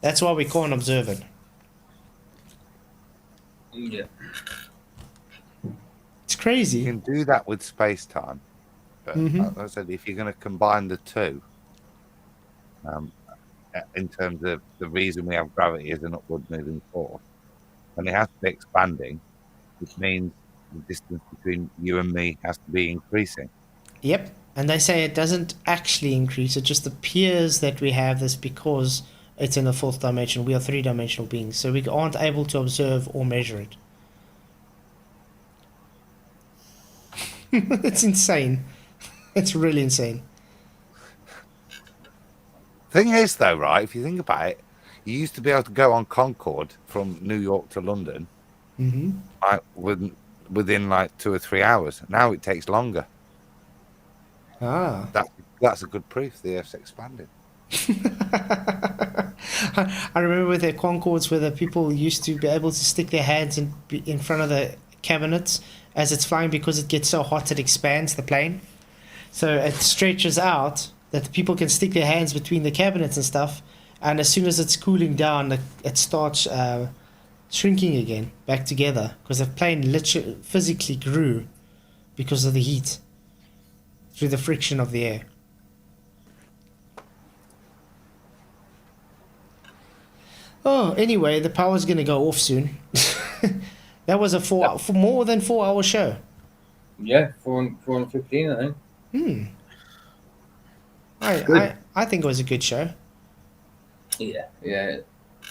That's why we can't observe it. Yeah. It's crazy. You can do that with space time, but Mhm. like I said, if you're going to combine the two, in terms of the reason we have gravity as an upward moving force, and it has to be expanding, which means the distance between you and me has to be increasing. Yep. And they say it doesn't actually increase, it just appears that we have this because it's in the fourth dimension. We are three-dimensional beings, so we aren't able to observe or measure it. It's insane. It's really insane. Thing is, though, right, if you think about it, you used to be able to go on Concorde from New York to London Mm-hmm. like, within like 2 or 3 hours. Now it takes longer. Ah. That's a good proof the Earth's expanding. I remember with the Concords where the people used to be able to stick their hands in front of the cabinets as it's flying, because it gets so hot it expands the plane. So it stretches out that the people can stick their hands between the cabinets and stuff, and as soon as it's cooling down, it starts shrinking again back together, because the plane literally physically grew because of the heat through the friction of the air. Oh, anyway, the power's going to go off soon. That was a for more than 4 hour show. Yeah, 4:15, I think. I think it was a good show. Yeah.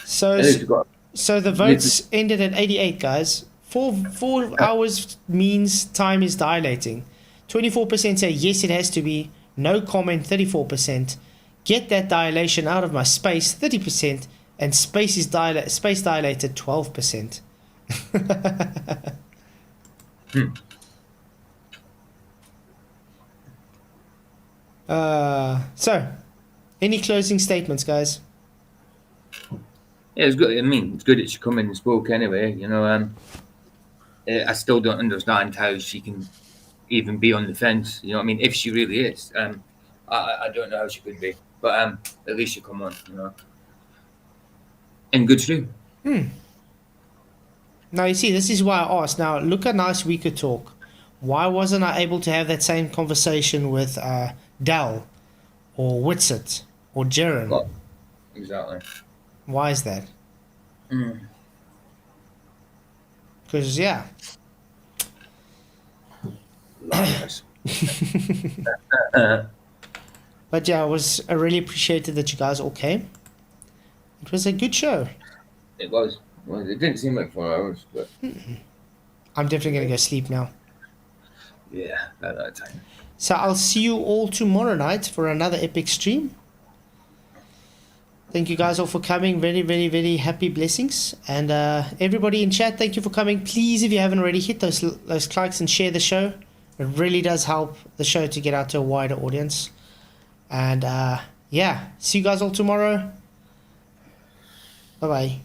So the votes ended at 88, guys. 4 hours means time is dilating. 24% say yes, it has to be. No comment, 34%. Get that dilation out of my space, 30%. And space dilated, 12%. So, any closing statements, guys? Yeah, it's good. I mean, it's good that she come in and spoke anyway. I still don't understand how she can even be on the fence. You know what I mean? If she really is, I don't know how she could be. But at least she come on. And good stream. Now, you see, this is why I asked. Now, look how nice we could talk. Why wasn't I able to have that same conversation with Dal or Witsit or Jaren? Well, exactly. Why is that? Because, yeah. But yeah, I really appreciated that you guys all came. It was a good show. It was. Well, it didn't seem like 4 hours, but I'm definitely going to go sleep now. yeah, at that time. So I'll see you all tomorrow night for another epic stream. Thank you guys all for coming. Very, very, very happy blessings. And everybody in chat, thank you for coming. Please, if you haven't already, hit those likes and share the show. It really does help the show to get out to a wider audience. And yeah, see you guys all tomorrow. Bye-bye.